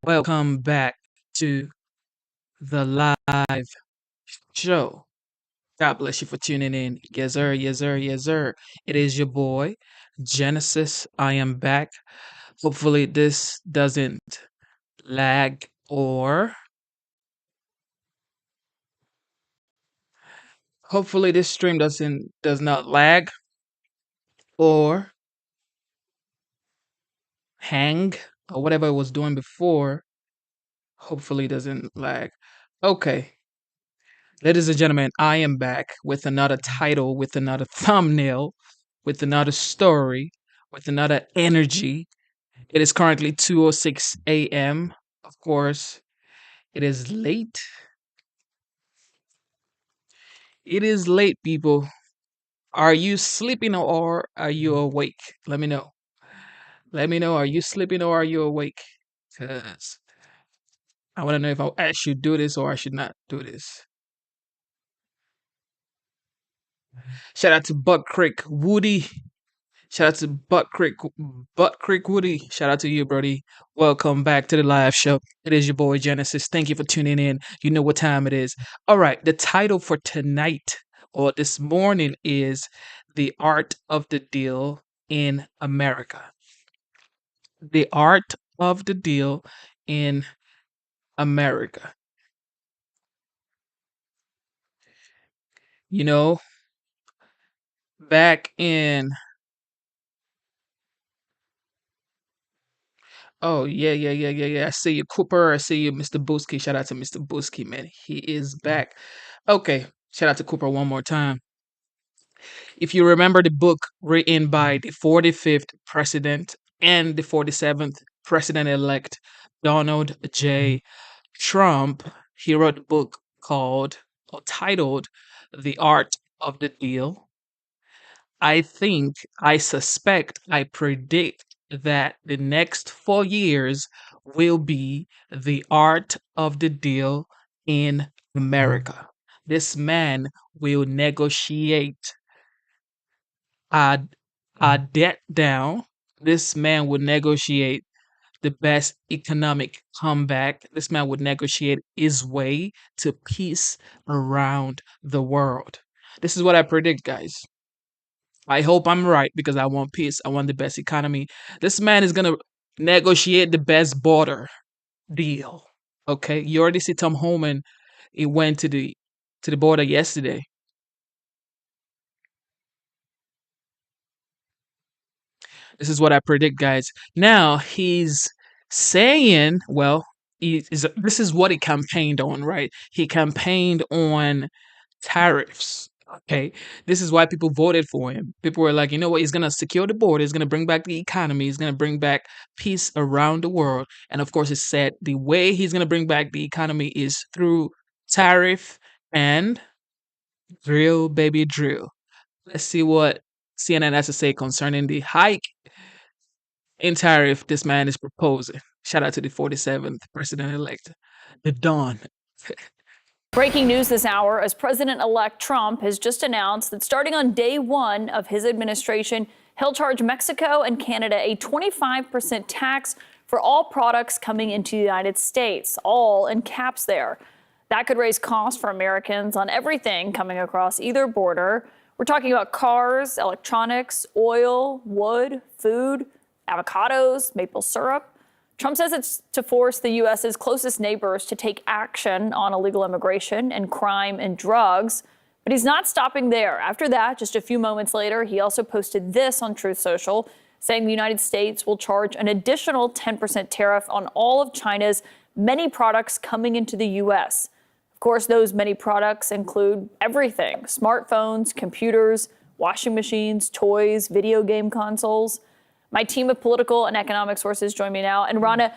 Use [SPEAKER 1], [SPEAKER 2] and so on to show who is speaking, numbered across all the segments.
[SPEAKER 1] Welcome back to the live show. God bless you for tuning in. Yes, sir. Yes, sir. Yes, sir. It is your boy, Genesis. I am back. Hopefully, this doesn't lag or hopefully this stream does not lag or hang or whatever it was doing before. Hopefully, it doesn't lag. Okay. Ladies and gentlemen, I am back with another title, with another thumbnail, with another story, with another energy. It is currently 2:06 a.m. Of course, it is late. It is late, people. Are you sleeping or are you awake? Let me know. Let me know. Are you sleeping or are you awake? Because I want to know if I should do this or I should not do this. Shout out to Buck Creek Woody. Shout out to Butt Creek Woody. Shout out to you, Brody. Welcome back to the live show. It is your boy Genesis. Thank you for tuning in. You know what time it is. All right, the title for tonight or this morning is The Art of the Deal in America. The Art of the Deal in America. You know, back in Oh yeah. I see you, Cooper. I see you, Mr. Booski. Shout out to Mr. Booski, man. He is back. Okay, shout out to Cooper one more time. If you remember the book written by the 45th president and the 47th president elect, Donald J. Trump, he wrote a book called or titled The Art of the Deal. I suspect, I predict that the next 4 years will be the art of the deal in America. This man will negotiate our, our debt down. This man will negotiate the best economic comeback. This man would negotiate his way to peace around the world. This is what I predict, guys. I hope I'm right because I want peace. I want the best economy. This man is gonna negotiate the best border deal. Okay, you already see Tom Homan. He went to the border yesterday. This is what I predict, guys. Now he's saying, well, this is what he campaigned on, right? He campaigned on tariffs. Okay, this is why people voted for him. People were like, you know what? He's gonna secure the border. He's gonna bring back the economy. He's gonna bring back peace around the world. And of course, it said the way he's gonna bring back the economy is through tariff and drill, baby, drill. Let's see what CNN has to say concerning the hike in tariff this man is proposing. Shout out to the 47th president elect, the Don.
[SPEAKER 2] Breaking news this hour as President elect Trump has just announced that starting on day one of his administration, he'll charge Mexico and Canada a 25% tax for all products coming into the United States, all in caps there. That could raise costs for Americans on everything coming across either border. We're talking about cars, electronics, oil, wood, food, avocados, maple syrup. Trump says it's to force the U.S.'s closest neighbors to take action on illegal immigration and crime and drugs. But he's not stopping there. After that, just a few moments later, he also posted this on Truth Social, saying the United States will charge an additional 10% tariff on all of China's many products coming into the U.S. Of course, those many products include everything: smartphones, computers, washing machines, toys, video game consoles. My team of political and economic sources join me now. And Rana,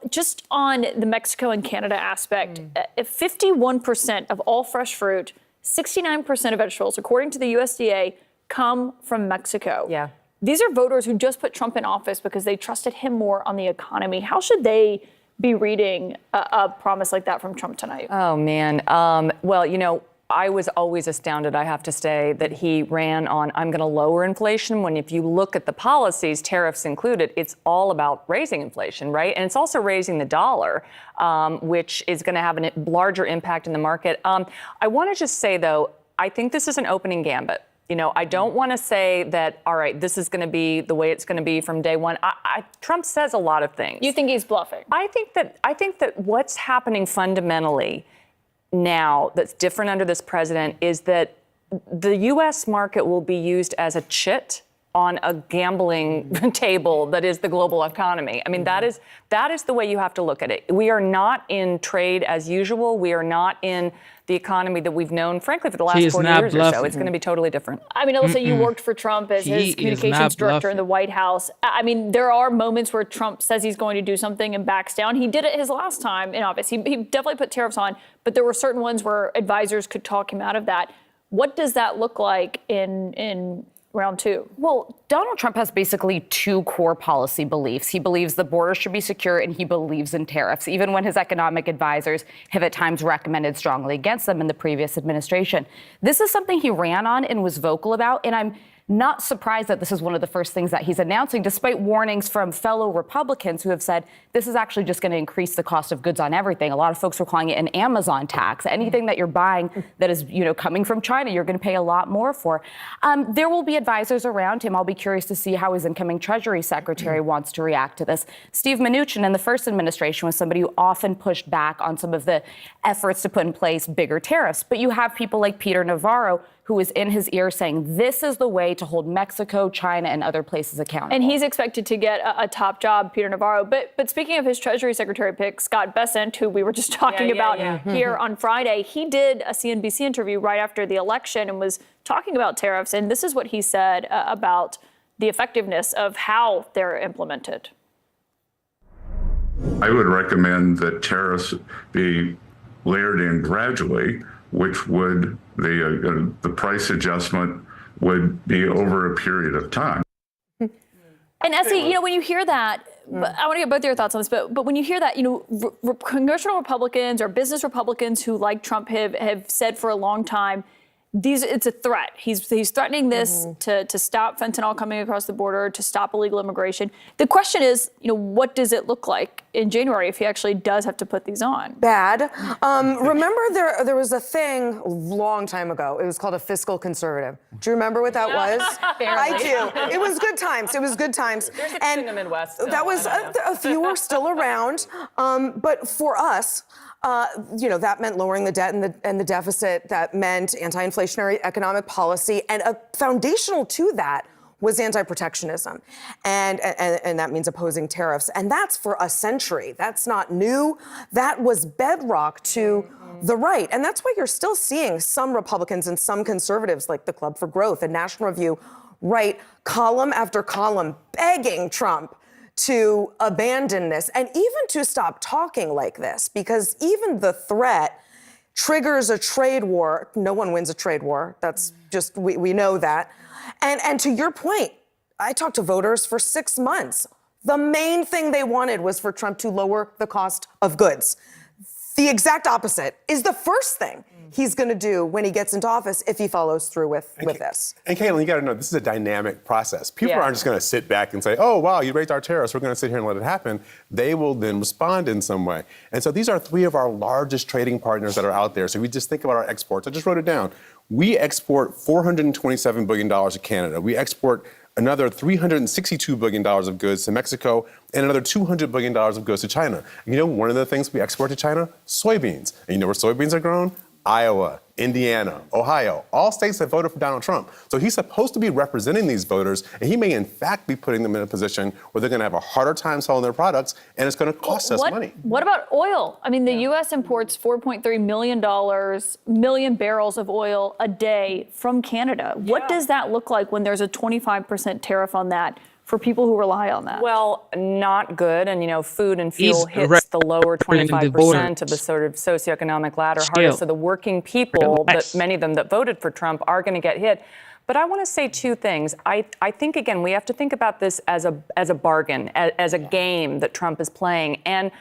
[SPEAKER 2] just on the Mexico and Canada aspect, 51% of all fresh fruit, 69% of vegetables, according to the USDA, come from Mexico.
[SPEAKER 3] Yeah.
[SPEAKER 2] These are voters who just put Trump in office because they trusted him more on the economy. How should they be reading a promise like that from Trump tonight?
[SPEAKER 3] Oh, man. Well, I was always astounded, I have to say, that he ran on, I'm going to lower inflation, when if you look at the policies, tariffs included, it's all about raising inflation, right? And it's also raising the dollar, which is going to have a larger impact in the market. I want to just say, though, I think this is an opening gambit. You know, I don't want to say that, all right, this is going to be the way it's going to be from day one. Trump says a lot of things.
[SPEAKER 2] You think he's bluffing?
[SPEAKER 3] I think that what's happening fundamentally now that's different under this president is that the U.S. market will be used as a chit on a gambling table that is the global economy. I mean, that is the way you have to look at it. We are not in trade as usual. We are not in the economy that we've known, frankly, for the last 40 years or so. It's going to be totally different.
[SPEAKER 2] I mean, Alyssa, you worked for Trump as his communications director in the White House. I mean, there are moments where Trump says he's going to do something and backs down. He did it his last time in office. He definitely put tariffs on, but there were certain ones where advisors could talk him out of that. What does that look like in round two?
[SPEAKER 4] Well, Donald Trump has basically two core policy beliefs. He believes the border should be secure, and he believes in tariffs, even when his economic advisors have at times recommended strongly against them in the previous administration. This is something he ran on and was vocal about, and I'm not surprised that this is one of the first things that he's announcing, despite warnings from fellow Republicans who have said this is actually just going to increase the cost of goods on everything. A lot of folks were calling it an Amazon tax. Anything that you're buying that is, coming from China, you're going to pay a lot more for. There will be advisors around him. I'll be curious to see how his incoming Treasury Secretary wants to react to this. Steve Mnuchin in the first administration was somebody who often pushed back on some of the efforts to put in place bigger tariffs. But you have people like Peter Navarro, who is in his ear saying this is the way to hold Mexico, China, and other places accountable.
[SPEAKER 2] And he's expected to get a top job, Peter Navarro. But speaking of his Treasury Secretary pick, Scott Bessent, who we were just talking about here on Friday, he did a CNBC interview right after the election and was talking about tariffs. And this is what he said about the effectiveness of how they're implemented.
[SPEAKER 5] I would recommend that tariffs be layered in gradually, which would the price adjustment would be over a period of time.
[SPEAKER 2] And Essie, when you hear that, I want to get both of your thoughts on this, but when you hear that, congressional Republicans or business Republicans who, like Trump, have said for a long time, it's a threat. He's threatening this to stop fentanyl coming across the border, to stop illegal immigration. The question is, what does it look like in January if he actually does have to put these on?
[SPEAKER 6] Bad. Remember there was a thing a long time ago. It was called a fiscal conservative. Do you remember what that was? I do. It was good times. It was good times.
[SPEAKER 3] There's a few in the Midwest.
[SPEAKER 6] That was a few were still around. But for us, that meant lowering the debt and the deficit. That meant anti-inflationary economic policy, and a foundational to that was anti-protectionism, and that means opposing tariffs. And that's for a century. That's not new. That was bedrock to the right, and that's why you're still seeing some Republicans and some conservatives, like the Club for Growth and National Review, write column after column begging Trump to abandon this and even to stop talking like this, because even the threat triggers a trade war. No one wins a trade war. That's just, we know that. And to your point, I talked to voters for 6 months. The main thing they wanted was for Trump to lower the cost of goods. The exact opposite is the first thing he's going to do when he gets into office if he follows through with this.
[SPEAKER 7] And Caitlin, you got to know, this is a dynamic process. People aren't just going to sit back and say, oh, wow, you raised our tariffs, we're going to sit here and let it happen. They will then respond in some way. And so these are three of our largest trading partners that are out there. So we just think about our exports. I just wrote it down. We export $427 billion to Canada. We export another $362 billion of goods to Mexico, and another $200 billion of goods to China. One of the things we export to China? Soybeans. And you know where soybeans are grown? Iowa, Indiana, Ohio, all states that voted for Donald Trump. So he's supposed to be representing these voters, and he may in fact be putting them in a position where they're going to have a harder time selling their products, and it's going to cost us money.
[SPEAKER 2] What about oil? I mean, the U.S. imports $4.3 million barrels of oil a day from Canada. What does that look like when there's a 25% tariff on that for people who rely on that?
[SPEAKER 3] Well, not good. And, food and fuel hits the lower 25% of the sort of socioeconomic ladder hardest. So the working people, that many of them that voted for Trump, are going to get hit. But I want to say two things. I think, again, we have to think about this as a bargain, as a game that Trump is playing. And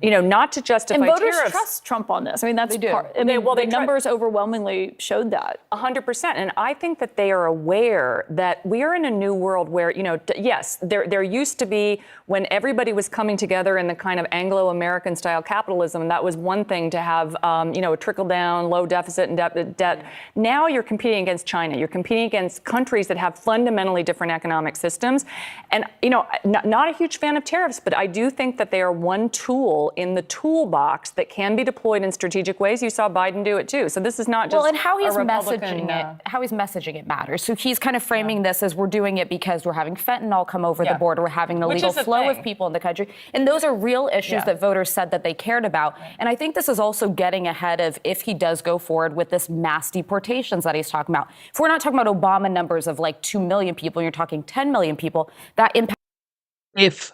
[SPEAKER 3] not to justify
[SPEAKER 2] And voters
[SPEAKER 3] tariffs.
[SPEAKER 2] trust Trump on this. I mean, that's part. I
[SPEAKER 3] They-
[SPEAKER 2] mean,
[SPEAKER 3] well, they
[SPEAKER 2] the
[SPEAKER 3] try-
[SPEAKER 2] numbers overwhelmingly showed that.
[SPEAKER 3] 100%. And I think that they are aware that we are in a new world where, yes, there used to be, when everybody was coming together in the kind of Anglo-American style capitalism, that was one thing to have, a trickle down, low deficit and debt. Now you're competing against China. You're competing against countries that have fundamentally different economic systems. And, not a huge fan of tariffs, but I do think that they are one tool in the toolbox that can be deployed in strategic ways. You saw Biden do it too. So this is not just
[SPEAKER 4] Well, and how he's
[SPEAKER 3] a Republican,
[SPEAKER 4] messaging it matters. So he's kind of framing this as we're doing it because we're having fentanyl come over the border, we're having an
[SPEAKER 3] Which
[SPEAKER 4] illegal
[SPEAKER 3] is a
[SPEAKER 4] flow of
[SPEAKER 3] thing.
[SPEAKER 4] people in the country. And those are real issues that voters said that they cared about. And I think this is also getting ahead of if he does go forward with this mass deportations that he's talking about. If we're not talking about Obama numbers of like 2 million people, you're talking 10 million people, that impact.
[SPEAKER 1] If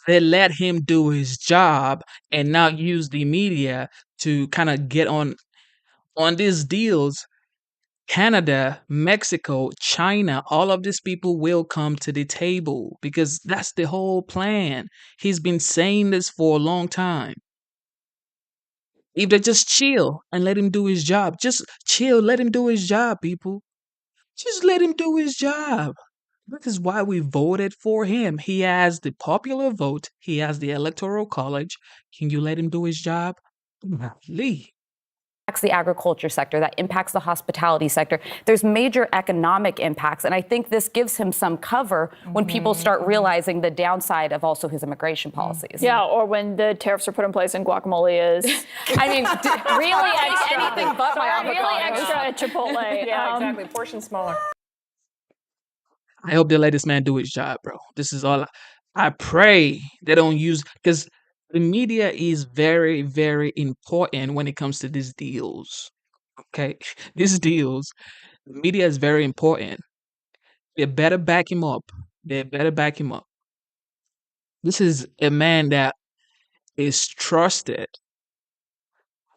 [SPEAKER 1] they let him do his job and not use the media to kind of get on these deals, Canada, Mexico, China, all of these people will come to the table because that's the whole plan. He's been saying this for a long time. If they just chill and let him do his job, just chill, let him do his job, people. Just let him do his job. This is why we voted for him. He has the popular vote. He has the electoral college. Can you let him do his job? Lee.
[SPEAKER 4] Impacts the agriculture sector, that impacts the hospitality sector. There's major economic impacts. And I think this gives him some cover when people start realizing the downside of also his immigration policies.
[SPEAKER 2] Yeah, or when the tariffs are put in place and guacamole is
[SPEAKER 4] I mean, really anything but my
[SPEAKER 2] really
[SPEAKER 4] avocados.
[SPEAKER 2] extra at Chipotle.
[SPEAKER 3] exactly. Portion smaller.
[SPEAKER 1] I hope they let this man do his job, bro. This is all. I pray they don't use, because the media is very, very important when it comes to these deals. Okay, these deals, the media is very important. They better back him up. They better back him up. This is a man that is trusted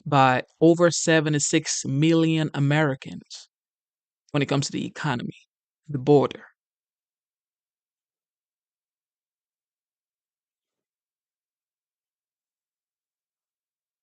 [SPEAKER 1] by over 76 million Americans when it comes to the economy, the border.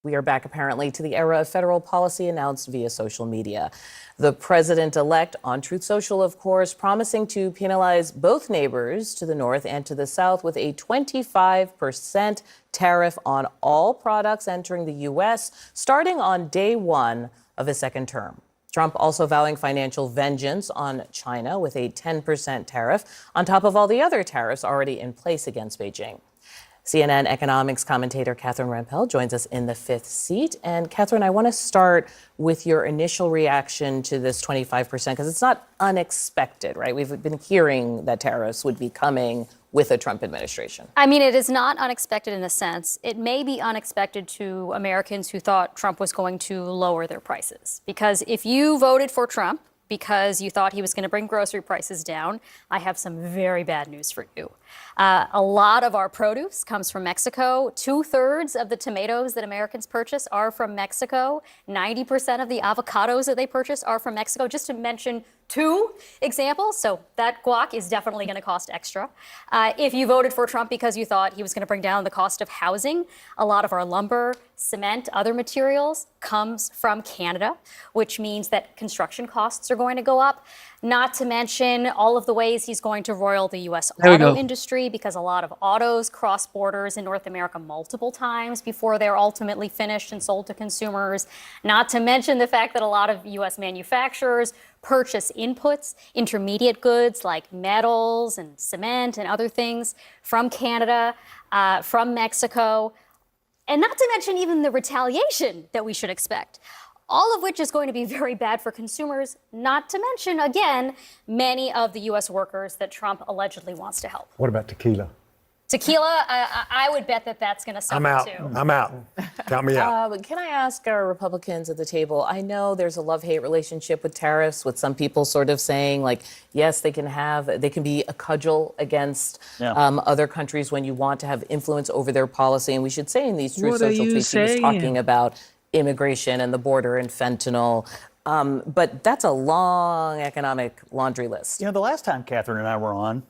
[SPEAKER 8] We are back apparently to the era of federal policy announced via social media. The president-elect on Truth Social, of course, promising to penalize both neighbors to the north and to the south with a 25% tariff on all products entering the U.S. starting on day one of his second term. Trump also vowing financial vengeance on China with a 10% tariff on top of all the other tariffs already in place against Beijing. CNN economics commentator Catherine Rampell joins us in the fifth seat. And Catherine, I want to start with your initial reaction to this 25%, because it's not unexpected, right? We've been hearing that tariffs would be coming with a Trump administration.
[SPEAKER 9] I mean, it is not unexpected in a sense. It may be unexpected to Americans who thought Trump was going to lower their prices. Because if you voted for Trump because you thought he was going to bring grocery prices down, I have some very bad news for you. A lot of our produce comes from Mexico. 2/3 of the tomatoes that Americans purchase are from Mexico. 90% of the avocados that they purchase are from Mexico, just to mention 2 examples. So that guac is definitely going to cost extra. If you voted for Trump because you thought he was going to bring down the cost of housing, a lot of our lumber, cement, other materials comes from Canada, which means that construction costs are going to go up. Not to mention all of the ways he's going to roil the U.S. auto industry, because a lot of autos cross borders in North America multiple times before they're ultimately finished and sold to consumers. Not to mention the fact that a lot of U.S. manufacturers purchase inputs, intermediate goods like metals and cement and other things from Canada, from Mexico, and not to mention even the retaliation that we should expect. All of which is going to be very bad for consumers, not to mention, again, many of the U.S. workers that Trump allegedly wants to help.
[SPEAKER 10] What about tequila?
[SPEAKER 9] Tequila, I would bet that that's going to suffer
[SPEAKER 10] I'm out.
[SPEAKER 9] too.
[SPEAKER 10] I'm out. Count me out.
[SPEAKER 8] But can I ask our Republicans at the table? I know there's a love-hate relationship with tariffs, with some people sort of saying, like, yes, they can be a cudgel against other countries when you want to have influence over their policy. And we should say in these Truth Social tweets, he was talking about immigration and the border and fentanyl. But that's a long economic laundry list.
[SPEAKER 11] You know, the last time Catherine and I were on,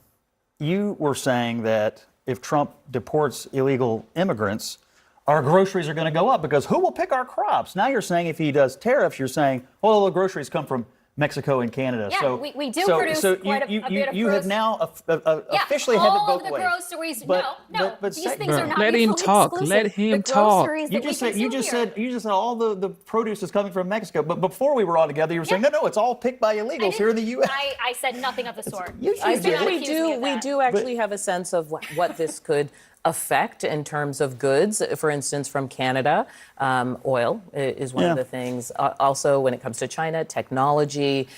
[SPEAKER 11] you were saying that if Trump deports illegal immigrants, our groceries are going to go up because who will pick our crops? Now you're saying if he does tariffs, you're saying, well, the groceries come from Mexico and Canada.
[SPEAKER 9] Yeah,
[SPEAKER 11] so
[SPEAKER 9] we do produce quite a bit of
[SPEAKER 11] you have now officially have it both ways.
[SPEAKER 9] All of the groceries, but these things are not
[SPEAKER 1] let him
[SPEAKER 9] mutually
[SPEAKER 1] talk.
[SPEAKER 9] exclusive.
[SPEAKER 1] Let him
[SPEAKER 9] The
[SPEAKER 1] talk.
[SPEAKER 9] groceries
[SPEAKER 11] You
[SPEAKER 9] that
[SPEAKER 11] just
[SPEAKER 9] we
[SPEAKER 11] said you
[SPEAKER 9] consume
[SPEAKER 11] just
[SPEAKER 9] here.
[SPEAKER 11] said you just said all the produce is coming from Mexico, but before we were all together, you were saying no, it's all picked by illegals here in the U.S.
[SPEAKER 9] I said nothing of the sort.
[SPEAKER 8] I
[SPEAKER 9] Do
[SPEAKER 8] think
[SPEAKER 9] not
[SPEAKER 8] we
[SPEAKER 9] accuse me of
[SPEAKER 8] we
[SPEAKER 9] that.
[SPEAKER 8] do actually have a sense of what this could affect in terms of goods. For instance, from Canada, oil is one of the things. Also, when it comes to China, technology,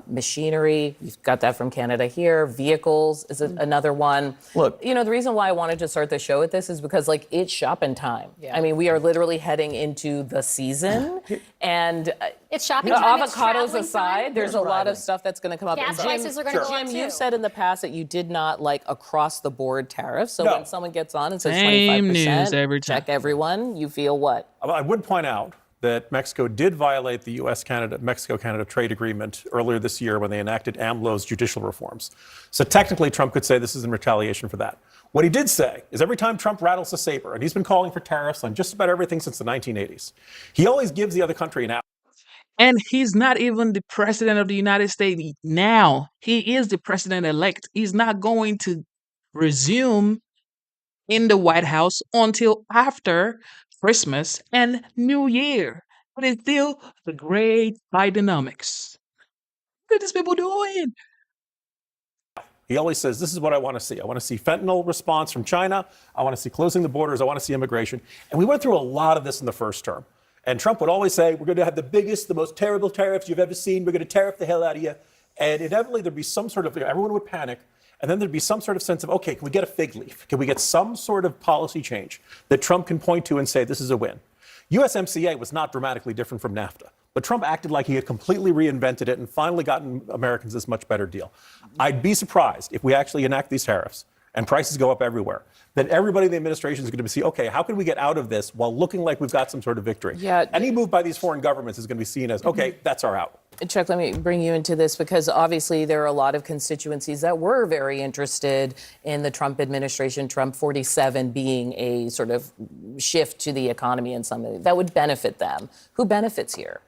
[SPEAKER 8] machinery, you've got that from Canada here. Vehicles is another one.
[SPEAKER 11] Look,
[SPEAKER 8] the reason why I wanted to start the show with this is because, it's shopping time.
[SPEAKER 3] Yeah.
[SPEAKER 8] I mean, we are literally heading into the season, and
[SPEAKER 9] It's shopping
[SPEAKER 8] the
[SPEAKER 9] time. it's
[SPEAKER 8] avocados
[SPEAKER 9] traveling
[SPEAKER 8] aside,
[SPEAKER 9] time.
[SPEAKER 8] there's a lot of stuff that's going to come up.
[SPEAKER 9] Gas
[SPEAKER 8] And Jim,
[SPEAKER 9] prices are going to go up
[SPEAKER 8] Jim,
[SPEAKER 9] too.
[SPEAKER 8] you've said in the past that you did not like across the board tariffs. So
[SPEAKER 10] No.
[SPEAKER 8] when someone gets on and says
[SPEAKER 1] Same
[SPEAKER 8] 25%,
[SPEAKER 1] news every time.
[SPEAKER 8] check everyone, you feel what?
[SPEAKER 10] I would point out that Mexico did violate the Mexico-Canada trade agreement earlier this year when they enacted AMLO's judicial reforms. So technically, Trump could say this is in retaliation for that. What he did say is every time Trump rattles the saber, and he's been calling for tariffs on just about everything since the 1980s, he always gives the other country an out.
[SPEAKER 1] And he's not even the president of the United States now. He is the president-elect. He's not going to resume in the White House until after Christmas and New Year. But it's still the great Bidenomics. What are these people doing?
[SPEAKER 10] He always says, this is what I want to see. I want to see fentanyl response from China. I want to see closing the borders. I want to see immigration. And we went through a lot of this in the first term. And Trump would always say, we're going to have the biggest, the most terrible tariffs you've ever seen. We're going to tariff the hell out of you. And inevitably, there'd be some sort of, everyone would panic. And then there'd be some sort of sense of, okay, can we get a fig leaf? Can we get some sort of policy change that Trump can point to and say, this is a win? USMCA was not dramatically different from NAFTA. But Trump acted like he had completely reinvented it and finally gotten Americans this much better deal. I'd be surprised if we actually enact these tariffs and prices go up everywhere, then everybody in the administration is going to see, okay, how can we get out of this while looking like we've got some sort of victory?
[SPEAKER 8] Yeah.
[SPEAKER 10] Any move by these foreign governments is going to be seen as, okay, that's our out.
[SPEAKER 8] Chuck, let me bring you into this because obviously there are a lot of constituencies that were very interested in the Trump administration, Trump 47 being a sort of shift to the economy and something that would benefit them. Who benefits here?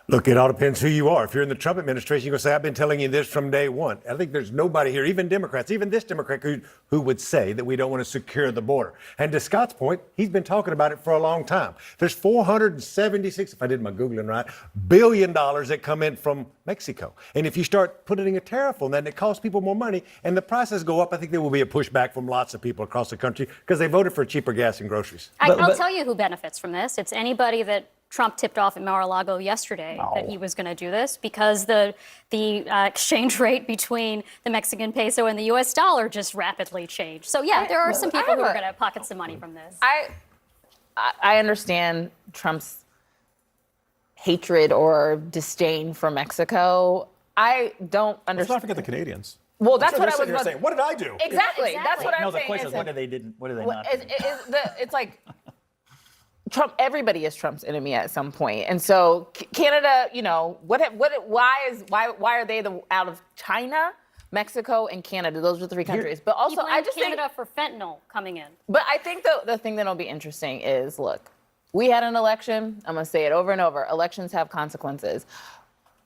[SPEAKER 12] Look, it all depends who you are. If you're in the Trump administration, you're going to say, I've been telling you this from day one. I think there's nobody here, even Democrats, even this Democrat, who would say that we don't want to secure the border. And to Scott's point, he's been talking about it for a long time. There's 476, if I did my Googling right, billion dollars that come in from Mexico. And if you start putting a tariff on that, and it costs people more money, and the prices go up, I think there will be a pushback from lots of people across the country because they voted for cheaper gas and groceries.
[SPEAKER 9] I'll tell you who benefits from this. It's anybody that Trump tipped off at Mar-a-Lago yesterday that he was going to do this because the exchange rate between the Mexican peso and the U.S. dollar just rapidly changed. So yeah, there are some people who are going to pocket some money from this.
[SPEAKER 13] I understand Trump's hatred or disdain for Mexico. I don't
[SPEAKER 10] Let's
[SPEAKER 13] understand.
[SPEAKER 10] not forget the Canadians.
[SPEAKER 13] Well, that's what I was
[SPEAKER 10] about saying. What did I do?
[SPEAKER 13] Exactly. That's what I'm
[SPEAKER 11] No, the
[SPEAKER 13] saying.
[SPEAKER 11] question is, what did they not do?
[SPEAKER 13] It's like Trump. Everybody is Trump's enemy at some point, and so Canada. Why are they out of China, Mexico, and Canada? Those are the three countries. But also,
[SPEAKER 9] I just Canada for fentanyl coming in.
[SPEAKER 13] But I think the thing that'll be interesting is, look, we had an election. I'm going to say it over and over. Elections have consequences.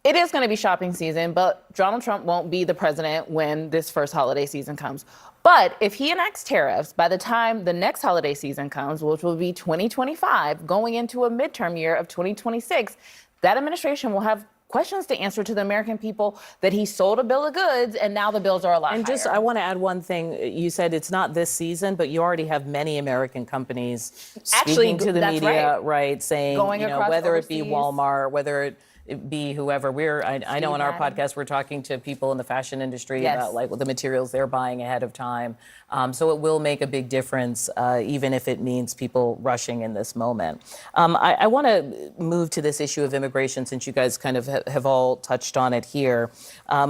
[SPEAKER 13] It is going to be shopping season, but Donald Trump won't be the president when this first holiday season comes. But if he enacts tariffs by the time the next holiday season comes, which will be 2025, going into a midterm year of 2026, that administration will have questions to answer to the American people that he sold a bill of goods and now the bills are a lot
[SPEAKER 8] And
[SPEAKER 13] higher.
[SPEAKER 8] I want to add one thing. You said it's not this season, but you already have many American companies speaking to the
[SPEAKER 13] that's
[SPEAKER 8] media, right, saying,
[SPEAKER 13] Going across
[SPEAKER 8] whether it be
[SPEAKER 13] overseas.
[SPEAKER 8] Walmart, whether it be whoever. I know in our
[SPEAKER 13] Madden.
[SPEAKER 8] podcast we're talking to people in the fashion industry
[SPEAKER 13] Yes.
[SPEAKER 8] about like the materials they're buying ahead of time. So it will make a big difference, even if it means people rushing in this moment. I want to move to this issue of immigration, since you guys kind of have all touched on it here,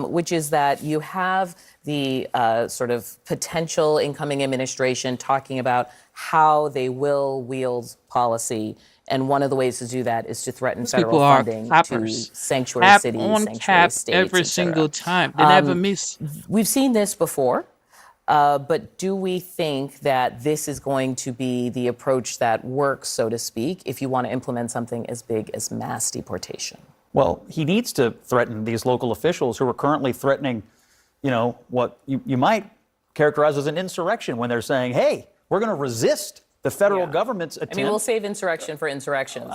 [SPEAKER 8] which is that you have the sort of potential incoming administration talking about how they will wield policy. And one of the ways to do that is to threaten federal
[SPEAKER 1] People are
[SPEAKER 8] funding to
[SPEAKER 1] cappers.
[SPEAKER 8] sanctuary
[SPEAKER 1] Cap
[SPEAKER 8] cities,
[SPEAKER 1] on
[SPEAKER 8] sanctuary
[SPEAKER 1] cap
[SPEAKER 8] states,
[SPEAKER 1] every
[SPEAKER 8] et cetera.
[SPEAKER 1] single time. They never miss.
[SPEAKER 8] We've seen this before. But do we think that this is going to be the approach that works, so to speak, if you want to implement something as big as mass deportation?
[SPEAKER 11] Well, he needs to threaten these local officials who are currently threatening, what you might characterize as an insurrection when they're saying, hey, we're going to resist the federal government's attempt.
[SPEAKER 8] I mean, we'll save insurrection for insurrections.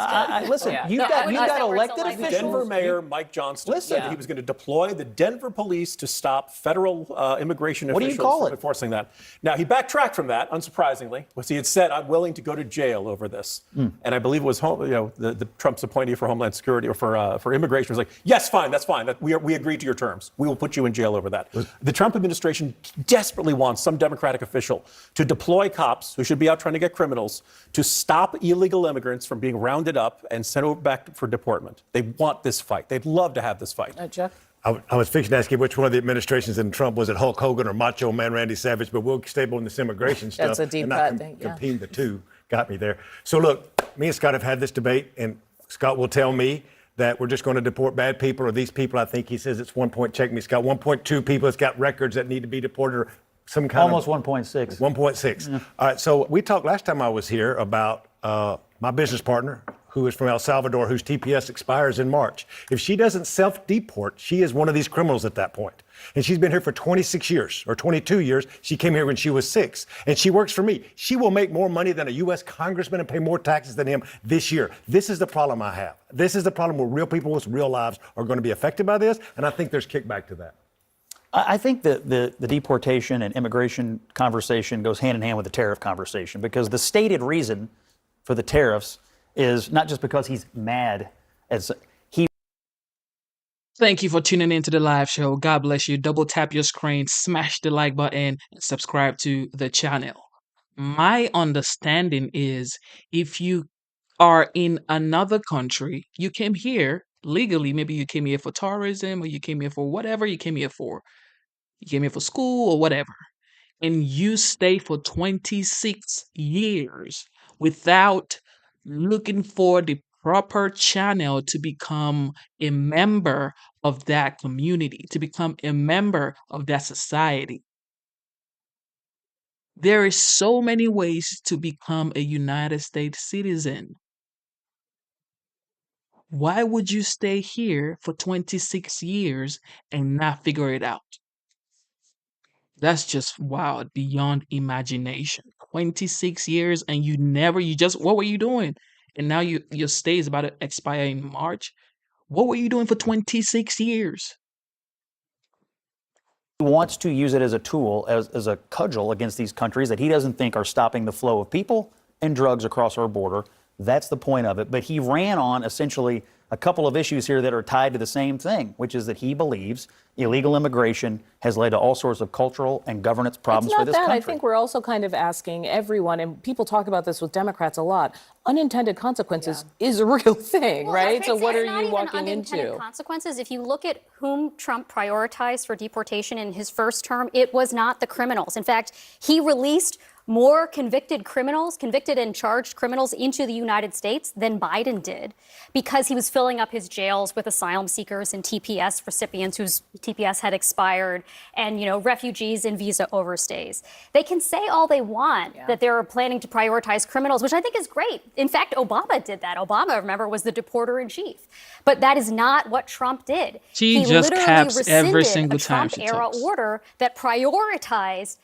[SPEAKER 11] Listen, you've got elected officials.
[SPEAKER 10] Denver Mayor Mike Johnston said that he was going to deploy the Denver police to stop federal immigration officials from enforcing that. Now, he backtracked from that, unsurprisingly. He had said, I'm willing to go to jail over this. And I believe it was the Trump's appointee for Homeland Security or for immigration was like, yes, fine, that's fine. We agreed to your terms. We will put you in jail over that. The Trump administration desperately wants some Democratic official to deploy cops who should be out trying to get criminals to stop illegal immigrants from being rounded up and sent over back for deportment. They want this fight. They'd love to have this fight.
[SPEAKER 8] Jeff?
[SPEAKER 12] I was fixing to ask you which one of the administrations in Trump was it, Hulk Hogan or Macho Man Randy Savage, but we'll stay on this immigration stuff.
[SPEAKER 8] That's a deep cut thing.
[SPEAKER 12] Compete the two got me there. So look, me and Scott have had this debate, and Scott will tell me that we're just going to deport bad people, or these people. I think he says it's 1. Check me, Scott. 1.2 people that's got records that need to be deported, or some kind
[SPEAKER 11] almost 1.6.
[SPEAKER 12] 1.6. Yeah. All right. So we talked last time I was here about my business partner, who is from El Salvador, whose TPS expires in March. If she doesn't self-deport, she is one of these criminals at that point. And she's been here for 26 years or 22 years. She came here when she was 6, and she works for me. She will make more money than a U.S. congressman and pay more taxes than him this year. This is the problem I have. This is the problem where real people with real lives are going to be affected by this, and I think there's kickback to that.
[SPEAKER 11] I think that the deportation and immigration conversation goes hand in hand with the tariff conversation, because the stated reason for the tariffs is not just because he's mad as he.
[SPEAKER 1] Thank you for tuning in to the live show. God bless you. Double tap your screen, smash the like button, and subscribe to the channel. My understanding is if you are in another country, you came here legally. Maybe you came here for tourism, or you came here for whatever you came here for. You came here for school or whatever, and you stay for 26 years without looking for the proper channel to become a member of that community, to become a member of that society. There is so many ways to become a United States citizen. Why would you stay here for 26 years and not figure it out? That's just wild, beyond imagination. 26 years and what were you doing? And now your stay is about to expire in March. What were you doing for 26 years?
[SPEAKER 11] He wants to use it as a tool, as a cudgel against these countries that he doesn't think are stopping the flow of people and drugs across our border. That's the point of it. But he ran on essentially a couple of issues here that are tied to the same thing, which is that he believes illegal immigration has led to all sorts of cultural and governance problems for this country.
[SPEAKER 8] I think we're also kind of asking everyone, and people talk about this with Democrats a lot, unintended consequences is a real thing, right? So what are you walking into?
[SPEAKER 9] Consequences, if you look at whom Trump prioritized for deportation in his first term, it was not the criminals. In fact, he released more convicted and charged criminals into the United States than Biden did, because he was filling up his jails with asylum seekers and TPS recipients whose TPS had expired, and refugees and visa overstays. They can say all they want that they're planning to prioritize criminals, which I think is great. In fact, Obama did that. Obama, remember, was the deporter in chief. But that is not what Trump did.
[SPEAKER 1] He just caps every single time she
[SPEAKER 9] Trump-era
[SPEAKER 1] talks.
[SPEAKER 9] order that prioritized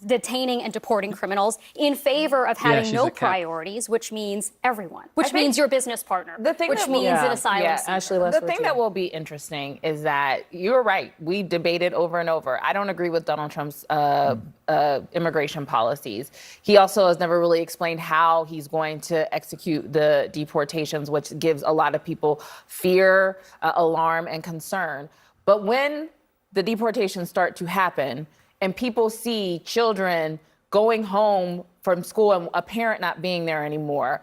[SPEAKER 9] detaining and deporting criminals in favor of having no priorities, which means everyone, which means your business partner, which means an asylum seeker.
[SPEAKER 13] Ashley, the thing that will be interesting is that you're right. We debated over and over. I don't agree with Donald Trump's immigration policies. He also has never really explained how he's going to execute the deportations, which gives a lot of people fear, alarm, and concern. But when the deportations start to happen and people see children going home from school and a parent not being there anymore,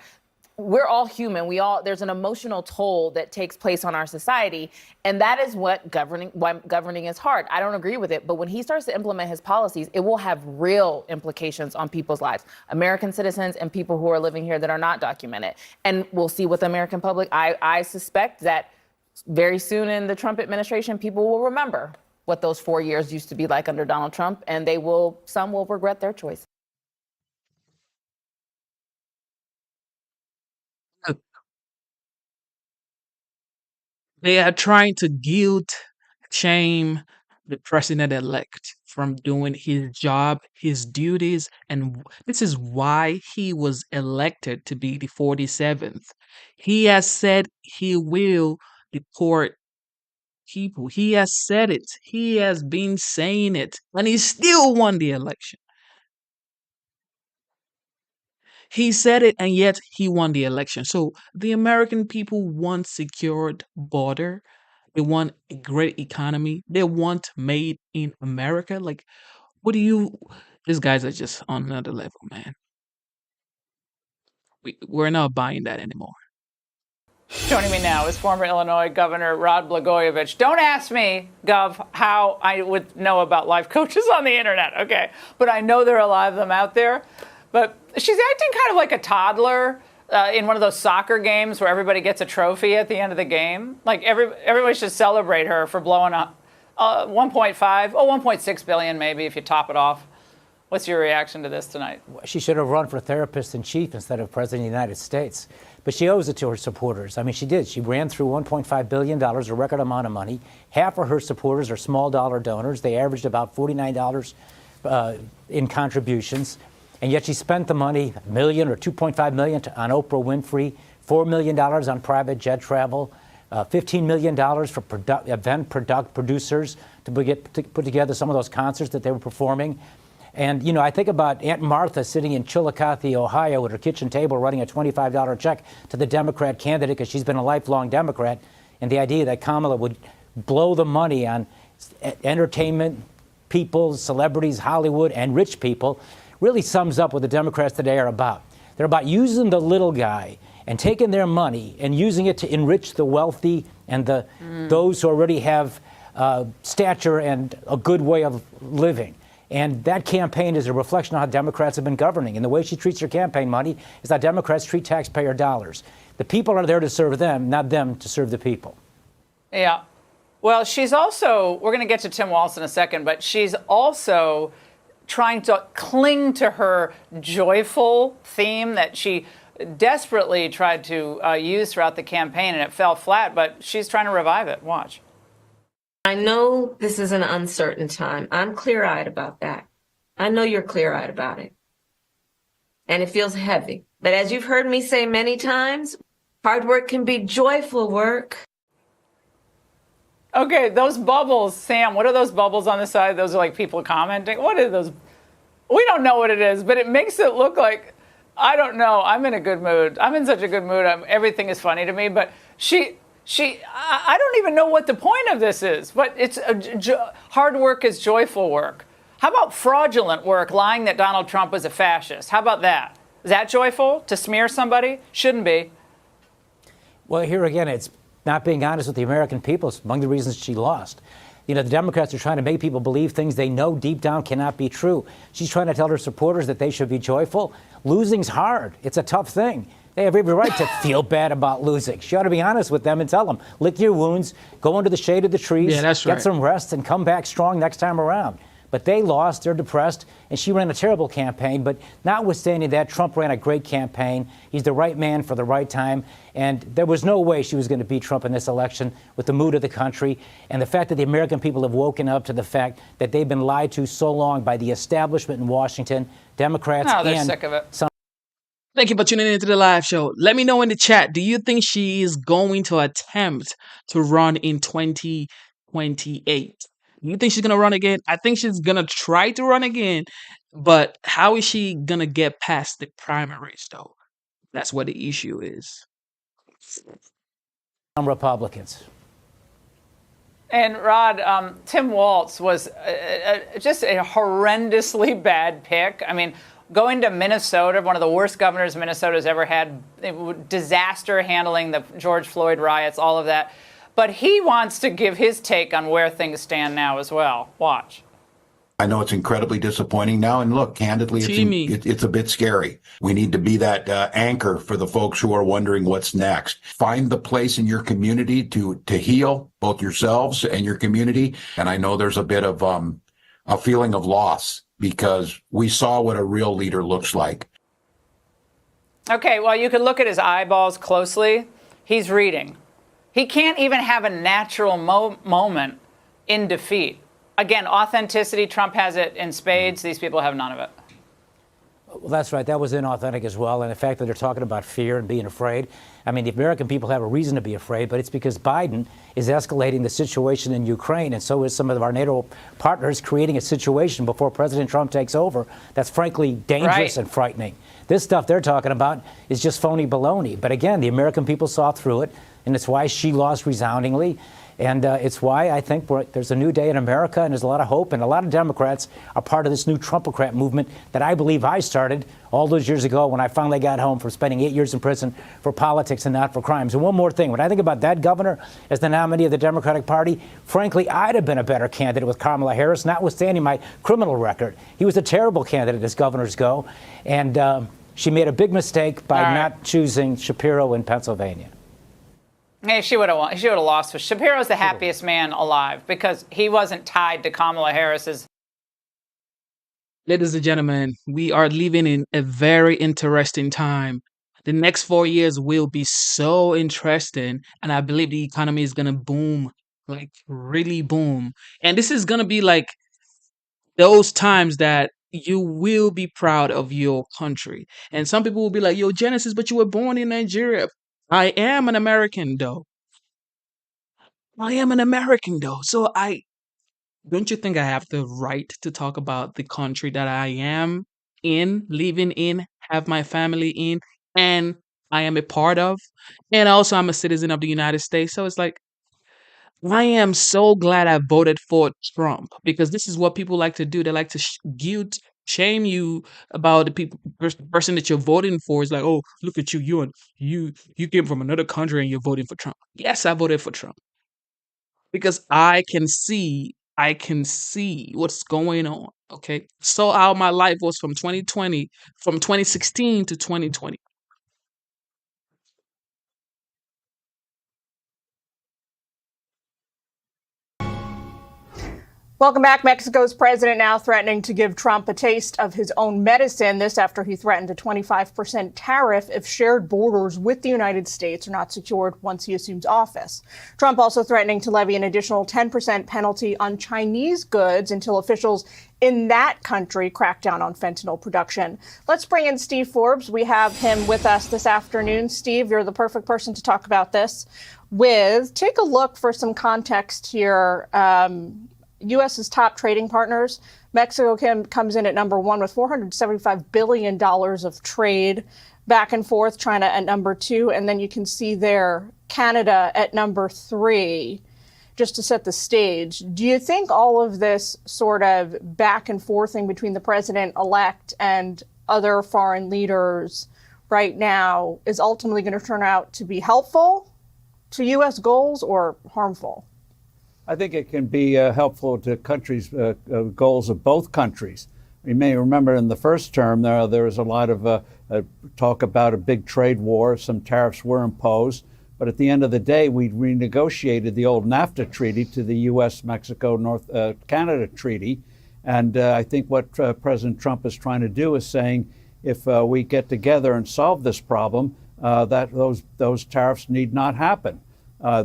[SPEAKER 13] we're all human. There's an emotional toll that takes place on our society. And that is why governing is hard. I don't agree with it. But when he starts to implement his policies, it will have real implications on people's lives, American citizens and people who are living here that are not documented. And we'll see with the American public. I suspect that very soon in the Trump administration, people will remember what those 4 years used to be like under Donald Trump, and some will regret their choice.
[SPEAKER 1] They are trying to guilt, shame the president-elect from doing his job, his duties, and this is why he was elected to be the 47th. He has said he will deport people. He has said it. He has been saying it, and he still won the election. He said it, and yet he won the election. So the American people want secured border. They want a great economy. They want made in America. Like, what do you? These guys are just on another level, man. We're not buying that anymore.
[SPEAKER 14] Joining me now is former Illinois Governor Rod Blagojevich. Don't ask me, Gov, how I would know about life coaches on the internet, okay? But I know there are a lot of them out there. But she's acting kind of like a toddler in one of those soccer games where everybody gets a trophy at the end of the game. Like everybody should celebrate her for blowing up 1.6 billion maybe if you top it off. What's your reaction to this tonight?
[SPEAKER 15] She should have run for therapist in chief instead of president of the United States. But she owes it to her supporters. I mean, she did. She ran through $1.5 billion, a record amount of money. Half of her supporters are small dollar donors. They averaged about $49 in contributions. And yet she spent the money, $1 million or $2.5 million on Oprah Winfrey, $4 million on private jet travel, $15 million for event producers to put together some of those concerts that they were performing. And, you know, I think about Aunt Martha sitting in Chillicothe, Ohio at her kitchen table writing a $25 check to the Democrat candidate because she's been a lifelong Democrat. And the idea that Kamala would blow the money on entertainment, people, celebrities, Hollywood, and rich people really sums up what the Democrats today are about. They're about using the little guy and taking their money and using it to enrich the wealthy and those who already have stature and a good way of living. And that campaign is a reflection of how Democrats have been governing. And the way she treats her campaign money is how Democrats treat taxpayer dollars. The people are there to serve them, not them to serve the people.
[SPEAKER 14] Yeah. Well, she's also, we're going to get to Tim Walz in a second, but she's also trying to cling to her joyful theme that she desperately tried to use throughout the campaign, and it fell flat, but she's trying to revive it. Watch.
[SPEAKER 16] I know this is an uncertain time. I'm clear-eyed about that. I know you're clear-eyed about it. And it feels heavy. But as you've heard me say many times, hard work can be joyful work.
[SPEAKER 14] Okay, those bubbles, Sam, what are those bubbles on the side? Those are like people commenting. What are those? We don't know what it is, but it makes it look like, I don't know. I'm in a good mood. I'm in such a good mood. Everything is funny to me. But I don't even know what the point of this is. But it's hard work is joyful work. How about fraudulent work, lying that Donald Trump was a fascist? How about that? Is that joyful to smear somebody? Shouldn't be.
[SPEAKER 15] Well, here again, it's not being honest with the American people. It's among the reasons she lost. You know, the Democrats are trying to make people believe things they know deep down cannot be true. She's trying to tell her supporters that they should be joyful. Losing's hard. It's a tough thing. They have every right to feel bad about losing. She ought to be honest with them and tell them, lick your wounds, go under the shade of the trees, get some rest, and come back strong next time around. But they lost, they're depressed, and she ran a terrible campaign. But notwithstanding that, Trump ran a great campaign. He's the right man for the right time. And there was no way she was going to beat Trump in this election with the mood of the country. And the fact that the American people have woken up to the fact that they've been lied to so long by the establishment in Washington, Democrats
[SPEAKER 14] they're sick of it.
[SPEAKER 1] Thank you for tuning into the live show. Let me know in the chat, do you think she is going to attempt to run in 2028? Do you think she's going to run again? I think she's going to try to run again, but how is she going to get past the primaries, though? That's what the issue is.
[SPEAKER 15] Republicans.
[SPEAKER 14] And Rod, Tim Walz was just a horrendously bad pick. I mean, going to Minnesota, one of the worst governors Minnesota's ever had, disaster handling the George Floyd riots, all of that. But he wants to give his take on where things stand now as well. Watch.
[SPEAKER 17] I know it's incredibly disappointing now. And look, candidly, it's a bit scary. We need to be that anchor for the folks who are wondering what's next. Find the place in your community to heal both yourselves and your community. And I know there's a bit of a feeling of loss because we saw what a real leader looks like.
[SPEAKER 14] Okay, well, you can look at his eyeballs closely. He's reading. He can't even have a natural moment in defeat. Again, authenticity, Trump has it in spades. These people have none of it.
[SPEAKER 15] Well, that's right. That was inauthentic as well. And the fact that they're talking about fear and being afraid. I mean, the American people have a reason to be afraid, but it's because Biden is escalating the situation in Ukraine. And so is some of our NATO partners, creating a situation before President Trump takes over that's frankly dangerous and frightening. This stuff they're talking about is just phony baloney. But again, the American people saw through it. And it's why she lost resoundingly. And it's why I think there's a new day in America, and there's a lot of hope. And a lot of Democrats are part of this new Trumpocrat movement that I believe I started all those years ago when I finally got home from spending 8 years in prison for politics and not for crimes. And one more thing, when I think about that governor as the nominee of the Democratic Party, frankly, I'd have been a better candidate with Kamala Harris, notwithstanding my criminal record. He was a terrible candidate as governors go. And she made a big mistake by not choosing Shapiro in Pennsylvania.
[SPEAKER 14] Hey, she would have won. She would have lost. Shapiro's the happiest man alive because he wasn't tied to Kamala Harris's.
[SPEAKER 1] Ladies and gentlemen, we are living in a very interesting time. The next 4 years will be so interesting, and I believe the economy is gonna boom, like really boom. And this is gonna be like those times that you will be proud of your country. And some people will be like, "Yo, Genesis, but you were born in Nigeria." I am an American, though. I am an American, though. So don't you think I have the right to talk about the country that I am in, living in, have my family in, and I am a part of? And also, I'm a citizen of the United States. So it's like, I am so glad I voted for Trump because this is what people like to do. They like to guilt, shame you about the person that you're voting for. Is like, oh, look at you, you came from another country and you're voting for Trump. Yes, I voted for Trump because I can see what's going on. Okay, so how my life was from 2016 to 2020.
[SPEAKER 18] Welcome back. Mexico's president now threatening to give Trump a taste of his own medicine. This after he threatened a 25% tariff if shared borders with the United States are not secured once he assumes office. Trump also threatening to levy an additional 10% penalty on Chinese goods until officials in that country crack down on fentanyl production. Let's bring in Steve Forbes. We have him with us this afternoon. Steve, you're the perfect person to talk about this with. Take a look for some context here. U.S.'s top trading partners. Mexico comes in at number one with $475 billion of trade back and forth. China at number two. And then you can see there Canada at number three, just to set the stage. Do you think all of this sort of back and forthing between the president-elect and other foreign leaders right now is ultimately going to turn out to be helpful to U.S. goals or harmful?
[SPEAKER 19] I think it can be helpful to countries' goals of both countries. You may remember in the first term there was a lot of talk about a big trade war. Some tariffs were imposed. But at the end of the day, we renegotiated the old NAFTA treaty to the U.S., Mexico, North Canada treaty. And I think what President Trump is trying to do is saying if we get together and solve this problem, that those tariffs need not happen.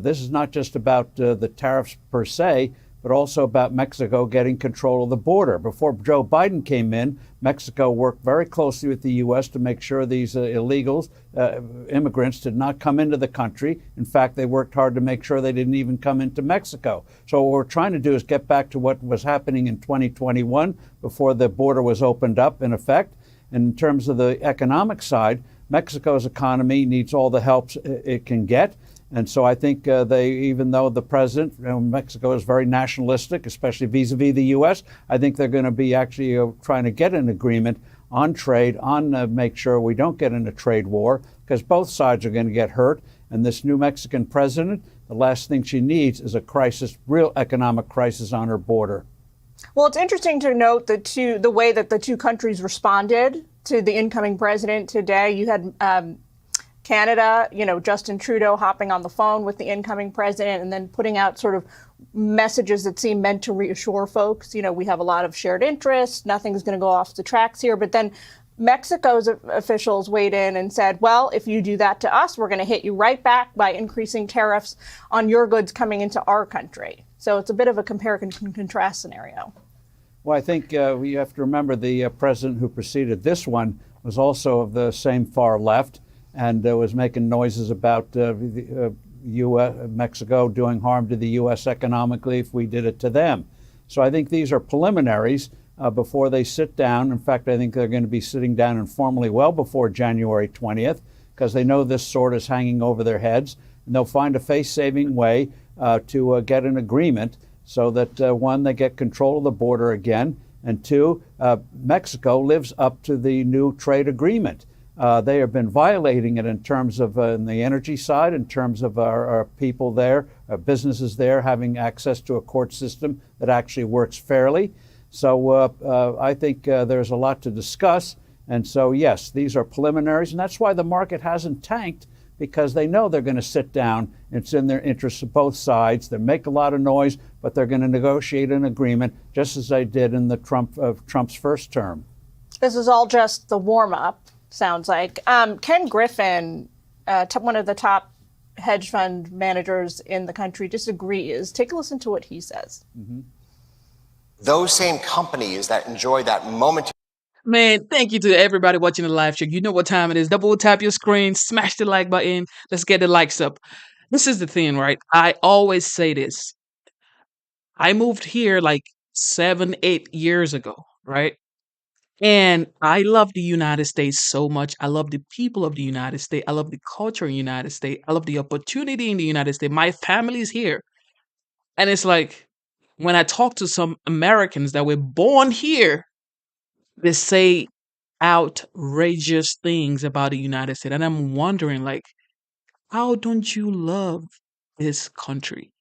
[SPEAKER 19] This is not just about the tariffs per se, but also about Mexico getting control of the border. Before Joe Biden came in, Mexico worked very closely with the U.S. to make sure these illegals, immigrants, did not come into the country. In fact, they worked hard to make sure they didn't even come into Mexico. So what we're trying to do is get back to what was happening in 2021 before the border was opened up, in effect. And in terms of the economic side, Mexico's economy needs all the help it can get. And so I think even though the president, Mexico is very nationalistic, especially vis-a-vis the U.S., I think they're going to be actually trying to get an agreement on trade, on make sure we don't get in a trade war, because both sides are going to get hurt. And this new Mexican president, the last thing she needs is a crisis, real economic crisis on her border.
[SPEAKER 18] Well, it's interesting to note the way that the two countries responded to the incoming president today. You had Canada, Justin Trudeau hopping on the phone with the incoming president and then putting out sort of messages that seem meant to reassure folks. We have a lot of shared interests. Nothing's going to go off the tracks here. But then Mexico's officials weighed in and said, well, if you do that to us, we're going to hit you right back by increasing tariffs on your goods coming into our country. So it's a bit of a compare and contrast scenario.
[SPEAKER 19] Well, I think we have to remember the president who preceded this one was also of the same far left and was making noises about Mexico doing harm to the U.S. economically if we did it to them. So I think these are preliminaries before they sit down. In fact, I think they're going to be sitting down informally well before January 20th because they know this sword is hanging over their heads. And they'll find a face-saving way to get an agreement so that, one, they get control of the border again, and two, Mexico lives up to the new trade agreement. They have been violating it in terms of in the energy side, in terms of our people there, our businesses there having access to a court system that actually works fairly. So I think there's a lot to discuss. And so, yes, these are preliminaries, and that's why the market hasn't tanked, because they know they're going to sit down. It's in their interests of both sides. They make a lot of noise, but they're going to negotiate an agreement, just as they did in the Trump's first term.
[SPEAKER 18] This is all just the warm-up, sounds like. Ken Griffin, one of the top hedge fund managers in the country, disagrees. Take a listen to what he says.
[SPEAKER 19] Mm-hmm.
[SPEAKER 20] Those same companies that enjoy that momentary.
[SPEAKER 1] Man, thank you to everybody watching the live show. You know what time it is. Double tap your screen, smash the like button. Let's get the likes up. This is the thing, right? I always say this. I moved here like 7-8 years ago, right? And I love the United States so much. I love the people of the United States. I love the culture in the United States. I love the opportunity in the United States. My family's here. And it's like, when I talk to some Americans that were born here, they say outrageous things about the United States. And I'm wondering, like, how don't you love this country?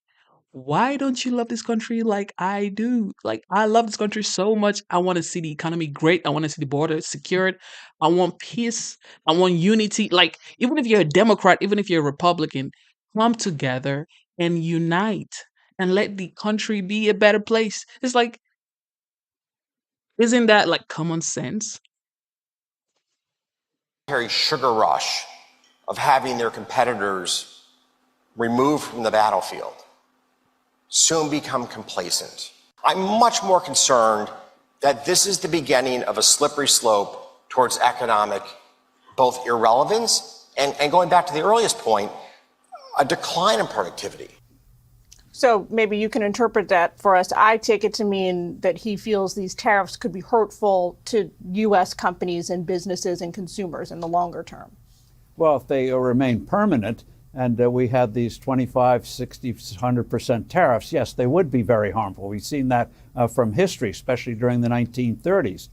[SPEAKER 1] Why don't you love this country like I do? Like, I love this country so much. I want to see the economy great. I want to see the border secured. I want peace. I want unity. Like, even if you're a Democrat, even if you're a Republican, come together and unite and let the country be a better place. It's like, isn't that like common sense?
[SPEAKER 20] Sugar rush of having their competitors removed from the battlefield soon become complacent. I'm much more concerned that this is the beginning of a slippery slope towards economic both irrelevance and going back to the earliest point, a decline in productivity.
[SPEAKER 18] So maybe you can interpret that for us. I take it to mean that he feels these tariffs could be hurtful to U.S. companies and businesses and consumers in the longer term.
[SPEAKER 19] Well, if they remain permanent and we had these 25, 60, 100% tariffs, yes, they would be very harmful. We've seen that from history, especially during the 1930s.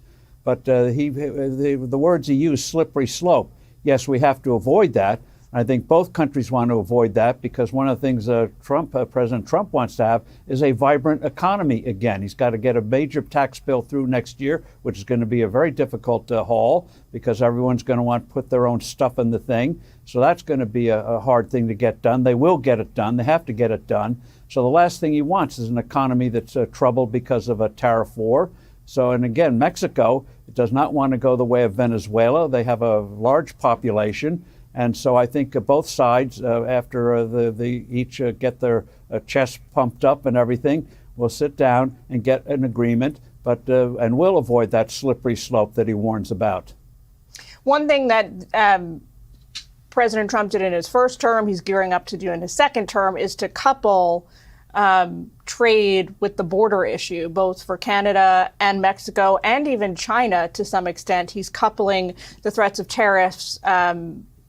[SPEAKER 19] But the words he used, slippery slope, yes, we have to avoid that. I think both countries want to avoid that because one of the things President Trump wants to have is a vibrant economy again. He's got to get a major tax bill through next year, which is going to be a very difficult haul because everyone's going to want to put their own stuff in the thing. So that's going to be a hard thing to get done. They will get it done. They have to get it done. So the last thing he wants is an economy that's troubled because of a tariff war. So, and again, Mexico does not want to go the way of Venezuela. They have a large population. And so I think both sides, after each get their chest pumped up and everything, will sit down and get an agreement, but and will avoid that slippery slope that he warns about.
[SPEAKER 18] One thing that President Trump did in his first term, he's gearing up to do in his second term, is to couple trade with the border issue, both for Canada and Mexico and even China to some extent. He's coupling the threats of tariffs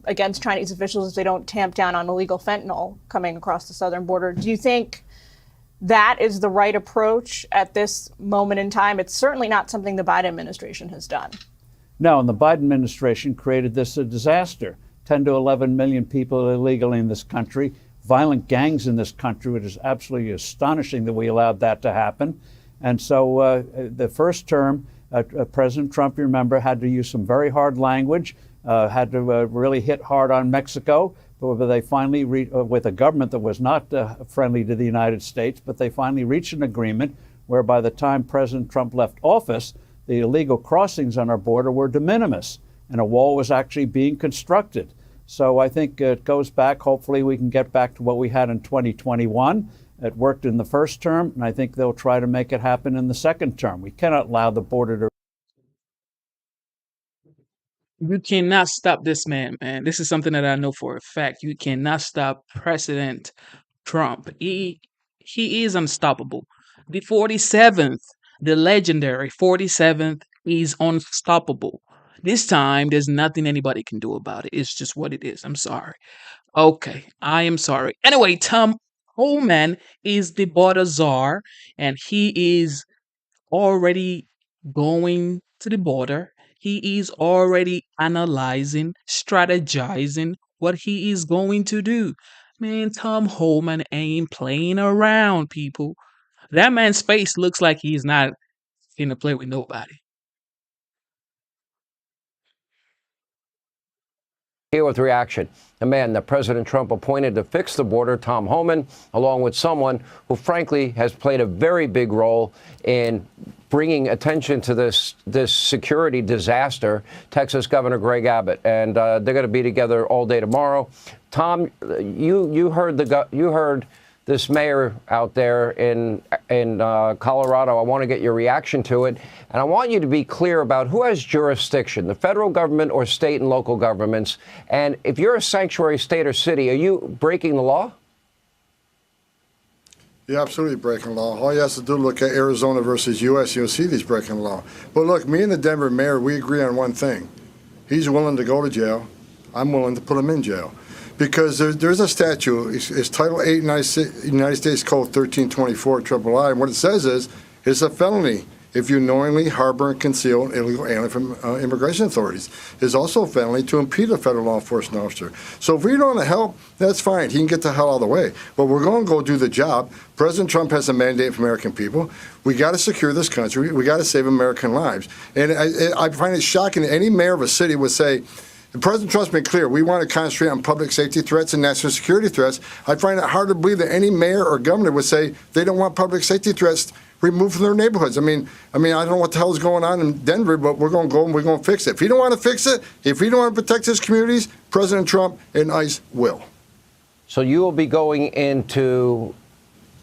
[SPEAKER 18] against Chinese officials if they don't tamp down on illegal fentanyl coming across the southern border. Do you think that is the right approach at this moment in time? It's certainly not something the Biden administration has done.
[SPEAKER 19] No, and the Biden administration created this a disaster. 10 to 11 million people illegally in this country, violent gangs in this country, which is absolutely astonishing that we allowed that to happen. And so the first term, President Trump, you remember, had to use some very hard language, had to really hit hard on Mexico. But they finally, with a government that was not friendly to the United States, but they finally reached an agreement where by the time President Trump left office, the illegal crossings on our border were de minimis, and a wall was actually being constructed. So I think it goes back. Hopefully we can get back to what we had in 2021. It worked in the first term, and I think they'll try to make it happen in the second term. We cannot allow the border to...
[SPEAKER 1] You cannot stop this man, man. This is something that I know for a fact. You cannot stop President Trump. He is unstoppable. The 47th, the legendary 47th, is unstoppable. This time, there's nothing anybody can do about it. It's just what it is. I'm sorry. Okay, I am sorry. Anyway, Tom Homan is the border czar, and he is already going to the border. He is already analyzing, strategizing what he is going to do. Man, Tom Homan ain't playing around, people. That man's face looks like he's not in to play with nobody.
[SPEAKER 21] Here with reaction, a man that President Trump appointed to fix the border, Tom Homan, along with someone who, frankly, has played a very big role in bringing attention to this security disaster, Texas Governor Greg Abbott. And they're going to be together all day tomorrow. Tom, you heard this mayor out there in Colorado. I want to get your reaction to it. And I want you to be clear about who has jurisdiction, the federal government or state and local governments. And if you're a sanctuary state or city, are you breaking the law?
[SPEAKER 22] You're absolutely breaking the law. All you have to do is look at Arizona versus U.S. You'll see these breaking the law. But look, me and the Denver mayor, we agree on one thing. He's willing to go to jail. I'm willing to put him in jail. Because there's a statute, it's Title 8 United States Code 1324 III, and what it says is, it's a felony if you knowingly harbor and conceal an illegal alien from immigration authorities. It's also a felony to impede a federal law enforcement officer. So if we don't want to help, that's fine. He can get the hell out of the way. But we're going to go do the job. President Trump has a mandate for American people. We got to secure this country. We got to save American lives. And I find it shocking that any mayor of a city would say, President Trump's been clear. We want to concentrate on public safety threats and national security threats. I find it hard to believe that any mayor or governor would say they don't want public safety threats removed from their neighborhoods. I mean, I don't know what the hell is going on in Denver, but we're going to go and we're going to fix it. If he don't want to fix it, if he don't want to protect his communities, President Trump and ICE will.
[SPEAKER 21] So you will be going into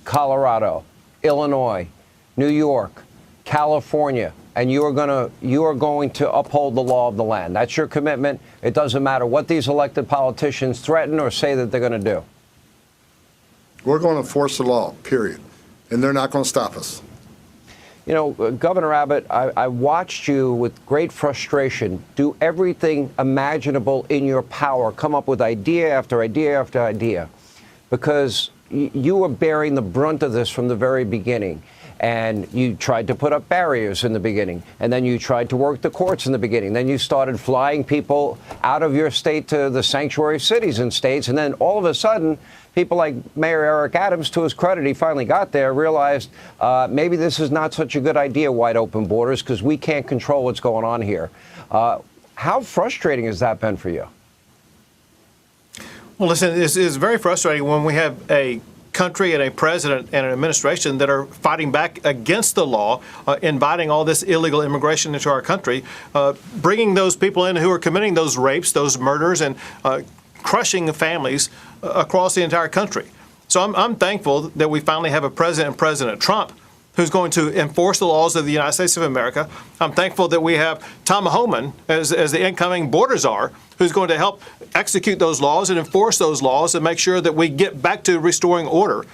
[SPEAKER 21] Colorado, Illinois, New York, California, and you are going to uphold the law of the land. That's your commitment. It doesn't matter what these elected politicians threaten or say that they're going to do.
[SPEAKER 22] We're going to enforce the law, period. And they're not going to stop us.
[SPEAKER 21] You know, Governor Abbott, I watched you with great frustration do everything imaginable in your power, come up with idea after idea after idea, because you were bearing the brunt of this from the very beginning. And you tried to put up barriers in the beginning, and then you tried to work the courts in the beginning. Then you started flying people out of your state to the sanctuary cities and states, and then all of a sudden, people like Mayor Eric Adams, to his credit, he finally got there, realized maybe this is not such a good idea, wide open borders, because we can't control what's going on here. How frustrating has that been for you?
[SPEAKER 23] Well, listen, it's very frustrating when we have a country and a president and an administration that are fighting back against the law, inviting all this illegal immigration into our country, bringing those people in who are committing those rapes, those murders, and crushing families across the entire country. So I'm thankful that we finally have a president, President Trump, who's going to enforce the laws of the United States of America. I'm thankful that we have Tom Homan as the incoming border czar, who's going to help execute those laws and enforce those laws and make sure that we get back to restoring order.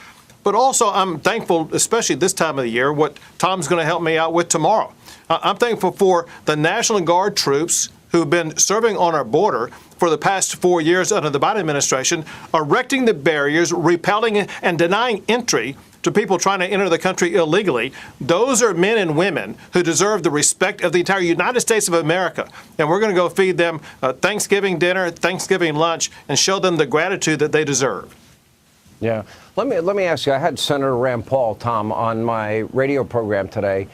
[SPEAKER 23] But also, I'm thankful, especially this time of the year, what Tom's going to help me out with tomorrow. I'm thankful for the National Guard troops who've been serving on our border for the past 4 years under the Biden administration, erecting the barriers, repelling and denying entry to people trying to enter the country illegally. Those are men and women who deserve the respect of the entire United States of America. And we're going to go feed them Thanksgiving dinner, Thanksgiving lunch, and show them the gratitude that they deserve.
[SPEAKER 21] Yeah. Let me ask you, I had Senator Rand Paul, Tom, on my radio program today,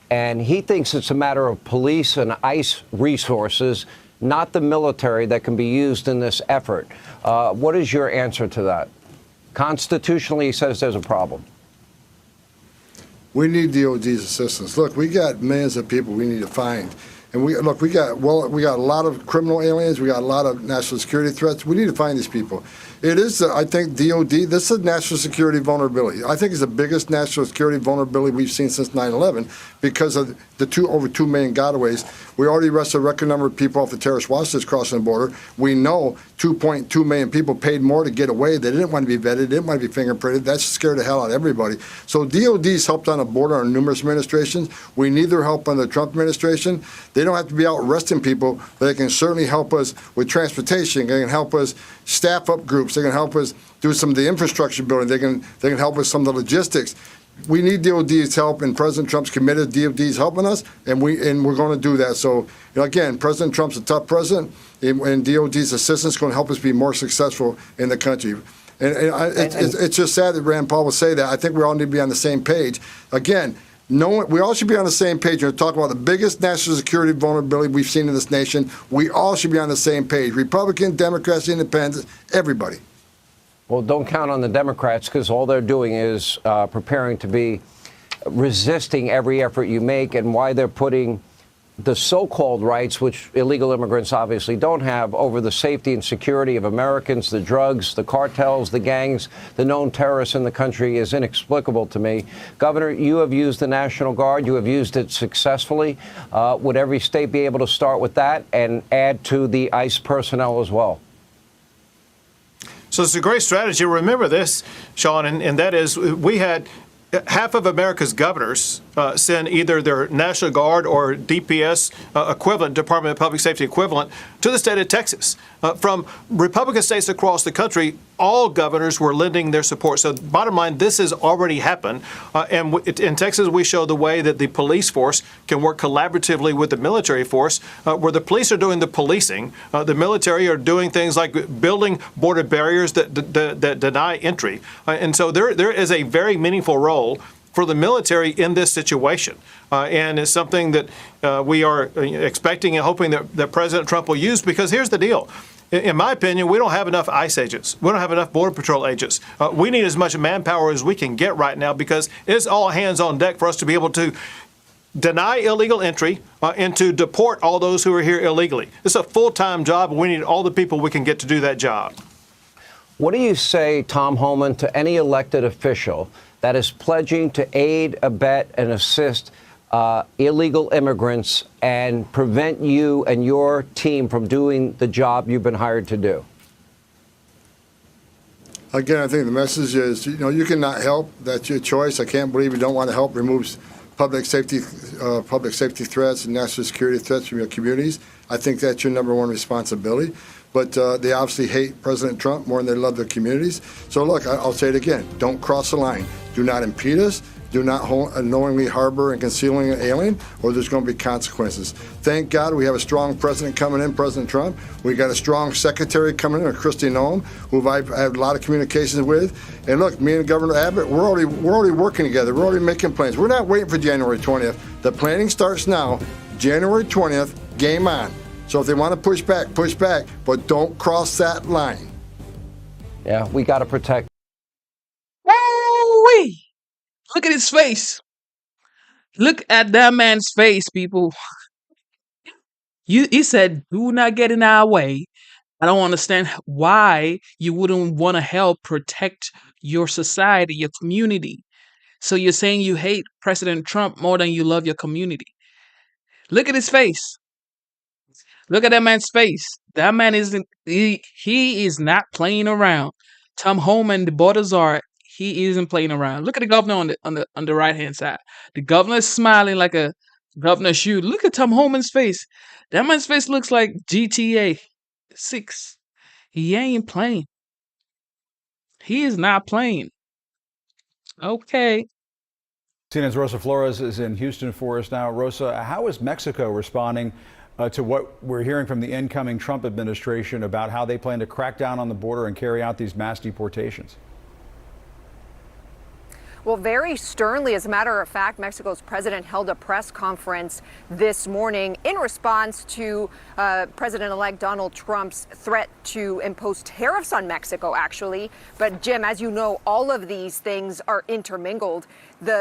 [SPEAKER 21] and he thinks it's a matter of police and ICE resources, not the military, that can be used in this effort. What is your answer to that? Constitutionally, he says there's a problem.
[SPEAKER 22] We need DOD's assistance. Look, we got millions of people we need to find. And we got a lot of criminal aliens. We got a lot of national security threats. We need to find these people. It is, I think, DOD. This is a national security vulnerability. I think it's the biggest national security vulnerability we've seen since 9/11 because of the over 2 million gotaways. We already arrested a record number of people off the terrorist watch list crossing the border. We know 2.2 million people paid more to get away. They didn't want to be vetted. They didn't want to be fingerprinted. That scared the hell out of everybody. So DOD's helped on the border on numerous administrations. We need their help on the Trump administration. They don't have to be out arresting people, but they can certainly help us with transportation. They can help us staff up groups. They can help us do some of the infrastructure building. They can help us some of the logistics. We need DOD's help, and President Trump's committed. DOD's helping us, and we're going to do that. So, again, President Trump's a tough president, and DOD's assistance is going to help us be more successful in the country. It's just sad that Rand Paul will say that. I think we all need to be on the same page. Again, we all should be on the same page. We're talking about the biggest national security vulnerability we've seen in this nation. We all should be on the same page. Republicans, Democrats, Independents, everybody.
[SPEAKER 21] Well, don't count on the Democrats, because all they're doing is preparing to be resisting every effort you make, and why they're putting the so-called rights, which illegal immigrants obviously don't have, over the safety and security of Americans, the drugs, the cartels, the gangs, the known terrorists in the country, is inexplicable to me. Governor, you have used the National Guard. You have used it successfully. Would every state be able to start with that and add to the ICE personnel as well?
[SPEAKER 23] So it's a great strategy. Remember this, Sean, and that is we had half of America's governors send either their National Guard or DPS equivalent, Department of Public Safety equivalent, to the state of Texas. From Republican states across the country, all governors were lending their support. So bottom line, this has already happened. And in Texas, we show the way that the police force can work collaboratively with the military force, where the police are doing the policing. The military are doing things like building border barriers that deny entry. And so there is a very meaningful role for the military in this situation. And it's something that we are expecting and hoping that President Trump will use, because here's the deal. In my opinion, we don't have enough ICE agents. We don't have enough Border Patrol agents. We need as much manpower as we can get right now, because it's all hands on deck for us to be able to deny illegal entry and to deport all those who are here illegally. It's a full-time job, and we need all the people we can get to do that job.
[SPEAKER 21] What do you say, Tom Homan, to any elected official that is pledging to aid, abet, and assist illegal immigrants and prevent you and your team from doing the job you've been hired to do?
[SPEAKER 22] Again, I think the message is, you cannot help. That's your choice. I can't believe you don't want to help remove public safety threats and national security threats from your communities. I think that's your number one responsibility. But they obviously hate President Trump more than they love their communities. So look, I'll say it again. Don't cross the line. Do not impede us. Do not knowingly harbor and concealing an alien, or there's going to be consequences. Thank God we have a strong president coming in, President Trump. We got a strong secretary coming in, Kristi Noem, who I've had a lot of communications with. And look, me and Governor Abbott, we're already working together. We're already making plans. We're not waiting for January 20th. The planning starts now. January 20th, game on. So if they want to push back, but don't cross that line.
[SPEAKER 21] Yeah, we got to protect.
[SPEAKER 1] Woo-wee! Look at his face. Look at that man's face, people. He said, do not get in our way. I don't understand why you wouldn't want to help protect your society, your community. So you're saying you hate President Trump more than you love your community. Look at his face. Look at that man's face. That man he is not playing around. Tom Homan, the borders are, he isn't playing around. Look at the governor on the right hand side. The governor is smiling like a governor should. Look at Tom Homan's face. That man's face looks like GTA 6. He ain't playing. He is not playing. Okay.
[SPEAKER 5] CNN's Rosa Flores is in Houston for us now. Rosa, how is Mexico responding to what we're hearing from the incoming Trump administration about how they plan to crack down on the border and carry out these mass deportations?
[SPEAKER 4] Well, very sternly. As a matter of fact, Mexico's president held a press conference this morning in response to President-elect Donald Trump's threat to impose tariffs on Mexico, actually. But Jim, as you know, all of these things are intermingled.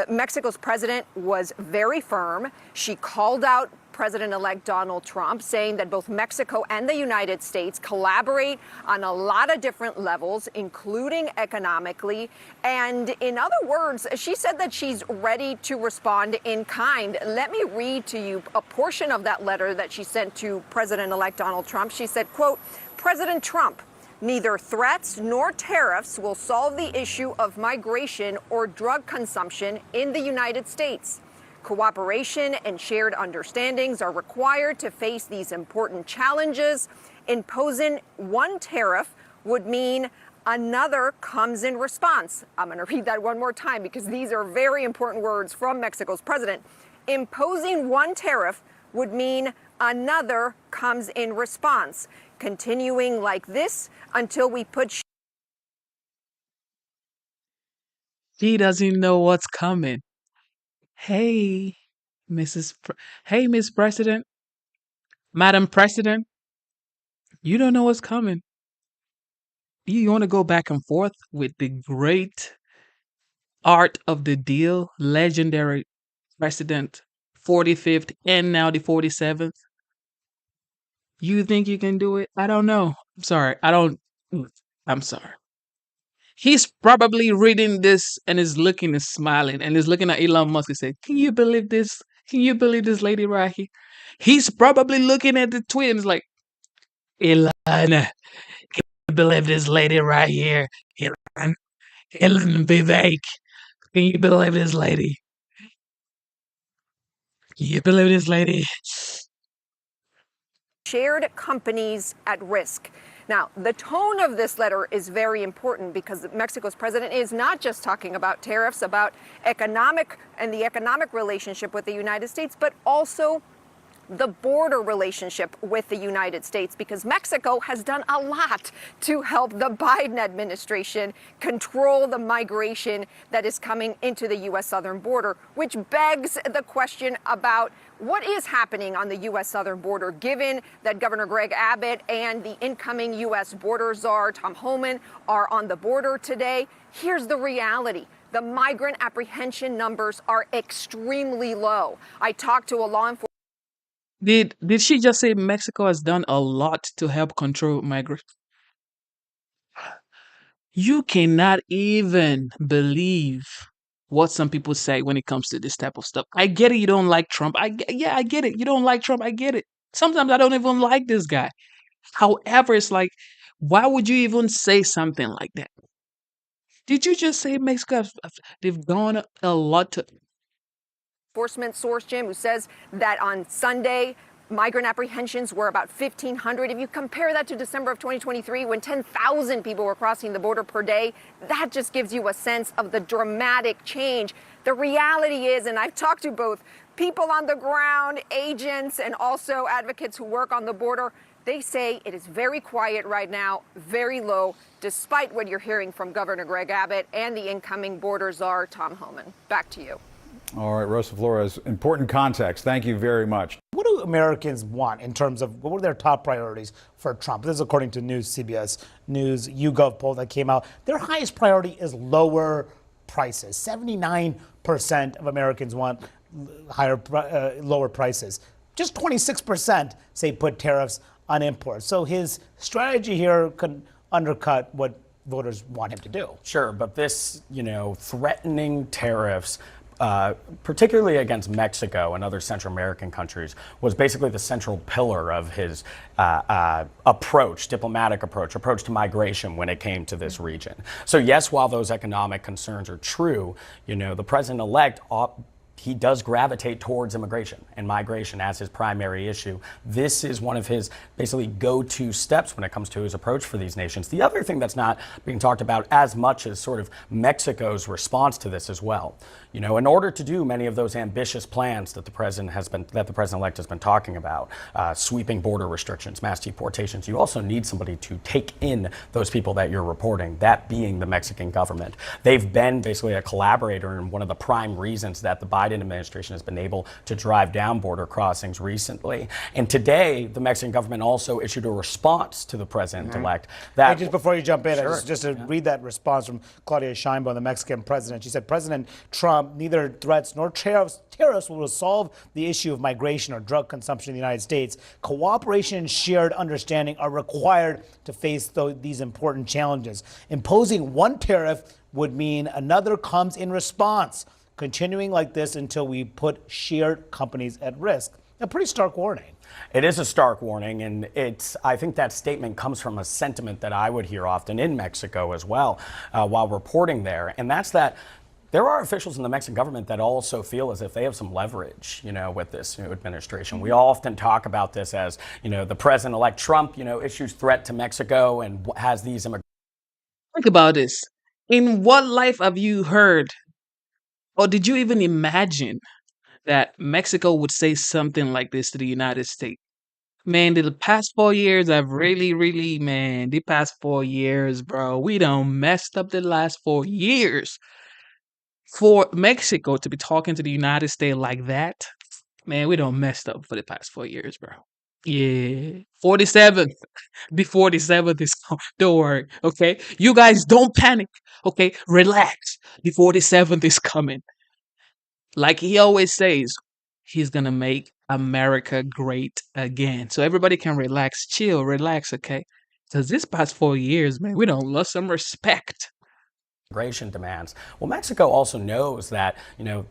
[SPEAKER 4] Mexico's president was very firm. She called out President-elect Donald Trump, saying that both Mexico and the United States collaborate on a lot of different levels, including economically. And in other words, she said that she's ready to respond in kind. Let me read to you a portion of that letter that she sent to President-elect Donald Trump. She said, quote, "President Trump, neither threats nor tariffs will solve the issue of migration or drug consumption in the United States. Cooperation and shared understandings are required to face these important challenges. Imposing one tariff would mean another comes in response." I'm going to read that one more time because these are very important words from Mexico's president. Imposing one tariff would mean another comes in response. Continuing like this until we put.
[SPEAKER 1] He doesn't know what's coming. Hey, hey, Miss President, Madam President, you don't know what's coming. You want to go back and forth with the great art of the deal, legendary President, 45th and now the 47th. You think you can do it? I don't know. I'm sorry. I'm sorry. He's probably reading this and is looking and smiling and is looking at Elon Musk and saying, "Can you believe this? Can you believe this lady right here?" He's probably looking at the twins like, "Elon, can you believe this lady right here? Elon Vivek, can you believe this lady? Can you believe this lady?"
[SPEAKER 4] Shared companies at risk. Now, the tone of this letter is very important because Mexico's president is not just talking about tariffs, about economic and the economic relationship with the United States, but also the border relationship with the United States, because Mexico has done a lot to help the Biden administration control the migration that is coming into the U.S. southern border, which begs the question about what is happening on the U.S. southern border, given that Governor Greg Abbott and the incoming U.S. border czar, Tom Homan, are on the border today. Here's the reality. The migrant apprehension numbers are extremely low. I talked to a law enforcement.
[SPEAKER 1] Did she just say Mexico has done a lot to help control migration? You cannot even believe what some people say when it comes to this type of stuff. I get it. You don't like Trump. I get it. You don't like Trump. I get it. Sometimes I don't even like this guy. However, it's like, why would you even say something like that? Did you just say Mexico, they've gone a lot to...
[SPEAKER 4] Enforcement source, Jim, who says that on Sunday, migrant apprehensions were about 1,500. If you compare that to December of 2023, when 10,000 people were crossing the border per day, that just gives you a sense of the dramatic change. The reality is, and I've talked to both people on the ground, agents, and also advocates who work on the border, they say it is very quiet right now, very low, despite what you're hearing from Governor Greg Abbott and the incoming border czar, Tom Homan. Back to you.
[SPEAKER 5] All right, Rosa Flores, important context. Thank you very much.
[SPEAKER 6] What do Americans want in terms of what are their top priorities for Trump? This is according to CBS News YouGov poll that came out. Their highest priority is lower prices. 79% of Americans want lower prices. Just 26% say put tariffs on imports. So his strategy here could undercut what voters want him to do.
[SPEAKER 7] Sure, but this, threatening tariffs, particularly against Mexico and other Central American countries, was basically the central pillar of his diplomatic approach to migration when it came to this region. So yes, while those economic concerns are true, the president-elect he does gravitate towards immigration and migration as his primary issue. This is one of his basically go-to steps when it comes to his approach for these nations. The other thing that's not being talked about as much is sort of Mexico's response to this as well. You know, in order to do many of those ambitious plans that the president-elect has been talking about, sweeping border restrictions, mass deportations, you also need somebody to take in those people that you're reporting, that being the Mexican government. They've been basically a collaborator and one of the prime reasons that the Biden administration has been able to drive down border crossings recently. And today, the Mexican government also issued a response to the president-elect.
[SPEAKER 6] Hey, just before you jump in,
[SPEAKER 7] Sure.
[SPEAKER 6] just to read that response from Claudia Sheinbaum, the Mexican president. She said, President Trump, neither threats nor tariffs will resolve the issue of migration or drug consumption in the United States. Cooperation and shared understanding are required to face these important challenges. Imposing one tariff would mean another comes in response, continuing like this until we put shared companies at risk. A pretty stark warning.
[SPEAKER 7] It is a stark warning, and I think that statement comes from a sentiment that I would hear often in Mexico as well while reporting there, and that's that there are officials in the Mexican government that also feel as if they have some leverage, you know, with this new administration. We often talk about this as, you know, the president-elect Trump, you know, issues threat to Mexico and has these immigrants.
[SPEAKER 1] Think about this. In what life have you heard, or did you even imagine that Mexico would say something like this to the United States? Man, the past 4 years, the past 4 years, bro, we done messed up the last 4 years. For Mexico to be talking to the United States like that, man, we done messed up for the past 4 years, bro. Yeah. 47th. The 47th is coming. Don't worry, okay? You guys don't panic, okay? Relax. The 47th is coming. Like he always says, he's gonna make America great again. So everybody can relax, chill, relax, okay? Because this past 4 years, man, we done lost some respect.
[SPEAKER 7] Immigration demands. Well, Mexico also knows that, you know,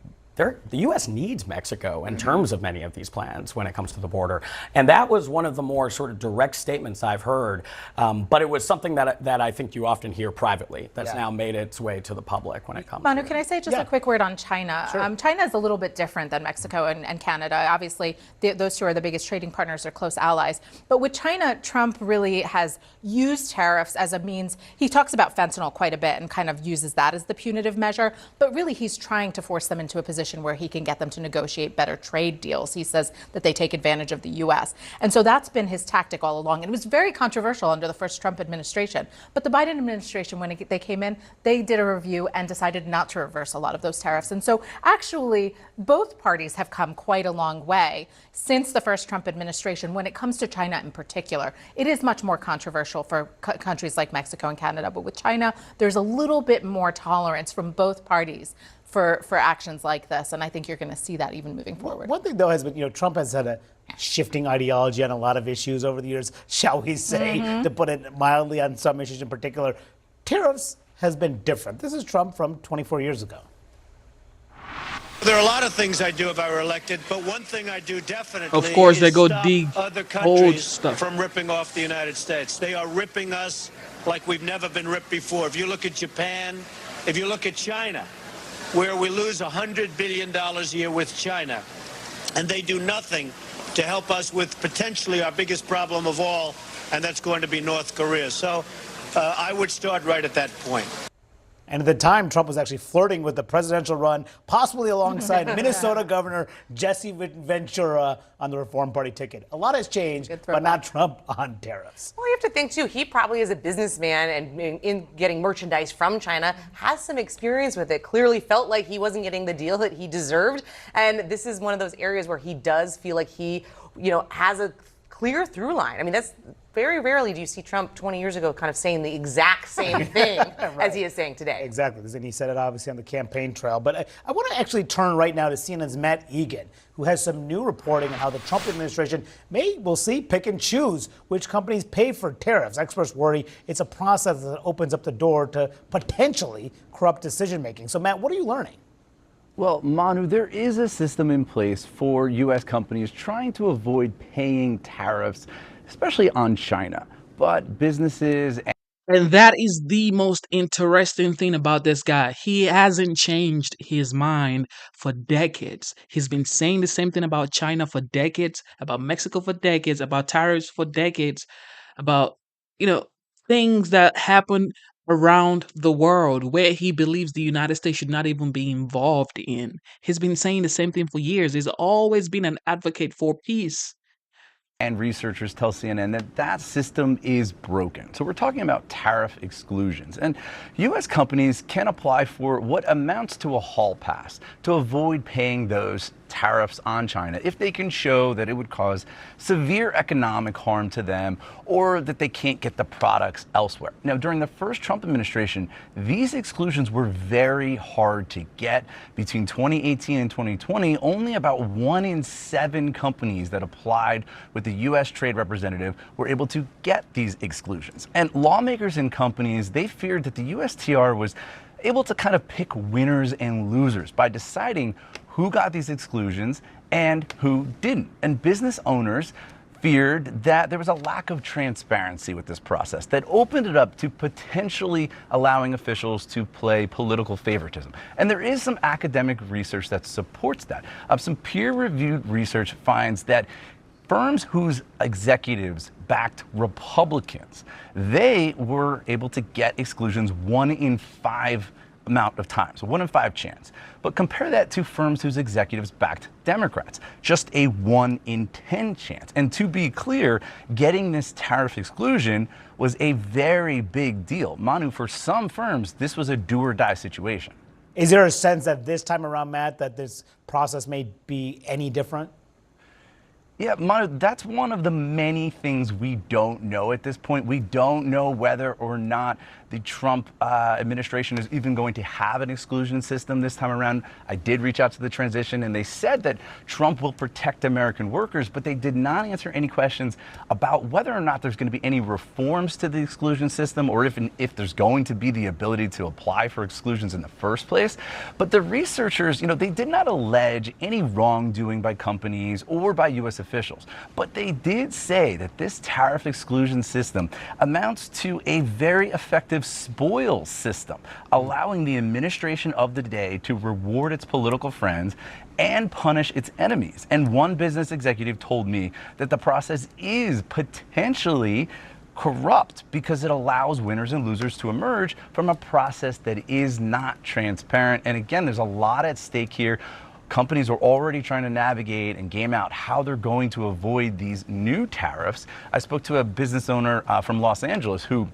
[SPEAKER 7] the U.S. needs Mexico in terms of many of these plans when it comes to the border. And that was one of the more sort of direct statements I've heard. But it was something that I think you often hear privately that's now made its way to the public when it comes
[SPEAKER 2] Manu,
[SPEAKER 7] to
[SPEAKER 2] can I say just a quick word on China?
[SPEAKER 7] Sure.
[SPEAKER 2] China is a little bit different than Mexico and Canada. Obviously, those two are the biggest trading partners, are close allies. But with China, Trump really has used tariffs as a means. He talks about fentanyl quite a bit and kind of uses that as the punitive measure. But really, he's trying to force them into a position where he can get them to negotiate better trade deals. He says that they take advantage of the U.S. And so that's been his tactic all along. And it was very controversial under the first Trump administration. But the Biden administration, when they came in, they did a review and decided not to reverse a lot of those tariffs. And so actually, both parties have come quite a long way since the first Trump administration. When it comes to China in particular, it is much more controversial for countries like Mexico and Canada. But with China, there's a little bit more tolerance from both parties for actions like this. And I think you're going to see that even moving forward.
[SPEAKER 6] One thing, though, has been, you know, Trump has had a shifting ideology on a lot of issues over the years, shall we say, to put it mildly, on some issues in particular. Tariffs has been different. This is Trump from 24 years ago.
[SPEAKER 3] There are a lot of things I'd do if I were elected, but one thing I do definitely
[SPEAKER 1] Of course, they
[SPEAKER 3] is
[SPEAKER 1] go
[SPEAKER 3] stop
[SPEAKER 1] dig
[SPEAKER 3] other
[SPEAKER 1] old
[SPEAKER 3] countries
[SPEAKER 1] stuff.
[SPEAKER 3] from ripping off the United States. They are ripping us like we've never been ripped before. If you look at Japan, if you look at China, where we lose $100 billion a year with China, and they do nothing to help us with potentially our biggest problem of all, and that's going to be North Korea. So I would start right at that point.
[SPEAKER 6] And at the time, Trump was actually flirting with the presidential run, possibly alongside Minnesota Governor Jesse Ventura on the Reform Party ticket. A lot has changed, but not Trump on tariffs.
[SPEAKER 10] Well, you have to think, too, he probably is a businessman and in getting merchandise from China, has some experience with it, clearly felt like he wasn't getting the deal that he deserved. And this is one of those areas where he does feel like he, you know, has a clear through line. I mean, that's very rarely do you see Trump 20 years ago kind of saying the exact same thing as he is saying today.
[SPEAKER 6] Exactly. And he said it obviously on the campaign trail. But I want to actually turn right now to CNN's Matt Egan, who has some new reporting on how the Trump administration we'll see, pick and choose which companies pay for tariffs. Experts worry it's a process that opens up the door to potentially corrupt decision making. So, Matt, what are you learning?
[SPEAKER 24] Well, Manu, there is a system in place for U.S. companies trying to avoid paying tariffs, especially on China. But businesses
[SPEAKER 1] And that is the most interesting thing about this guy. He hasn't changed his mind for decades. He's been saying the same thing about China for decades, about Mexico for decades, about tariffs for decades, about, you know, things that happen around the world where he believes the United States should not even be involved in. He's been saying the same thing for years. He's always been an advocate for peace.
[SPEAKER 24] And researchers tell CNN that that system is broken. So we're talking about tariff exclusions. And U.S. companies can apply for what amounts to a hall pass to avoid paying those tariffs on China if they can show that it would cause severe economic harm to them or that they can't get the products elsewhere. Now, during the first Trump administration, these exclusions were very hard to get. Between 2018 and 2020, only about 1 in 7 companies that applied with the U.S. Trade Representative were able to get these exclusions. And lawmakers and companies, they feared that the USTR was able to kind of pick winners and losers by deciding who got these exclusions and who didn't. And business owners feared that there was a lack of transparency with this process that opened it up to potentially allowing officials to play political favoritism. And there is some academic research that supports that. Some peer-reviewed research finds that firms whose executives backed Republicans, they were able to get exclusions 1 in 5 amount of times, so 1 in 5 chance. But compare that to firms whose executives backed Democrats, just a 1 in 10 chance. And to be clear, getting this tariff exclusion was a very big deal. Manu, for some firms, this was a do or die situation.
[SPEAKER 6] Is there a sense that this time around, Matt, that this process may be any different?
[SPEAKER 24] Yeah, Manu, that's one of the many things we don't know at this point. We don't know whether or not the Trump administration is even going to have an exclusion system this time around. I did reach out to the transition, and they said that Trump will protect American workers, but they did not answer any questions about whether or not there's going to be any reforms to the exclusion system or if there's going to be the ability to apply for exclusions in the first place. But the researchers, they did not allege any wrongdoing by companies or by U.S. officials, but they did say that this tariff exclusion system amounts to a very effective spoils system, allowing the administration of the day to reward its political friends and punish its enemies. And one business executive told me that the process is potentially corrupt because it allows winners and losers to emerge from a process that is not transparent. And again, there's a lot at stake here. Companies are already trying to navigate and game out how they're going to avoid these new tariffs. I spoke to a business owner from Los Angeles who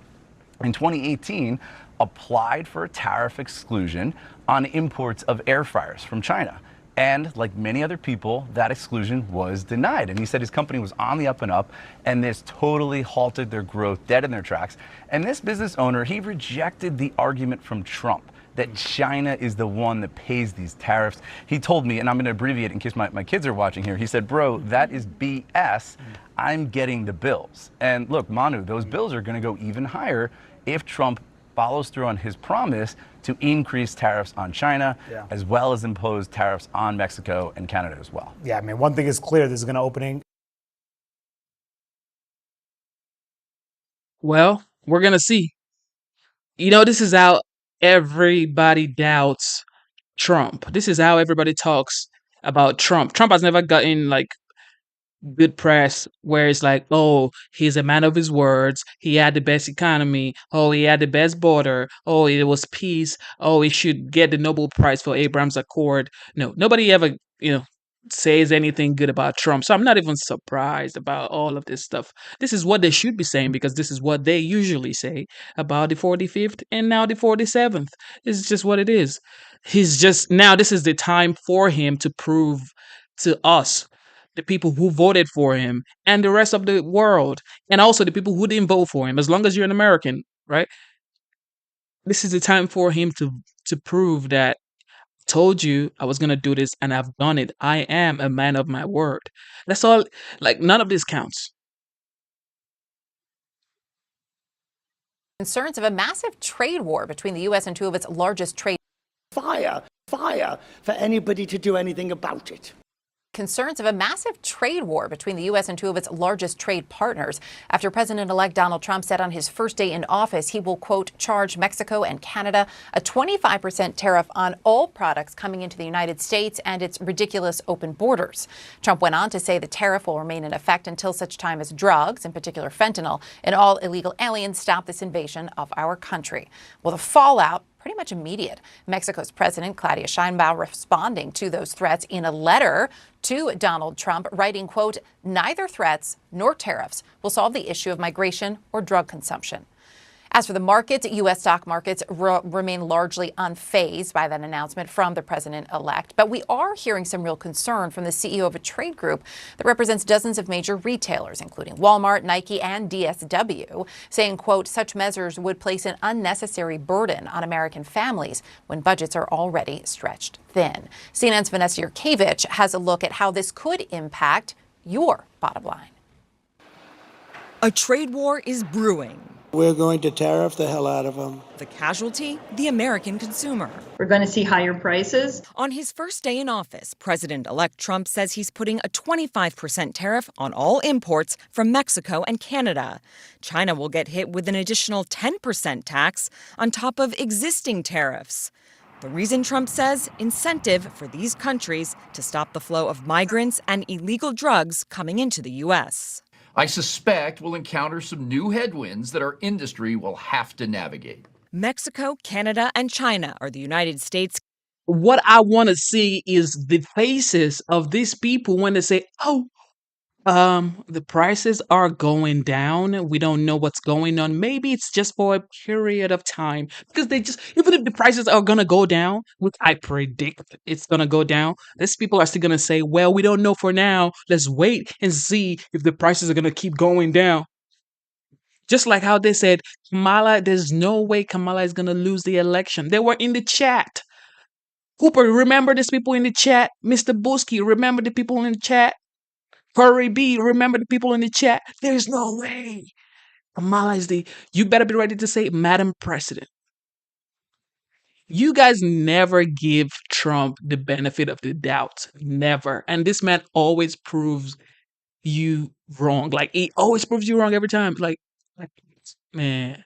[SPEAKER 24] in 2018 applied for a tariff exclusion on imports of air fryers from China. And like many other people, that exclusion was denied. And he said his company was on the up and up, and this totally halted their growth, dead in their tracks. And this business owner, he rejected the argument from Trump that China is the one that pays these tariffs. He told me, and I'm going to abbreviate in case my kids are watching here, he said, bro, that is BS. I'm getting the bills. And look, Manu, those bills are going to go even higher if Trump follows through on his promise to increase tariffs on China, as well as impose tariffs on Mexico and Canada as well.
[SPEAKER 6] Yeah, I mean, one thing is clear, this is going to open.
[SPEAKER 1] Well, we're going to see. This is how everybody doubts Trump. This is how everybody talks about Trump. Trump has never gotten good press where it's like, oh, he's a man of his words. He had the best economy. Oh, he had the best border. Oh, it was peace. Oh, he should get the Nobel Prize for Abraham's Accord. No, nobody ever, says anything good about Trump. So I'm not even surprised about all of this stuff. This is what they should be saying because this is what they usually say about the 45th and now the 47th. This is just what it is. This is the time for him to prove to us, the people who voted for him and the rest of the world, and also the people who didn't vote for him, as long as you're an American, right? This is the time for him to prove that I told you I was going to do this and I've done it. I am a man of my word. That's all. None of this counts.
[SPEAKER 2] Concerns of a massive trade war between the U.S. and two of its largest trade.
[SPEAKER 8] Fire for anybody to do anything about it.
[SPEAKER 2] concerns of a massive trade war between the U.S. and two of its largest trade partners after President-elect Donald Trump said on his first day in office he will, quote, charge Mexico and Canada a 25% tariff on all products coming into the United States and its ridiculous open borders. Trump went on to say the tariff will remain in effect until such time as drugs, in particular fentanyl, and all illegal aliens stop this invasion of our country. Well, the fallout pretty much immediate. Mexico's President Claudia Sheinbaum responding to those threats in a letter to Donald Trump, writing, quote, neither threats nor tariffs will solve the issue of migration or drug consumption. As for the markets, U.S. stock markets remain largely unfazed by that announcement from the president-elect. But we are hearing some real concern from the CEO of a trade group that represents dozens of major retailers, including Walmart, Nike, and DSW, saying, quote, such measures would place an unnecessary burden on American families when budgets are already stretched thin. CNN's Vanessa Yurkevich has a look at how this could impact your bottom line.
[SPEAKER 8] A trade war is brewing.
[SPEAKER 9] We're going to tariff the hell out of them.
[SPEAKER 8] The casualty, the American consumer.
[SPEAKER 11] We're going to see higher prices.
[SPEAKER 8] On his first day in office, President-elect Trump says he's putting a 25% tariff on all imports from Mexico and Canada. China will get hit with an additional 10% tax on top of existing tariffs. The reason, Trump says, incentive for these countries to stop the flow of migrants and illegal drugs coming into the U.S.
[SPEAKER 12] I suspect we'll encounter some new headwinds that our industry will have to navigate.
[SPEAKER 8] Mexico, Canada, and China are the United States.
[SPEAKER 1] What I want to see is the faces of these people when they say, oh, the prices are going down. We don't know what's going on. Maybe it's just for a period of time because even if the prices are going to go down, which I predict it's going to go down, these people are still going to say, well, we don't know for now. Let's wait and see if the prices are going to keep going down. Just like how they said, Kamala, there's no way Kamala is going to lose the election. They were in the chat. Cooper, remember these people in the chat? Mr. Busky, remember the people in the chat? Corey B, remember the people in the chat? There's no way. Kamala is you better be ready to say, Madam President. You guys never give Trump the benefit of the doubt. Never. And this man always proves you wrong. Like, he always proves you wrong every time. Like man.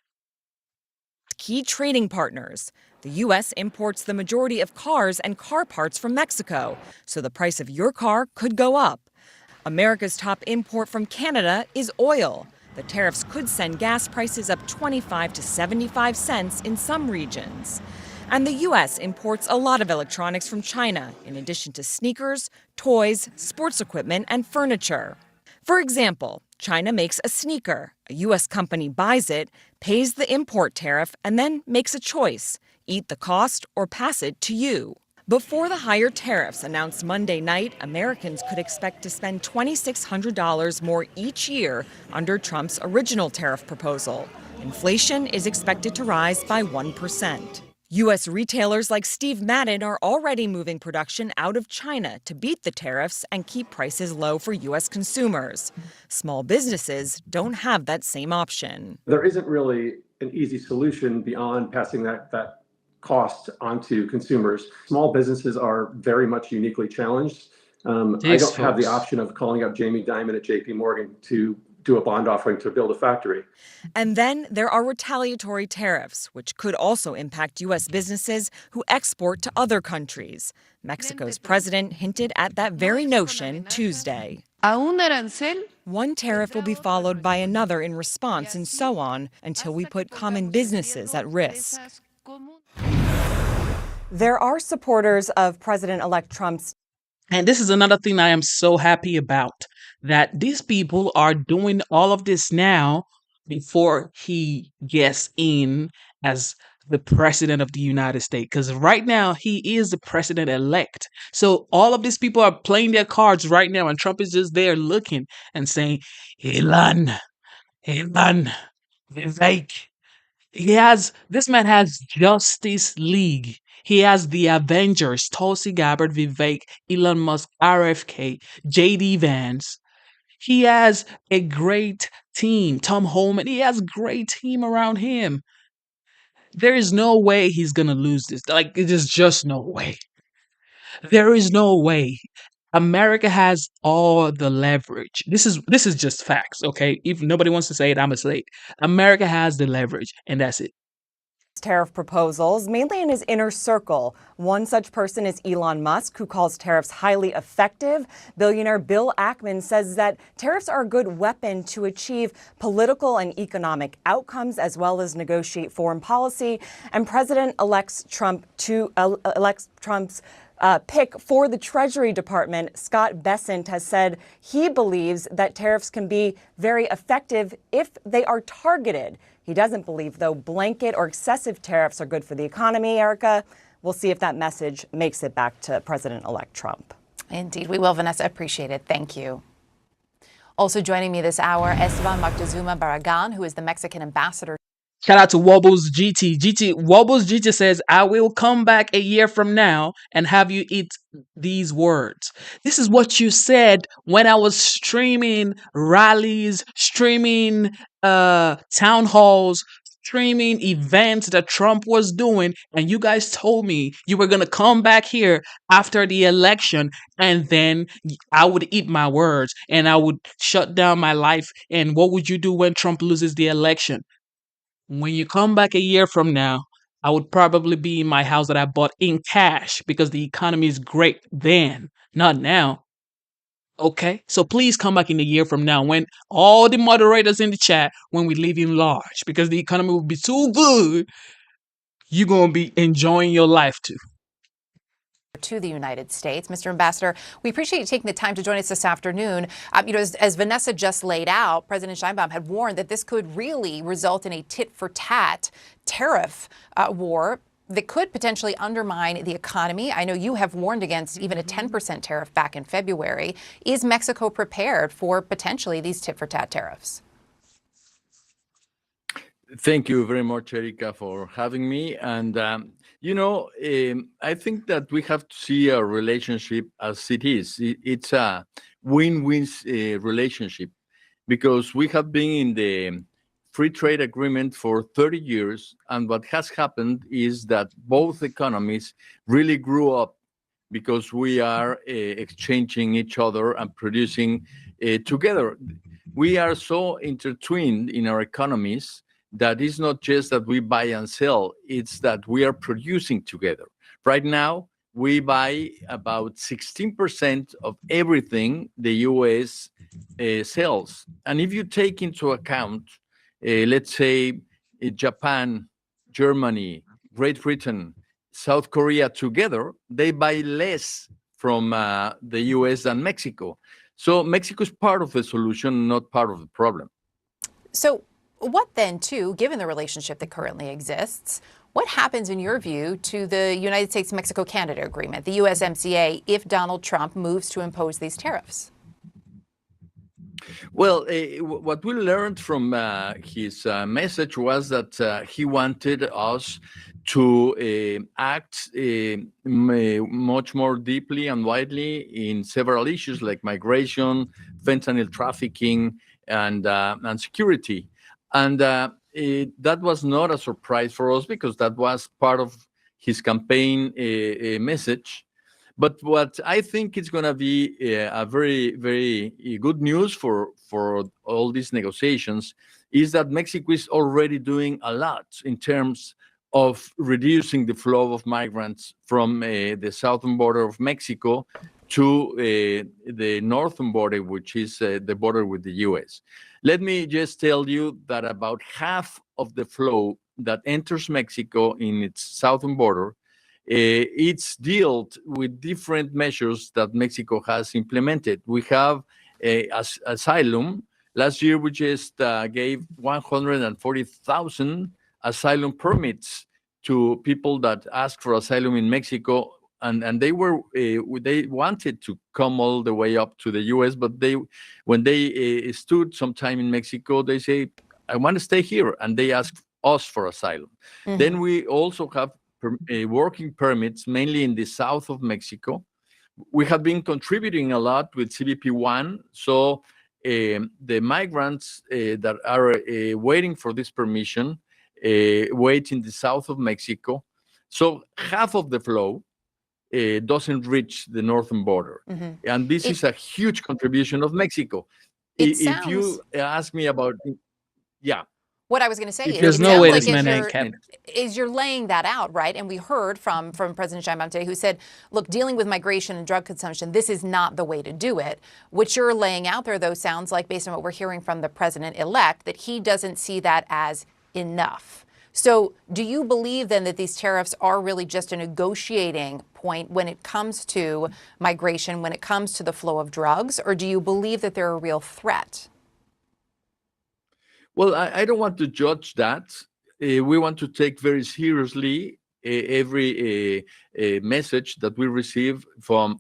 [SPEAKER 8] Key trading partners. The U.S. imports the majority of cars and car parts from Mexico, so the price of your car could go up. America's top import from Canada is oil. The tariffs could send gas prices up 25 to 75 cents in some regions. And the U.S. imports a lot of electronics from China, in addition to sneakers, toys, sports equipment, and furniture. For example, China makes a sneaker. A U.S. company buys it, pays the import tariff, and then makes a choice: eat the cost or pass it to you. Before the higher tariffs announced Monday night, Americans could expect to spend $2,600 more each year under Trump's original tariff proposal. Inflation is expected to rise by 1%. U.S. retailers like Steve Madden are already moving production out of China to beat the tariffs and keep prices low for U.S. consumers. Small businesses don't have that same option.
[SPEAKER 25] There isn't really an easy solution beyond passing that cost onto consumers. Small businesses are very much uniquely challenged. I don't have the option of calling up Jamie Dimon at JP Morgan to do a bond offering to build a factory.
[SPEAKER 8] And then there are retaliatory tariffs, which could also impact U.S. businesses who export to other countries. Mexico's president hinted at that very notion Tuesday. One tariff will be followed by another in response, and so on, until we put common businesses at risk.
[SPEAKER 4] There are supporters of President-elect Trump's.
[SPEAKER 1] And this is another thing I am so happy about, that these people are doing all of this now before he gets in as the president of the United States. Because right now, he is the president-elect. So all of these people are playing their cards right now, and Trump is just there looking and saying, Elon, Vivek. This man has Justice League. He has the Avengers, Tulsi Gabbard, Vivek, Elon Musk, RFK, JD Vance. He has a great team, Tom Holman. He has a great team around him. There is no way he's going to lose this. Like, there's just no way. There is no way. America has all the leverage. This is just facts, okay? If nobody wants to say it, I'm gonna say it. America has the leverage, and that's it.
[SPEAKER 8] Tariff proposals, mainly in his inner circle. One such person is Elon Musk, who calls tariffs highly effective. Billionaire Bill Ackman says that tariffs are a good weapon to achieve political and economic outcomes, as well as negotiate foreign policy. And President-elect Trump's pick for the Treasury Department, Scott Bessent, has said he believes that tariffs can be very effective if they are targeted. He doesn't believe, though, blanket or excessive tariffs are good for the economy, Erica. We'll see if that message makes it back to President-elect Trump.
[SPEAKER 2] Indeed, we will, Vanessa. Appreciate it. Thank you. Also joining me this hour, Esteban Moctezuma Barragan, who is the Mexican ambassador.
[SPEAKER 1] Shout out to Wobbles GT. Wobbles GT says, I will come back a year from now and have you eat these words. This is what you said when I was streaming rallies, streaming town halls, streaming events that Trump was doing. And you guys told me you were going to come back here after the election and then I would eat my words and I would shut down my life. And what would you do when Trump loses the election? When you come back a year from now, I would probably be in my house that I bought in cash because the economy is great then, not now. Okay? So please come back in a year from now when all the moderators in the chat, when we live in large, because the economy will be too good, you're going to be enjoying your life too.
[SPEAKER 2] To the United States. Mr. Ambassador, we appreciate you taking the time to join us this afternoon. As Vanessa just laid out, President Sheinbaum had warned that this could really result in a tit-for-tat tariff war that could potentially undermine the economy. I know you have warned against even a 10% tariff back in February. Is Mexico prepared for potentially these tit-for-tat tariffs?
[SPEAKER 12] Thank you very much, Erica, for having me. And, I think that we have to see our relationship as it is. It's a win-win relationship because we have been in the free trade agreement for 30 years. And what has happened is that both economies really grew up because we are exchanging each other and producing together. We are so intertwined in our economies that it's not just that we buy and sell, it's that we are producing together. Right now, we buy about 16% of everything the U.S. Sells. And if you take into account, let's say, Japan, Germany, Great Britain, South Korea together, they buy less from the U.S. than Mexico. So Mexico is part of the solution, not part of the problem.
[SPEAKER 2] So what then, too, given the relationship that currently exists, what happens in your view to the United States-Mexico-Canada agreement, the USMCA, if Donald Trump moves to impose these tariffs?
[SPEAKER 12] Well, what we learned from his message was that he wanted us to act much more deeply and widely in several issues like migration, fentanyl trafficking, and security. And that was not a surprise for us because that was part of his campaign message. But what I think is going to be a very, very good news for all these negotiations is that Mexico is already doing a lot in terms of reducing the flow of migrants from the southern border of Mexico to the northern border, which is the border with the U.S. Let me just tell you that about half of the flow that enters Mexico in its southern border, it's dealt with different measures that Mexico has implemented. We have asylum. Last year, we just gave 140,000 asylum permits to people that asked for asylum in Mexico. And they wanted to come all the way up to the U.S., but when they stood some time in Mexico, they say, I want to stay here, and they asked us for asylum. Mm-hmm. Then we also have working permits, mainly in the south of Mexico. We have been contributing a lot with CBP-1, so the migrants that are waiting for this permission wait in the south of Mexico. So half of the flow doesn't reach the northern border. And this is a huge contribution of Mexico. If you ask me about,
[SPEAKER 2] What I was going to say
[SPEAKER 1] There's no way this man ain't cabinet.
[SPEAKER 2] is you're laying that out, right? And we heard from President Sheinbaum today, who said, look, dealing with migration and drug consumption, this is not the way to do it. What you're laying out there, though, sounds like, based on what we're hearing from the president-elect, that he doesn't see that as enough. So do you believe then that these tariffs are really just a negotiating point when it comes to migration, when it comes to the flow of drugs, or do you believe that they're a real threat?
[SPEAKER 12] Well, I don't want to judge that. We want to take very seriously every message that we receive from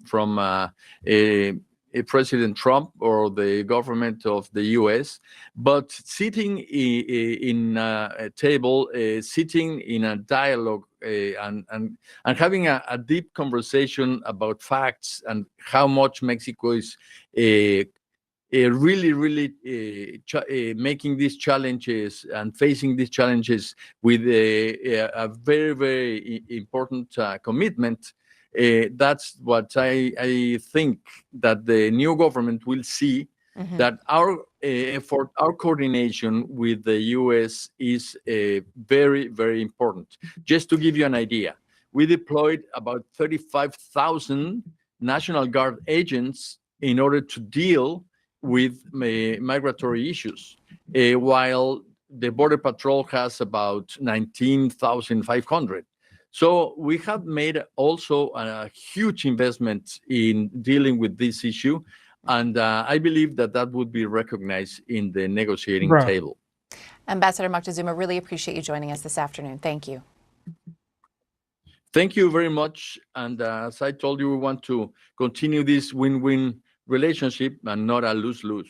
[SPEAKER 12] President Trump or the government of the U.S. But sitting in a table, sitting in a dialogue, and having a deep conversation about facts and how much Mexico is really making these challenges and facing these challenges with a very, very important commitment. That's what I think that the new government will see, that our effort, our coordination with the U.S. is very, very important. Just to give you an idea, we deployed about 35,000 National Guard agents in order to deal with migratory issues, while the Border Patrol has about 19,500. So we have made also a huge investment in dealing with this issue, and I believe that would be recognized in the negotiating table.
[SPEAKER 2] Ambassador Moctezuma, really appreciate you joining us this afternoon. Thank you.
[SPEAKER 12] Thank you very much. And as I told you, we want to continue this win-win relationship and not a lose-lose.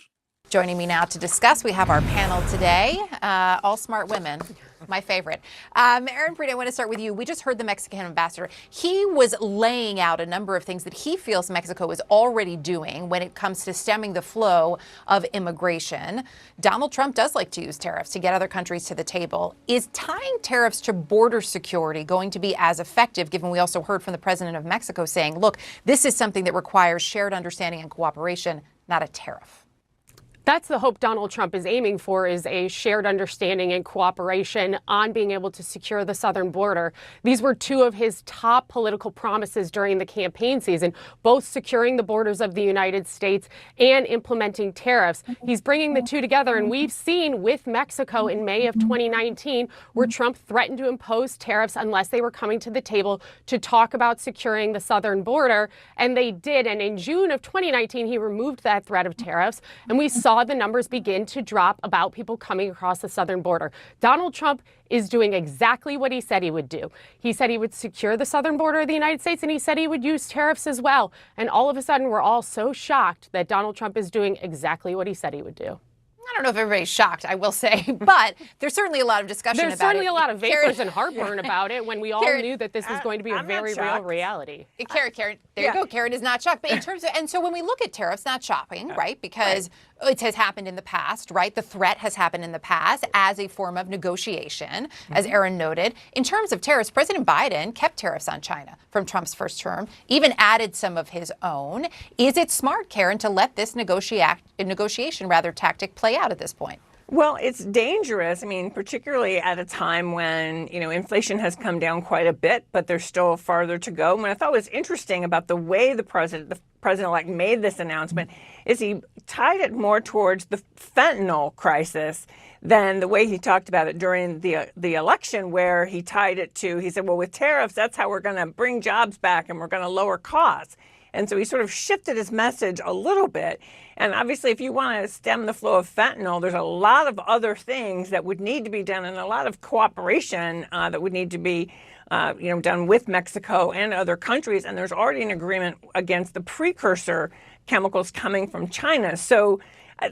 [SPEAKER 2] Joining me now to discuss, we have our panel today, all smart women, my favorite. Aaron Prida, I want to start with you. We just heard the Mexican ambassador. He was laying out a number of things that he feels Mexico is already doing when it comes to stemming the flow of immigration. Donald Trump does like to use tariffs to get other countries to the table. Is tying tariffs to border security going to be as effective, given we also heard from the president of Mexico saying, look, this is something that requires shared understanding and cooperation, not a tariff?
[SPEAKER 13] That's the hope Donald Trump is aiming for, is a shared understanding and cooperation on being able to secure the southern border. These were two of his top political promises during the campaign season, both securing the borders of the United States and implementing tariffs. He's bringing the two together, and we've seen with Mexico in May of 2019 where Trump threatened to impose tariffs unless they were coming to the table to talk about securing the southern border, and they did. And in June of 2019, he removed that threat of tariffs, and we saw the numbers begin to drop about people coming across the southern border. Donald Trump is doing exactly what he said he would do. He said he would secure the southern border of the United States, and he said he would use tariffs as well. And all of a sudden, we're all so shocked that Donald Trump is doing exactly what he said he would do.
[SPEAKER 2] I don't know if everybody's shocked, I will say, but there's certainly a lot of discussion about it.
[SPEAKER 13] There's certainly a lot of vapors and heartburn about it when we all knew that this was going to be a very real reality.
[SPEAKER 2] Karen, there you go. Karen is not shocked. But in terms of, and so when we look at tariffs, not shocking, right? Because it has happened in the past, right? The threat has happened in the past as a form of negotiation, as Aaron noted. In terms of tariffs, President Biden kept tariffs on China from Trump's first term, even added some of his own. Is it smart, Karen, to let this negotiation tactic play out at this point?
[SPEAKER 14] Well, it's dangerous. I mean, particularly at a time when, inflation has come down quite a bit, but there's still farther to go. And what I thought was interesting about the way the president-elect made this announcement is he tied it more towards the fentanyl crisis than the way he talked about it during the election, where he tied it to, he said, well, with tariffs, that's how we're going to bring jobs back and we're going to lower costs. And so he sort of shifted his message a little bit. And obviously, if you want to stem the flow of fentanyl, there's a lot of other things that would need to be done and a lot of cooperation that would need to be done with Mexico and other countries. And there's already an agreement against the precursor chemicals coming from China. So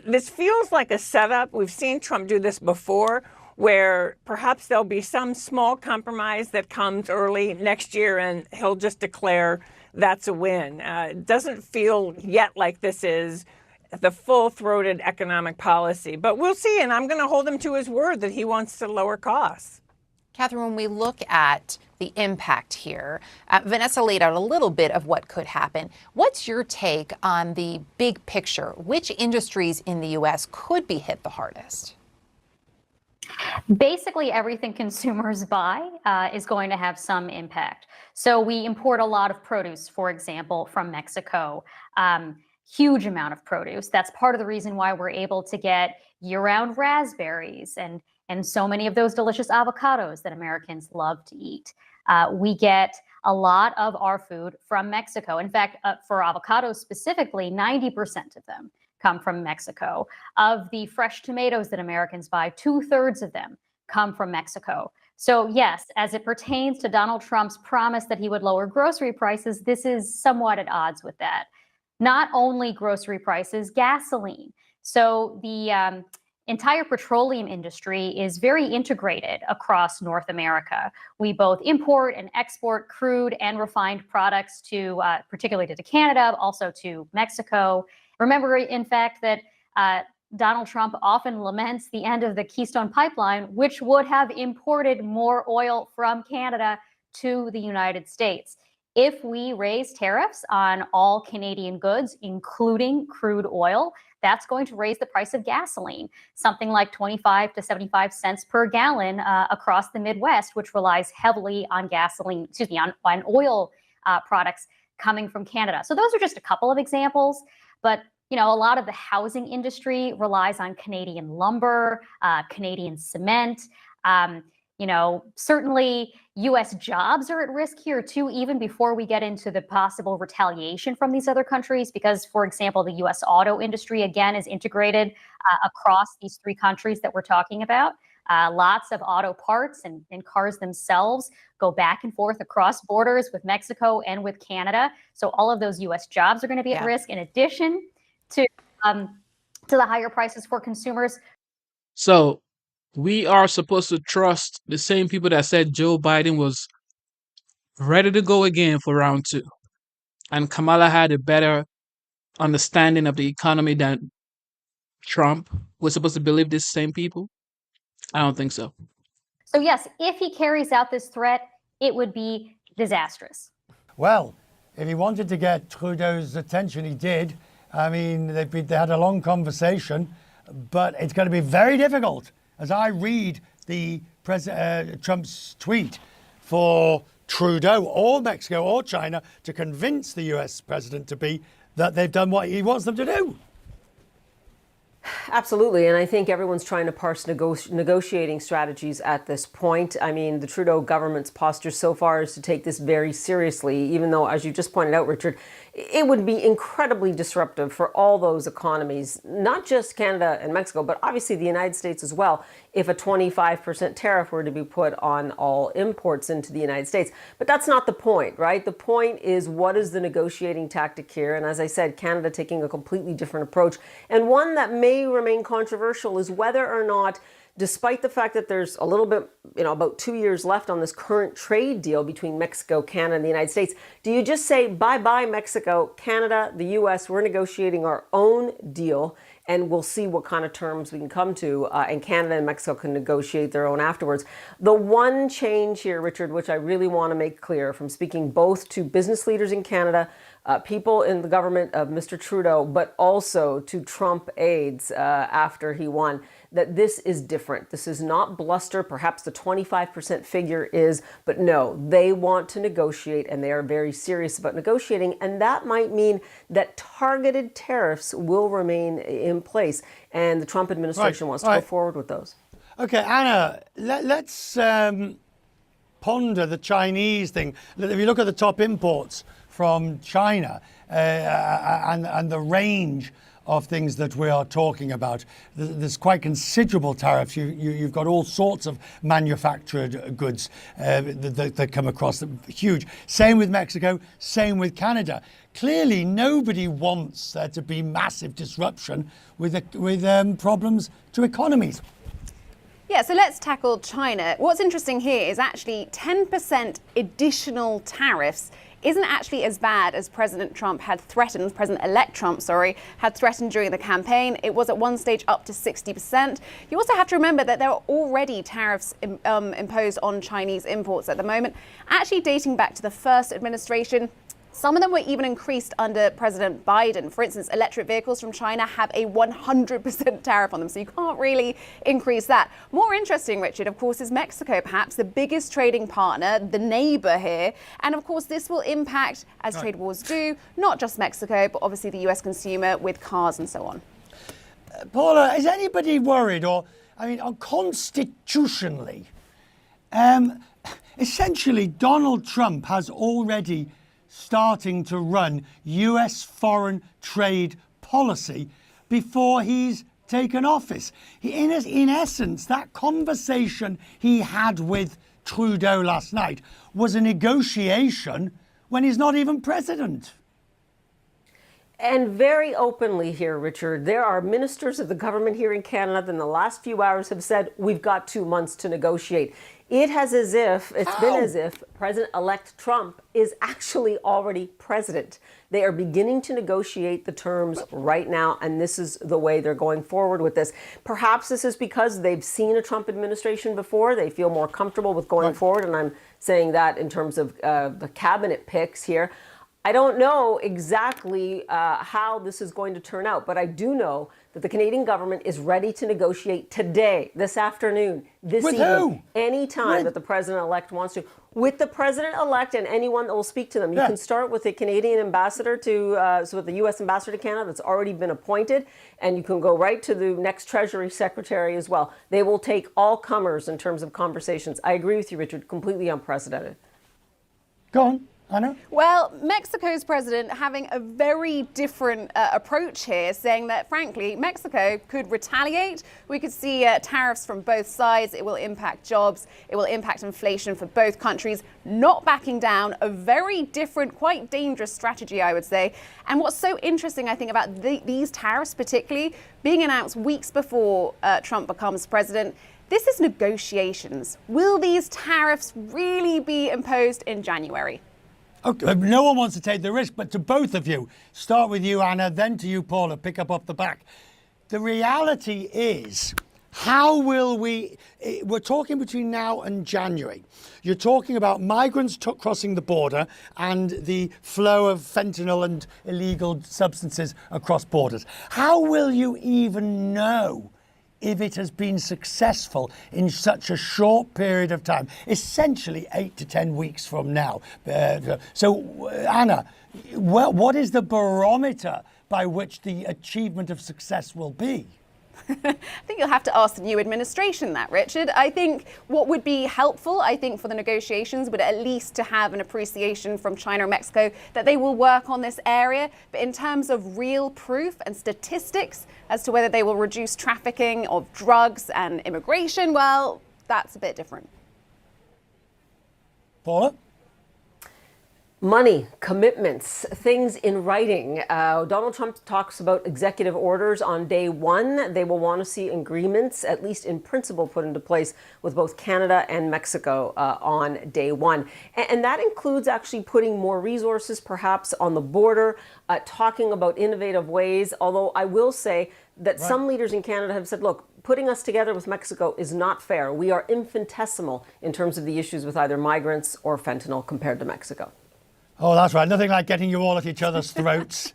[SPEAKER 14] this feels like a setup. We've seen Trump do this before, where perhaps there'll be some small compromise that comes early next year and he'll just declare that's a win. It doesn't feel yet like this is the full-throated economic policy, but we'll see. And I'm going to hold him to his word that he wants to lower costs.
[SPEAKER 2] Catherine, when we look at the impact here, Vanessa laid out a little bit of what could happen. What's your take on the big picture? Which industries in the U.S. could be hit the hardest?
[SPEAKER 15] Basically, everything consumers buy is going to have some impact. So we import a lot of produce, for example, from Mexico. Huge amount of produce. That's part of the reason why we're able to get year-round raspberries and so many of those delicious avocados that Americans love to eat. We get a lot of our food from Mexico. In fact, for avocados specifically, 90% of them come from Mexico. Of the fresh tomatoes that Americans buy, 2/3 of them come from Mexico. So yes, as it pertains to Donald Trump's promise that he would lower grocery prices, this is somewhat at odds with that. Not only grocery prices, gasoline. So the entire petroleum industry is very integrated across North America. We both import and export crude and refined products to, particularly to Canada, also to Mexico. Remember, in fact, that Donald Trump often laments the end of the Keystone Pipeline, which would have imported more oil from Canada to the United States. If we raise tariffs on all Canadian goods, including crude oil, that's going to raise the price of gasoline, something like 25 to 75 cents per gallon across the Midwest, which relies heavily on gasoline, on oil products coming from Canada. So those are just a couple of examples, but a lot of the housing industry relies on Canadian lumber, Canadian cement. Certainly U.S. jobs are at risk here too, even before we get into the possible retaliation from these other countries, because, for example, the U.S. auto industry, again, is integrated across these three countries that we're talking about. Lots of auto parts and cars themselves go back and forth across borders with Mexico and with Canada. So all of those U.S. jobs are going to be at risk, in addition to the higher prices for consumers.
[SPEAKER 1] So we are supposed to trust the same people that said Joe Biden was ready to go again for round 2. And Kamala had a better understanding of the economy than Trump. We're supposed to believe these same people? I don't think so.
[SPEAKER 15] So yes, if he carries out this threat, it would be disastrous.
[SPEAKER 16] Well, if he wanted to get Trudeau's attention, he did. I mean, they had a long conversation, but it's going to be very difficult, as I read the Trump's tweet, for Trudeau or Mexico or China to convince the US president that they've done what he wants them to do.
[SPEAKER 17] Absolutely. And I think everyone's trying to parse negotiating strategies at this point. I mean, the Trudeau government's posture so far is to take this very seriously, even though, as you just pointed out, Richard, it would be incredibly disruptive for all those economies, not just Canada and Mexico, but obviously the United States as well, if a 25% tariff were to be put on all imports into the United States. But that's not the point, right? The point is, what is the negotiating tactic here? And as I said, Canada taking a completely different approach, and one that may remain controversial, is whether or not, despite the fact that there's a little bit, about 2 years left on this current trade deal between Mexico, Canada, and the United States, do you just say, bye-bye, Mexico, Canada, the U.S., we're negotiating our own deal, and we'll see what kind of terms we can come to, and Canada and Mexico can negotiate their own afterwards. The one change here, Richard, which I really want to make clear from speaking both to business leaders in Canada, people in the government of Mr. Trudeau, but also to Trump aides after he won, that this is different. This is not bluster. Perhaps the 25% figure is, but no, they want to negotiate, and they are very serious about negotiating. And that might mean that targeted tariffs will remain in place. And the Trump administration wants to go forward with those.
[SPEAKER 16] Okay, Anna, let's ponder the Chinese thing. If you look at the top imports from China and the range of things that we are talking about, there's quite considerable tariffs. You've got all sorts of manufactured goods that come across, huge. Same with Mexico, same with Canada. Clearly, nobody wants there to be massive disruption with problems to economies.
[SPEAKER 18] Yeah, so let's tackle China. What's interesting here is actually 10% additional tariffs isn't actually as bad as President-elect Trump had threatened during the campaign. It was at one stage up to 60%. You also have to remember that there are already tariffs imposed on Chinese imports at the moment, actually dating back to the first administration. Some of them were even increased under President Biden. For instance, electric vehicles from China have a 100% tariff on them, so you can't really increase that. More interesting, Richard, of course, is Mexico, perhaps the biggest trading partner, the neighbor here. And of course, this will impact, as trade wars do, not just Mexico, but obviously the US consumer with cars and so on.
[SPEAKER 16] Paula, is anybody worried, constitutionally, essentially Donald Trump has already starting to run US foreign trade policy before he's taken office. In essence, that conversation he had with Trudeau last night was a negotiation when he's not even president.
[SPEAKER 17] And very openly here, Richard, there are ministers of the government here in Canada that in the last few hours have said, we've got 2 months to negotiate. It's been as if President-elect Trump is actually already president. They are beginning to negotiate the terms right now, and this is the way they're going forward with this. Perhaps this is because they've seen a Trump administration before. They feel more comfortable with going forward, and I'm saying that in terms of the cabinet picks here. I don't know exactly how this is going to turn out, but I do know that the Canadian government is ready to negotiate today, this afternoon, this evening, any time that the president-elect wants to, with the president-elect and anyone that will speak to them. You can start with the Canadian ambassador with the U.S. ambassador to Canada that's already been appointed, and you can go right to the next Treasury Secretary as well. They will take all comers in terms of conversations. I agree with you, Richard, completely unprecedented.
[SPEAKER 16] Go on. Anna?
[SPEAKER 18] Well, Mexico's president having a very different approach here, saying that, frankly, Mexico could retaliate. We could see tariffs from both sides. It will impact jobs. It will impact inflation for both countries. Not backing down, a very different, quite dangerous strategy, I would say. And what's so interesting, I think, about these tariffs particularly, being announced weeks before Trump becomes president, this is negotiations. Will these tariffs really be imposed in January?
[SPEAKER 16] Okay, no one wants to take the risk, but to both of you, start with you, Anna, then to you, Paula, pick up off the back. The reality is, how will we're talking between now and January. You're talking about migrants crossing the border and the flow of fentanyl and illegal substances across borders. How will you even know if it has been successful in such a short period of time, essentially 8 to 10 weeks from now? So, Anna, what is the barometer by which the achievement of success will be?
[SPEAKER 18] I think you'll have to ask the new administration that, Richard. I think what would be helpful, for the negotiations would at least to have an appreciation from China and Mexico that they will work on this area. But in terms of real proof and statistics as to whether they will reduce trafficking of drugs and immigration, well, that's a bit different.
[SPEAKER 16] Paula?
[SPEAKER 17] Money, commitments, things in writing. Donald Trump talks about executive orders on day one. They will want to see agreements, at least in principle, put into place with both Canada and Mexico on day one. And that includes actually putting more resources perhaps on the border, talking about innovative ways. Although I will say that some leaders in Canada have said, look, putting us together with Mexico is not fair. We are infinitesimal in terms of the issues with either migrants or fentanyl compared to Mexico.
[SPEAKER 16] Oh, that's right. Nothing like getting you all at each other's throats.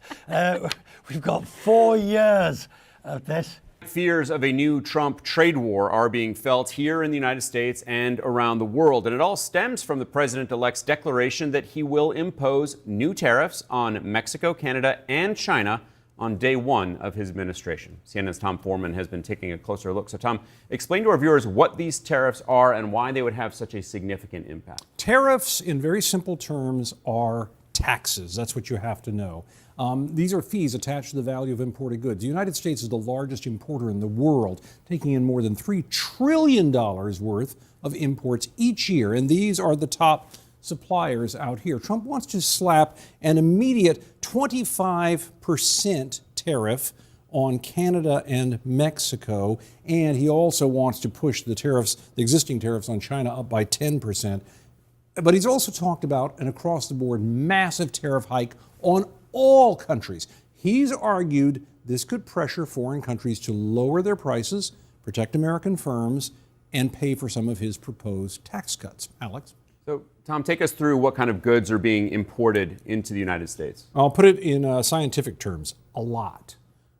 [SPEAKER 16] We've got 4 years of this.
[SPEAKER 19] Fears of a new Trump trade war are being felt here in the United States and around the world. And it all stems from the president-elect's declaration that he will impose new tariffs on Mexico, Canada, and China on day one of his administration. CNN's Tom Foreman has been taking a closer look. So, Tom, explain to our viewers what these tariffs are and why they would have such a significant impact.
[SPEAKER 20] Tariffs, in very simple terms, are taxes. That's what you have to know. These are fees attached to the value of imported goods. The United States is the largest importer in the world, taking in more than $3 trillion worth of imports each year. And these are the top suppliers out here. Trump wants to slap an immediate 25% tariff on Canada and Mexico, and he also wants to push the existing tariffs on China up by 10%. But he's also talked about an across-the-board massive tariff hike on all countries. He's argued this could pressure foreign countries to lower their prices, protect American firms, and pay for some of his proposed tax cuts. Alex?
[SPEAKER 19] So, Tom, take us through what kind of goods are being imported into the United States.
[SPEAKER 20] I'll put it in scientific terms, a lot.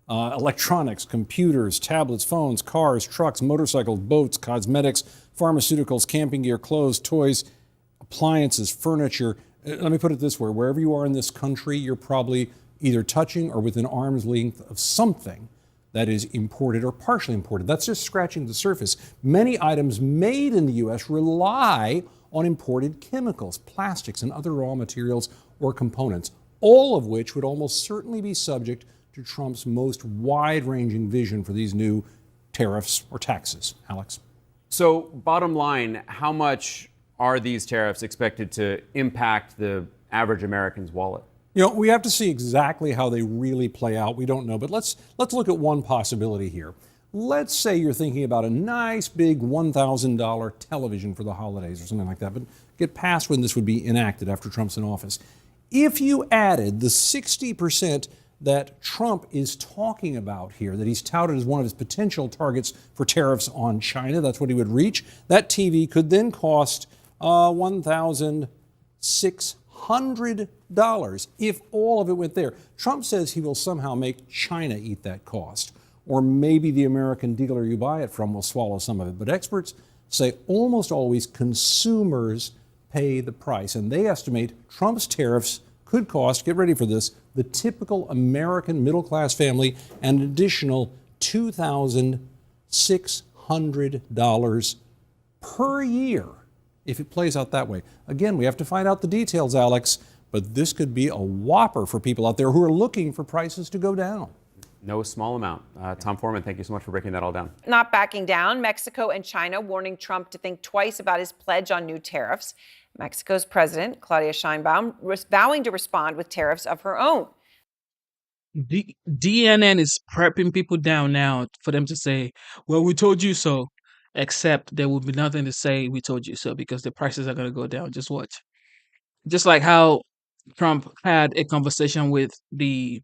[SPEAKER 20] Electronics, computers, tablets, phones, cars, trucks, motorcycles, boats, cosmetics, pharmaceuticals, camping gear, clothes, toys, appliances, furniture. Let me put it this way. Wherever you are in this country, you're probably either touching or within arm's length of something that is imported or partially imported. That's just scratching the surface. Many items made in the U.S. rely on imported chemicals, plastics, and other raw materials or components, all of which would almost certainly be subject to Trump's most wide-ranging vision for these new tariffs or taxes. Alex?
[SPEAKER 19] So, bottom line, how much are these tariffs expected to impact the average American's wallet?
[SPEAKER 20] You know, we have to see exactly how they really play out. We don't know, but let's look at one possibility here. Let's say you're thinking about a nice big $1,000 television for the holidays or something like that, but get past when this would be enacted after Trump's in office. If you added the 60% that Trump is talking about here, that he's touted as one of his potential targets for tariffs on China, that's what he would reach, that TV could then cost $1,600 if all of it went there. Trump says he will somehow make China eat that cost, or maybe the American dealer you buy it from will swallow some of it. But experts say almost always consumers pay the price, and they estimate Trump's tariffs could cost, get ready for this, the typical American middle-class family an additional $2,600 per year if it plays out that way. Again, we have to find out the details, Alex, but this could be a whopper for people out there who are looking for prices to go down.
[SPEAKER 19] No small amount. Tom Foreman, thank you so much for breaking that all down.
[SPEAKER 5] Not backing down, Mexico and China warning Trump to think twice about his pledge on new tariffs. Mexico's president, Claudia Sheinbaum, was vowing to respond with tariffs of her own.
[SPEAKER 1] DNN is prepping people down now for them to say, well, we told you so, except there will be nothing to say we told you so because the prices are going to go down. Just watch. Just like how Trump had a conversation with the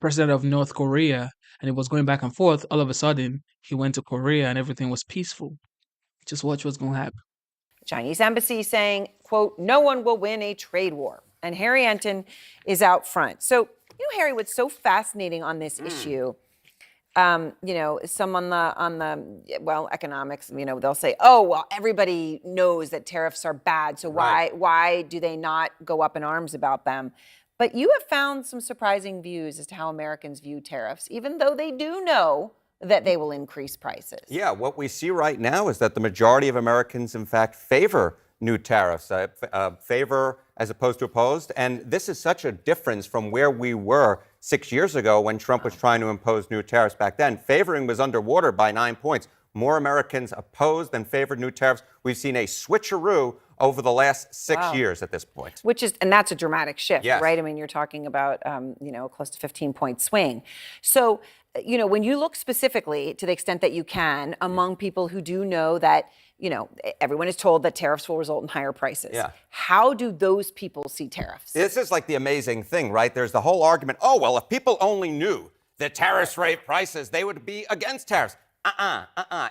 [SPEAKER 1] president of North Korea and it was going back and forth. All of a sudden, he went to Korea and everything was peaceful. Just watch what's going to happen.
[SPEAKER 5] Chinese embassy saying, quote, no one will win a trade war. And Harry Enten is out front. So, you know, Harry, what's so fascinating on this issue, you know, some on the economics, you know, they'll say, oh, well, everybody knows that tariffs are bad. So why do they not go up in arms about them? But you have found some surprising views as to how Americans view tariffs, even though they do know that they will increase prices.
[SPEAKER 7] Yeah, what we see right now is that the majority of Americans, in fact, favor new tariffs, favor as opposed to opposed. And this is such a difference from where we were 6 years ago when Trump was trying to impose new tariffs back then. Favoring was underwater by 9 points. More Americans opposed than favored new tariffs. We've seen a switcheroo over the last 6 years at this point.
[SPEAKER 5] And that's a dramatic shift,
[SPEAKER 7] Yes.
[SPEAKER 5] right? I mean, you're talking about, you know, close to 15-point swing. So, you know, when you look specifically to the extent that you can among people who do know that, you know, everyone is told that tariffs will result in higher prices.
[SPEAKER 7] Yeah.
[SPEAKER 5] How do those people see tariffs?
[SPEAKER 7] This is like the amazing thing, right? There's the whole argument, oh, well, if people only knew the tariffs rate prices, they would be against tariffs.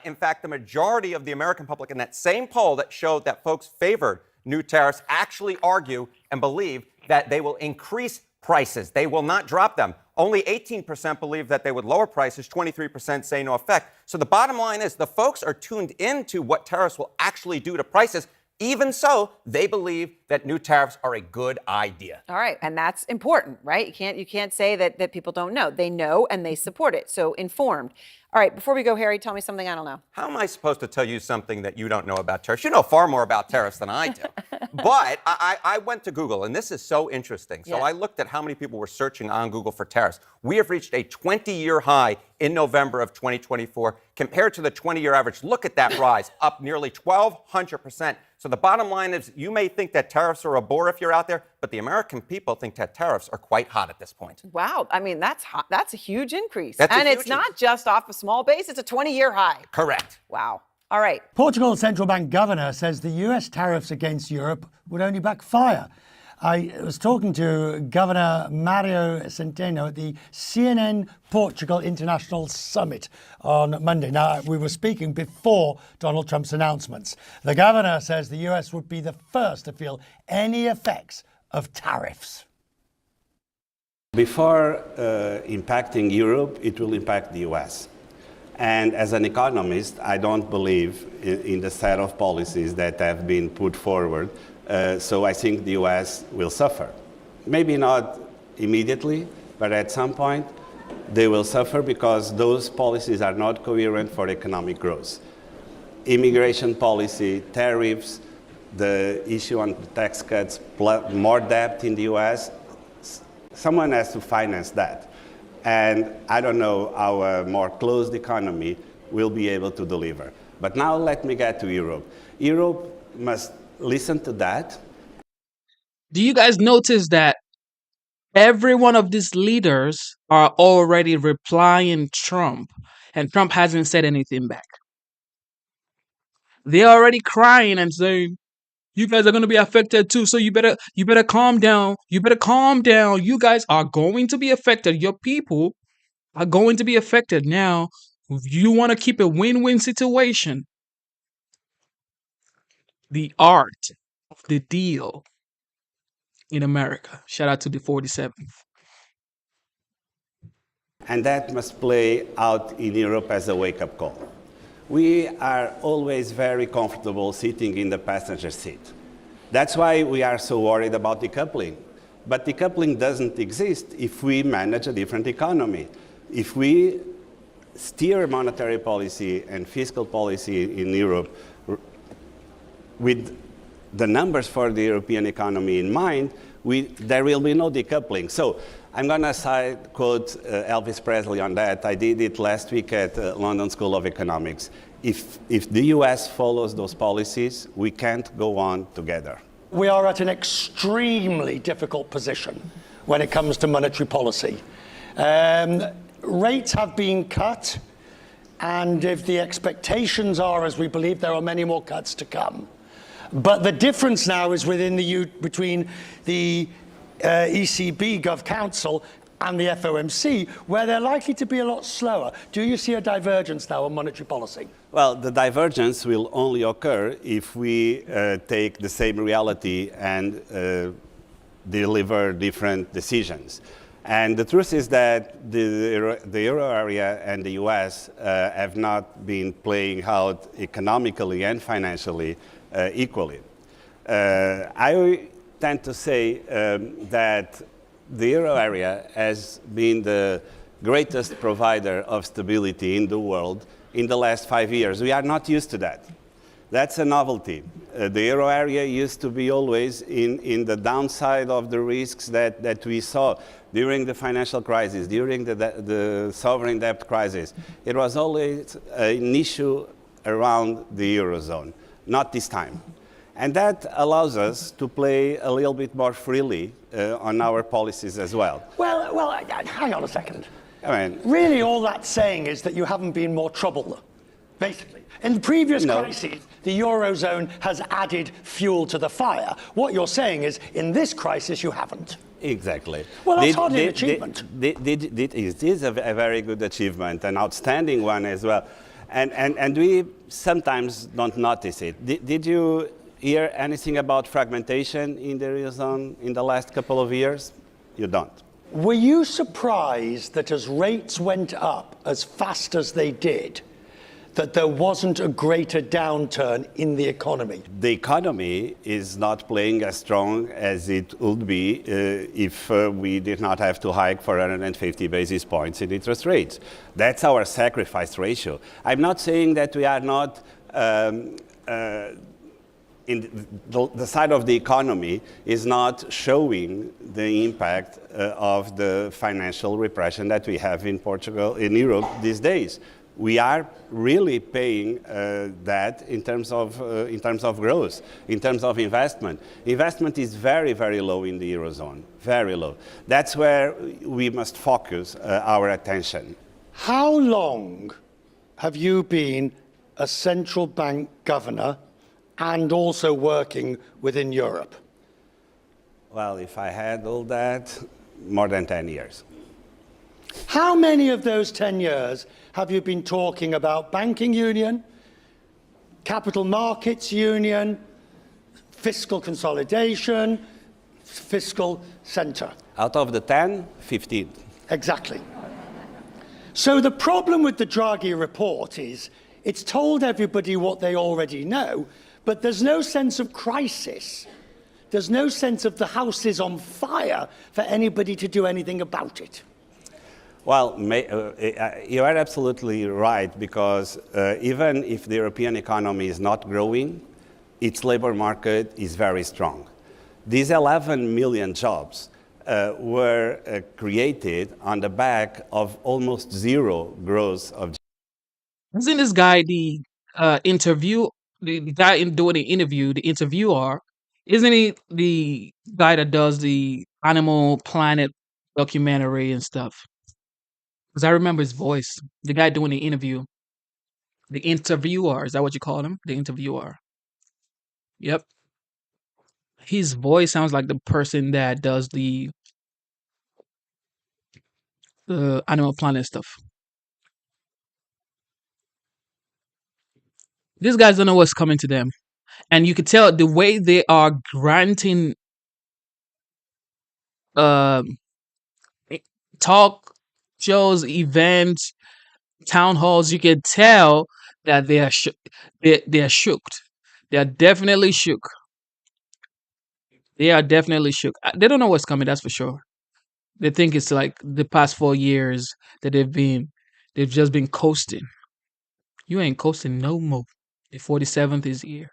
[SPEAKER 7] In fact, the majority of the American public in that same poll that showed that folks favored new tariffs actually argue and believe that they will increase prices. They will not drop them. Only 18% believe that they would lower prices. 23% say no effect. So the bottom line is the folks are tuned into what tariffs will actually do to prices. Even so, they believe that new tariffs are a good idea.
[SPEAKER 5] All right, and that's important, right? You can't say that people don't know. They know and they support it. So informed. All right, before we go, Harry, tell me something I don't know.
[SPEAKER 7] How am I supposed to tell you something that you don't know about tariffs? You know far more about tariffs than I do. But I went to Google, and this is so interesting. So I looked at how many people were searching on Google for tariffs. We have reached a 20-year high in November of 2024 compared to the 20-year average. Look at that rise, up nearly 1,200%. So the bottom line is you may think that tariffs are a bore if you're out there, but the American people think that tariffs are quite hot at this point.
[SPEAKER 5] Wow, I mean, that's hot. That's a huge increase.
[SPEAKER 7] That's a
[SPEAKER 5] and
[SPEAKER 7] huge
[SPEAKER 5] it's not just off a small base, it's a 20-year high.
[SPEAKER 7] Correct.
[SPEAKER 5] Wow. All right.
[SPEAKER 16] Portugal's central bank governor says the US tariffs against Europe would only backfire. I was talking to Governor Mario Centeno at the CNN Portugal International Summit on Monday. Now, we were speaking before Donald Trump's announcements. The governor says the US would be the first to feel any effects of tariffs.
[SPEAKER 3] Before impacting Europe, it will impact the US. And as an economist, I don't believe in the set of policies that have been put forward. So I think the US will suffer. Maybe not immediately, but at some point they will suffer because those policies are not coherent for economic growth. Immigration policy, tariffs, the issue on tax cuts, more debt in the US, someone has to finance that. And I don't know how a more closed economy will be able to deliver. But now let me get to Europe. Europe must listen to that.
[SPEAKER 1] Do you guys notice that every one of these leaders are already replying Trump, and Trump hasn't said anything back? They're already crying and saying, you guys are going to be affected too, so you better calm down. You better calm down. You guys are going to be affected. Your people are going to be affected. Now, if you want to keep a win-win situation, the art of the deal in America. Shout out to the 47th.
[SPEAKER 3] And that must play out in Europe as a wake-up call. We are always very comfortable sitting in the passenger seat. That's why we are so worried about decoupling. But decoupling doesn't exist if we manage a different economy. If we steer monetary policy and fiscal policy in Europe with the numbers for the European economy in mind, there will be no decoupling. So I'm going to quote Elvis Presley on that. I did it last week at London School of Economics. If the US follows those policies, we can't go on together.
[SPEAKER 16] We are at an extremely difficult position when it comes to monetary policy. Rates have been cut, and if the expectations are as we believe, there are many more cuts to come. But the difference now is between the ECB Gov Council and the FOMC, where they're likely to be a lot slower. Do you see a divergence now on monetary policy?
[SPEAKER 3] Well, the divergence will only occur if we take the same reality and deliver different decisions. And the truth is that the euro area and the US have not been playing out economically and financially equally. I tend to say that the euro area has been the greatest provider of stability in the world in the last 5 years. We are not used to that. That's a novelty. The euro area used to be always in the downside of the risks that we saw during the financial crisis, during the sovereign debt crisis. It was always an issue around the Eurozone, not this time. And that allows us to play a little bit more freely on our policies as well.
[SPEAKER 16] Well, hang on a second.
[SPEAKER 3] I mean,
[SPEAKER 16] really, all that's saying is that you haven't been more trouble, basically. In the previous crises, the Eurozone has added fuel to the fire. What you're saying is, in this crisis, you haven't.
[SPEAKER 3] Exactly.
[SPEAKER 16] Well, that's hardly an achievement.
[SPEAKER 3] It is a very good achievement, an outstanding one as well. And we sometimes don't notice it. Did you hear anything about fragmentation in the Eurozone in the last couple of years? You don't.
[SPEAKER 16] Were you surprised that as rates went up as fast as they did, that there wasn't a greater downturn in the economy?
[SPEAKER 3] The economy is not playing as strong as it would be if we did not have to hike 450 basis points in interest rates. That's our sacrifice ratio. I'm not saying that we are not in the side of the economy is not showing the impact of the financial repression that we have in Portugal, in Europe these days. We are really paying that in terms of growth, in terms of investment. Investment is very, very low in the Eurozone, very low. That's where we must focus our attention.
[SPEAKER 16] How long have you been a central bank governor and also working within Europe?
[SPEAKER 3] Well, if I had all that, more than 10 years.
[SPEAKER 16] How many of those 10 years have you been talking about banking union, capital markets union, fiscal consolidation, fiscal center?
[SPEAKER 3] Out of the 10, 15.
[SPEAKER 16] Exactly. So the problem with the Draghi report is it's told everybody what they already know, but there's no sense of crisis. There's no sense of the house is on fire for anybody to do anything about it.
[SPEAKER 3] Well, you are absolutely right, because even if the European economy is not growing, its labor market is very strong. These 11 million jobs were created on the back of almost zero growth of jobs.
[SPEAKER 1] Isn't this guy the guy doing the interview, the interviewer? Isn't he the guy that does the Animal Planet documentary and stuff? Because I remember his voice. The guy doing the interview. The interviewer. Is that what you call him? The interviewer. Yep. His voice sounds like the person that does the Animal Planet stuff. These guys don't know what's coming to them. And you could tell the way they are granting talk shows, events, town halls, you can tell that they are shook. They are shook. They are definitely shook. They are definitely shook. They don't know what's coming, that's for sure. They think it's like the past 4 years that they've just been coasting. You ain't coasting no more. The 47th is here.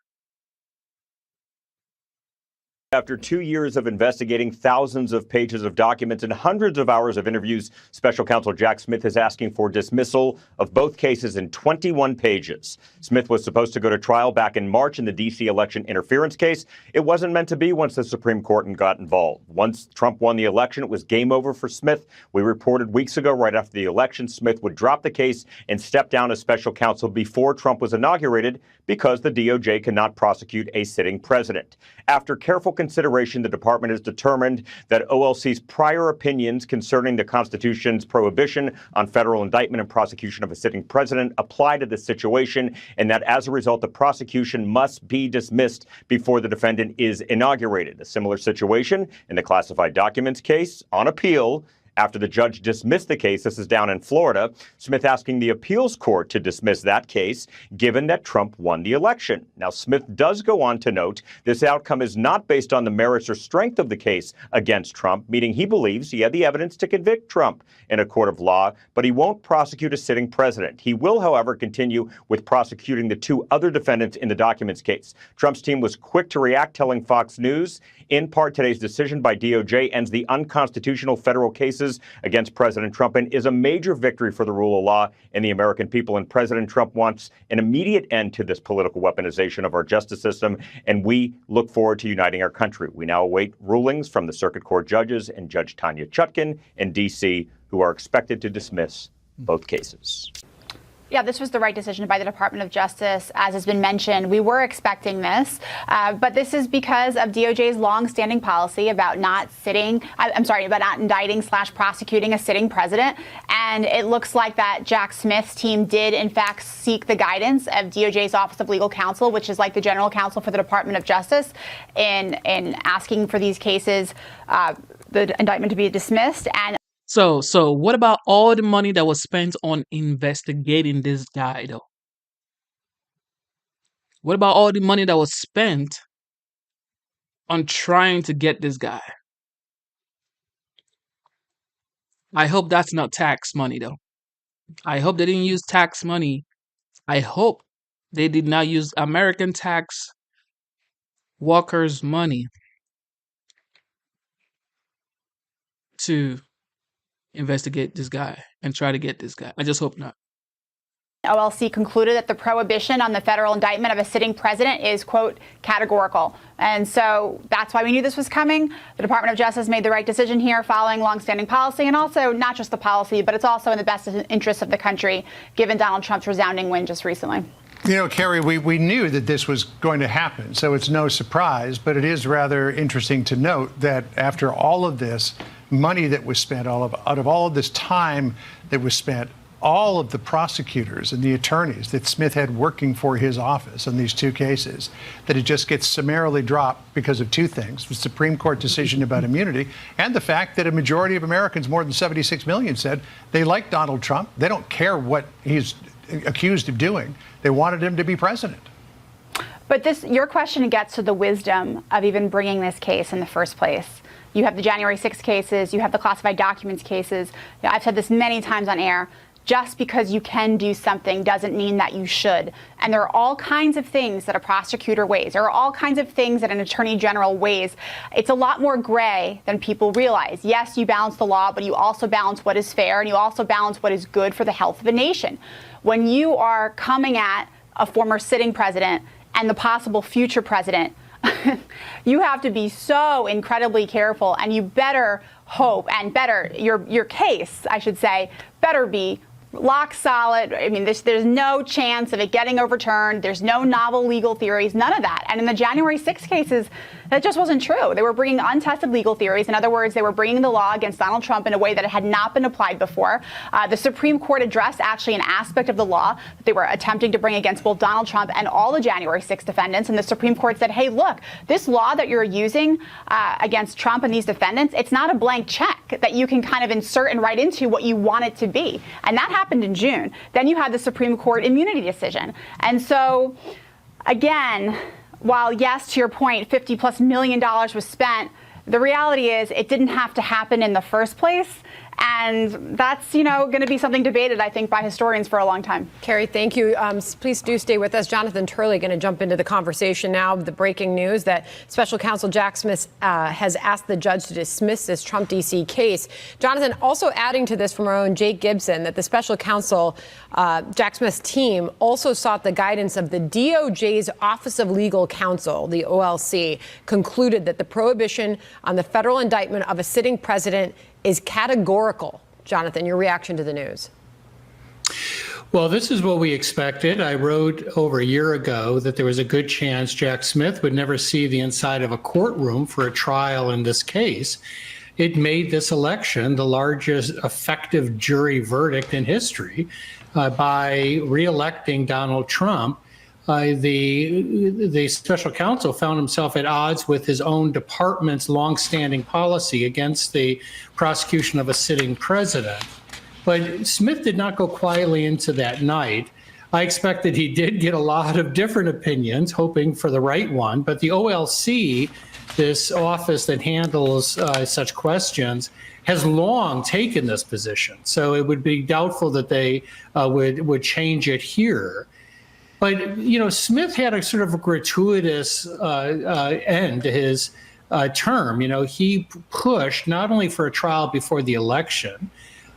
[SPEAKER 10] After 2 years of investigating thousands of pages of documents and hundreds of hours of interviews, Special Counsel Jack Smith is asking for dismissal of both cases in 21 pages. Smith was supposed to go to trial back in March in the D.C. election interference case. It wasn't meant to be once the Supreme Court got involved. Once Trump won the election, it was game over for Smith. We reported weeks ago, right after the election, Smith would drop the case and step down as special counsel before Trump was inaugurated because the DOJ cannot prosecute a sitting president. After careful consideration, the department has determined that OLC's prior opinions concerning the Constitution's prohibition on federal indictment and prosecution of a sitting president apply to this situation, and that as a result, the prosecution must be dismissed before the defendant is inaugurated. A similar situation in the classified documents case on appeal. After the judge dismissed the case, this is down in Florida, Smith asking the appeals court to dismiss that case, given that Trump won the election. Now, Smith does go on to note this outcome is not based on the merits or strength of the case against Trump, meaning he believes he had the evidence to convict Trump in a court of law, but he won't prosecute a sitting president. He will, however, continue with prosecuting the two other defendants in the documents case. Trump's team was quick to react, telling Fox News, in part, today's decision by DOJ ends the unconstitutional federal cases against President Trump and is a major victory for the rule of law and the American people. And President Trump wants an immediate end to this political weaponization of our justice system, and we look forward to uniting our country. We now await rulings from the circuit court judges and Judge Tanya Chutkan in D.C., who are expected to dismiss both cases.
[SPEAKER 21] Yeah, this was the right decision by the Department of Justice. As has been mentioned, we were expecting this, but this is because of DOJ's longstanding policy about not indicting / prosecuting a sitting president. And it looks like that Jack Smith's team did, in fact, seek the guidance of DOJ's Office of Legal Counsel, which is like the general counsel for the Department of Justice, in asking for these cases, the indictment to be dismissed. And
[SPEAKER 1] So what about all the money that was spent on investigating this guy, though? What about all the money that was spent on trying to get this guy? I hope that's not tax money, though. I hope they didn't use tax money. I hope they did not use American tax workers' money to investigate this guy and try to get this guy. I just hope not.
[SPEAKER 21] OLC concluded that the prohibition on the federal indictment of a sitting president is, quote, categorical. And so that's why we knew this was coming. The Department of Justice made the right decision here following longstanding policy, and also not just the policy, but it's also in the best interest of the country, given Donald Trump's resounding win just recently.
[SPEAKER 6] You know, Kerry, we knew that this was going to happen, so it's no surprise, but it is rather interesting to note that after all of this money that was spent, out of all of this time that was spent, all of the prosecutors and the attorneys that Smith had working for his office in these two cases, that it just gets summarily dropped because of two things: the Supreme Court decision about immunity and the fact that a majority of Americans, more than 76 million, said they like Donald Trump. They don't care what he's accused of doing. They wanted him to be president.
[SPEAKER 21] But your question gets to the wisdom of even bringing this case in the first place. You have the January 6 cases, you have the classified documents cases. I've said this many times on air. Just because you can do something doesn't mean that you should. And there are all kinds of things that a prosecutor weighs. There are all kinds of things that an attorney general weighs. It's a lot more gray than people realize. Yes, you balance the law, but you also balance what is fair, and you also balance what is good for the health of a nation. When you are coming at a former sitting president and the possible future president, you have to be so incredibly careful, and you better hope, and better, your case, I should say, better be lock solid. I mean, there's no chance of it getting overturned. There's no novel legal theories, none of that. And in the January 6 cases, that just wasn't true. They were bringing untested legal theories. In other words, they were bringing the law against Donald Trump in a way that it had not been applied before. The Supreme Court addressed actually an aspect of the law that they were attempting to bring against both Donald Trump and all the January 6 defendants. And the Supreme Court said, hey, look, this law that you're using against Trump and these defendants, it's not a blank check that you can kind of insert and write into what you want it to be. And that happened in June. Then you had the Supreme Court immunity decision. And so, again, while, yes, to your point, $50+ million was spent, the reality is it didn't have to happen in the first place. And that's, going to be something debated, I think, by historians for a long time.
[SPEAKER 9] Kerry, thank you. Please do stay with us. Jonathan Turley going to jump into the conversation now. The breaking news that Special Counsel Jack Smith has asked the judge to dismiss this Trump D.C. case. Jonathan, also adding to this from our own Jake Gibson, that the Special Counsel, Jack Smith's team, also sought the guidance of the DOJ's Office of Legal Counsel, the OLC, concluded that the prohibition on the federal indictment of a sitting president is categorical. Jonathan, your reaction to the news?
[SPEAKER 22] Well, this is what we expected. I wrote over a year ago that there was a good chance Jack Smith would never see the inside of a courtroom for a trial in this case. It made this election the largest effective jury verdict in history by re-electing Donald Trump. The special counsel found himself at odds with his own department's longstanding policy against the prosecution of a sitting president. But Smith did not go quietly into that night. I expect that he did get a lot of different opinions, hoping for the right one. But the OLC, this office that handles such questions, has long taken this position. So it would be doubtful that they would change it here. But, Smith had a sort of a gratuitous end to his term. He pushed not only for a trial before the election,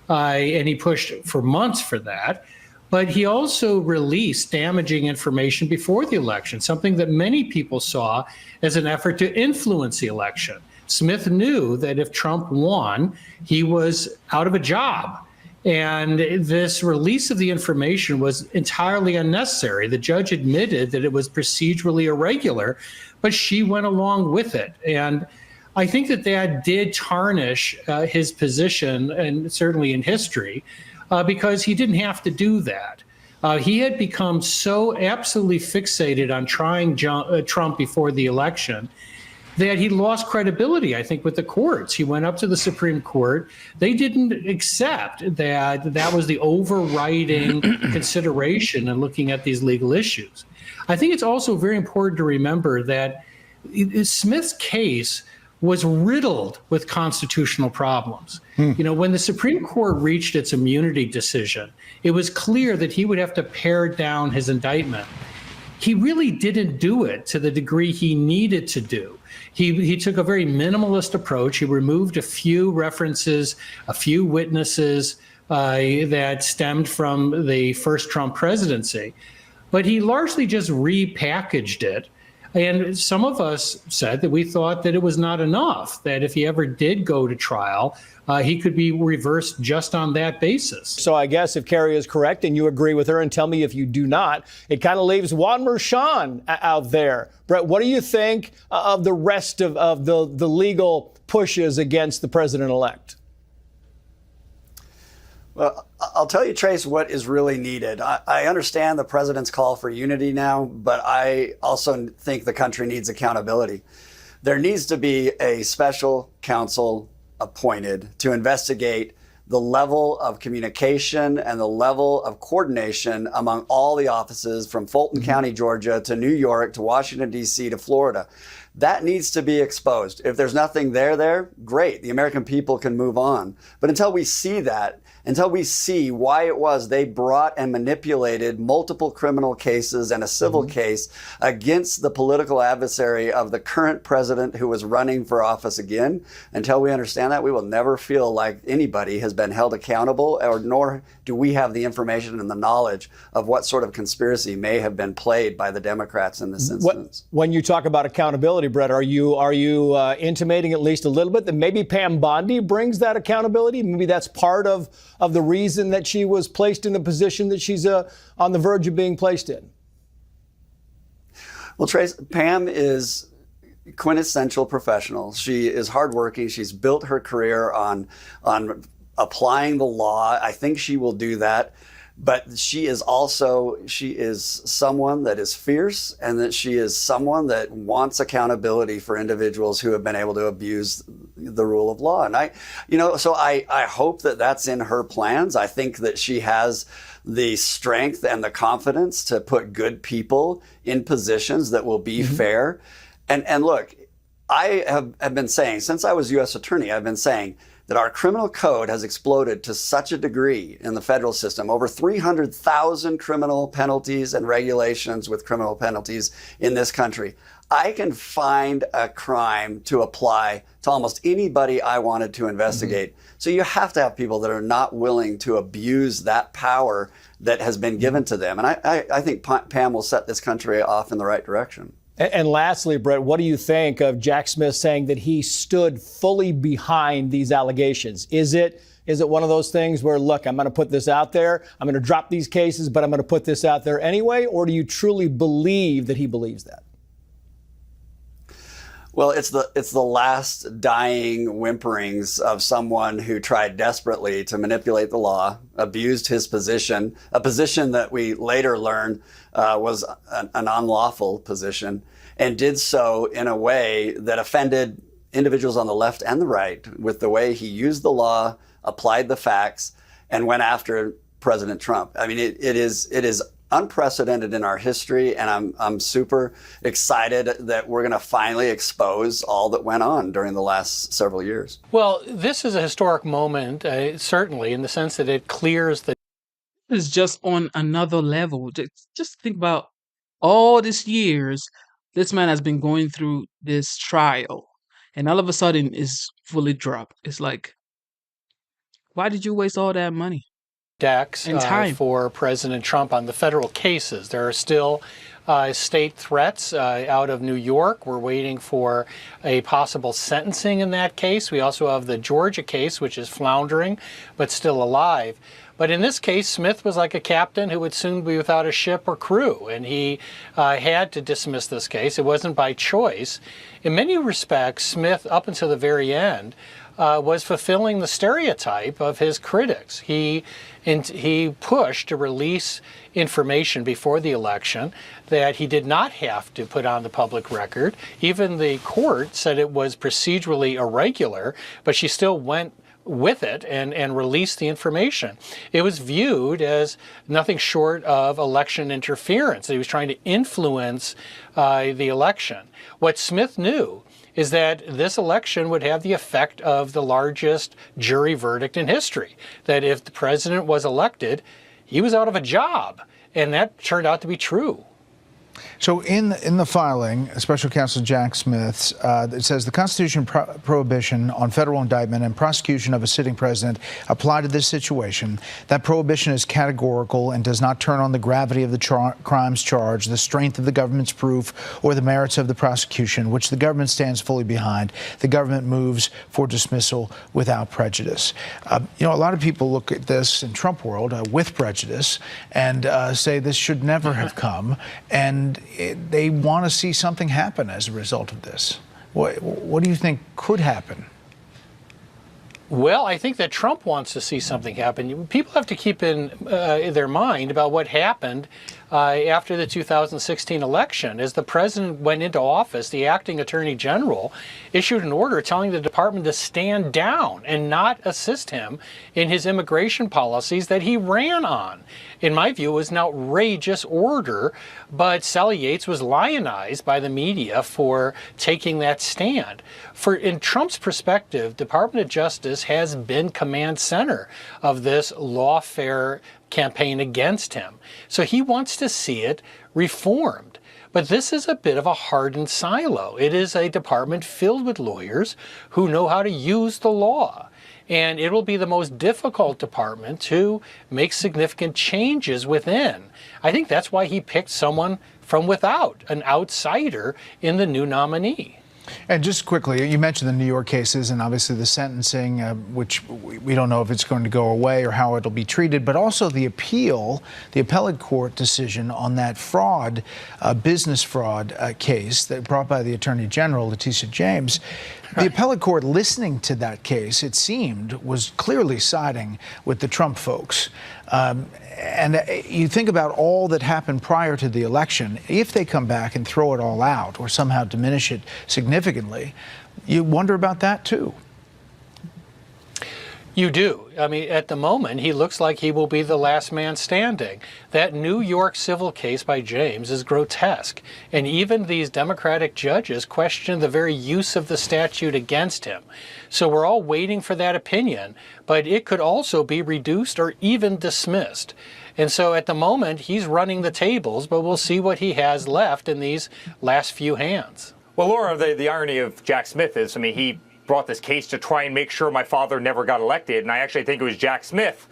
[SPEAKER 22] and he pushed for months for that, but he also released damaging information before the election, something that many people saw as an effort to influence the election. Smith knew that if Trump won, he was out of a job. And this release of the information was entirely unnecessary. The judge admitted that it was procedurally irregular, but she went along with it. And I think that did tarnish his position, and certainly in history, because he didn't have to do that. He had become so absolutely fixated on trying Trump before the election that he lost credibility, I think, with the courts. He went up to the Supreme Court. They didn't accept that was the overriding consideration in looking at these legal issues. I think it's also very important to remember that Smith's case was riddled with constitutional problems. When the Supreme Court reached its immunity decision, it was clear that he would have to pare down his indictment. He really didn't do it to the degree he needed to do. He took a very minimalist approach. He removed a few references, a few witnesses that stemmed from the first Trump presidency. But he largely just repackaged it And some of us said that we thought that it was not enough, that if he ever did go to trial, he could be reversed just on that basis.
[SPEAKER 4] So I guess if Carrie is correct and you agree with her, and tell me if you do not, it kind of leaves Juan Merchan out there. Brett, what do you think of the rest of the legal pushes against the president-elect?
[SPEAKER 11] Well, I'll tell you, Trace, what is really needed. I understand the president's call for unity now, but I also think the country needs accountability. There needs to be a special counsel appointed to investigate the level of communication and the level of coordination among all the offices from Fulton County, Georgia, to New York, to Washington, D.C., to Florida. That needs to be exposed. If there's nothing there, great. The American people can move on. But until we see that, until we see why it was they brought and manipulated multiple criminal cases and a civil case against the political adversary of the current president who was running for office again, until we understand that, we will never feel like anybody has been held accountable, or nor do we have the information and the knowledge of what sort of conspiracy may have been played by the Democrats in this instance.
[SPEAKER 4] When you talk about accountability, Brett, are you intimating at least a little bit that maybe Pam Bondi brings that accountability? Maybe that's part of the reason that she was placed in the position that she's on the verge of being placed in?
[SPEAKER 11] Well, Trace, Pam is quintessential professional. She is hardworking. She's built her career on applying the law. I think she will do that. But she is someone that is fierce, and that she is someone that wants accountability for individuals who have been able to abuse the rule of law. And I hope that that's in her plans. I think that she has the strength and the confidence to put good people in positions that will be fair. And look, I have been saying, since I was U.S. attorney, I've been saying that our criminal code has exploded to such a degree in the federal system, over 300,000 criminal penalties and regulations with criminal penalties in this country. I can find a crime to apply to almost anybody I wanted to investigate. So you have to have people that are not willing to abuse that power that has been given to them. And I think Pam will set this country off in the right direction.
[SPEAKER 4] And lastly, Brett, what do you think of Jack Smith saying that he stood fully behind these allegations? Is it one of those things where, look, I'm going to put this out there, I'm going to drop these cases, but I'm going to put this out there anyway? Or do you truly believe that he believes that?
[SPEAKER 11] Well, it's the last dying whimperings of someone who tried desperately to manipulate the law, abused his position, a position that we later learned was an unlawful position, and did so in a way that offended individuals on the left and the right with the way he used the law, applied the facts, and went after President Trump. I mean, it is unprecedented in our history, and I'm super excited that we're going to finally expose all that went on during the last several years.
[SPEAKER 22] Well, this is a historic moment, certainly, in the sense that it clears the.
[SPEAKER 1] It's just on another level. Just think about all these years this man has been going through this trial, and all of a sudden is fully dropped. It's like, why did you waste all that money?
[SPEAKER 22] Decks for President Trump on the federal cases. There are still state threats out of New York. We're waiting for a possible sentencing in that case. We also have the Georgia case, which is floundering, but still alive. But in this case, Smith was like a captain who would soon be without a ship or crew, and he had to dismiss this case. It wasn't by choice. In many respects, Smith, up until the very end, was fulfilling the stereotype of his critics. He pushed to release information before the election that he did not have to put on the public record. Even the court said it was procedurally irregular, but she still went with it and released the information. It was viewed as nothing short of election interference. He was trying to influence the election. What Smith knew is that this election would have the effect of the largest jury verdict in history, that if the president was elected, he was out of a job. And that turned out to be true.
[SPEAKER 8] So in the filing, Special Counsel Jack Smith's, it says the Constitution prohibition on federal indictment and prosecution of a sitting president apply to this situation. That prohibition is categorical and does not turn on the gravity of the crimes charged, the strength of the government's proof, or the merits of the prosecution, which the government stands fully behind. The government moves for dismissal without prejudice. A lot of people look at this in Trump world with prejudice and say this should never have come. And they want to see something happen as a result of this. What do you think could happen?
[SPEAKER 22] Well, I think that Trump wants to see something happen. People have to keep in their mind about what happened after the 2016 election. As the president went into office, the acting attorney general issued an order telling the department to stand down and not assist him in his immigration policies that he ran on. In my view, it was an outrageous order, but Sally Yates was lionized by the media for taking that stand. In Trump's perspective, Department of Justice has been command center of this lawfare campaign against him. So he wants to see it reformed. But this is a bit of a hardened silo. It is a department filled with lawyers who know how to use the law. And it will be the most difficult department to make significant changes within. I think that's why he picked someone from without, an outsider in the new nominee.
[SPEAKER 8] And just quickly, you mentioned the New York cases and obviously the sentencing, which we don't know if it's going to go away or how it'll be treated, but also the appeal, the appellate court decision on that fraud, business fraud case that brought by the Attorney General, Letitia James. The appellate court listening to that case, it seemed, was clearly siding with the Trump folks. And you think about all that happened prior to the election. If they come back and throw it all out or somehow diminish it significantly, you wonder about that too.
[SPEAKER 22] You do. I mean, at the moment, he looks like he will be the last man standing. That New York civil case by James is grotesque. And even these Democratic judges question the very use of the statute against him. So we're all waiting for that opinion, but it could also be reduced or even dismissed. And so at the moment, he's running the tables, but we'll see what he has left in these last few hands.
[SPEAKER 12] Well, Laura, the irony of Jack Smith is, he brought this case to try and make sure my father never got elected. And I actually think it was Jack Smith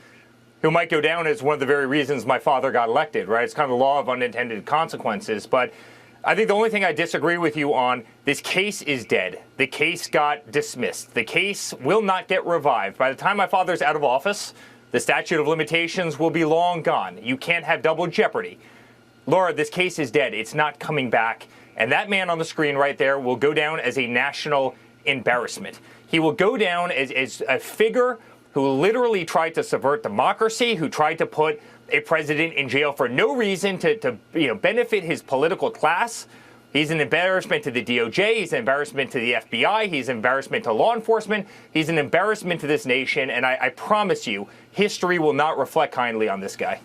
[SPEAKER 12] who might go down as one of the very reasons my father got elected, right? It's kind of the law of unintended consequences. But I think the only thing I disagree with you on, this case is dead. The case got dismissed. The case will not get revived. By the time my father's out of office, the statute of limitations will be long gone. You can't have double jeopardy. Laura, this case is dead. It's not coming back. And that man on the screen right there will go down as a national embarrassment. He will go down as a figure who literally tried to subvert democracy, who tried to put a president in jail for no reason to benefit his political class. He's an embarrassment to the DOJ. He's an embarrassment to the FBI. He's an embarrassment to law enforcement. He's an embarrassment to this nation. And I promise you, history will not reflect kindly on this guy.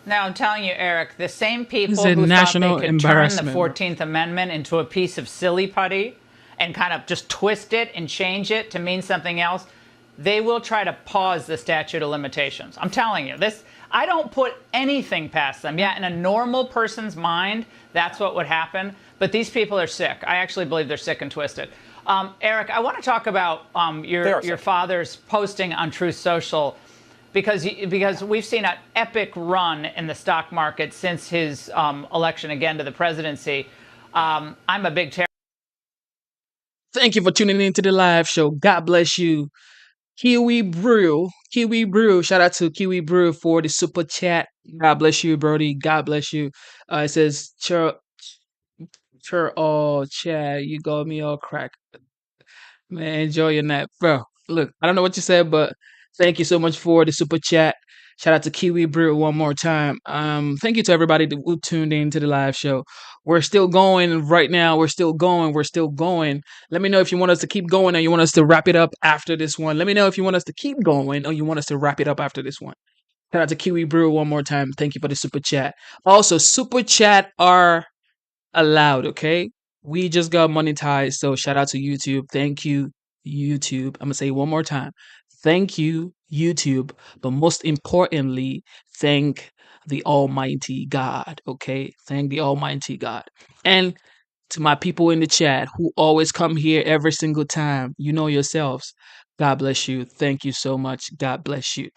[SPEAKER 23] Now, I'm telling you, Eric, the same people
[SPEAKER 1] It's a
[SPEAKER 23] who thought
[SPEAKER 1] national
[SPEAKER 23] they could turn the
[SPEAKER 1] embarrassment.
[SPEAKER 23] 14th Amendment into a piece of silly putty and kind of just twist it and change it to mean something else, they will try to pause the statute of limitations. I'm telling you, I don't put anything past them. Yeah, in a normal person's mind, that's what would happen. But these people are sick. I actually believe they're sick and twisted. Eric, I want to talk about your father's posting on Truth Social because we've seen an epic run in the stock market since his election again to the presidency. I'm a big
[SPEAKER 1] Thank you for tuning in to the live show. God bless you. Kiwi Brew. Shout out to Kiwi Brew for the super chat. God bless you, Brody. God bless you. It says, oh, Chad, you got me all cracked. Man, enjoy your night. Bro, look, I don't know what you said, but thank you so much for the super chat. Shout out to Kiwi Brew one more time. Thank you to everybody who tuned in to the live show. We're still going right now. We're still going. Let me know if you want us to keep going or you want us to wrap it up after this one. Let me know if you want us to keep going or you want us to wrap it up after this one. Shout out to Kiwi Brew one more time. Thank you for the super chat. Also, super chat are allowed, okay? We just got monetized, so shout out to YouTube. Thank you, YouTube. I'm going to say it one more time. Thank you, YouTube. But most importantly, thank the Almighty God. Okay, thank the Almighty God. And to my people in the chat who always come here every single time, you know yourselves. God bless you. Thank you so much. God bless you.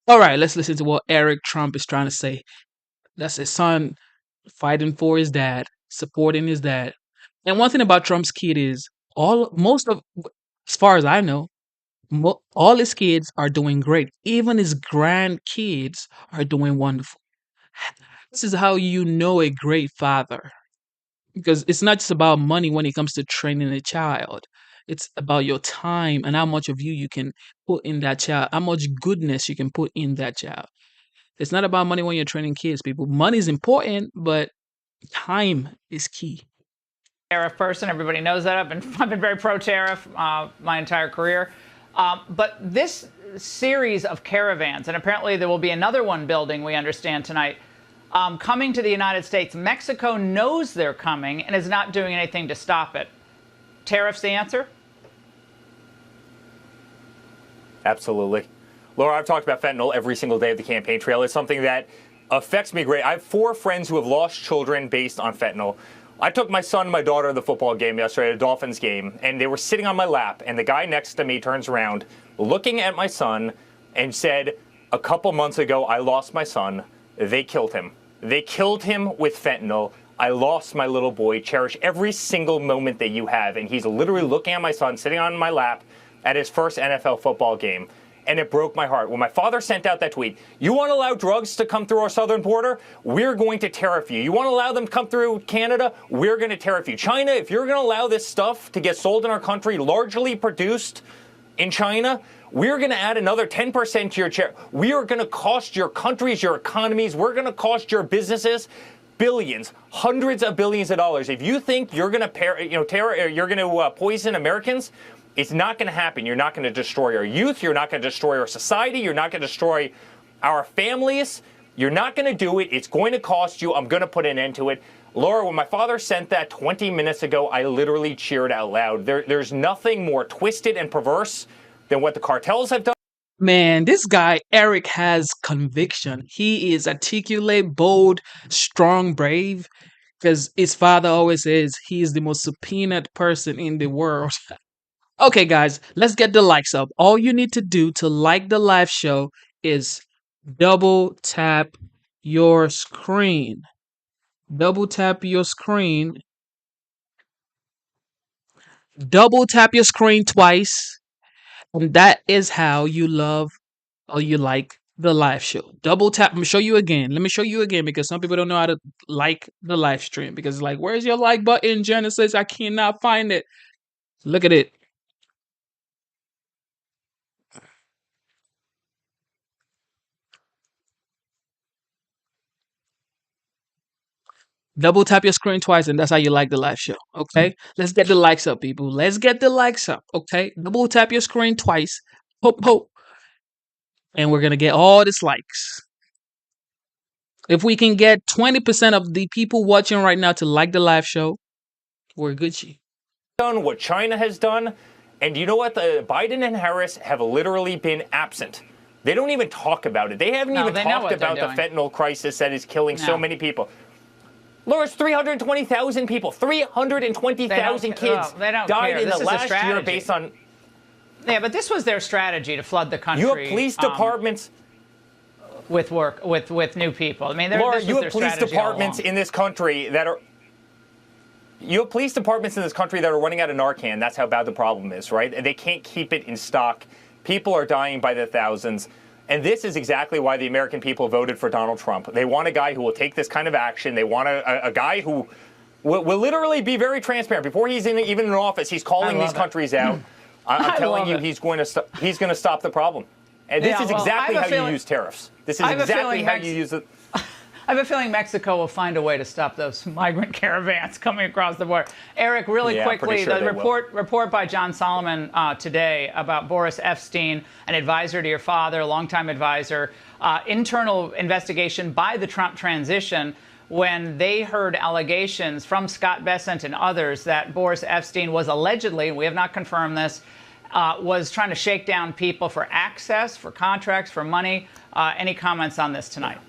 [SPEAKER 1] All right, let's listen to what Eric Trump is trying to say. That's his son fighting for his dad, supporting his dad. And one thing about Trump's kid is as far as I know, all his kids are doing great. Even his grandkids are doing wonderful. This is how you know a great father. Because it's not just about money when it comes to training a child. It's about your time and how much of you can put in that child, how much goodness you can put in that child. It's not about money when you're training kids, people. Money is important, but time is key.
[SPEAKER 23] Tariff person, everybody knows that. I've been very pro-tariff my entire career. But this series of caravans, and apparently there will be another one building, we understand tonight, coming to the United States. Mexico knows they're coming and is not doing anything to stop it. Tariffs the answer?
[SPEAKER 12] Absolutely. Laura, I've talked about fentanyl every single day of the campaign trail. It's something that affects me great. I have 4 friends who have lost children based on fentanyl. I took my son and my daughter to the football game yesterday, a Dolphins game, and they were sitting on my lap, and the guy next to me turns around, looking at my son, and said, a couple months ago, I lost my son. They killed him. They killed him with fentanyl. I lost my little boy. Cherish every single moment that you have. And he's literally looking at my son, sitting on my lap at his first NFL football game. And it broke my heart. When my father sent out that tweet, you want to allow drugs to come through our southern border? We're going to tariff you. You want to allow them to come through Canada? We're going to tariff you. China, if you're going to allow this stuff to get sold in our country, largely produced in China, we're going to add another 10% to your share. We are going to cost your countries, your economies. We're going to cost your businesses billions, hundreds of billions of dollars. If you think you're going to poison Americans, it's not going to happen. You're not going to destroy our youth. You're not going to destroy our society. You're not going to destroy our families. You're not going to do it. It's going to cost you. I'm going to put an end to it. Laura, when my father sent that 20 minutes ago, I literally cheered out loud. There's nothing more twisted and perverse than what the cartels have done.
[SPEAKER 1] Man, this guy, Eric, has conviction. He is articulate, bold, strong, brave. Because his father always says he is the most subpoenaed person in the world. Okay, guys, let's get the likes up. All you need to do to like the live show is double tap your screen. Double tap your screen. Double tap your screen twice. And that is how you love or you like the live show. Double tap. I'm going to show you again. Let me show you again because some people don't know how to like the live stream. Because it's like, where's your like button, Genesis? I cannot find it. Look at it. Double tap your screen twice, and that's how you like the live show. Okay? Let's get the likes up, people. Let's get the likes up. Okay? Double tap your screen twice. Hope, hope. And we're going to get all these likes. If we can get 20% of the people watching right now to like the live show, we're Gucci.
[SPEAKER 12] Done what China has done. And you know what? Biden and Harris have literally been absent. They don't even talk about it. They haven't even talked about the fentanyl crisis that is killing so many people. Laura, it's 320,000 people. 320,000 kids died in the last year based on...
[SPEAKER 23] Yeah, but this was their strategy to flood the country.
[SPEAKER 12] You have police departments...
[SPEAKER 23] with new people. I mean,
[SPEAKER 12] Laura, you have police departments in this country that are... You have police departments in this country that are running out of Narcan. That's how bad the problem is, right? And they can't keep it in stock. People are dying by the thousands. And this is exactly why the American people voted for Donald Trump. They want a guy who will take this kind of action. They want a guy who will literally be very transparent. Before he's even in office, he's calling these countries out. I'm telling you, he's going to stop the problem. And this is exactly how you use tariffs. This is exactly how you use it.
[SPEAKER 23] I have a feeling Mexico will find a way to stop those migrant caravans coming across the border. Eric, really quickly, the report by John Solomon today about Boris Epshteyn, an advisor to your father, a longtime advisor, internal investigation by the Trump transition when they heard allegations from Scott Bessent and others that Boris Epshteyn was allegedly, we have not confirmed this, was trying to shake down people for access, for contracts, for money. Any comments on this tonight?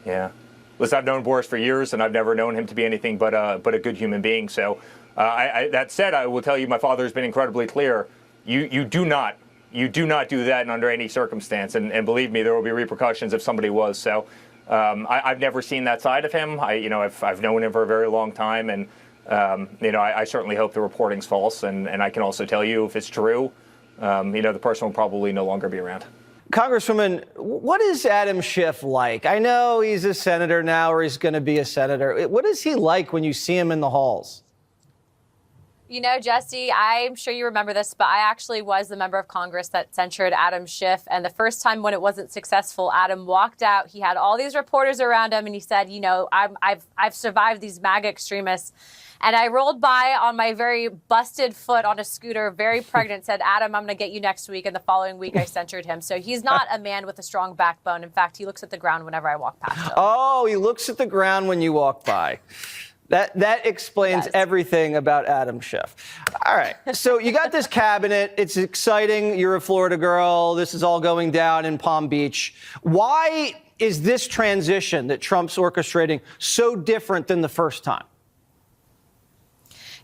[SPEAKER 12] Yeah. Listen, I've known Boris for years, and I've never known him to be anything but a good human being. So, that said, I will tell you, my father has been incredibly clear. You do not do that under any circumstance, and believe me, there will be repercussions if somebody was. So, I've never seen that side of him. I've known him for a very long time, and I certainly hope the reporting's false. And I can also tell you, if it's true, the person will probably no longer be around.
[SPEAKER 2] Congresswoman, what is Adam Schiff like? I know he's a senator now, or he's going to be a senator. What is he like when you see him in the halls?
[SPEAKER 13] You know, Jesse, I'm sure you remember this, but I actually was the member of Congress that censured Adam Schiff. And the first time when it wasn't successful, Adam walked out. He had all these reporters around him, and he said, I've survived these MAGA extremists. And I rolled by on my very busted foot on a scooter, very pregnant, said, Adam, I'm going to get you next week. And the following week, I censured him. So he's not a man with a strong backbone. In fact, he looks at the ground whenever I walk past him.
[SPEAKER 2] Oh, he looks at the ground when you walk by. That explains everything about Adam Schiff. All right. So you got this cabinet. It's exciting. You're a Florida girl. This is all going down in Palm Beach. Why is this transition that Trump's orchestrating so different than the first time?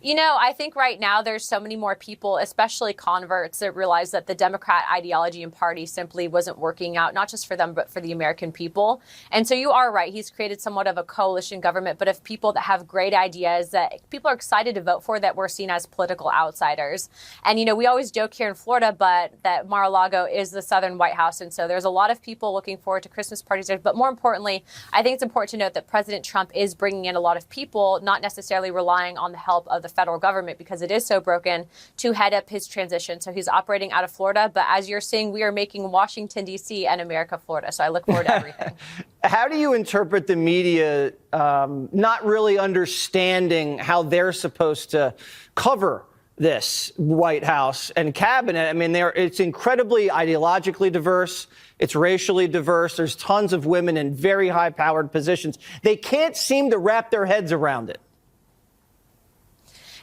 [SPEAKER 13] You know, I think right now there's so many more people, especially converts, that realize that the Democrat ideology and party simply wasn't working out, not just for them, but for the American people. And so you are right. He's created somewhat of a coalition government, but of people that have great ideas that people are excited to vote for, that we're seen as political outsiders. And, we always joke here in Florida, but that Mar-a-Lago is the Southern White House. And so there's a lot of people looking forward to Christmas parties there. But more importantly, I think it's important to note that President Trump is bringing in a lot of people, not necessarily relying on the help of the federal government, because it is so broken, to head up his transition. So he's operating out of Florida. But as you're seeing, we are making Washington, D.C. and America, Florida. So I look forward to everything.
[SPEAKER 2] How do you interpret the media not really understanding how they're supposed to cover this White House and cabinet? I mean, it's incredibly ideologically diverse. It's racially diverse. There's tons of women in very high-powered positions. They can't seem to wrap their heads around it.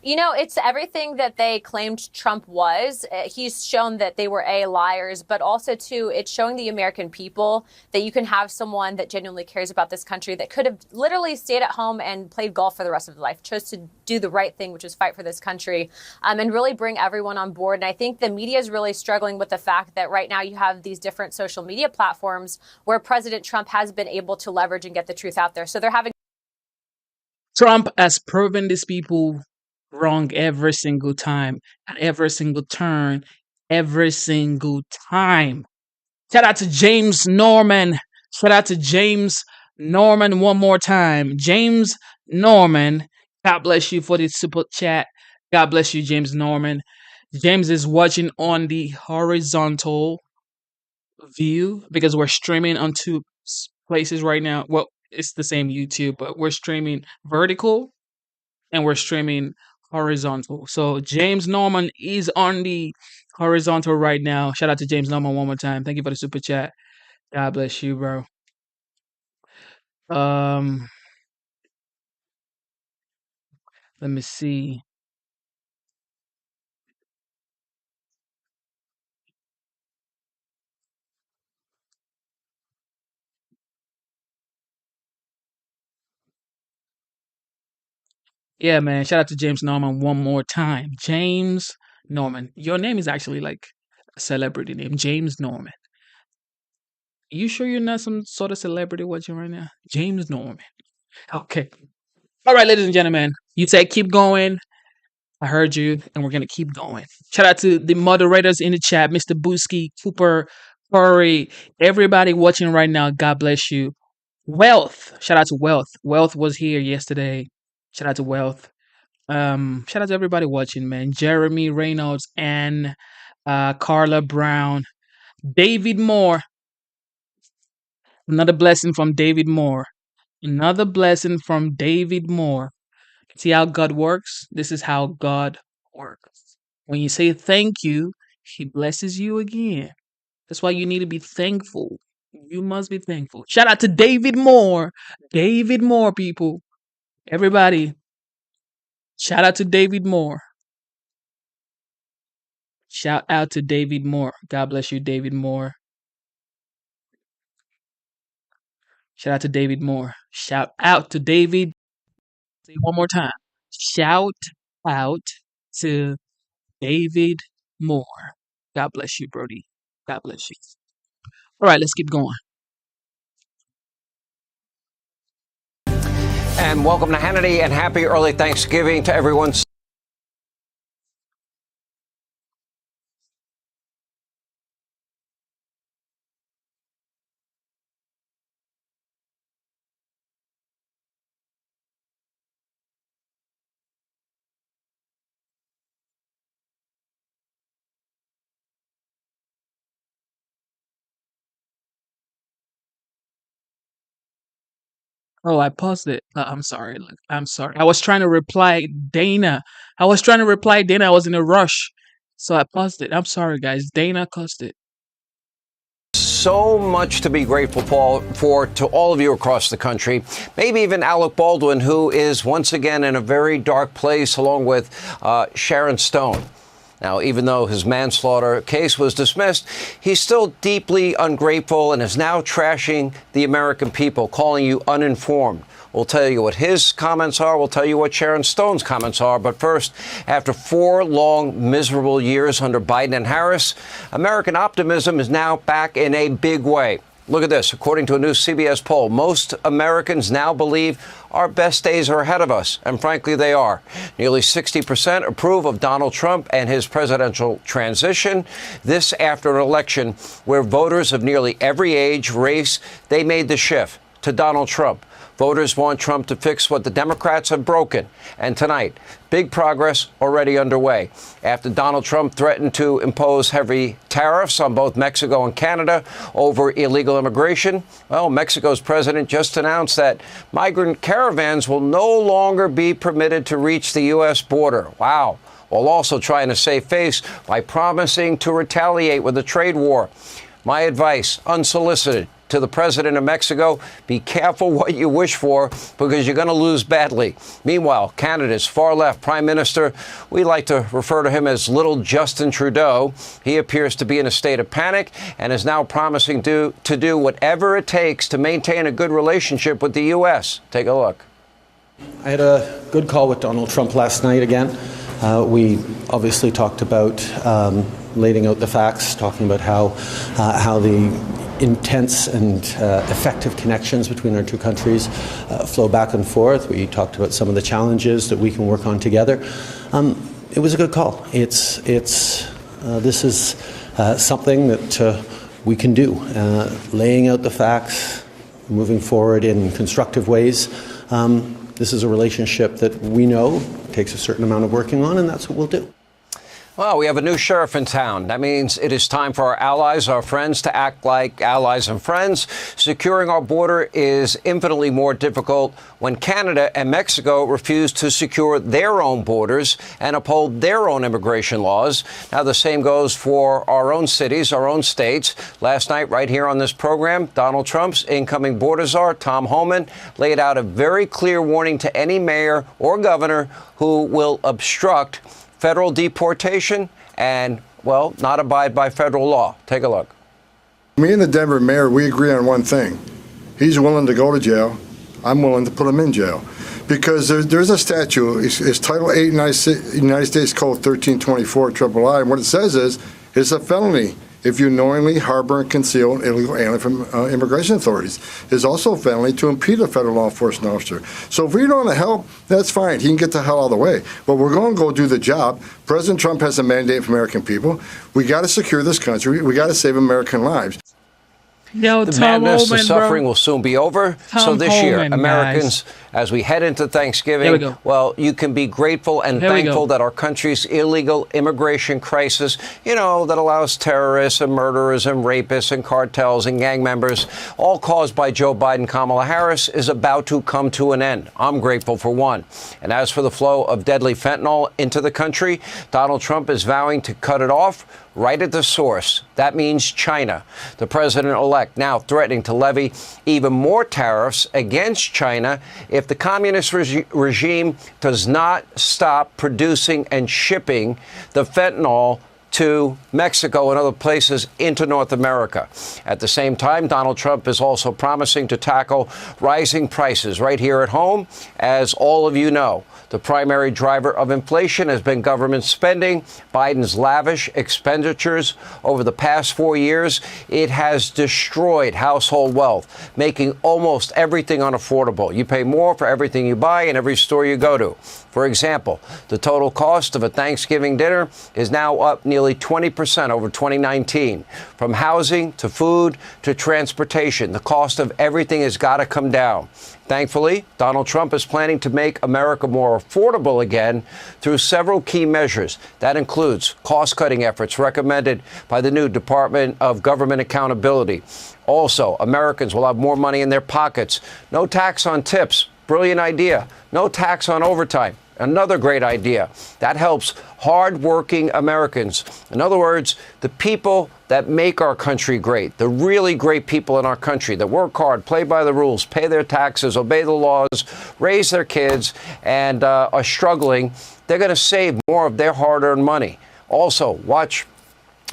[SPEAKER 13] It's everything that they claimed Trump was. He's shown that they were liars, but also too, it's showing the American people that you can have someone that genuinely cares about this country, that could have literally stayed at home and played golf for the rest of his life, chose to do the right thing, which is fight for this country, and really bring everyone on board. And I think the media is really struggling with the fact that right now you have these different social media platforms where President Trump has been able to leverage and get the truth out there. So they're having.
[SPEAKER 1] Trump has proven these people wrong every single time, at every single turn, every single time. Shout out to James Norman. Shout out to James Norman one more time. James Norman, God bless you for the super chat. God bless you, James Norman. James is watching on the horizontal view because we're streaming on two places right now. Well, it's the same YouTube, but we're streaming vertical and we're streaming horizontal. So James Norman is on the horizontal right now. Shout out to James Norman one more time. Thank you for the super chat. God bless you, bro. Let me see. Yeah, man. Shout out to James Norman one more time. James Norman. Your name is actually like a celebrity name. James Norman. You sure you're not some sort of celebrity watching right now? James Norman. Okay. All right, ladies and gentlemen. You say keep going. I heard you, and we're going to keep going. Shout out to the moderators in the chat, Mr. Booski, Cooper, Corey, everybody watching right now. God bless you. Wealth. Shout out to Wealth. Wealth was here yesterday. Shout out to Wealth. Shout out to everybody watching, man. Jeremy Reynolds and Carla Brown. David Moore. Another blessing from David Moore. Another blessing from David Moore. See how God works? This is how God works. When you say thank you, He blesses you again. That's why you need to be thankful. You must be thankful. Shout out to David Moore. David Moore, people. Everybody. Shout out to David Moore. Shout out to David Moore. God bless you, David Moore. Shout out to David Moore. Shout out to David. Say it one more time. Shout out to David Moore. God bless you, Brody. God bless you. All right, let's keep going.
[SPEAKER 14] And welcome to Hannity, and happy early Thanksgiving to everyone.
[SPEAKER 1] Oh, I paused it. I'm sorry. Look, I'm sorry. I was trying to reply Dana. I was in a rush. So I paused it. I'm sorry, guys. Dana caused it.
[SPEAKER 14] So much to be grateful for to all of you across the country. Maybe even Alec Baldwin, who is once again in a very dark place, along with Sharon Stone. Now, even though his manslaughter case was dismissed, he's still deeply ungrateful and is now trashing the American people, calling you uninformed. We'll tell you what his comments are. We'll tell you what Sharon Stone's comments are. But first, after 4 long, miserable years under Biden and Harris, American optimism is now back in a big way. Look at this. According to a new CBS poll, most Americans now believe our best days are ahead of us. And frankly, they are. Nearly 60% approve of Donald Trump and his presidential transition. This after an election where voters of nearly every age, race, they made the shift to Donald Trump. Voters want Trump to fix what the Democrats have broken. And tonight, big progress already underway. After Donald Trump threatened to impose heavy tariffs on both Mexico and Canada over illegal immigration, well, Mexico's president just announced that migrant caravans will no longer be permitted to reach the U.S. border. Wow. While also trying to save face by promising to retaliate with a trade war. My advice, unsolicited, to the president of Mexico, be careful what you wish for, because you're going to lose badly. Meanwhile, Canada's far-left prime minister, we like to refer to him as little Justin Trudeau. He appears to be in a state of panic and is now promising to do whatever it takes to maintain a good relationship with the U.S. Take a look.
[SPEAKER 15] I had a good call with Donald Trump last night again. We obviously talked about laying out the facts, talking about how the intense and effective connections between our two countries flow back and forth. We talked about some of the challenges that we can work on together. It was a good call. This is something that we can do, laying out the facts, moving forward in constructive ways. This is a relationship that we know takes a certain amount of working on, and that's what we'll do.
[SPEAKER 14] Well, we have a new sheriff in town. That means it is time for our allies, our friends, to act like allies and friends. Securing our border is infinitely more difficult when Canada and Mexico refuse to secure their own borders and uphold their own immigration laws. Now, the same goes for our own cities, our own states. Last night, right here on this program, Donald Trump's incoming border czar, Tom Homan, laid out a very clear warning to any mayor or governor who will obstruct federal deportation and, well, not abide by federal law. Take a look.
[SPEAKER 18] Me and the Denver mayor, we agree on one thing. He's willing to go to jail. I'm willing to put him in jail. Because there's a statute, it's Title 8 United States Code 1324 III, and what it says is, it's a felony if you knowingly harbor and conceal an illegal alien from immigration authorities. It's also a felony to impede a federal law enforcement officer. So if we don't want to help, that's fine. He can get the hell out of the way. But we're going to go do the job. President Trump has a mandate for American people. We got to secure this country. We got to save American lives.
[SPEAKER 1] Yo,
[SPEAKER 14] the
[SPEAKER 1] Tom
[SPEAKER 14] madness,
[SPEAKER 1] Homan,
[SPEAKER 14] the suffering
[SPEAKER 1] bro.
[SPEAKER 14] will soon be over.
[SPEAKER 1] Tom
[SPEAKER 14] So this year,
[SPEAKER 1] Homan,
[SPEAKER 14] Americans,
[SPEAKER 1] guys.
[SPEAKER 14] as we head into
[SPEAKER 1] There we
[SPEAKER 14] Thanksgiving,
[SPEAKER 1] go.
[SPEAKER 14] well, you can be grateful and
[SPEAKER 1] Here we
[SPEAKER 14] thankful
[SPEAKER 1] go.
[SPEAKER 14] that our country's illegal immigration crisis, you know, that allows terrorists and murderers and rapists and cartels and gang members, all caused by Joe Biden, Kamala Harris, is about to come to an end. I'm grateful for one. And as for the flow of deadly fentanyl into the country, Donald Trump is vowing to cut it off right at the source. That means China. The president-elect now threatening to levy even more tariffs against China if the communist regime does not stop producing and shipping the fentanyl to Mexico and other places into North America. At the same time, Donald Trump is also promising to tackle rising prices right here at home. As all of you know, the primary driver of inflation has been government spending. Biden's lavish expenditures over the past 4 years, it has destroyed household wealth, making almost everything unaffordable. You pay more for everything you buy in every store you go to. For example, the total cost of a Thanksgiving dinner is now up nearly 20% over 2019. From housing to food to transportation, the cost of everything has got to come down. Thankfully, Donald Trump is planning to make America more affordable again through several key measures. That includes cost-cutting efforts recommended by the new Department of Government Accountability. Also, Americans will have more money in their pockets. No tax on tips. Brilliant idea. No tax on overtime. Another great idea. That helps hard-working Americans. In other words, the people that make our country great, the really great people in our country that work hard, play by the rules, pay their taxes, obey the laws, raise their kids, and are struggling, they're going to save more of their hard-earned money. Also, watch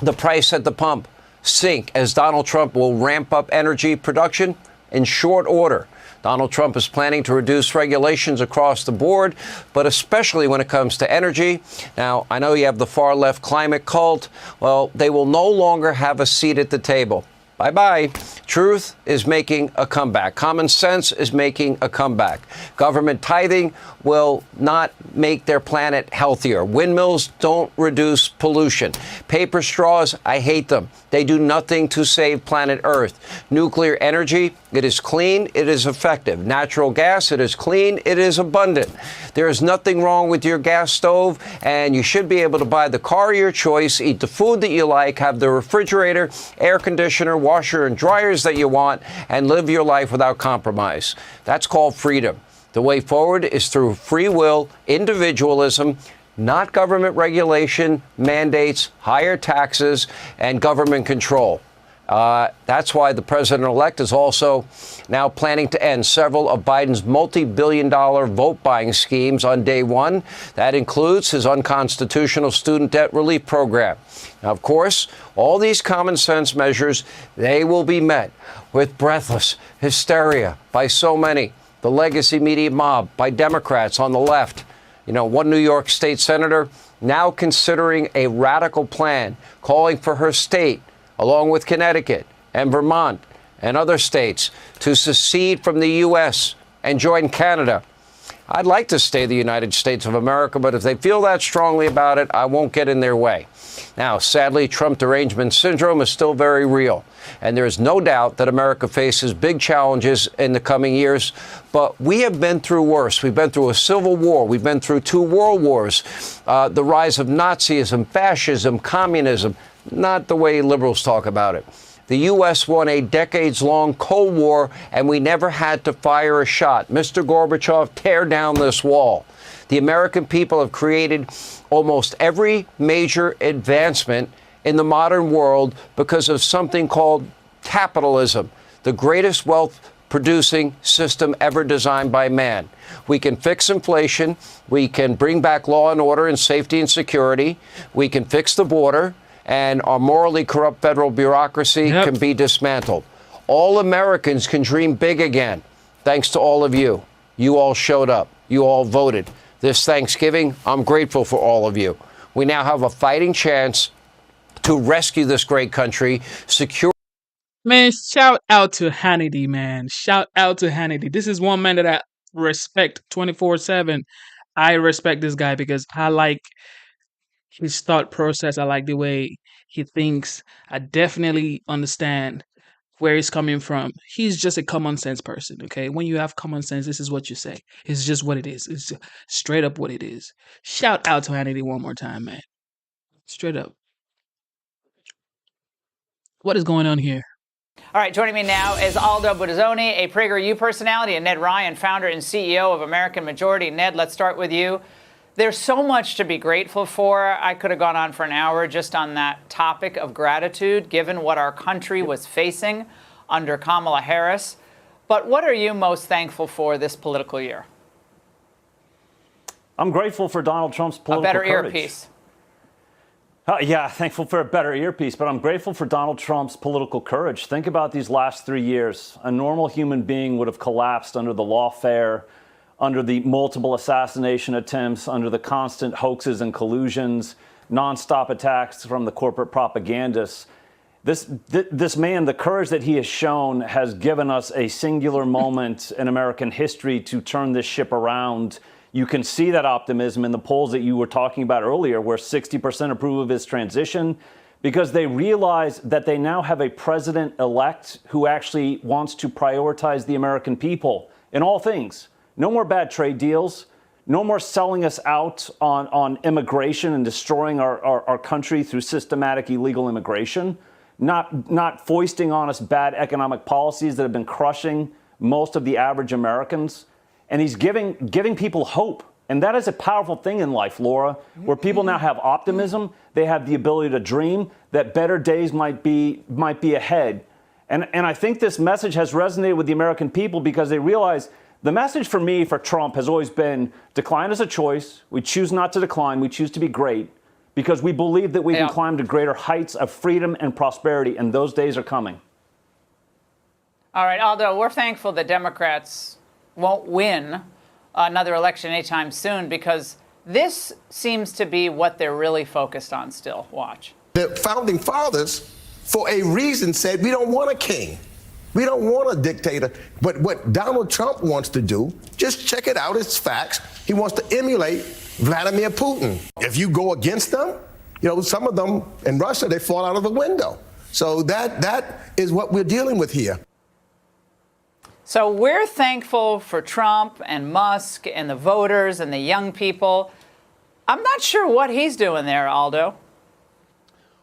[SPEAKER 14] the price at the pump sink as Donald Trump will ramp up energy production in short order. Donald Trump is planning to reduce regulations across the board, but especially when it comes to energy. Now, I know you have the far-left climate cult. Well, they will no longer have a seat at the table. Bye-bye. Truth is making a comeback. Common sense is making a comeback. Government tithing will not make their planet healthier. Windmills don't reduce pollution. Paper straws, I hate them. They do nothing to save planet Earth. Nuclear energy, it is clean, it is effective. Natural gas, it is clean, it is abundant. There is nothing wrong with your gas stove, and you should be able to buy the car of your choice, eat the food that you like, have the refrigerator, air conditioner, washer, and dryers that you want, and live your life without compromise. That's called freedom. The way forward is through free will, individualism, not government regulation, mandates, higher taxes, and government control. That's why the president-elect is also now planning to end several of Biden's multi-billion-dollar vote-buying schemes on day one. That includes his unconstitutional student debt relief program. Now, of course, all these common-sense measures, they will be met with breathless hysteria by so many. The legacy media mob, by Democrats on the left. You know, one New York state senator now considering a radical plan, calling for her state, along with Connecticut and Vermont and other states, to secede from the U.S. and join Canada. I'd like to stay the United States of America, but if they feel that strongly about it, I won't get in their way. Now, sadly, Trump derangement syndrome is still very real, and there is no doubt that America faces big challenges in the coming years, but we have been through worse. We've been through a civil war. We've been through 2 world wars, the rise of Nazism, fascism, communism, not the way liberals talk about it. The U.S. won a decades-long Cold War, and we never had to fire a shot. Mr. Gorbachev, tear down this wall. The American people have created almost every major advancement in the modern world because of something called capitalism, the greatest wealth-producing system ever designed by man. We can fix inflation. We can bring back law and order and safety and security. We can fix the border. And our morally corrupt federal bureaucracy can be dismantled. All Americans can dream big again, thanks to all of you. You all showed up. You all voted. This Thanksgiving, I'm grateful for all of you. We now have a fighting chance to rescue this great country, secure.
[SPEAKER 1] Man, shout out to Hannity, man. Shout out to Hannity. This is one man that I respect 24/7. I respect this guy because I like his thought process. I like the way he thinks. I definitely understand where he's coming from. He's just a common sense person, okay? When you have common sense, this is what you say. It's just what it is. It's straight up what it is. Shout out to Hannity one more time, man. Straight up. What is going on here?
[SPEAKER 23] All right, joining me now is Aldo Buttazzoni, a PragerU personality, and Ned Ryan, founder and CEO of American Majority. Ned, let's start with you. There's so much to be grateful for. I could have gone on for an hour just on that topic of gratitude, given what our country was facing under Kamala Harris. But what are you most thankful for this political year?
[SPEAKER 17] I'm grateful for Donald Trump's political courage.
[SPEAKER 23] A better earpiece.
[SPEAKER 17] Yeah, thankful for a better earpiece, but I'm grateful for Donald Trump's political courage. Think about these last 3 years. A normal human being would have collapsed under the lawfare, under the multiple assassination attempts, under the constant hoaxes and collusions, nonstop attacks from the corporate propagandists. This man, the courage that he has shown, has given us a singular moment in American history to turn this ship around. You can see that optimism in the polls that you were talking about earlier, where 60% approve of his transition, because they realize that they now have a president-elect who actually wants to prioritize the American people in all things. No more bad trade deals. No more selling us out on immigration and destroying our country through systematic illegal immigration. Not foisting on us bad economic policies that have been crushing most of the average Americans. And he's giving people hope. And that is a powerful thing in life, Laura, where people now have optimism. They have the ability to dream that better days might be ahead. And I think this message has resonated with the American people because they realize the message for me, for Trump, has always been decline is a choice. We choose not to decline. We choose to be great because we believe that we can climb to greater heights of freedom and prosperity. And those days are coming.
[SPEAKER 23] All right, Aldo, we're thankful that Democrats won't win another election anytime soon because this seems to be what they're really focused on still. Watch.
[SPEAKER 19] The founding fathers, for a reason, said we don't want a king. We don't want a dictator. But what Donald Trump wants to do, just check it out, it's facts. He wants to emulate Vladimir Putin. If you go against them, some of them in Russia, they fall out of the window. So that is what we're dealing with here.
[SPEAKER 23] So we're thankful for Trump and Musk and the voters and the young people. I'm not sure what he's doing there, Aldo.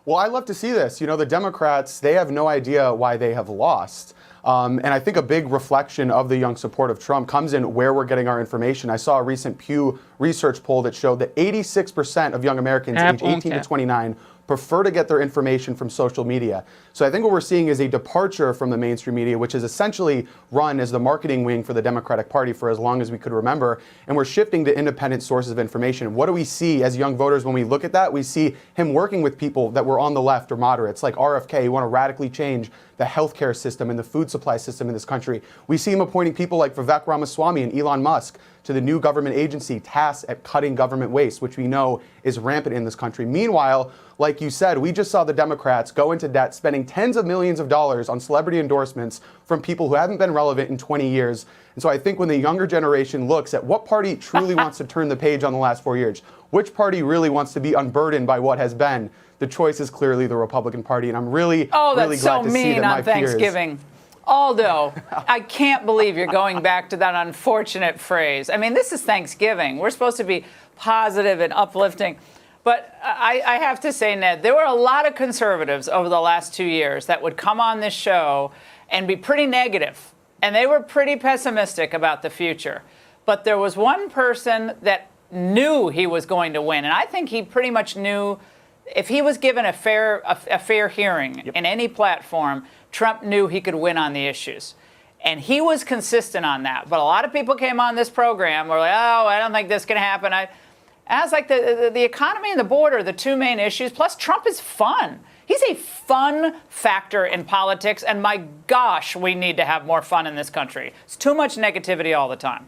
[SPEAKER 20] Well, I love to see this. The Democrats, they have no idea why they have lost. And I think a big reflection of the young support of Trump comes in where we're getting our information. I saw a recent Pew Research poll that showed that 86% of young Americans aged 18 to 29 prefer to get their information from social media. So I think what we're seeing is a departure from the mainstream media, which is essentially run as the marketing wing for the Democratic Party for as long as we could remember. And we're shifting to independent sources of information. What do we see as young voters when we look at that? We see him working with people that were on the left or moderates, like RFK, who want to radically change the healthcare system and the food supply system in this country. We see him appointing people like Vivek Ramaswamy and Elon Musk to the new government agency tasked at cutting government waste, which we know is rampant in this country. Meanwhile, like you said, we just saw the Democrats go into debt, spending tens of millions of dollars on celebrity endorsements from people who haven't been relevant in 20 years. And so I think when the younger generation looks at what party truly wants to turn the page on the last 4 years, which party really wants to be unburdened by what has been, the choice is clearly the Republican Party. And I'm really glad to see that my peers... Oh, that's so mean on
[SPEAKER 23] Thanksgiving. Aldo, I can't believe you're going back to that unfortunate phrase. I mean, this is Thanksgiving. We're supposed to be positive and uplifting. But I have to say, Ned, there were a lot of conservatives over the last 2 years that would come on this show and be pretty negative. And they were pretty pessimistic about the future. But there was one person that knew he was going to win. And I think he pretty much knew if he was given a fair hearing in any platform, Trump knew he could win on the issues. And he was consistent on that. But a lot of people came on this program were like, oh, I don't think this can happen. I was like, the economy and the border are the two main issues. Plus, Trump is fun. He's a fun factor in politics. And my gosh, we need to have more fun in this country. It's too much negativity all the time.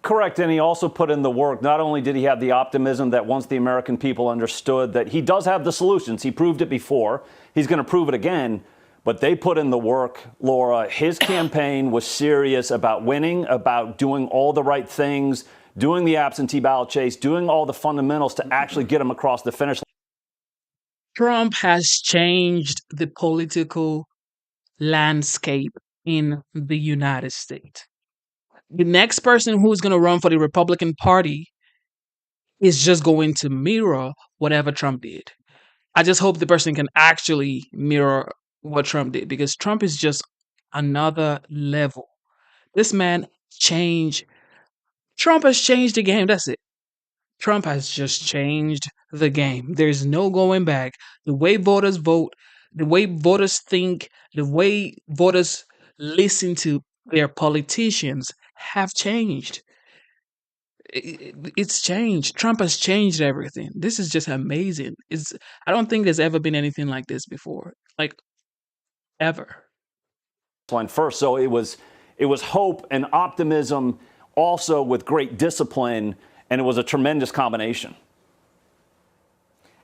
[SPEAKER 17] Correct, and he also put in the work. Not only did he have the optimism that once the American people understood that he does have the solutions, he proved it before, he's going to prove it again, but they put in the work, Laura. His campaign was serious about winning, about doing all the right things, doing the absentee ballot chase, doing all the fundamentals to actually get him across the finish line.
[SPEAKER 1] Trump has changed the political landscape in the United States. The next person who's going to run for the Republican Party is just going to mirror whatever Trump did. I just hope the person can actually mirror what Trump did because Trump is just another level. This man changed. Trump has changed the game. That's it. Trump has just changed the game. There's no going back. The way voters vote, the way voters think, the way voters listen to their politicians have changed. It's changed. Trump has changed everything. This is just amazing. I don't think there's ever been anything like this before, like ever.
[SPEAKER 17] Line first, so it was hope and optimism, also with great discipline, and it was a tremendous combination.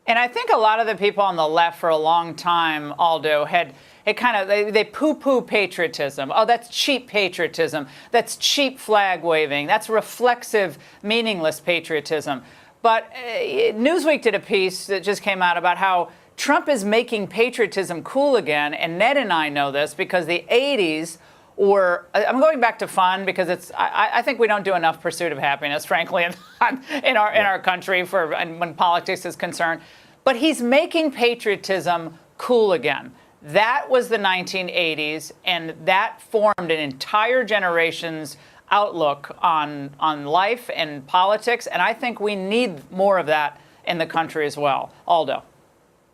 [SPEAKER 23] And I think a lot of the people on the left for a long time, Aldo, they poo-poo patriotism. Oh, that's cheap patriotism. That's cheap flag waving. That's reflexive, meaningless patriotism. But Newsweek did a piece that just came out about how Trump is making patriotism cool again. And Ned and I know this because the 80s were, I'm going back to fun because I think we don't do enough pursuit of happiness, frankly, in our country when politics is concerned. But he's making patriotism cool again. That was the 1980s, and that formed an entire generation's outlook on life and politics. And I think we need more of that in the country as well. Aldo.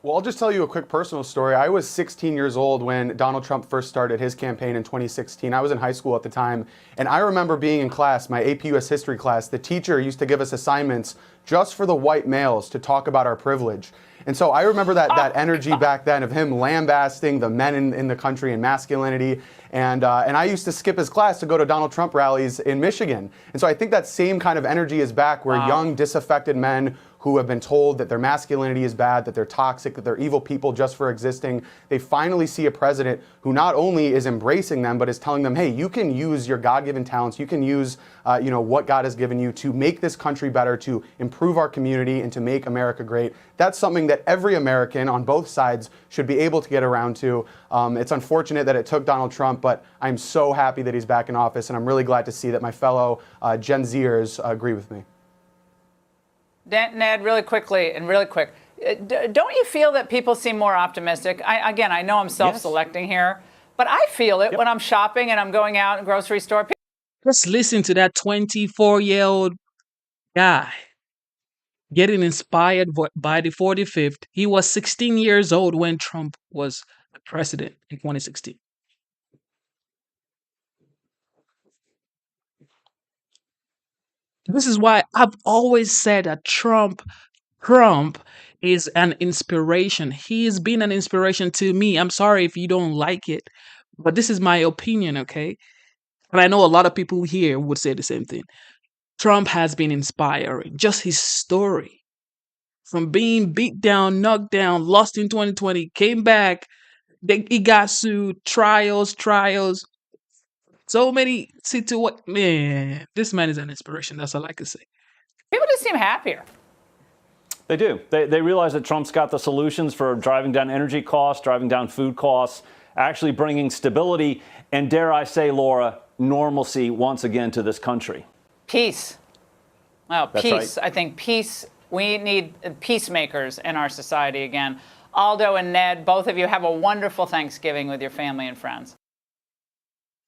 [SPEAKER 20] Well, I'll just tell you a quick personal story. I was 16 years old when Donald Trump first started his campaign in 2016. I was in high school at the time, and I remember being in class, my AP US history class. The teacher used to give us assignments just for the white males to talk about our privilege. And so I remember that energy back then of him lambasting the men in the country and masculinity. And I used to skip his class to go to Donald Trump rallies in Michigan. And so I think that same kind of energy is back where young, disaffected men who have been told that their masculinity is bad, that they're toxic, that they're evil people just for existing. They finally see a president who not only is embracing them, but is telling them, hey, you can use your God-given talents, you can use what God has given you to make this country better, to improve our community, and to make America great. That's something that every American on both sides should be able to get around to. It's unfortunate that it took Donald Trump, but I'm so happy that he's back in office, and I'm really glad to see that my fellow Gen Zers agree with me.
[SPEAKER 23] Ned, really quick, don't you feel that people seem more optimistic? I know I'm self-selecting here, but I feel it when I'm shopping and I'm going out in the grocery store.
[SPEAKER 1] Just listen to that 24-year-old guy getting inspired by the 45th. He was 16 years old when Trump was the president in 2016. This is why I've always said that Trump is an inspiration. He has been an inspiration to me. I'm sorry if you don't like it, but this is my opinion, okay? And I know a lot of people here would say the same thing. Trump has been inspiring. Just his story. From being beat down, knocked down, lost in 2020, came back, he got sued, trials. So many situations. Man, this man is an inspiration. That's all I can say.
[SPEAKER 23] People just seem happier.
[SPEAKER 17] They do. They realize that Trump's got the solutions for driving down energy costs, driving down food costs, actually bringing stability, and dare I say, Laura, normalcy once again to this country.
[SPEAKER 23] Peace. Well,
[SPEAKER 17] That's
[SPEAKER 23] peace.
[SPEAKER 17] right.
[SPEAKER 23] I think peace. We need peacemakers in our society again. Aldo and Ned, both of you have a wonderful Thanksgiving with your family and friends.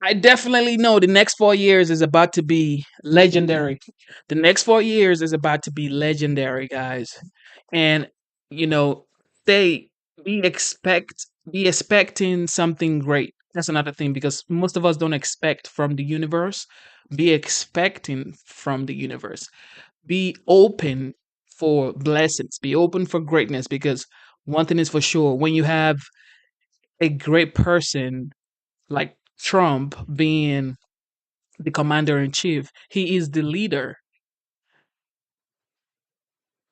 [SPEAKER 1] I definitely know the next 4 years is about to be legendary. The next 4 years is about to be legendary, guys. And, be expecting something great. That's another thing, because most of us don't expect from the universe. Be expecting from the universe. Be open for blessings. Be open for greatness, because one thing is for sure, when you have a great person like Trump being the commander-in-chief, he is the leader.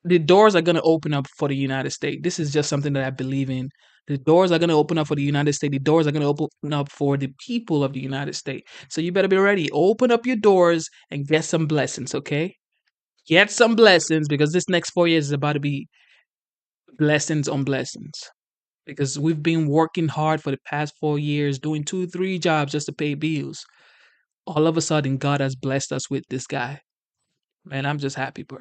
[SPEAKER 1] The doors are going to open up for the United States. This is just something that I believe in. The doors are going to open up for the United States. The doors are going to open up for the people of the United States. So you better be ready. Open up your doors and get some blessings, okay? Get some blessings, because this next 4 years is about to be blessings on blessings. Because we've been working hard for the past 4 years, doing 2-3 jobs just to pay bills. All of a sudden, God has blessed us with this guy. Man, I'm just happy, bro.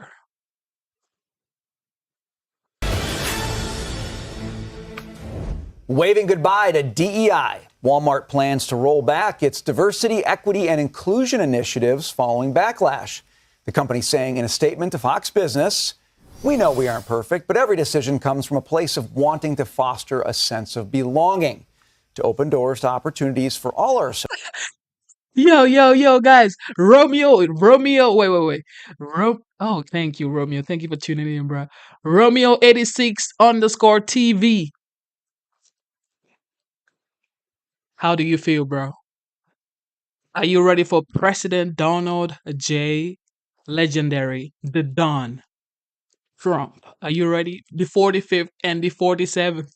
[SPEAKER 5] Waving goodbye to DEI. Walmart plans to roll back its diversity, equity, and inclusion initiatives following backlash. The company saying in a statement to Fox Business, "We know we aren't perfect, but every decision comes from a place of wanting to foster a sense of belonging, to open doors to opportunities for all our."
[SPEAKER 1] Yo, guys. Romeo. Wait. Oh, thank you, Romeo. Thank you for tuning in, bro. Romeo86_TV. How do you feel, bro? Are you ready for President Donald J. Legendary, the Don Trump? Are you ready? The 45th and the 47th.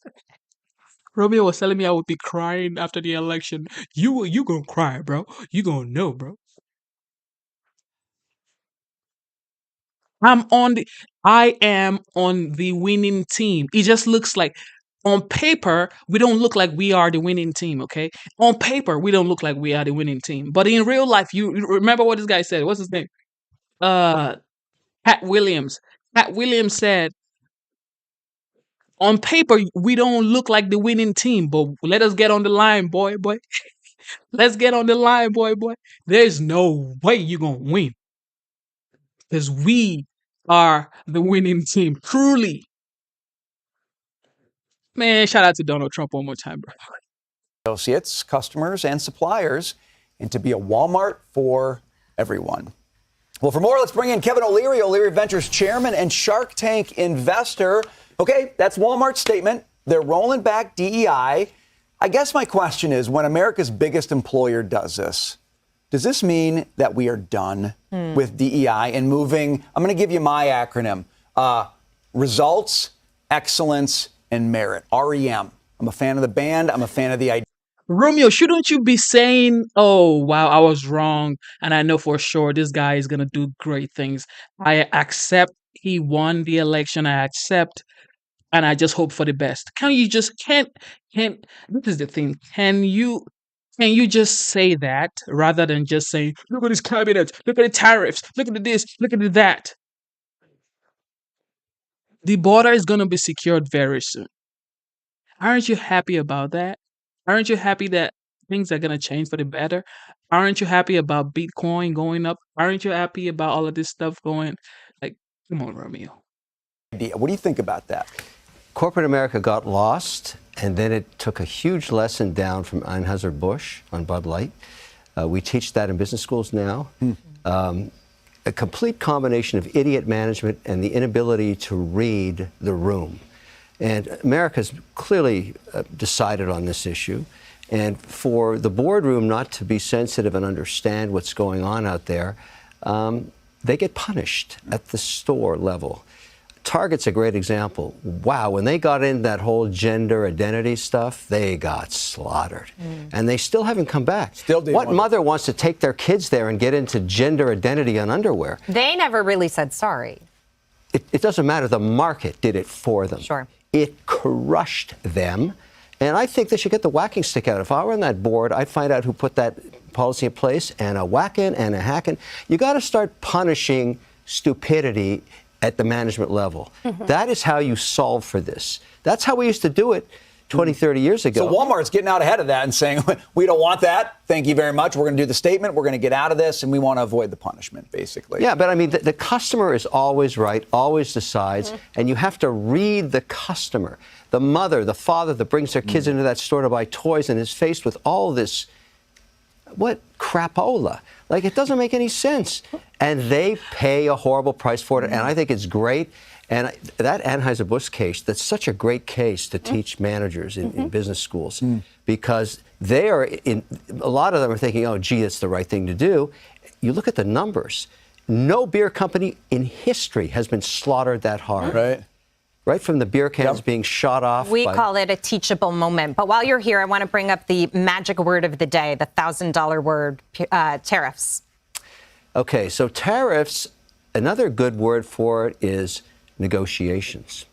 [SPEAKER 1] Romeo was telling me I would be crying after the election. You gonna cry, bro. You gonna know, bro. I am on the winning team. It just looks like on paper, we don't look like we are the winning team, okay? On paper, we don't look like we are the winning team. But in real life, you remember what this guy said. What's his name? Pat Williams. Pat Williams said, on paper, we don't look like the winning team, but let us get on the line, boy. Let's get on the line, boy. There's no way you're going to win. Because we are the winning team, truly. Man, shout out to Donald Trump one more time, bro.
[SPEAKER 5] Associates, customers, and suppliers, and to be a Walmart for everyone. Well, for more, let's bring in Kevin O'Leary, O'Leary Ventures chairman and Shark Tank investor. Okay, that's Walmart's statement. They're rolling back DEI. I guess my question is, when America's biggest employer does this mean that we are done with DEI and moving? I'm going to give you my acronym. Results, excellence, and merit. REM. I'm a fan of the band. I'm a fan of the idea.
[SPEAKER 1] Romeo, shouldn't you be saying, oh, wow, I was wrong, and I know for sure this guy is going to do great things. I accept he won the election. I accept, and I just hope for the best. This is the thing. Can you just say that rather than just saying, look at this cabinet, look at the tariffs, look at this, look at that. The border is going to be secured very soon. Aren't you happy about that? Aren't you happy that things are going to change for the better? Aren't you happy about Bitcoin going up? Aren't you happy about all of this stuff going? Like, come on, Romeo.
[SPEAKER 5] What do you think about that?
[SPEAKER 14] Corporate America got lost, and then it took a huge lesson down from Anheuser-Busch on Bud Light. We teach that in business schools now. A complete combination of idiot management and the inability to read the room. And America's clearly decided on this issue. And for the boardroom not to be sensitive and understand what's going on out there, they get punished at the store level. Target's a great example. Wow, when they got in that whole gender identity stuff, they got slaughtered. And they still haven't come back. What mother wants to take their kids there and get into gender identity on underwear?
[SPEAKER 3] They never really said sorry.
[SPEAKER 14] It doesn't matter. The market did it for them.
[SPEAKER 3] Sure.
[SPEAKER 14] It crushed them. And I think they should get the whacking stick out. If I were on that board, I'd find out who put that policy in place and a whacking and a hacking. You got to start punishing stupidity at the management level. That is how you solve for this. That's how we used to do it 20, 30 years ago.
[SPEAKER 5] So Walmart's getting out ahead of that and saying, we don't want that. Thank you very much. We're going to do the statement. We're going to get out of this, and we want to avoid the punishment, basically.
[SPEAKER 14] Yeah, but I mean, the customer is always right, always decides, and you have to read the customer. The mother, the father that brings their kids into that store to buy toys and is faced with all this, what crapola? Like, it doesn't make any sense. And they pay a horrible price for it, and I think it's great. And that Anheuser-Busch case, that's such a great case to teach managers in business schools, because they are, a lot of them are thinking, oh, gee, it's the right thing to do. You look at the numbers. No beer company in history has been slaughtered that hard. Right from the beer cans being shot off.
[SPEAKER 3] We call it a teachable moment. But while you're here, I want to bring up the magic word of the day, the $1,000 word, tariffs.
[SPEAKER 14] Okay, so tariffs, another good word for it is negotiations.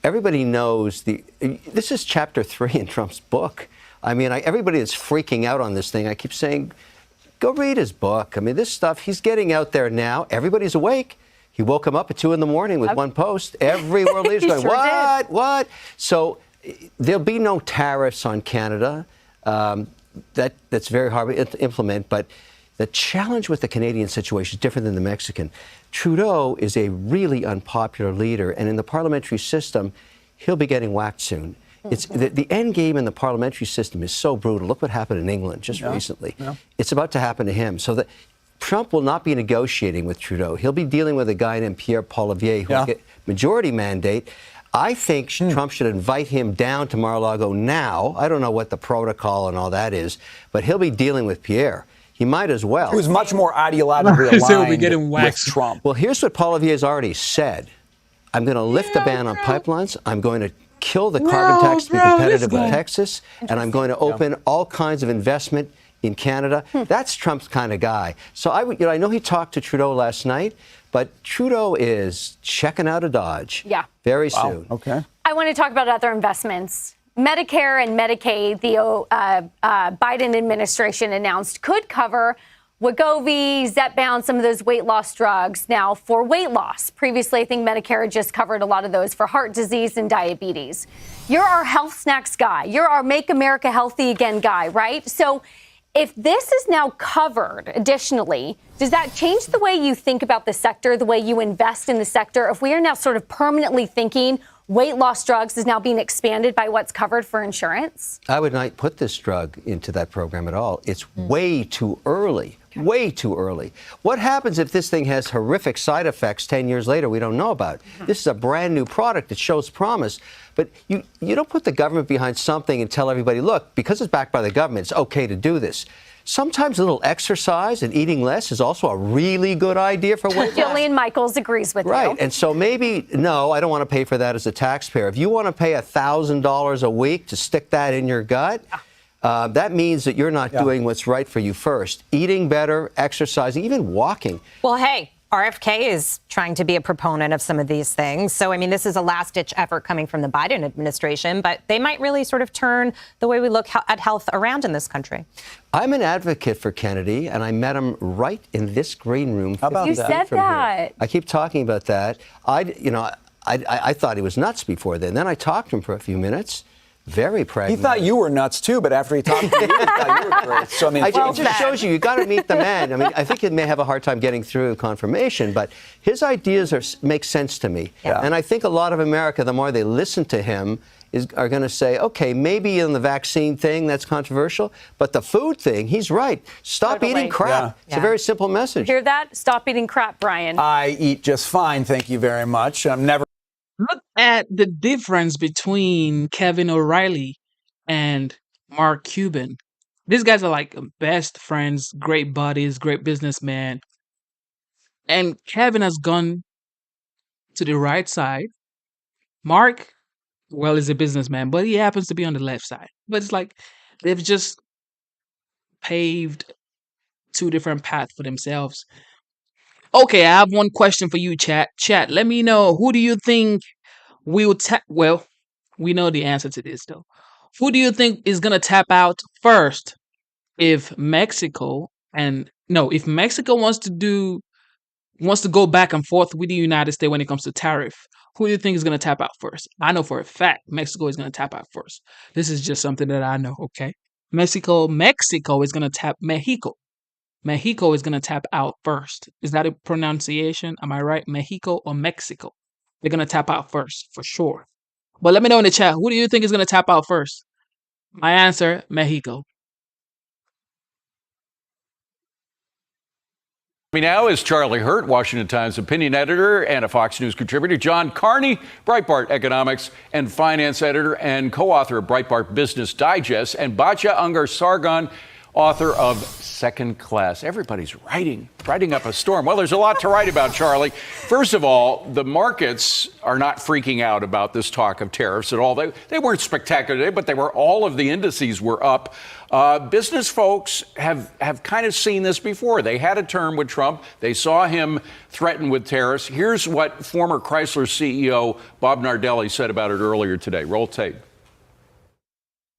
[SPEAKER 14] Everybody knows this is chapter 3 in Trump's book. I mean, everybody is freaking out on this thing. I keep saying, go read his book. I mean, this stuff, he's getting out there now. Everybody's awake. He woke him up at 2 in the morning with one post. Every world leader's going, what? So there'll be no tariffs on Canada. That's very hard to implement. But the challenge with the Canadian situation is different than the Mexican. Trudeau is a really unpopular leader. And in the parliamentary system, he'll be getting whacked soon.
[SPEAKER 7] It's the end game in the parliamentary system is so brutal. Look what happened in England just recently. Yeah. It's about to happen to him. So that Trump will not be negotiating with Trudeau. He'll be dealing with a guy named Pierre Poilievre who will get majority mandate. I think Trump should invite him down to Mar-a-Lago now. I don't know what the protocol and all that is, but he'll be dealing with Pierre. He might as well.
[SPEAKER 5] He was much more ideologically aligned with Trump.
[SPEAKER 7] Well, here's what Poilievre has already said. I'm going to lift the ban on pipelines. I'm going to kill the carbon tax to be competitive with Texas. And I'm going to open all kinds of investment in Canada. That's Trump's kind of guy. So I know he talked to Trudeau last night, but Trudeau is checking out of Dodge very soon.
[SPEAKER 5] Okay.
[SPEAKER 10] I want to talk about other investments. Medicare and Medicaid, the Biden administration announced, could cover Wegovy, Zepbound, some of those weight loss drugs now for weight loss. Previously, I think Medicare had just covered a lot of those for heart disease and diabetes. You're our health snacks guy. You're our Make America Healthy Again guy, right? So if this is now covered additionally, does that change the way you think about the sector, the way you invest in the sector? If we are now sort of permanently thinking weight loss drugs is now being expanded by what's covered for insurance?
[SPEAKER 7] I would not put this drug into that program at all. It's way too early. Way too early. What happens if this thing has horrific side effects 10 years later we don't know about? This is a brand new product that shows promise. But you don't put the government behind something and tell everybody, look, because it's backed by the government, it's okay to do this. Sometimes a little exercise and eating less is also a really good idea for weight loss.
[SPEAKER 10] Jillian Michaels agrees with you.
[SPEAKER 7] Right. And so maybe, no, I don't want to pay for that as a taxpayer. If you want to pay $1,000 a week to stick that in your gut, that means that you're not doing what's right for you first. Eating better, exercising, even walking.
[SPEAKER 3] Well, hey, RFK is trying to be a proponent of some of these things. So, I mean, this is a last-ditch effort coming from the Biden administration, but they might really sort of turn the way we look at health around in this country.
[SPEAKER 7] I'm an advocate for Kennedy, and I met him right in this green room.
[SPEAKER 10] How about you said that?
[SPEAKER 7] I keep talking about that. I thought he was nuts before then. Then I talked to him for a few minutes. Very pragmatic.
[SPEAKER 5] He thought you were nuts too, but after he talked to you, he thought you were great. So, I mean,
[SPEAKER 7] it just shows you got to meet the man. I mean, I think he may have a hard time getting through confirmation, but his ideas make sense to me. Yeah. And I think a lot of America, the more they listen to him, are going to say, okay, maybe in the vaccine thing that's controversial, but the food thing, he's right. Stop eating crap. It's a very simple message.
[SPEAKER 10] Hear that? Stop eating crap, Brian.
[SPEAKER 5] I eat just fine, thank you very much. I'm never.
[SPEAKER 1] Look at the difference between Kevin O'Reilly and Mark Cuban. These guys are like best friends, great buddies, great businessmen. And Kevin has gone to the right side. Mark, well, is a businessman, but he happens to be on the left side. But it's like they've just paved two different paths for themselves. Okay, I have one question for you, chat. Chat, let me know, who do you think will tap? Well, we know the answer to this, though. Who do you think is going to tap out first? If Mexico wants to go back and forth with the United States when it comes to tariff, who do you think is going to tap out first? I know for a fact Mexico is going to tap out first. This is just something that I know, okay? Mexico is going to tap Mexico. Mexico is going to tap out first. Is that a pronunciation? Am I right? Mexico or Mexico? They're going to tap out first, for sure. But let me know in the chat, who do you think is going to tap out first? My answer, Mexico.
[SPEAKER 16] Now is Charlie Hurt, Washington Times opinion editor and a Fox News contributor. John Carney, Breitbart economics and finance editor and co-author of Breitbart Business Digest. And Batya Ungar-Sargon, author of Second Class. Everybody's writing up a storm. Well, there's a lot to write about, Charlie. First of all, the markets are not freaking out about this talk of tariffs at all. They weren't spectacular today, but all of the indices were up. Business folks have kind of seen this before. They had a term with Trump. They saw him threaten with tariffs. Here's what former Chrysler CEO Bob Nardelli said about it earlier today. Roll tape.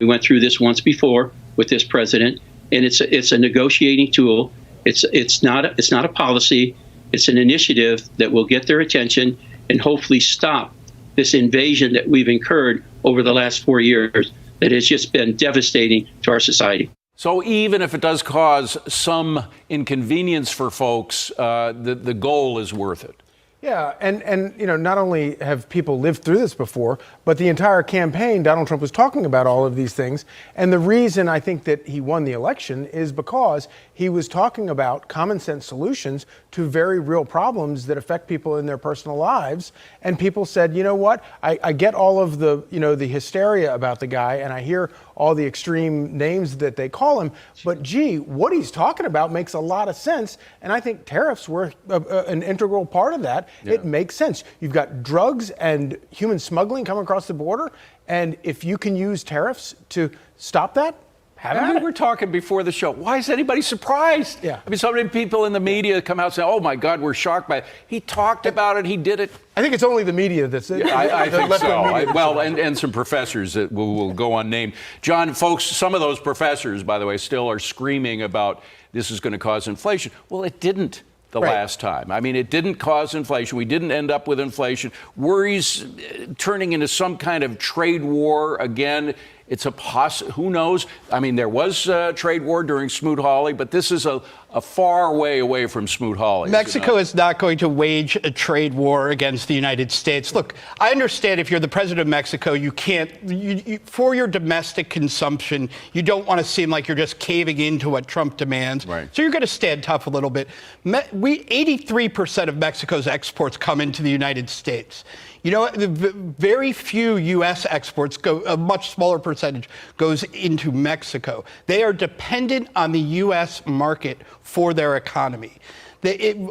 [SPEAKER 24] We went through this once before with this president. And it's a negotiating tool. It's not a policy. It's an initiative that will get their attention and hopefully stop this invasion that we've incurred over the last 4 years that has just been devastating to our society.
[SPEAKER 16] So even if it does cause some inconvenience for folks, the goal is worth it.
[SPEAKER 4] Yeah, and not only have people lived through this before, but the entire campaign, Donald Trump was talking about all of these things. And the reason I think that he won the election is because he was talking about common sense solutions to very real problems that affect people in their personal lives. And people said, you know what, I get all of the, the hysteria about the guy, and I hear all the extreme names that they call him, but gee, what he's talking about makes a lot of sense. And I think tariffs were an integral part of that. Yeah. It makes sense. You've got drugs and human smuggling coming across the border, and if you can use tariffs to stop that,
[SPEAKER 16] we were talking before the show. Why is anybody surprised?
[SPEAKER 4] Yeah.
[SPEAKER 16] I mean, so many people in the media come out and say, oh, my God, we're shocked by it. He talked about it. He did it.
[SPEAKER 4] I think it's only the media that's...
[SPEAKER 16] Yeah, I think so. And some professors that will go unnamed. John, folks, some of those professors, by the way, still are screaming about this is going to cause inflation. Well, it didn't the last time. I mean, it didn't cause inflation. We didn't end up with inflation. Worries turning into some kind of trade war again. It's who knows? I mean, there was a trade war during Smoot-Hawley, but this is a far way away from Smoot-Hawley.
[SPEAKER 6] Mexico is not going to wage a trade war against the United States. Look, I understand if you're the president of Mexico, you can't, for your domestic consumption, you don't want to seem like you're just caving into what Trump demands. Right. So you're going to stand tough a little bit. 83% of Mexico's exports come into the United States. Very few U.S. exports a much smaller percentage goes into Mexico. They are dependent on the U.S. market for their economy.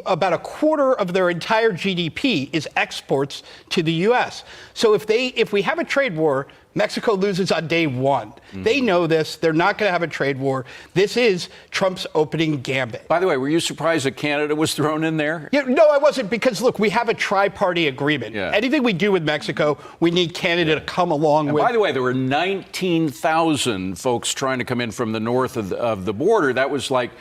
[SPEAKER 6] About a quarter of their entire GDP is exports to the U.S. So if we have a trade war, Mexico loses on day one. Mm-hmm. They know this. They're not going to have a trade war. This is Trump's opening gambit.
[SPEAKER 16] By the way, were you surprised that Canada was thrown in there?
[SPEAKER 6] Yeah, no, I wasn't, because, look, we have a tri-party agreement. Yeah. Anything we do with Mexico, we need Canada to come along with.
[SPEAKER 16] By the way, there were 19,000 folks trying to come in from the north of the border. That was like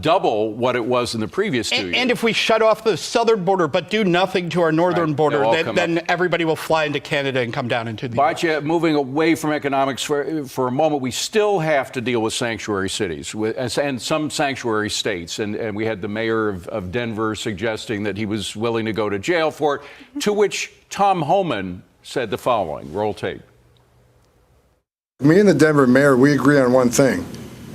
[SPEAKER 16] double what it was in the previous 2 years.
[SPEAKER 6] And if we shut off the southern border but do nothing to our northern border, then everybody will fly into Canada and come down into the
[SPEAKER 16] US. Moving away from economics for a moment, we still have to deal with sanctuary cities and some sanctuary states. And we had the mayor of Denver suggesting that he was willing to go to jail for it, to which Tom Homan said the following. Roll tape.
[SPEAKER 18] Me and the Denver mayor, we agree on one thing.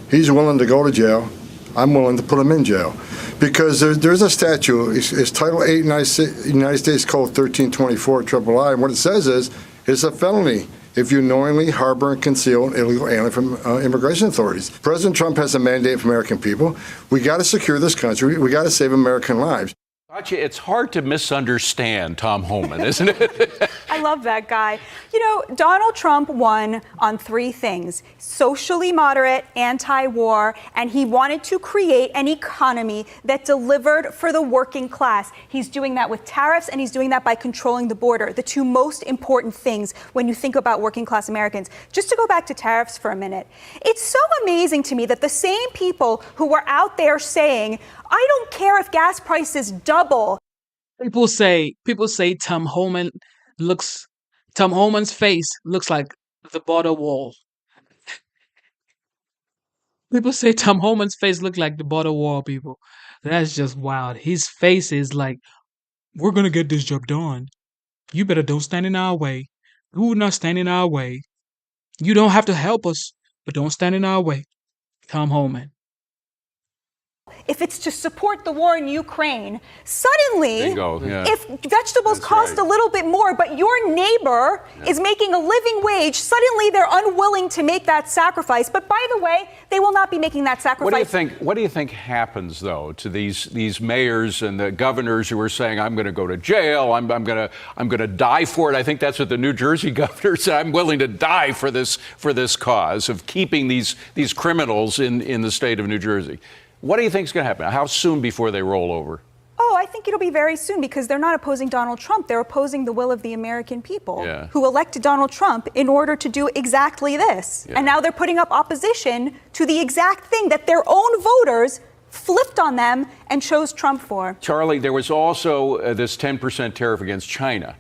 [SPEAKER 18] He's willing to go to jail. I'm willing to put him in jail, because there's a statute. It's Title 8 United States Code 1324 III, and what it says is it's a felony if you knowingly harbor and conceal an illegal alien from immigration authorities. President Trump has a mandate for American people. We got to secure this country. We got to save American lives.
[SPEAKER 16] It's hard to misunderstand Tom Homan, isn't it?
[SPEAKER 9] I love that guy. Donald Trump won on three things: socially moderate, anti-war, and he wanted to create an economy that delivered for the working class. He's doing that with tariffs, and he's doing that by controlling the border, the two most important things when you think about working class Americans. Just to go back to tariffs for a minute, it's so amazing to me that the same people who were out there saying, I don't care if gas prices double.
[SPEAKER 1] People say Tom Homan's face looks like the border wall. People say Tom Homan's face looks like the border wall, people. That's just wild. His face is like, we're going to get this job done. You better don't stand in our way. You will not stand in our way. You don't have to help us, but don't stand in our way. Tom Homan.
[SPEAKER 9] If it's to support the war in Ukraine, suddenly,
[SPEAKER 16] Bingo, yeah.
[SPEAKER 9] If vegetables cost a little bit more, but your neighbor is making a living wage, suddenly they're unwilling to make that sacrifice. But by the way, they will not be making that sacrifice.
[SPEAKER 16] What do you think happens, though, to these mayors and the governors who are saying, I'm going to go to jail, I'm going to die for it? I think that's what the New Jersey governor said. I'm willing to die for this cause of keeping these criminals in the state of New Jersey. What do you think is going to happen? How soon before they roll over?
[SPEAKER 9] Oh, I think it'll be very soon, because they're not opposing Donald Trump. They're opposing the will of the American people who elected Donald Trump in order to do exactly this. Yeah. And now they're putting up opposition to the exact thing that their own voters flipped on them and chose Trump for.
[SPEAKER 16] Charlie, there was also this 10% tariff against China.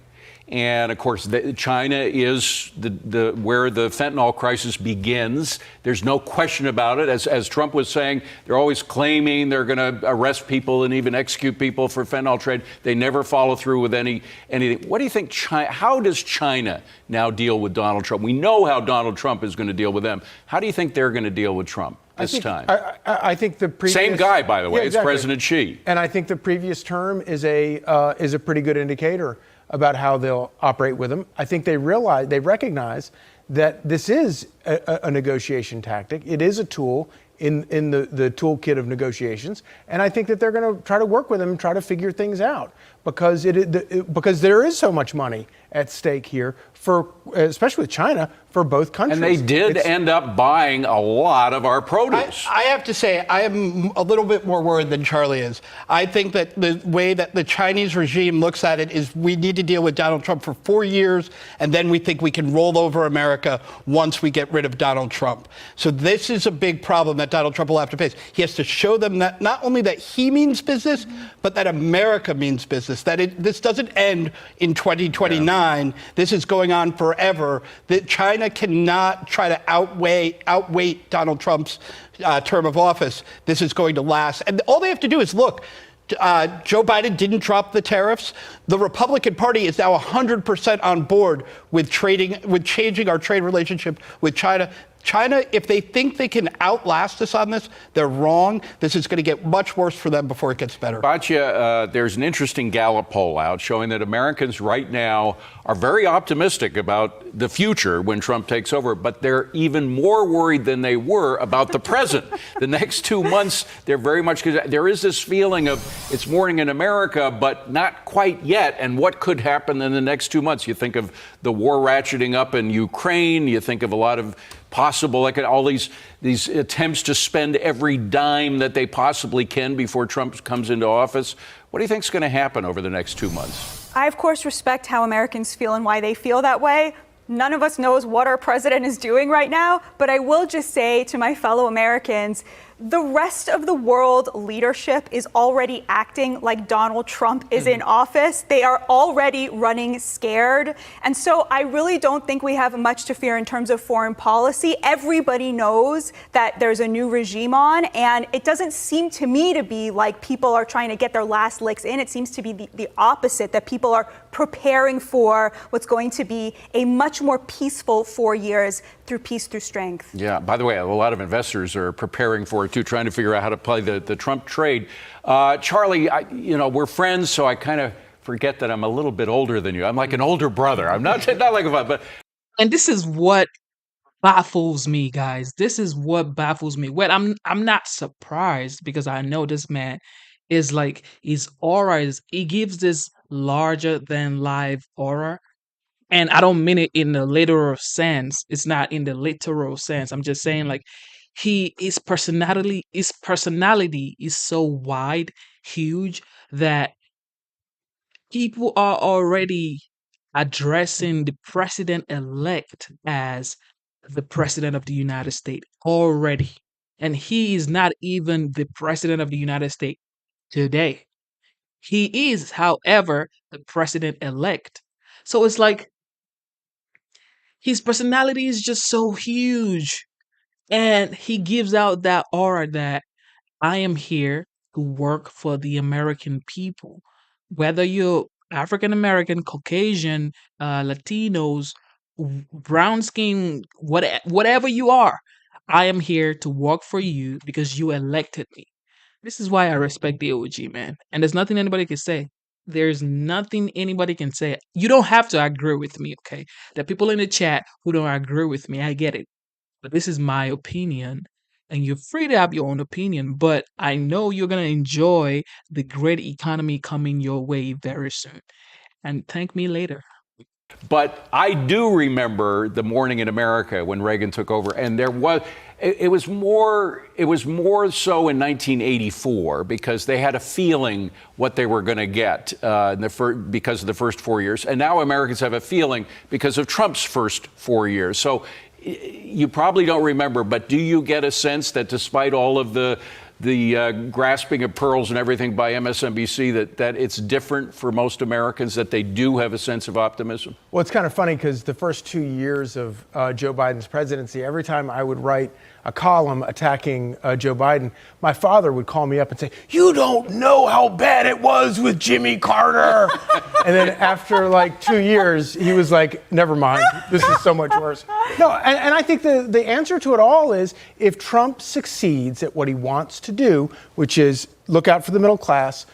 [SPEAKER 16] And of course, China is where the fentanyl crisis begins. There's no question about it. As Trump was saying, they're always claiming they're going to arrest people and even execute people for fentanyl trade. They never follow through with anything. What do you think? How does China now deal with Donald Trump? We know how Donald Trump is going to deal with them. How do you think they're going to deal with Trump this time?
[SPEAKER 4] I think the previous
[SPEAKER 16] same guy, by the way.
[SPEAKER 4] Yeah, exactly.
[SPEAKER 16] It's President Xi.
[SPEAKER 4] And I think the previous term is a pretty good indicator about how they'll operate with him. I think they recognize that this is a negotiation tactic. It is a tool in the toolkit of negotiations, and I think that they're going to try to work with him and try to figure things out because there is so much money at stake here especially with China, for both countries.
[SPEAKER 16] And they did end up buying a lot of our produce.
[SPEAKER 6] I have to say, I am a little bit more worried than Charlie is. I think that the way that the Chinese regime looks at it is we need to deal with Donald Trump for 4 years, and then we think we can roll over America once we get rid of Donald Trump. So this is a big problem that Donald Trump will have to face. He has to show them that not only that he means business, but that America means business, that this doesn't end in 2029. Yeah. This is going on forever, that China cannot try to outweight Donald Trump's term of office. This is going to last. And all they have to do is look. Joe Biden didn't drop the tariffs. The Republican Party is now 100% on board with changing our trade relationship with China. China, if they think they can outlast us on this, they're wrong. This is going to get much worse for them before it gets better.
[SPEAKER 16] Batya, there's an interesting Gallup poll out showing that Americans right now are very optimistic about the future when Trump takes over, but they're even more worried than they were about the present. The next 2 months, they're very much, there is this feeling of it's morning in America, but not quite yet. And what could happen in the next 2 months? You think of the war ratcheting up in Ukraine. You think of a lot of possible, like all these attempts to spend every dime that they possibly can before Trump comes into office. What do you think is going to happen over the next 2 months?
[SPEAKER 9] I, of course, respect how Americans feel and why they feel that way. None of us knows what our president is doing right now, but I will just say to my fellow Americans, the rest of the world leadership is already acting like Donald Trump is in office. They are already running scared. And so I really don't think we have much to fear in terms of foreign policy. Everybody knows that there's a new regime on, and it doesn't seem to me to be like people are trying to get their last licks in. It seems to be the opposite, that people are preparing for what's going to be a much more peaceful 4 years through peace, through strength.
[SPEAKER 16] Yeah, by the way, a lot of investors are preparing for it too, trying to figure out how to play the Trump trade. Charlie, we're friends, so I kind of forget that I'm a little bit older than you. I'm like an older brother. I'm not like a father, but.
[SPEAKER 1] And this is what baffles me, guys. This is what baffles me. Well, I'm not surprised because I know this man is like, his aura he gives this larger than life aura. And I don't mean it in the literal sense. It's not in the literal sense. I'm just saying, like, his personality is so wide, huge, that people are already addressing the president-elect as the president of the United States already. And he is not even the president of the United States today. He is, however, the president-elect. So it's like, his personality is just so huge. And he gives out that aura that I am here to work for the American people. Whether you're African American, Caucasian, Latinos, brown skin, whatever you are, I am here to work for you because you elected me. This is why I respect the OG, man. And there's nothing anybody can say. There's nothing anybody can say. You don't have to agree with me, okay? There are people in the chat who don't agree with me. I get it. But this is my opinion. And you're free to have your own opinion. But I know you're going to enjoy the great economy coming your way very soon. And thank me later.
[SPEAKER 16] But I do remember the morning in America when Reagan took over, and it was more so in 1984 because they had a feeling what they were going to get because of the first 4 years, and now Americans have a feeling because of Trump's first 4 years. So you probably don't remember, but do you get a sense that despite all of the grasping of pearls and everything by MSNBC, that it's different for most Americans, that they do have a sense of optimism?
[SPEAKER 4] Well, it's kind of funny because the first 2 years of Joe Biden's presidency, every time I would write a column attacking Joe Biden, my father would call me up and say, "You don't know how bad it was with Jimmy Carter." And then after like 2 years, he was like, "Never mind, this is so much worse." No, and I think the answer to it all is if Trump succeeds at what he wants to do, which is look out for the middle class,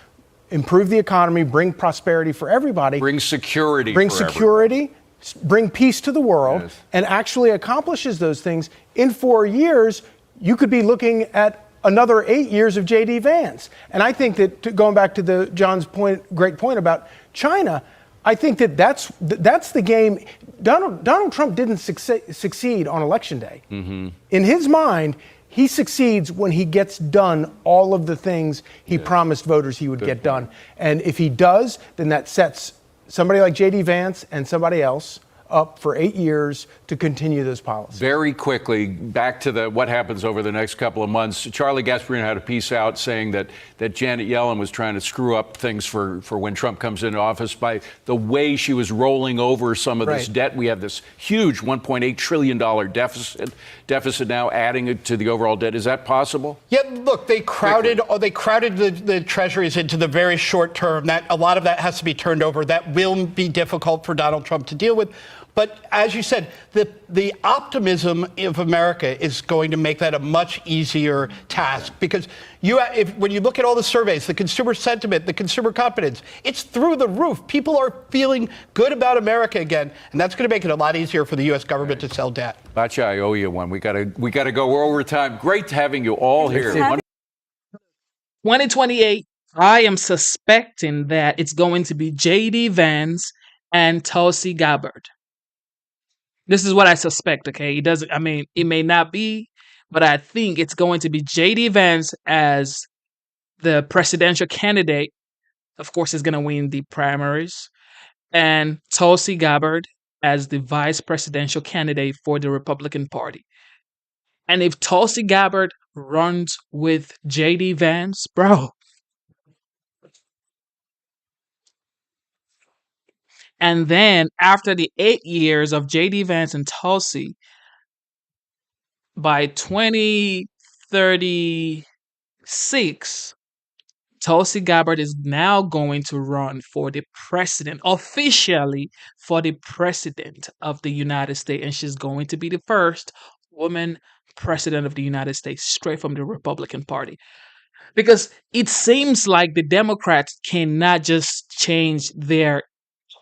[SPEAKER 4] improve the economy, bring prosperity for everybody.
[SPEAKER 16] Bring security.
[SPEAKER 4] Bring peace to the world, and actually accomplishes those things, in 4 years, you could be looking at another 8 years of J.D. Vance. And I think that, going back to John's great point about China, I think that's the game. Donald Trump didn't succeed on Election Day. Mm-hmm. In his mind, he succeeds when he gets done all of the things he promised voters he would get done. And if he does, then that sets somebody like J.D. Vance and somebody else up for 8 years to continue those policies.
[SPEAKER 16] Very quickly, back to what happens over the next couple of months. Charlie Gasparino had a piece out saying that Janet Yellen was trying to screw up things for when Trump comes into office by the way she was rolling over some of this debt. We have this huge $1.8 trillion deficit now, adding it to the overall debt. Is that possible?
[SPEAKER 6] Yeah, look, they crowded the treasuries into the very short term. That a lot of that has to be turned over. That will be difficult for Donald Trump to deal with. But as you said, the optimism of America is going to make that a much easier task, because when you look at all the surveys, the consumer sentiment, the consumer confidence, it's through the roof. People are feeling good about America again, and that's going to make it a lot easier for the U.S. government to sell debt.
[SPEAKER 16] Batya, I owe you one. We got to go. We're over time. Great having you all here.
[SPEAKER 1] 2028, I am suspecting that it's going to be J.D. Vance and Tulsi Gabbard. This is what I suspect, okay? It may not be, but I think it's going to be J.D. Vance as the presidential candidate. Of course, is going to win the primaries. And Tulsi Gabbard as the vice presidential candidate for the Republican Party. And if Tulsi Gabbard runs with J.D. Vance, bro. And then after the 8 years of J.D. Vance and Tulsi, by 2036, Tulsi Gabbard is now going to run for the president, officially for the president of the United States. And she's going to be the first woman president of the United States, straight from the Republican Party. Because it seems like the Democrats cannot just change their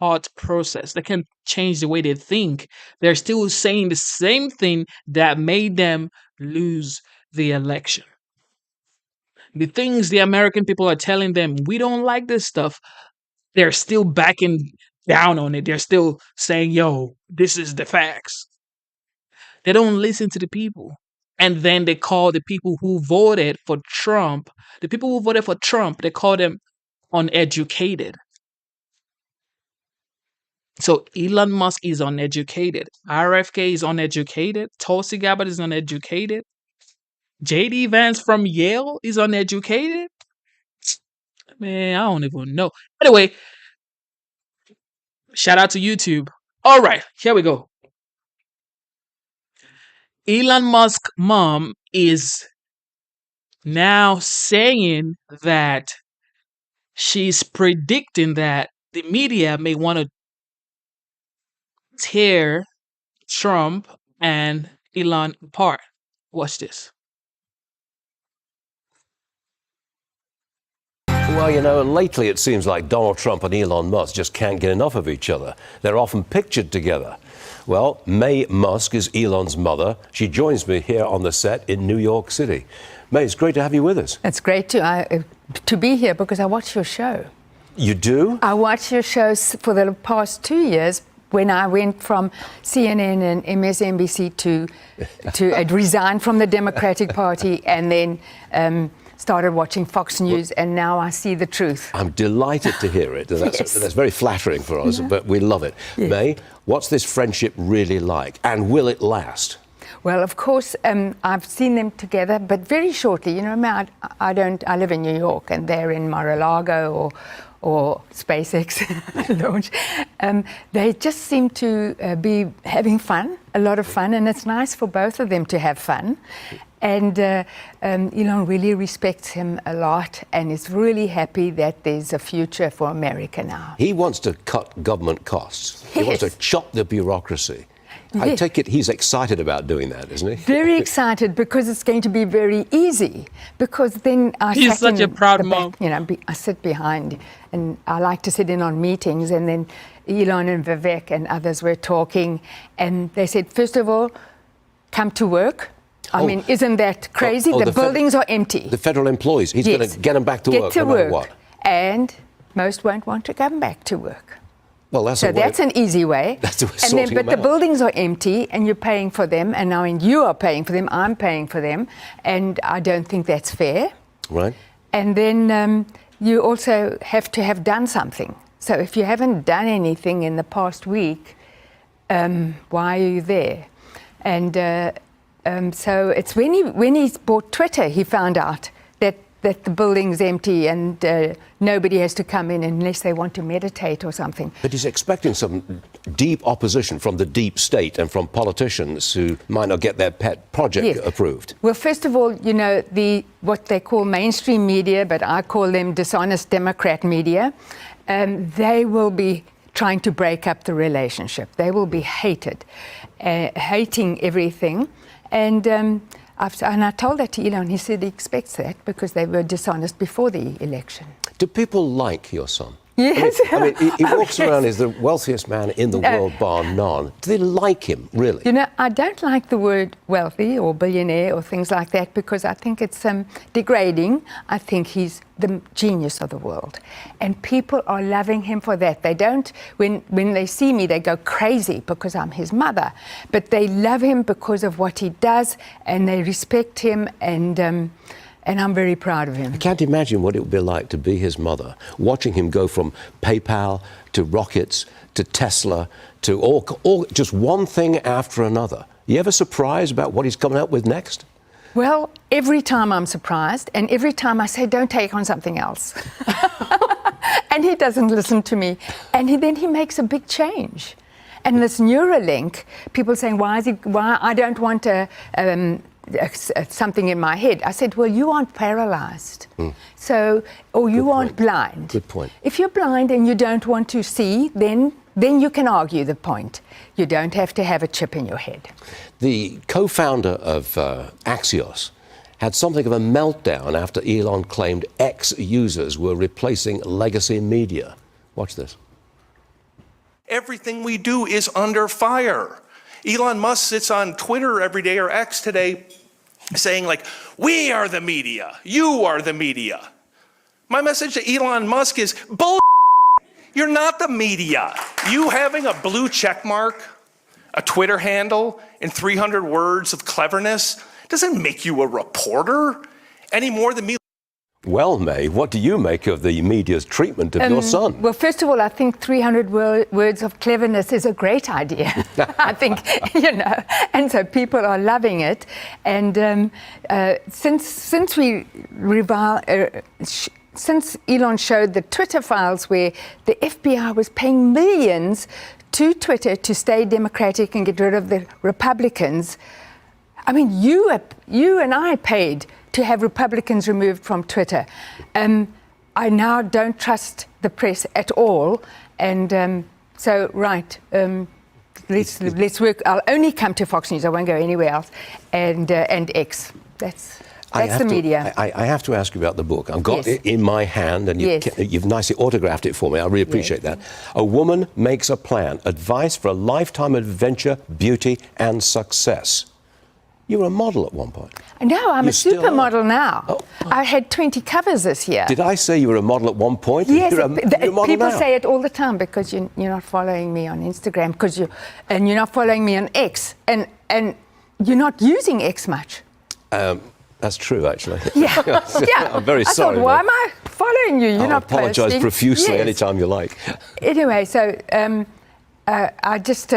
[SPEAKER 1] thought process. They can change the way they think. They're still saying the same thing that made them lose the election. The things the American people are telling them, we don't like this stuff, they're still backing down on it. They're still saying, yo, this is the facts. They don't listen to the people. And then they call the people who voted for Trump, they call them uneducated. So Elon Musk is uneducated. RFK is uneducated. Tulsi Gabbard is uneducated. J.D. Vance from Yale is uneducated. Man, I don't even know. Anyway, shout out to YouTube. All right, here we go. Elon Musk's mom is now saying that she's predicting that the media may want to tear Trump and Elon apart. Watch this.
[SPEAKER 8] Well, lately it seems like Donald Trump and Elon Musk just can't get enough of each other. They're often pictured together. Well, Mae Musk is Elon's mother. She joins me here on the set in New York City. Mae, it's great to have you with us.
[SPEAKER 11] It's great to be here because I watch your show.
[SPEAKER 8] You do?
[SPEAKER 11] I watch your shows for the past 2 years. When I went from CNN and MSNBC to resign from the Democratic Party and then started watching Fox News, and now I see the truth.
[SPEAKER 8] I'm delighted to hear it. That's very flattering for us, but we love it. Yes. Mae, what's this friendship really like, and will it last?
[SPEAKER 11] Well, of course, I've seen them together, but very shortly. You know, I live in New York, and they're in Mar-a-Lago or SpaceX launch. They just seem to be having fun, a lot of fun, and it's nice for both of them to have fun. And Elon really respects him a lot and is really happy that there's a future for America now.
[SPEAKER 8] He wants to cut government costs. He wants to chop the bureaucracy. I
[SPEAKER 11] Yes.
[SPEAKER 8] take it he's excited about doing that, isn't he?
[SPEAKER 11] Very excited because it's going to be very easy. Because then I
[SPEAKER 1] He's
[SPEAKER 11] sat
[SPEAKER 1] such
[SPEAKER 11] in
[SPEAKER 1] a proud
[SPEAKER 11] the back,
[SPEAKER 1] mom.
[SPEAKER 11] you know, I sit behind, and I like to sit in on meetings. And then Elon and Vivek and others were talking, and they said, first of all, come to work. I mean, isn't that crazy? The buildings are empty.
[SPEAKER 8] The federal employees. He's
[SPEAKER 11] Yes.
[SPEAKER 8] going to get them back to
[SPEAKER 11] Get
[SPEAKER 8] work
[SPEAKER 11] to
[SPEAKER 8] no matter
[SPEAKER 11] work.
[SPEAKER 8] what.
[SPEAKER 11] And most won't want to come back to work.
[SPEAKER 8] Well, that's
[SPEAKER 11] So
[SPEAKER 8] a way
[SPEAKER 11] that's an easy way.
[SPEAKER 8] That's a way of
[SPEAKER 11] And
[SPEAKER 8] sorting
[SPEAKER 11] but
[SPEAKER 8] them
[SPEAKER 11] the
[SPEAKER 8] out.
[SPEAKER 11] buildings are empty, and you're paying for them. And now, you are paying for them. I'm paying for them, and I don't think that's fair.
[SPEAKER 8] Right.
[SPEAKER 11] And then you also have to have done something. So if you haven't done anything in the past week, why are you there? And so it's when he bought Twitter, he found out that the building's empty and nobody has to come in unless they want to meditate or something.
[SPEAKER 8] But he's expecting some deep opposition from the deep state and from politicians who might not get their pet project
[SPEAKER 11] Yes.
[SPEAKER 8] approved.
[SPEAKER 11] Well, first of all, you know, what they call mainstream media, but I call them dishonest Democrat media, they will be trying to break up the relationship. They will be hating everything. And I told that to Elon. He said he expects that because they were dishonest before the election.
[SPEAKER 8] Do people like your son?
[SPEAKER 11] Yes.
[SPEAKER 8] I mean, he walks
[SPEAKER 11] yes.
[SPEAKER 8] around as the wealthiest man in the world, bar none. Do they like him, really?
[SPEAKER 11] You know, I don't like the word wealthy or billionaire or things like that because I think it's degrading. I think he's the genius of the world. And people are loving him for that. They don't, when they see me, they go crazy because I'm his mother. But they love him because of what he does, and they respect him, and I'm very proud of him.
[SPEAKER 8] I can't imagine what it would be like to be his mother, watching him go from PayPal to rockets to Tesla to all just one thing after another. You ever surprised about what he's coming up with next?
[SPEAKER 11] Well, every time I'm surprised, and every time I say, don't take on something else. And he doesn't listen to me. And then he makes a big change. And this Neuralink, people saying, why I don't want something in my head. I said, well, you aren't paralyzed. So, or you aren't blind.
[SPEAKER 8] Good point.
[SPEAKER 11] If you're blind and you don't want to see, then you can argue the point. You don't have to have a chip in your head.
[SPEAKER 8] The co-founder of Axios had something of a meltdown after Elon claimed X users were replacing legacy media. Watch this.
[SPEAKER 2] Everything we do is under fire. Elon Musk sits on Twitter every day, or X today, saying like, we are the media, you are the media. My message to Elon Musk is, bull. You're not the media. You having a blue check mark, a Twitter handle, and 300 words of cleverness doesn't make you a reporter any more than me.
[SPEAKER 8] Well, May, what do you make of the media's treatment of your son?
[SPEAKER 11] Well, first of all, I think 300 words of cleverness is a great idea. I think, you know, and so people are loving it. And since Elon showed the Twitter files where the FBI was paying millions to Twitter to stay democratic and get rid of the Republicans, I mean, you and I paid to have Republicans removed from Twitter. I now don't trust the press at all. And so, let's work. I'll only come to Fox News. I won't go anywhere else. And X. That's the media.
[SPEAKER 8] I have to ask you about the book. I've got
[SPEAKER 11] Yes.
[SPEAKER 8] it in my hand, and you've nicely autographed it for me. I really appreciate that. A Woman Makes a Plan, Advice for a Lifetime of Adventure, Beauty and Success. You were a model at one point.
[SPEAKER 11] No, I'm
[SPEAKER 8] You
[SPEAKER 11] a
[SPEAKER 8] still
[SPEAKER 11] supermodel now. I had 20 covers this year.
[SPEAKER 8] Did I say you were a model at one point?
[SPEAKER 11] Yes,
[SPEAKER 8] you're a model
[SPEAKER 11] people
[SPEAKER 8] now.
[SPEAKER 11] say it all the time because you're not following me on Instagram and you're not following me on X, and you're not using X much.
[SPEAKER 8] That's true, actually.
[SPEAKER 11] Yeah,
[SPEAKER 8] I'm very sorry.
[SPEAKER 11] I thought, why am I following you? You're
[SPEAKER 8] I'll
[SPEAKER 11] not
[SPEAKER 8] apologise
[SPEAKER 11] posting.
[SPEAKER 8] profusely
[SPEAKER 11] Yes.
[SPEAKER 8] anytime you like.
[SPEAKER 11] Anyway, so I just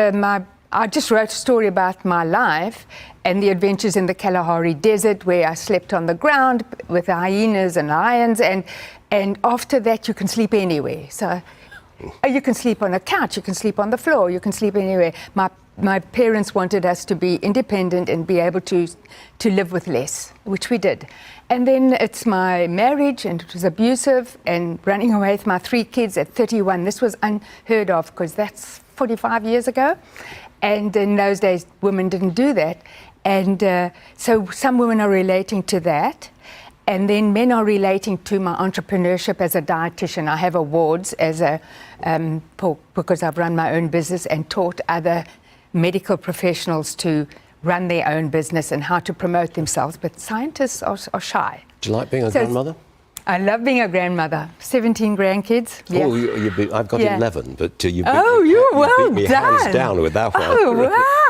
[SPEAKER 11] I just wrote a story about my life and the adventures in the Kalahari Desert, where I slept on the ground with hyenas and lions, and after that you can sleep anywhere. So you can sleep on a couch, you can sleep on the floor, you can sleep anywhere. My parents wanted us to be independent and be able to live with less, which we did. And then it's my marriage, and it was abusive, and running away with my 3 kids at 31. This was unheard of, because that's 45 years ago. And in those days, women didn't do that. And so some women are relating to that. And then men are relating to my entrepreneurship as a dietitian. I have awards as because I've run my own business and taught other medical professionals to run their own business and how to promote themselves. But scientists are shy.
[SPEAKER 8] Do you like being a grandmother?
[SPEAKER 11] I love being a grandmother. 17 grandkids. Yeah.
[SPEAKER 8] Oh, I've got 11, but you beat,
[SPEAKER 11] well
[SPEAKER 8] beat me
[SPEAKER 11] done.
[SPEAKER 8] hands down with that one.
[SPEAKER 11] Oh,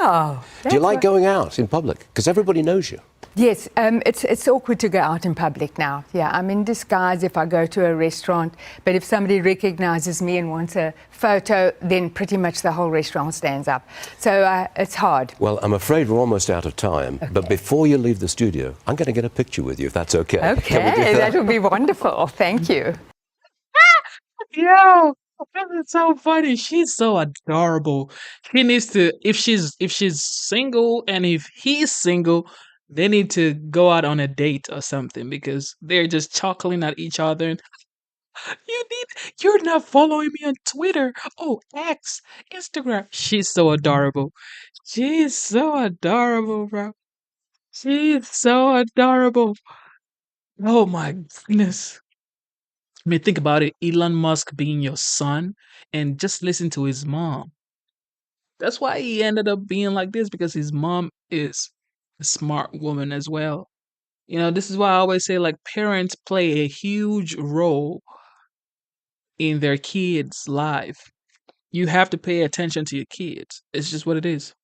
[SPEAKER 11] wow.
[SPEAKER 8] Do you like going out in public? Because everybody knows you.
[SPEAKER 11] Yes, it's awkward to go out in public now. Yeah, I'm in disguise if I go to a restaurant, but if somebody recognizes me and wants a photo, then pretty much the whole restaurant stands up. So it's hard.
[SPEAKER 8] Well, I'm afraid we're almost out of time, but before you leave the studio, I'm going to get a picture with you, if that's okay.
[SPEAKER 11] Okay,
[SPEAKER 8] Can we do
[SPEAKER 11] that would be wonderful. Thank you.
[SPEAKER 1] Yo, that's so funny. She's so adorable. She needs to, if she's single and if he's single, they need to go out on a date or something, because they're just chuckling at each other. And, you're not following me on Twitter. Oh, X, Instagram. She's so adorable. She's so adorable, bro. She's so adorable. Oh my goodness. I mean, think about it. Elon Musk being your son, and just listen to his mom. That's why he ended up being like this, because his mom is a smart woman as well. You know, this is why I always say, like, parents play a huge role in their kids' life. You have to pay attention to your kids. It's just what it is.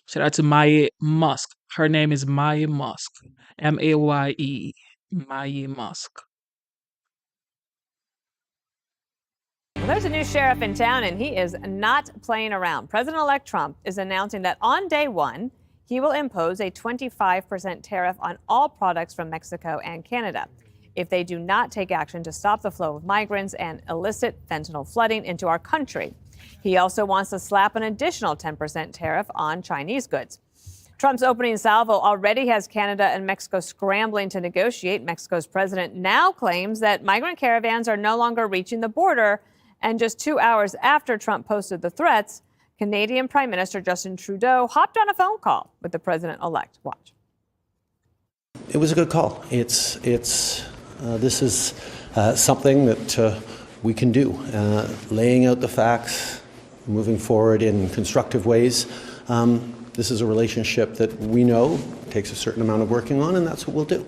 [SPEAKER 1] Shout out to Maya Musk. Her name is Maya Musk. Maye. Maya Musk.
[SPEAKER 12] Well, there's a new sheriff in town, and he is not playing around. President-elect Trump is announcing that on day one, he will impose a 25% tariff on all products from Mexico and Canada if they do not take action to stop the flow of migrants and illicit fentanyl flooding into our country. He also wants to slap an additional 10% tariff on Chinese goods. Trump's opening salvo already has Canada and Mexico scrambling to negotiate. Mexico's president now claims that migrant caravans are no longer reaching the border. And just 2 hours after Trump posted the threats, Canadian Prime Minister Justin Trudeau hopped on a phone call with the president-elect. Watch.
[SPEAKER 15] It was a good call. This is something that we can do, laying out the facts, moving forward in constructive ways. This is a relationship that we know takes a certain amount of working on, and that's what we'll do.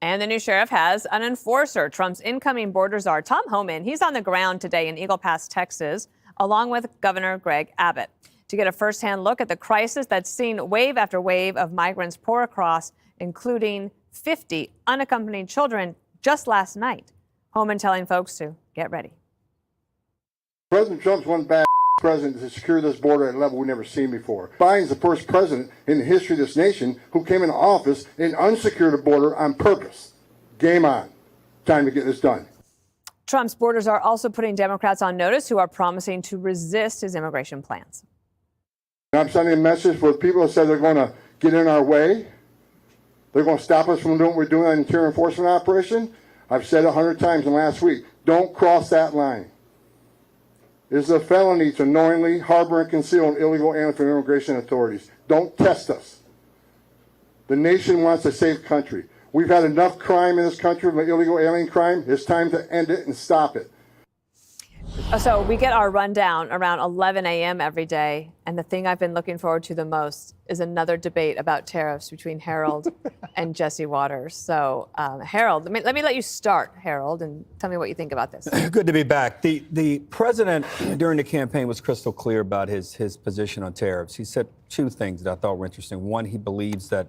[SPEAKER 12] And the new sheriff has an enforcer. Trump's incoming border czar, Tom Homan, he's on the ground today in Eagle Pass, Texas, along with Governor Greg Abbott, to get a firsthand look at the crisis that's seen wave after wave of migrants pour across, including 50 unaccompanied children just last night. Homan telling folks to get ready.
[SPEAKER 18] President Trump's one bad president to secure this border at a level we've never seen before. Biden's the first president in the history of this nation who came into office and unsecured the border on purpose. Game on. Time to get this done.
[SPEAKER 12] Trump's borders are also putting Democrats on notice who are promising to resist his immigration plans.
[SPEAKER 18] I'm sending a message for the people that said they're going to get in our way. They're going to stop us from doing what we're doing on interior enforcement operation. I've said 100 times in the last week, don't cross that line. It is a felony to knowingly harbor and conceal an illegal alien from immigration authorities. Don't test us. The nation wants a safe country. We've had enough crime in this country, illegal alien crime. It's time to end it and stop it.
[SPEAKER 12] So we get our rundown around 11 a.m. every day. And the thing I've been looking forward to the most is another debate about tariffs between Harold and Jesse Waters. So, Harold, let me let you start, Harold, and tell me what you think about this.
[SPEAKER 13] Good to be back. The president, during the campaign, was crystal clear about his position on tariffs. He said two things that I thought were interesting. One, he believes that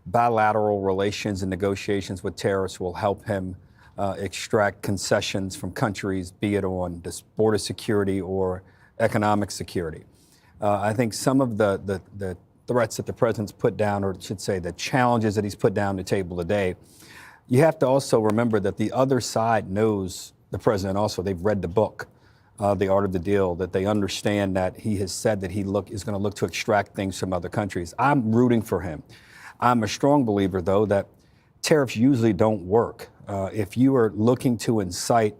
[SPEAKER 13] bilateral relations and negotiations with tariffs will help him extract concessions from countries, be it on this border security or economic security. I think some of the threats that the president's put down, or I should say the challenges that he's put down the table today, you have to also remember that the other side knows the president also. They've read the book, The Art of the Deal, that they understand that he has said that is going to look to extract things from other countries. I'm rooting for him. I'm a strong believer, though, that tariffs usually don't work. If you are looking to incite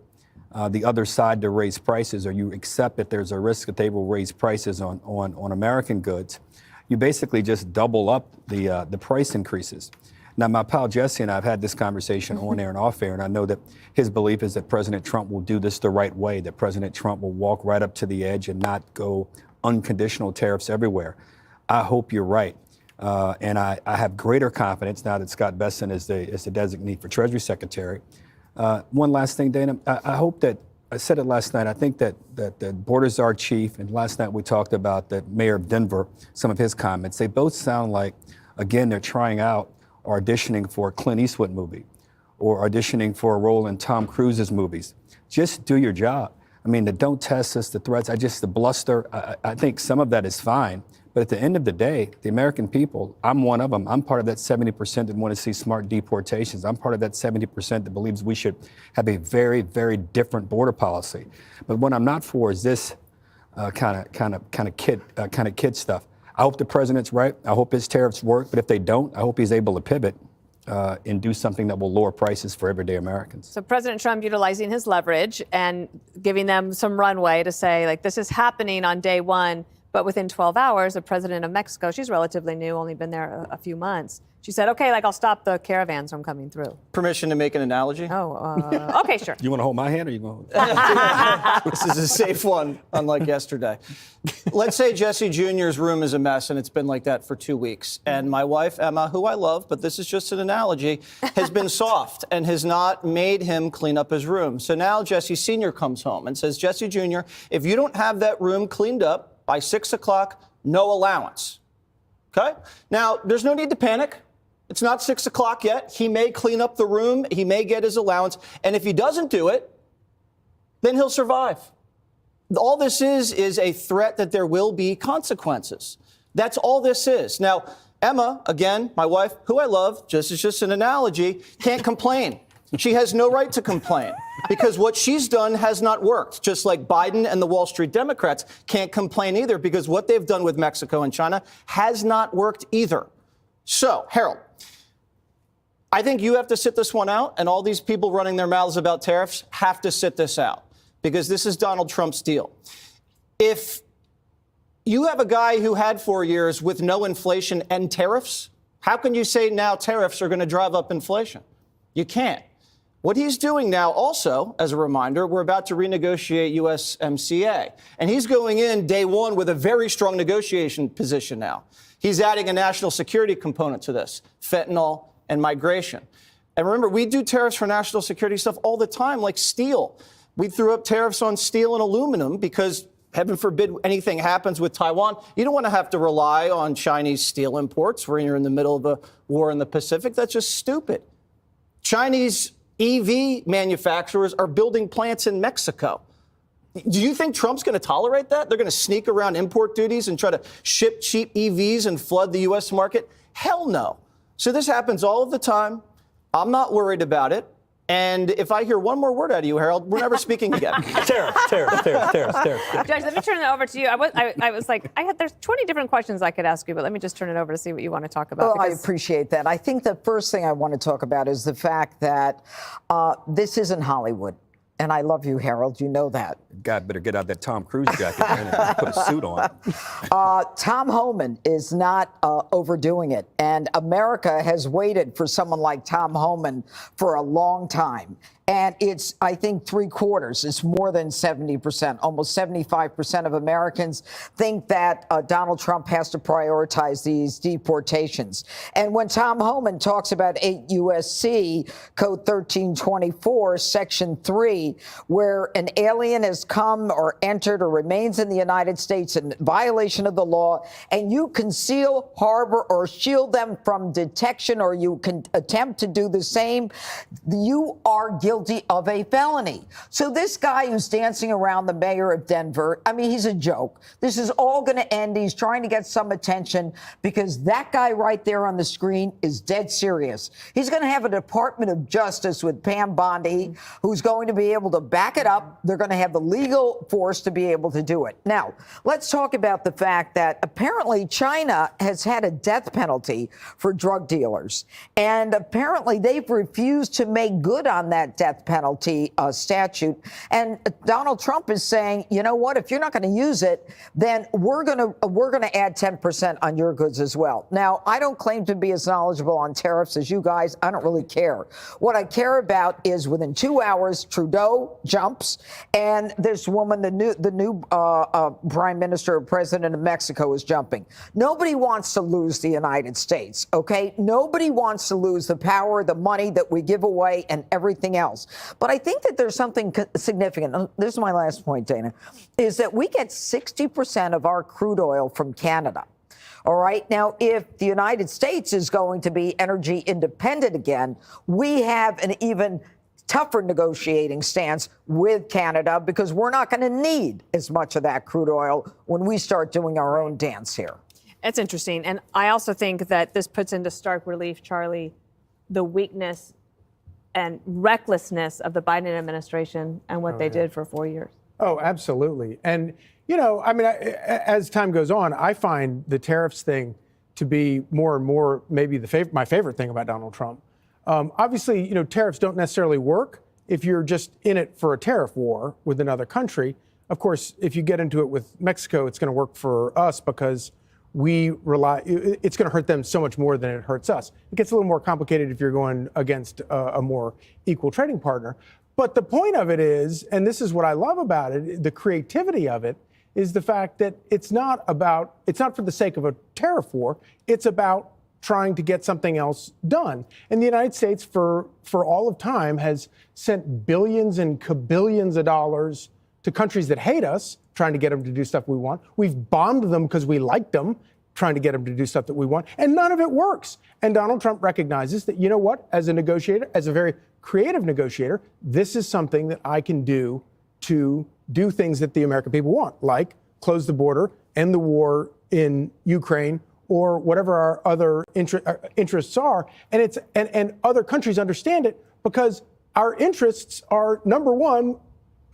[SPEAKER 13] the other side to raise prices, or you accept that there's a risk that they will raise prices on American goods, you basically just double up the price increases. Now, my pal Jesse and I have had this conversation on air and off air, and I know that his belief is that President Trump will do this the right way, that President Trump will walk right up to the edge and not go unconditional tariffs everywhere. I hope you're right. And I have greater confidence now that Scott Bessent is the designee for Treasury Secretary. One last thing, Dana. I hope that, I said it last night, I think that the border czar chief, and last night we talked about the mayor of Denver, some of his comments, they both sound like, again, they're trying out auditioning for a Clint Eastwood movie or auditioning for a role in Tom Cruise's movies. Just do your job. I mean, the don't test us, the threats, the bluster, I think some of that is fine. But at the end of the day, the American people, I'm one of them. I'm part of that 70% that want to see smart deportations. I'm part of that 70% that believes we should have a very, very different border policy. But what I'm not for is this kind of kid stuff. I hope the president's right. I hope his tariffs work. But if they don't, I hope he's able to pivot and do something that will lower prices for everyday Americans.
[SPEAKER 12] So President Trump utilizing his leverage and giving them some runway to say, like, this is happening on day one. But within 12 hours, the president of Mexico, she's relatively new, only been there a few months. She said, okay, I'll stop the caravans from coming through.
[SPEAKER 19] Permission to make an analogy?
[SPEAKER 12] Oh, okay, sure.
[SPEAKER 13] You want to hold my hand, or you going to?
[SPEAKER 19] This is a safe one, unlike yesterday. Let's say Jesse Jr.'s room is a mess, and it's been like that for 2 weeks. And my wife, Emma, who I love, but this is just an analogy, has been soft and has not made him clean up his room. So now Jesse Sr. comes home and says, Jesse Jr., if you don't have that room cleaned up by 6 o'clock, no allowance. Okay? Now, there's no need to panic. It's not 6 o'clock yet. He may clean up the room. He may get his allowance. And if he doesn't do it, then he'll survive. All this is a threat that there will be consequences. That's all this is. Now, Emma, again, my wife, who I love, just is just an analogy, can't complain. She has no right to complain because what she's done has not worked. Just like Biden and the Wall Street Democrats can't complain either because what they've done with Mexico and China has not worked either. So, Harold, I think you have to sit this one out, and all these people running their mouths about tariffs have to sit this out because this is Donald Trump's deal. If you have a guy who had 4 years with no inflation and tariffs, how can you say now tariffs are going to drive up inflation? You can't. What he's doing now also, as a reminder, we're about to renegotiate USMCA. And he's going in day one with a very strong negotiation position now. He's adding a national security component to this, fentanyl and migration. And remember, we do tariffs for national security stuff all the time, like steel. We threw up tariffs on steel and aluminum because, heaven forbid, anything happens with Taiwan. You don't want to have to rely on Chinese steel imports when you're in the middle of a war in the Pacific. That's just stupid. Chinese EV manufacturers are building plants in Mexico. Do you think Trump's going to tolerate that? They're going to sneak around import duties and try to ship cheap EVs and flood the U.S. market? Hell no. So this happens all of the time. I'm not worried about it. And if I hear one more word out of you, Harold, we're never speaking again. Tariff.
[SPEAKER 12] Judge, let me turn it over to you. I was like, there's 20 different questions I could ask you, but let me just turn it over to see what you want to talk about.
[SPEAKER 20] Well, I appreciate that. I think the first thing I want to talk about is the fact that this isn't Hollywood. And I love you, Harold. You know that.
[SPEAKER 13] God better get out that Tom Cruise jacket and put a suit on.
[SPEAKER 20] Tom Homan is not overdoing it. And America has waited for someone like Tom Homan for a long time. And it's, I think, 3/4. It's more than 70%. Almost 75% of Americans think that Donald Trump has to prioritize these deportations. And when Tom Homan talks about 8 U.S.C. Code 1324, Section 3, where an alien has come or entered or remains in the United States in violation of the law, and you conceal, harbor, or shield them from detection, or you can attempt to do the same, you are guilty guilty of a felony. So this guy who's dancing around the mayor of Denver, I mean, he's a joke. This is all going to end. He's trying to get some attention because that guy right there on the screen is dead serious. He's going to have a Department of Justice with Pam Bondi who's going to be able to back it up. They're going to have the legal force to be able to do it. Now, let's talk about the fact that apparently China has had a death penalty for drug dealers. And apparently they've refused to make good on that death penalty statute. And Donald Trump is saying, you know what, if you're not going to use it, then we're going to add 10% on your goods as well. Now, I don't claim to be as knowledgeable on tariffs as you guys. I don't really care. What I care about is within 2 hours, Trudeau jumps, and this woman, the new prime minister or president of Mexico, is jumping. Nobody wants to lose the United States, okay? Nobody wants to lose the power, the money that we give away, and everything else. But I think that there's something significant. This is my last point, Dana, is that we get 60% of our crude oil from Canada. All right. Now, if the United States is going to be energy independent again, we have an even tougher negotiating stance with Canada because we're not going to need as much of that crude oil when we start doing our own dance here.
[SPEAKER 12] It's interesting. And I also think that this puts into stark relief, Charlie, the weakness and recklessness of the Biden administration and what they did for 4 years.
[SPEAKER 4] Oh, absolutely. And, you know, I mean, as time goes on, I find the tariffs thing to be more and more maybe my favorite thing about Donald Trump. Obviously, you know, tariffs don't necessarily work if you're just in it for a tariff war with another country. Of course, if you get into it with Mexico, it's going to work for us because it's going to hurt them so much more than it hurts us. It gets a little more complicated if you're going against a more equal trading partner. But the point of it is, and this is what I love about it, the creativity of it, is the fact that it's not for the sake of a tariff war, it's about trying to get something else done. And the United States, for all of time, has sent billions and kabillions of dollars to countries that hate us, trying to get them to do stuff we want. We've bombed them because we liked them, trying to get them to do stuff that we want. And none of it works. And Donald Trump recognizes that, you know what, as a negotiator, as a very creative negotiator, this is something that I can do to do things that the American people want, like close the border, end the war in Ukraine, or whatever our other interests are. And other countries understand it because our interests are, number one,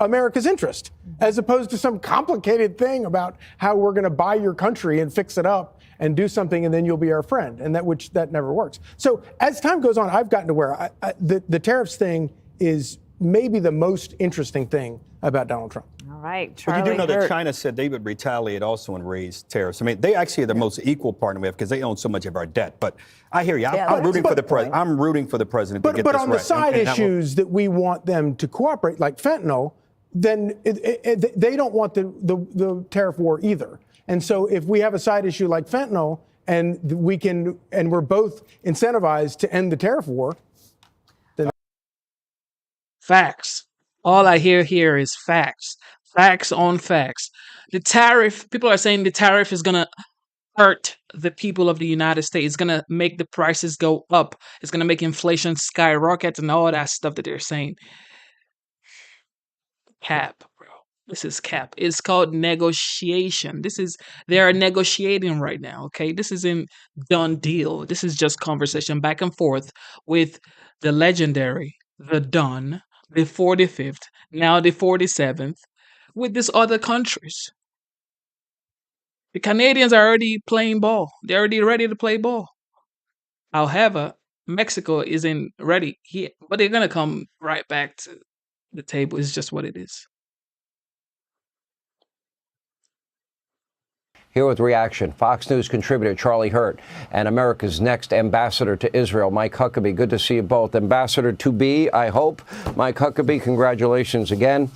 [SPEAKER 4] America's interest, as opposed to some complicated thing about how we're going to buy your country and fix it up and do something and then you'll be our friend, and that never works. So as time goes on, I've gotten to where the tariffs thing is maybe the most interesting thing about Donald Trump.
[SPEAKER 12] All right,
[SPEAKER 13] But
[SPEAKER 12] Charlie.
[SPEAKER 13] you do know that China said they would retaliate also and raise tariffs. I mean, they actually are the most equal partner we have because they own so much of our debt. But I hear you. I'm rooting for the president. I'm rooting for the president to get this right.
[SPEAKER 4] But on the side issues that we want them to cooperate, like fentanyl, then they don't want the tariff war either. And so if we have a side issue like fentanyl and we're both incentivized to end the tariff war, then
[SPEAKER 1] facts. All I hear here is facts. Facts on facts. The tariff, people are saying the tariff is going to hurt the people of the United States. It's going to make the prices go up. It's going to make inflation skyrocket and all that stuff that they're saying. Cap, bro. This is cap. It's called negotiation. They are negotiating right now, okay? This isn't done deal. This is just conversation back and forth with the legendary, the Don, the 45th, now the 47th, with these other countries. The Canadians are already playing ball. They're already ready to play ball. However, Mexico isn't ready yet, but they're going to come right back to the table. It's just what it is.
[SPEAKER 14] Here with reaction, Fox News contributor Charlie Hurt and America's next ambassador to Israel, Mike Huckabee. Good to see you both. Ambassador to be, I hope. Mike Huckabee, congratulations again.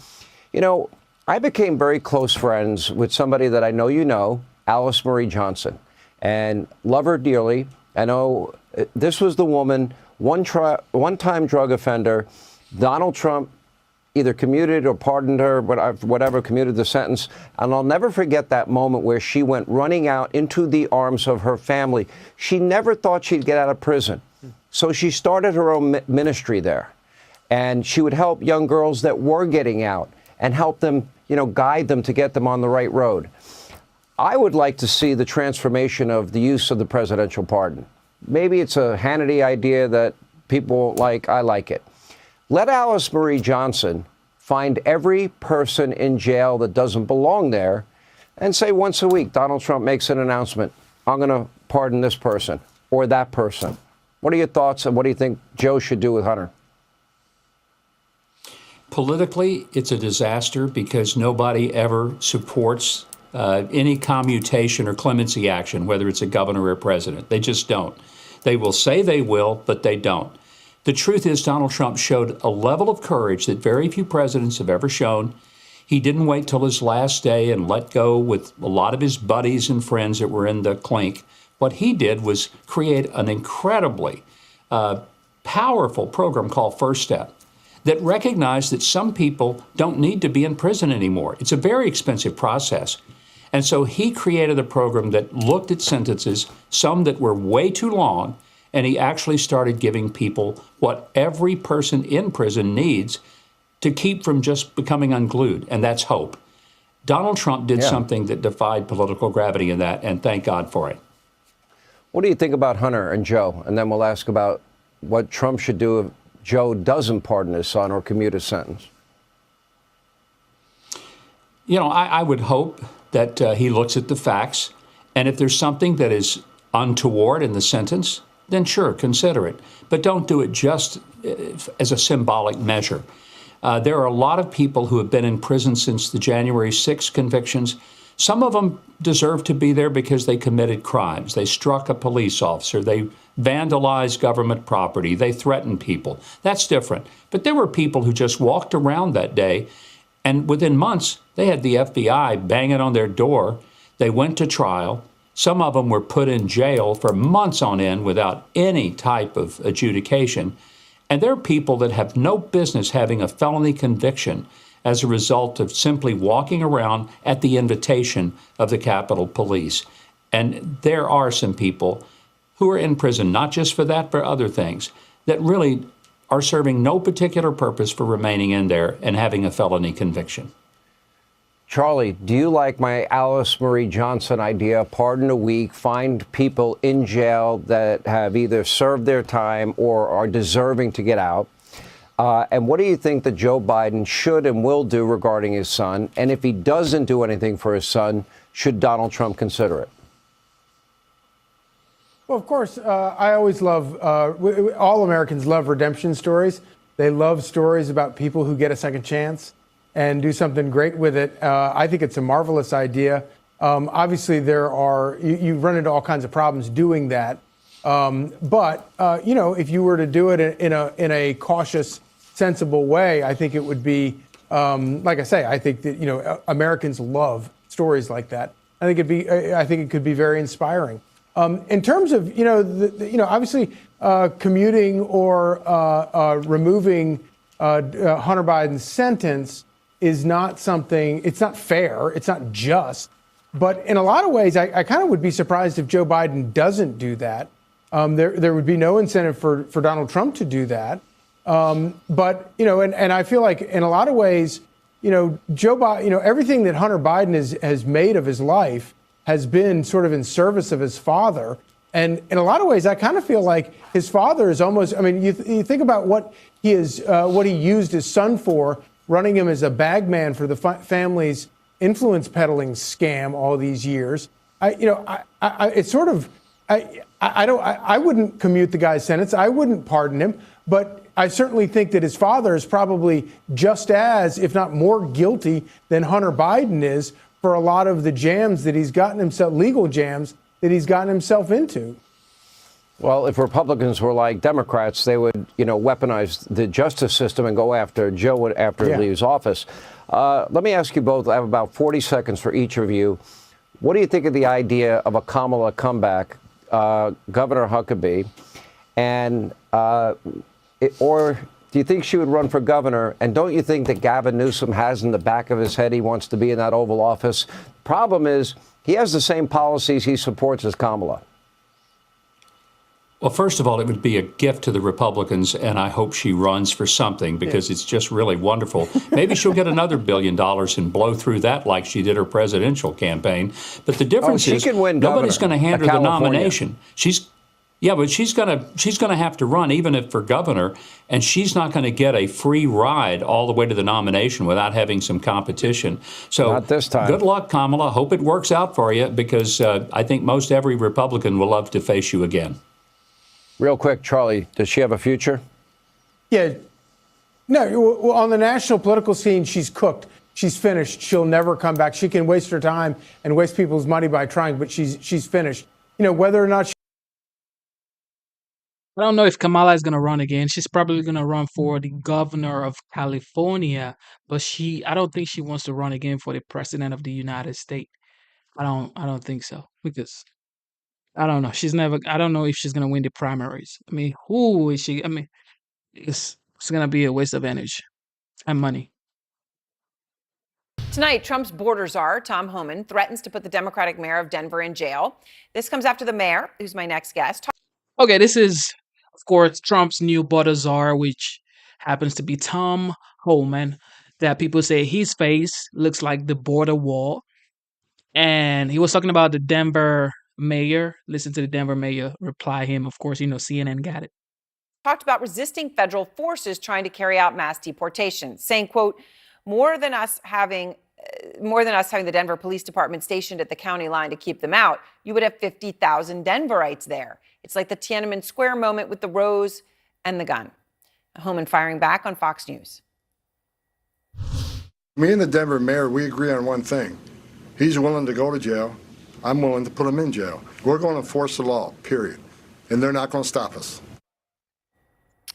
[SPEAKER 14] You know, I became very close friends with somebody that I know you know, Alice Marie Johnson, and love her dearly. I know this was the woman, one-time drug offender. Donald Trump either commuted or pardoned her, whatever, commuted the sentence. And I'll never forget that moment where she went running out into the arms of her family. She never thought she'd get out of prison. So she started her own ministry there. And she would help young girls that were getting out and help them, guide them to get them on the right road. I would like to see the transformation of the use of the presidential pardon. Maybe it's a Hannity idea that people like. I like it. Let Alice Marie Johnson find every person in jail that doesn't belong there and say once a week, Donald Trump makes an announcement, I'm going to pardon this person or that person. What are your thoughts, and what do you think Joe should do with Hunter?
[SPEAKER 17] Politically, it's a disaster because nobody ever supports any commutation or clemency action, whether it's a governor or a president. They just don't. They will say they will, but they don't. The truth is Donald Trump showed a level of courage that very few presidents have ever shown. He didn't wait till his last day and let go with a lot of his buddies and friends that were in the clink. What he did was create an incredibly powerful program called First Step that recognized that some people don't need to be in prison anymore. It's a very expensive process. And so he created a program that looked at sentences, some that were way too long, and he actually started giving people what every person in prison needs to keep from just becoming unglued, and that's hope. Donald Trump did something that defied political gravity in that, and thank God for it.
[SPEAKER 14] What do you think about Hunter and Joe? And then we'll ask about what Trump should do if Joe doesn't pardon his son or commute his sentence.
[SPEAKER 17] I would hope that he looks at the facts, and if there's something that is untoward in the sentence, then sure, consider it. But don't do it just as a symbolic measure. There are a lot of people who have been in prison since the January 6th convictions. Some of them deserve to be there because they committed crimes. They struck a police officer. They vandalized government property. They threatened people. That's different. But there were people who just walked around that day, and within months, they had the FBI banging on their door. They went to trial. Some of them were put in jail for months on end without any type of adjudication. And there are people that have no business having a felony conviction as a result of simply walking around at the invitation of the Capitol Police. And there are some people who are in prison, not just for that, but other things, that really are serving no particular purpose for remaining in there and having a felony conviction.
[SPEAKER 14] Charlie, do you like my Alice Marie Johnson idea, pardon a week, find people in jail that have either served their time or are deserving to get out? And what do you think that Joe Biden should and will do regarding his son? And if he doesn't do anything for his son, should Donald Trump consider it?
[SPEAKER 4] Well, of course, I always love, all Americans love redemption stories. They love stories about people who get a second chance and do something great with it. I think it's a marvelous idea. Obviously, you run into all kinds of problems doing that. But if you were to do it in a cautious, sensible way, I think it would be, like I say, I think that, Americans love stories like that. I think it could be very inspiring. In terms of, obviously commuting or removing Hunter Biden's sentence is not something, it's not fair, it's not just. But in a lot of ways, I kind of would be surprised if Joe Biden doesn't do that. There would be no incentive for Donald Trump to do that. But, and I feel like in a lot of ways, Joe Biden, everything that Hunter Biden has made of his life has been sort of in service of his father. And in a lot of ways, I kind of feel like his father is almost, you think about what he used his son for, running him as a bagman for the family's influence peddling scam all these years. It's sort of, I wouldn't commute the guy's sentence. I wouldn't pardon him, but I certainly think that his father is probably just as, if not more guilty than Hunter Biden is for a lot of the jams that he's gotten himself, legal jams that he's gotten himself into.
[SPEAKER 14] Well, if Republicans were like Democrats, they would, weaponize the justice system and go after Joe after he leaves office. Let me ask you both, I have about 40 seconds for each of you. What do you think of the idea of a Kamala comeback, Governor Huckabee? And, or do you think she would run for governor? And don't you think that Gavin Newsom has in the back of his head he wants to be in that Oval Office? Problem is, he has the same policies he supports as Kamala.
[SPEAKER 17] Well, first of all, it would be a gift to the Republicans, and I hope she runs for something because it's just really wonderful. Maybe she'll get another $1 billion and blow through that like she did her presidential campaign. But the difference
[SPEAKER 14] she
[SPEAKER 17] is
[SPEAKER 14] can win
[SPEAKER 17] nobody's going to hand her the
[SPEAKER 14] California.
[SPEAKER 17] nomination. But she's gonna have to run even if for governor, and she's not going to get a free ride all the way to the nomination without having some competition. So
[SPEAKER 14] Not this time.
[SPEAKER 17] Good luck, Kamala. Hope it works out for you because I think most every Republican will love to face you again.
[SPEAKER 14] Real quick, Charlie, does she have a future?
[SPEAKER 4] Yeah. No, well, on the national political scene, she's cooked. She's finished. She'll never come back. She can waste her time and waste people's money by trying, but she's finished. Whether or not
[SPEAKER 1] I don't know if Kamala is going to run again. She's probably going to run for the governor of California, but I don't think she wants to run again for the president of the United States. I don't think so because I don't know. I don't know if she's going to win the primaries. I mean, who is she? I mean, it's going to be a waste of energy and money.
[SPEAKER 3] Tonight, Trump's border czar, Tom Homan, threatens to put the Democratic mayor of Denver in jail. This comes after the mayor, who's my next guest.
[SPEAKER 1] Okay, this is, of course, Trump's new border czar, which happens to be Tom Homan, that people say his face looks like the border wall. And he was talking about the Denver mayor. Listen to the Denver mayor reply him. Of course, CNN got it.
[SPEAKER 3] Talked about resisting federal forces trying to carry out mass deportations, saying, quote, more than us having the Denver Police Department stationed at the county line to keep them out, you would have 50,000 Denverites there. It's like the Tiananmen Square moment with the rose and the gun. Homan firing back on Fox News.
[SPEAKER 18] Me and the Denver mayor, we agree on one thing. He's willing to go to jail. I'm willing to put him in jail. We're going to enforce the law, period. And they're not going to stop us.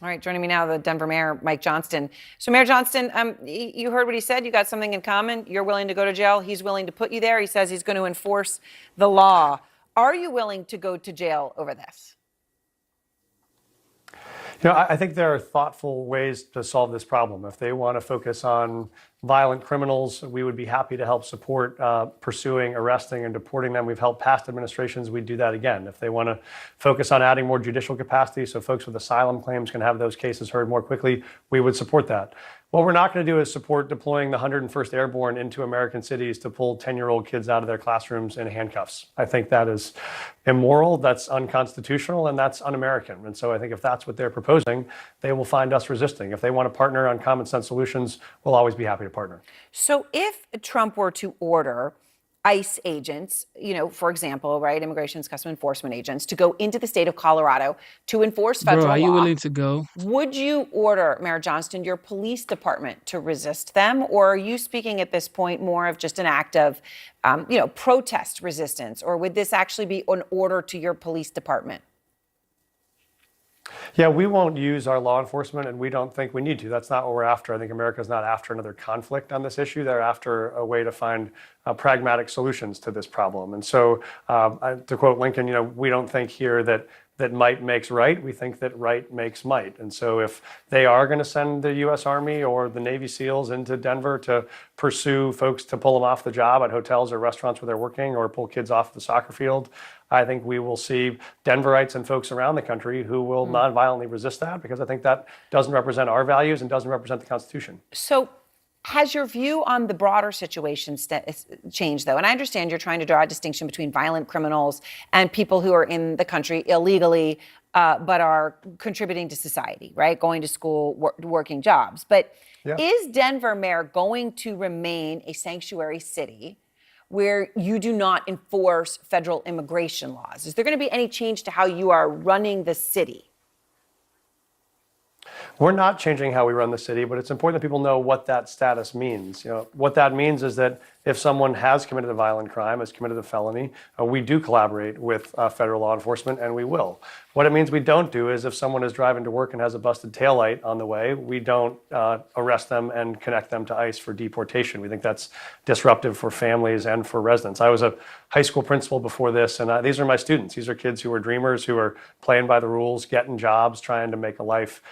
[SPEAKER 3] All right, joining me now, the Denver Mayor, Mike Johnston. So, Mayor Johnston, you heard what he said. You got something in common. You're willing to go to jail. He's willing to put you there. He says he's going to enforce the law. Are you willing to go to jail over this?
[SPEAKER 21] I think there are thoughtful ways to solve this problem. If they want to focus on violent criminals, we would be happy to help support pursuing, arresting, and deporting them. We've helped past administrations. We'd do that again. If they want to focus on adding more judicial capacity so folks with asylum claims can have those cases heard more quickly, we would support that. What we're not going to do is support deploying the 101st Airborne into American cities to pull 10-year-old kids out of their classrooms in handcuffs. I think that is immoral, that's unconstitutional, and that's un-American. And so I think if that's what they're proposing, they will find us resisting. If they want to partner on common sense solutions, we'll always be happy to partner.
[SPEAKER 3] So if Trump were to order ICE agents, for example, right, Immigration and Customs Enforcement agents, to go into the state of Colorado to enforce federal law.
[SPEAKER 1] Are you willing to go?
[SPEAKER 3] Would you order, Mayor Johnston, your police department to resist them? Or are you speaking at this point more of just an act of, protest resistance? Or would this actually be an order to your police department?
[SPEAKER 21] Yeah, we won't use our law enforcement, and we don't think we need to. That's not what we're after. I think America's not after another conflict on this issue. They're after a way to find pragmatic solutions to this problem. And so, to quote Lincoln, we don't think here that might makes right. We think that right makes might. And so if they are going to send the U.S. Army or the Navy SEALs into Denver to pursue folks to pull them off the job at hotels or restaurants where they're working or pull kids off the soccer field, I think we will see Denverites and folks around the country who will nonviolently resist that, because I think that doesn't represent our values and doesn't represent the Constitution.
[SPEAKER 3] So has your view on the broader situation changed, though? And I understand you're trying to draw a distinction between violent criminals and people who are in the country illegally, but are contributing to society, right? Going to school, working jobs. But is Denver, Mayor, going to remain a sanctuary city where you do not enforce federal immigration laws? Is there going to be any change to how you are running the city?
[SPEAKER 21] We're not changing how we run the city, but it's important that people know what that status means. What that means is that if someone has committed a violent crime, has committed a felony, we do collaborate with federal law enforcement, and we will. What it means we don't do is if someone is driving to work and has a busted taillight on the way, we don't arrest them and connect them to ICE for deportation. We think that's disruptive for families and for residents. I was a high school principal before this, and these are my students. These are kids who are dreamers, who are playing by the rules, getting jobs, trying to make a life.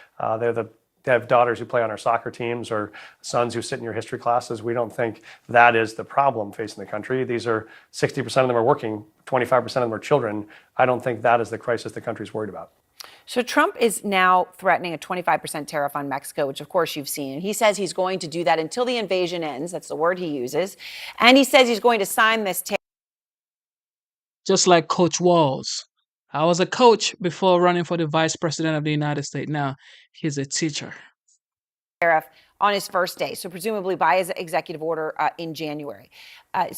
[SPEAKER 21] They have daughters who play on our soccer teams or sons who sit in your history classes. We don't think that is the problem facing the country. These are 60% of them are working, 25% of them are children. I don't think that is the crisis the country's worried about.
[SPEAKER 3] So Trump is now threatening a 25% tariff on Mexico, which of course you've seen. He says he's going to do that until the invasion ends. That's the word he uses. And he says he's going to sign this tariff.
[SPEAKER 1] Just like Coach Walls. I was a coach before running for the vice president of the United States. Now he's a teacher.
[SPEAKER 3] Tariff on his first day, so presumably by his executive order in January. Let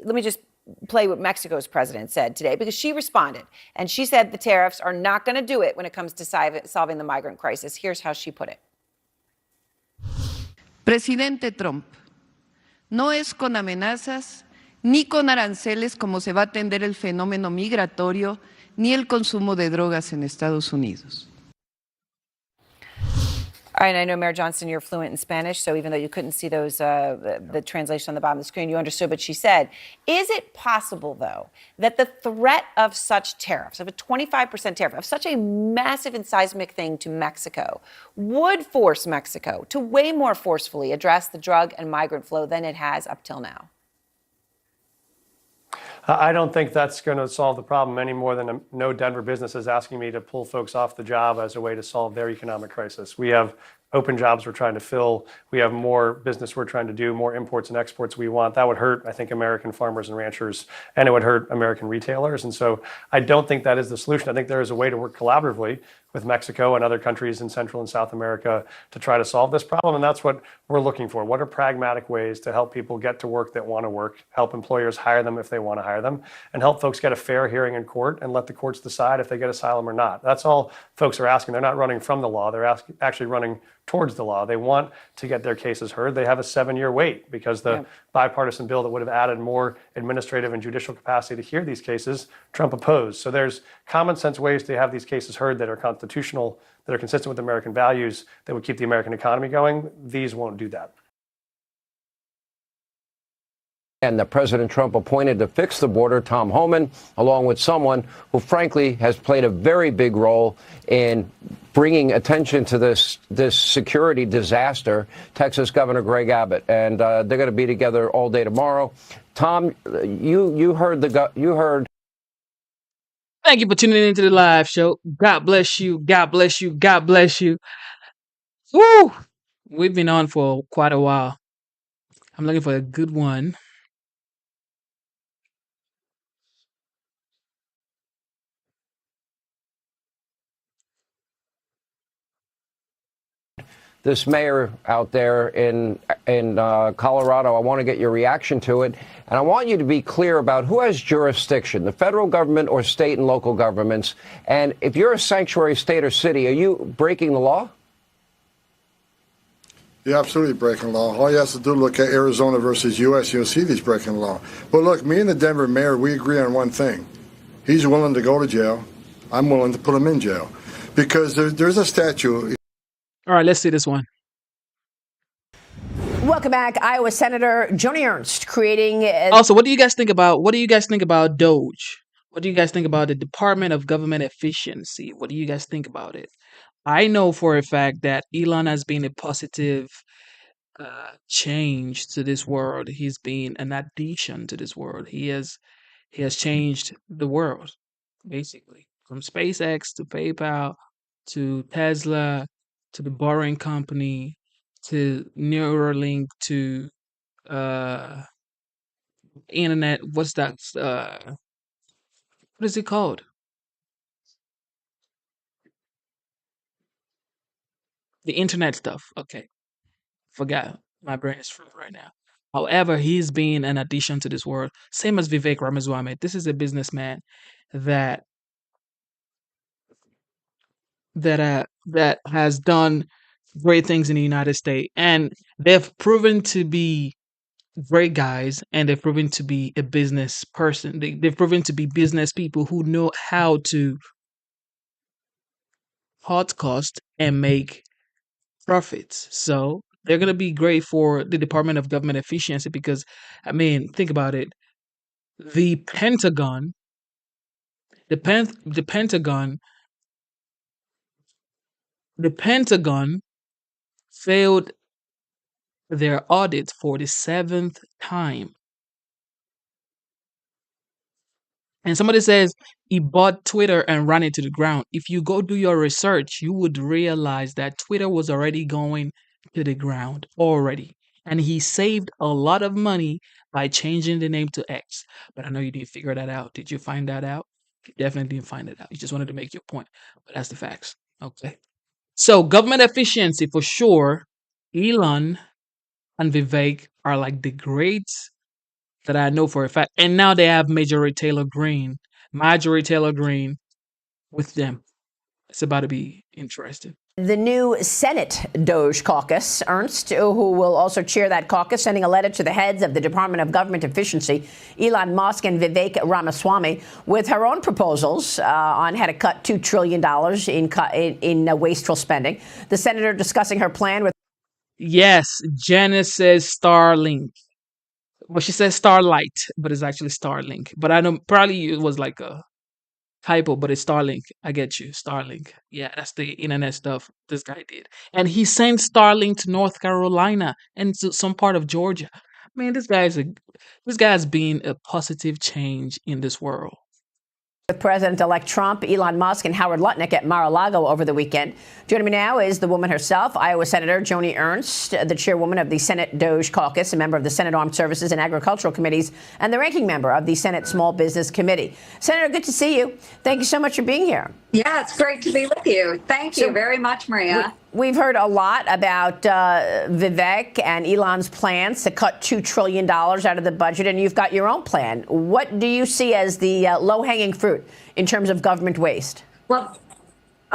[SPEAKER 3] me just play what Mexico's president said today, because she responded and she said the tariffs are not going to do it when it comes to solving the migrant crisis. Here's how she put it.
[SPEAKER 7] Presidente Trump, no es con amenazas ni con aranceles como se va a atender el fenómeno migratorio ni el consumo de drogas en Estados Unidos.
[SPEAKER 3] All right, I know, Mayor Johnson, you're fluent in Spanish, so even though you couldn't see those the translation on the bottom of the screen, you understood what she said. Is it possible, though, that the threat of such tariffs, of a 25% tariff, of such a massive and seismic thing to Mexico, would force Mexico to way more forcefully address the drug and migrant flow than it has up till now?
[SPEAKER 21] I don't think that's going to solve the problem any more than no Denver business is asking me to pull folks off the job as a way to solve their economic crisis. We have open jobs we're trying to fill. We have more business we're trying to do, more imports and exports we want. That would hurt, I think, American farmers and ranchers, and it would hurt American retailers. And so I don't think that is the solution. I think there is a way to work collaboratively with Mexico and other countries in Central and South America to try to solve this problem. And that's what we're looking for. What are pragmatic ways to help people get to work that want to work, help employers hire them if they want to hire them, and help folks get a fair hearing in court and let the courts decide if they get asylum or not. That's all folks are asking. They're not running from the law. They're actually running towards the law. They want to get their cases heard. They have a 7-year wait because the bipartisan bill that would have added more administrative and judicial capacity to hear these cases, Trump opposed. So there's common sense ways to have these cases heard that are constitutional, that are consistent with American values, that would keep the American economy going. These won't do that.
[SPEAKER 14] And that President Trump appointed to fix the border, Tom Homan, along with someone who, frankly, has played a very big role in bringing attention to this security disaster, Texas Governor Greg Abbott. And they're going to be together all day tomorrow. Tom, you heard.
[SPEAKER 1] Thank you for tuning into the live show. God bless you. God bless you. God bless you. Woo! We've been on for quite a while. I'm looking for a good one.
[SPEAKER 14] This mayor out there in Colorado, I want to get your reaction to it. And I want you to be clear about who has jurisdiction, the federal government or state and local governments. And if you're a sanctuary state or city, are you breaking the law?
[SPEAKER 18] You're absolutely breaking the law. All you have to do is look at Arizona versus U.S. You'll see these breaking the law. But look, me and the Denver mayor, we agree on one thing. He's willing to go to jail. I'm willing to put him in jail. Because there's a statute.
[SPEAKER 1] All right, let's see this one.
[SPEAKER 10] Welcome back, Iowa Senator Joni Ernst creating.
[SPEAKER 1] Also, what do you guys think about DOGE? What do you guys think about the Department of Government Efficiency? What do you guys think about it? I know for a fact that Elon has been a positive change to this world. He's been an addition to this world. He has changed the world, basically, from SpaceX to PayPal to Tesla to the Boring Company to Neuralink to internet. What's that? What is it called? The internet stuff. Okay. Forgot. My brain is fried right now. However, he's been an addition to this world. Same as Vivek Ramaswamy. This is a businessman that has done great things in the United States, and they've proven to be great guys, and they've proven to be a business person. They've proven to be business people who know how to cut cost and make profits. So they're going to be great for the Department of Government Efficiency because, I mean, think about it. The Pentagon failed their audit for the 7th time. And somebody says he bought Twitter and ran it to the ground. If you go do your research, you would realize that Twitter was already going to the ground already. And he saved a lot of money by changing the name to X. But I know you didn't figure that out. Did you find that out? You definitely didn't find it out. You just wanted to make your point. But that's the facts. Okay. So government efficiency for sure. Elon and Vivek are like the greats that I know for a fact. And now they have Marjorie Taylor Greene with them. It's about to be interesting.
[SPEAKER 10] The new Senate Doge Caucus, Ernst, who will also chair that caucus, sending a letter to the heads of the Department of Government Efficiency, Elon Musk and Vivek Ramaswamy, with her own proposals on how to cut $2 trillion in wasteful spending. The senator discussing her plan with...
[SPEAKER 1] Yes, Janice says Starlink. Well, she says Starlight, but it's actually Starlink. But I know probably it was like a typo, but it's Starlink. I get you, Starlink. Yeah, that's the internet stuff this guy did. And he sent Starlink to North Carolina and to some part of Georgia. Man, this guy's been a positive change in this world.
[SPEAKER 10] With President-elect Trump, Elon Musk, and Howard Lutnick at Mar-a-Lago over the weekend. Joining me now is the woman herself, Iowa Senator Joni Ernst, the chairwoman of the Senate Doge Caucus, a member of the Senate Armed Services and Agricultural Committees, and the ranking member of the Senate Small Business Committee. Senator, good to see you. Thank you so much for being here.
[SPEAKER 5] Yeah, it's great to be with you. Thank you very much, Maria.
[SPEAKER 10] We've heard a lot about Vivek and Elon's plans to cut $2 trillion out of the budget, and you've got your own plan. What do you see as the low-hanging fruit in terms of government waste?
[SPEAKER 5] Well,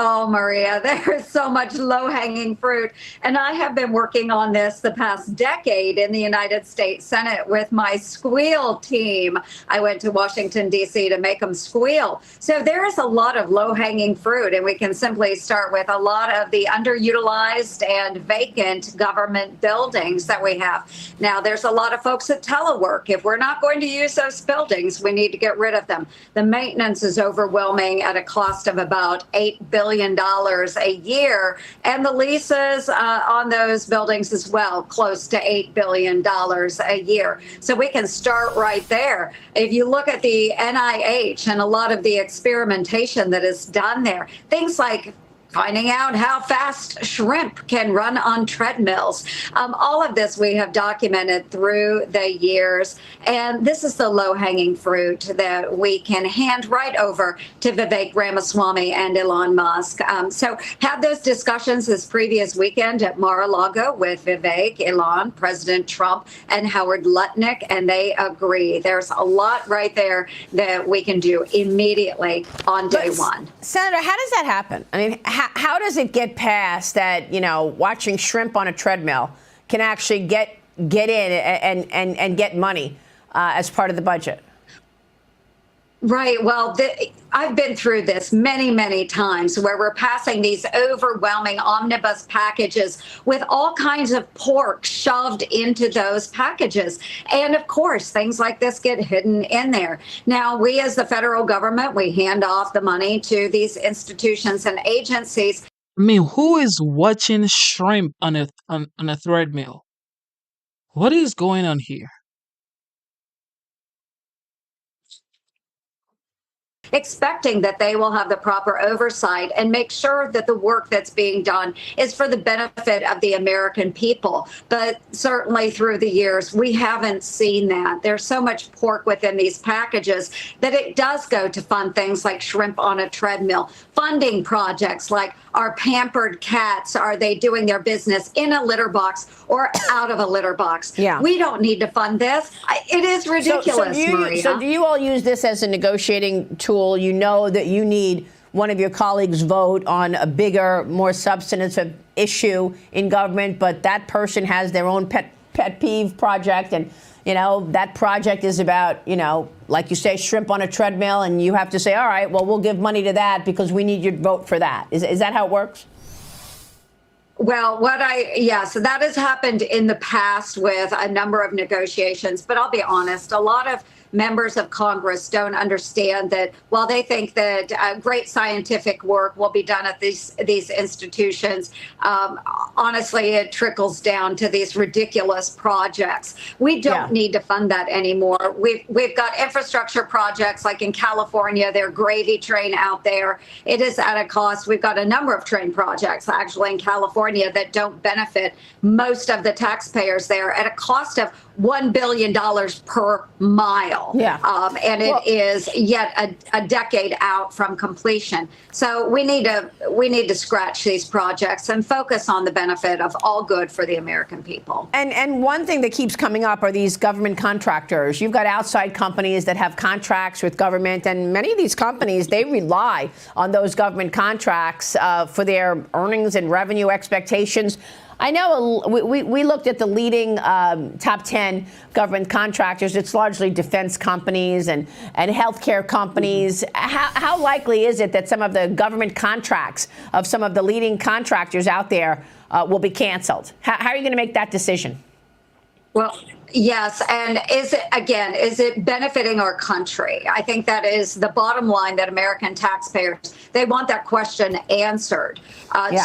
[SPEAKER 5] oh, Maria, there is so much low-hanging fruit. And I have been working on this the past decade in the United States Senate with my squeal team. I went to Washington, D.C. to make them squeal. So there is a lot of low-hanging fruit, and we can simply start with a lot of the underutilized and vacant government buildings that we have. Now, there's a lot of folks that telework. If we're not going to use those buildings, we need to get rid of them. The maintenance is overwhelming at a cost of about $8 billion a year, and the leases on those buildings as well, close to $8 billion a year. So we can start right there. If you look at the NIH and a lot of the experimentation that is done there, things like finding out how fast shrimp can run on treadmills. All of this we have documented through the years. And this is the low-hanging fruit that we can hand right over to Vivek Ramaswamy and Elon Musk. So had those discussions this previous weekend at Mar-a-Lago with Vivek, Elon, President Trump, and Howard Lutnick, and they agree. There's a lot right there that we can do immediately on day one.
[SPEAKER 10] Senator, how does that happen? I mean, how does it get past that, watching shrimp on a treadmill can actually get in and get money as part of the budget?
[SPEAKER 5] Right. Well, I've been through this many, many times where we're passing these overwhelming omnibus packages with all kinds of pork shoved into those packages. And of course, things like this get hidden in there. Now, we as the federal government, we hand off the money to these institutions and agencies.
[SPEAKER 1] I mean, who is watching shrimp on a treadmill? What is going on here?
[SPEAKER 5] Expecting that they will have the proper oversight and make sure that the work that's being done is for the benefit of the American people. But certainly through the years, we haven't seen that. There's so much pork within these packages that it does go to fund things like shrimp on a treadmill, funding projects like our pampered cats. Are they doing their business in a litter box or out of a litter box?
[SPEAKER 10] Yeah.
[SPEAKER 5] We don't need to fund this. It is ridiculous, Maria.
[SPEAKER 10] So do you all use this as a negotiating tool? You know that you need one of your colleagues' vote on a bigger, more substantive issue in government, but that person has their own pet peeve project, and that project is about, like you say, shrimp on a treadmill, and you have to say, all right, well, we'll give money to that because we need your vote for that. Is that how it works?
[SPEAKER 5] Well, so that has happened in the past with a number of negotiations, but I'll be honest, a lot of members of Congress don't understand that while they think that great scientific work will be done at these institutions, honestly, it trickles down to these ridiculous projects. We don't need to fund that anymore. We've got infrastructure projects like in California, their gravy train out there. It is at a cost. We've got a number of train projects actually in California that don't benefit most of the taxpayers there at a cost of $1 billion per mile. And it is yet a decade out from completion. So we need to scratch these projects and focus on the benefit of all good for the American people.
[SPEAKER 10] And one thing that keeps coming up are these government contractors. You've got outside companies that have contracts with government, and many of these companies, they rely on those government contracts for their earnings and revenue expectations. I know we looked at the leading top 10 government contractors. It's largely defense companies and healthcare companies. How likely is it that some of the government contracts of some of the leading contractors out there will be canceled? How are you going to make that decision?
[SPEAKER 5] Well, yes. And is it benefiting our country? I think that is the bottom line, that American taxpayers, they want that question answered.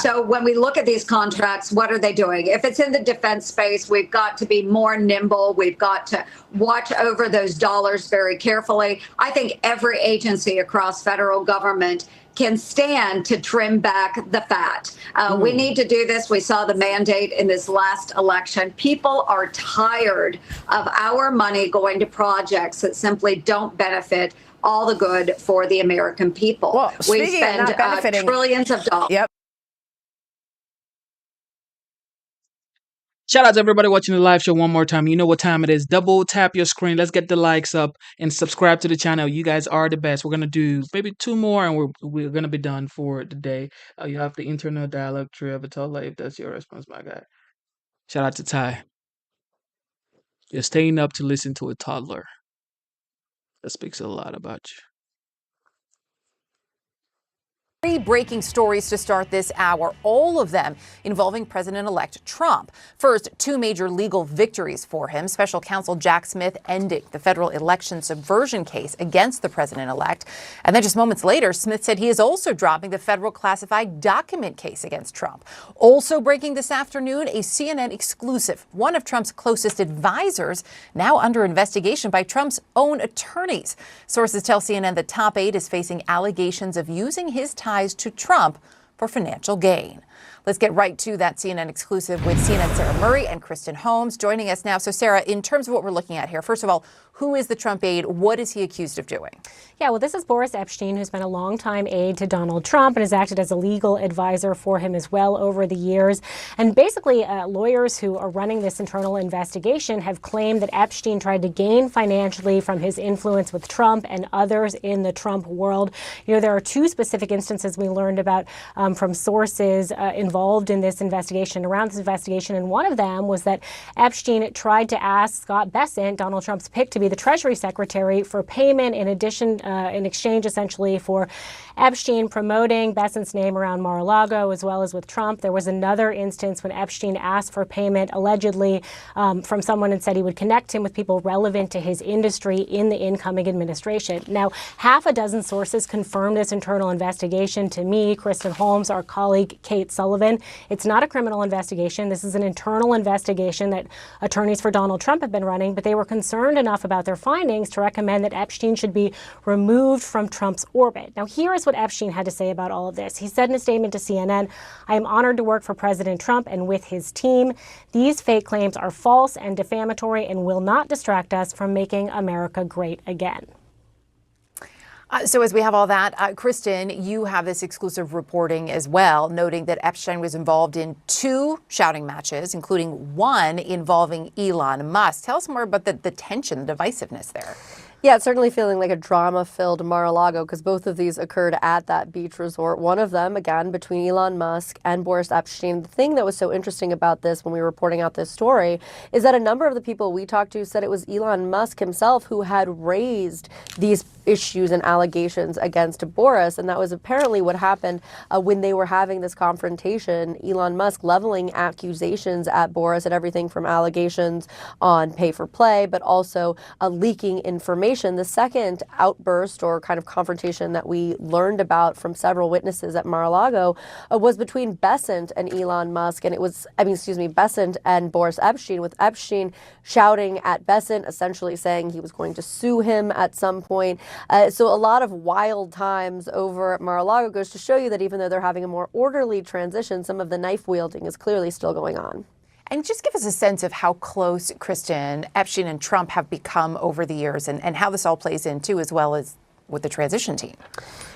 [SPEAKER 5] So when we look at these contracts, what are they doing? If it's in the defense space, we've got to be more nimble. We've got to watch over those dollars very carefully. I think every agency across federal government can stand to trim back the fat. We need to do this. We saw the mandate in this last election. People are tired of our money going to projects that simply don't benefit all the good for the American people.
[SPEAKER 10] Well,
[SPEAKER 5] we spend trillions of dollars.
[SPEAKER 10] Yep.
[SPEAKER 1] Shout out to everybody watching the live show one more time. You know what time it is. Double tap your screen. Let's get the likes up and subscribe to the channel. You guys are the best. We're going to do maybe 2 more and we're going to be done for the day. You have the internal dialogue tree of a toddler if that's your response, my guy. Shout out to Ty. You're staying up to listen to a toddler. That speaks a lot about you.
[SPEAKER 9] 3 breaking stories to start this hour, all of them involving President-elect Trump. First, 2 major legal victories for him. Special counsel Jack Smith ending the federal election subversion case against the president-elect. And then just moments later, Smith said he is also dropping the federal classified document case against Trump. Also breaking this afternoon, a CNN exclusive. One of Trump's closest advisors now under investigation by Trump's own attorneys. Sources tell CNN the top aide is facing allegations of using his ties to Trump for financial gain. Let's get right to that CNN exclusive with CNN Sarah Murray and Kristen Holmes joining us now. So Sarah, in terms of what we're looking at here, first of all, who is the Trump aide? What is he accused of doing?
[SPEAKER 22] Yeah, well, this is Boris Epshteyn, who's been a longtime aide to Donald Trump and has acted as a legal advisor for him as well over the years. And basically, lawyers who are running this internal investigation have claimed that Epshteyn tried to gain financially from his influence with Trump and others in the Trump world. You know, there are 2 specific instances we learned about from sources involved in this investigation, around this investigation, and one of them was that Epshteyn tried to ask Scott Bessent, Donald Trump's pick to be the Treasury Secretary, for payment in addition, in exchange essentially for Epshteyn promoting Bessent's name around Mar-a-Lago as well as with Trump. There was another instance when Epshteyn asked for payment allegedly from someone and said he would connect him with people relevant to his industry in the incoming administration. Now, half a dozen sources confirmed this internal investigation to me, Kristen Holmes, our colleague Kate Sullivan. It's not a criminal investigation. This is an internal investigation that attorneys for Donald Trump have been running, but they were concerned enough about their findings to recommend that Epshteyn should be removed from Trump's orbit. Now, here is what Epshteyn had to say about all of this. He said in a statement to CNN, "I am honored to work for President Trump and with his team. These fake claims are false and defamatory and will not distract us from making America great again."
[SPEAKER 9] So as we have all that, Kristen, you have this exclusive reporting as well, noting that Epshteyn was involved in 2 shouting matches, including one involving Elon Musk. Tell us more about the tension, the divisiveness there.
[SPEAKER 23] Yeah, it's certainly feeling like a drama-filled Mar-a-Lago because both of these occurred at that beach resort. One of them, again, between Elon Musk and Boris Epshteyn. The thing that was so interesting about this when we were reporting out this story is that a number of the people we talked to said it was Elon Musk himself who had raised these issues and allegations against Boris. And that was apparently what happened when they were having this confrontation. Elon Musk leveling accusations at Boris, at everything from allegations on pay for play, but also leaking information. The second outburst or kind of confrontation that we learned about from several witnesses at Mar-a-Lago was between Bessent and Elon Musk. And it was, Bessent and Boris Epstein, with Epstein shouting at Bessent, essentially saying he was going to sue him at some point. So a lot of wild times over at Mar-a-Lago goes to show you that even though they're having a more orderly transition, some of the knife wielding is clearly still going on.
[SPEAKER 9] And just give us a sense of how close, Kristen, Epstein and Trump have become over the years and how this all plays in, too, as well as with the transition team.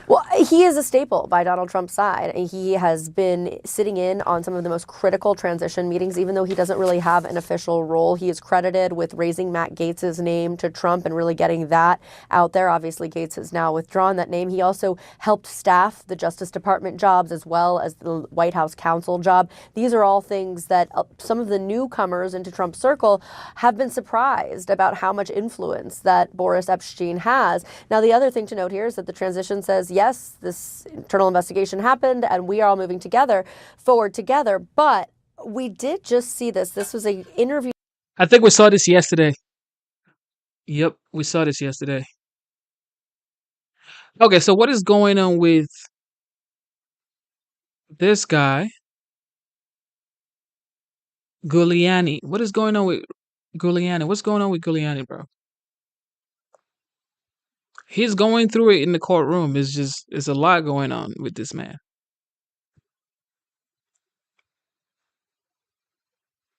[SPEAKER 23] Well, he is a staple by Donald Trump's side. He has been sitting in on some of the most critical transition meetings, even though he doesn't really have an official role. He is credited with raising Matt Gaetz's name to Trump and really getting that out there. Obviously, Gaetz has now withdrawn that name. He also helped staff the Justice Department jobs as well as the White House counsel job. These are all things that some of the newcomers into Trump's circle have been surprised about how much influence that Boris Epstein has. Now, the other thing to note here is that the transition says, yes, this internal investigation happened and we are all moving forward together. But we did just see this. This was an interview.
[SPEAKER 1] I think we saw this yesterday. Yep, we saw this yesterday. Okay, so what is going on with this guy, Giuliani? What is going on with Giuliani? What's going on with Giuliani, bro? He's going through it in the courtroom. It's a lot going on with this man.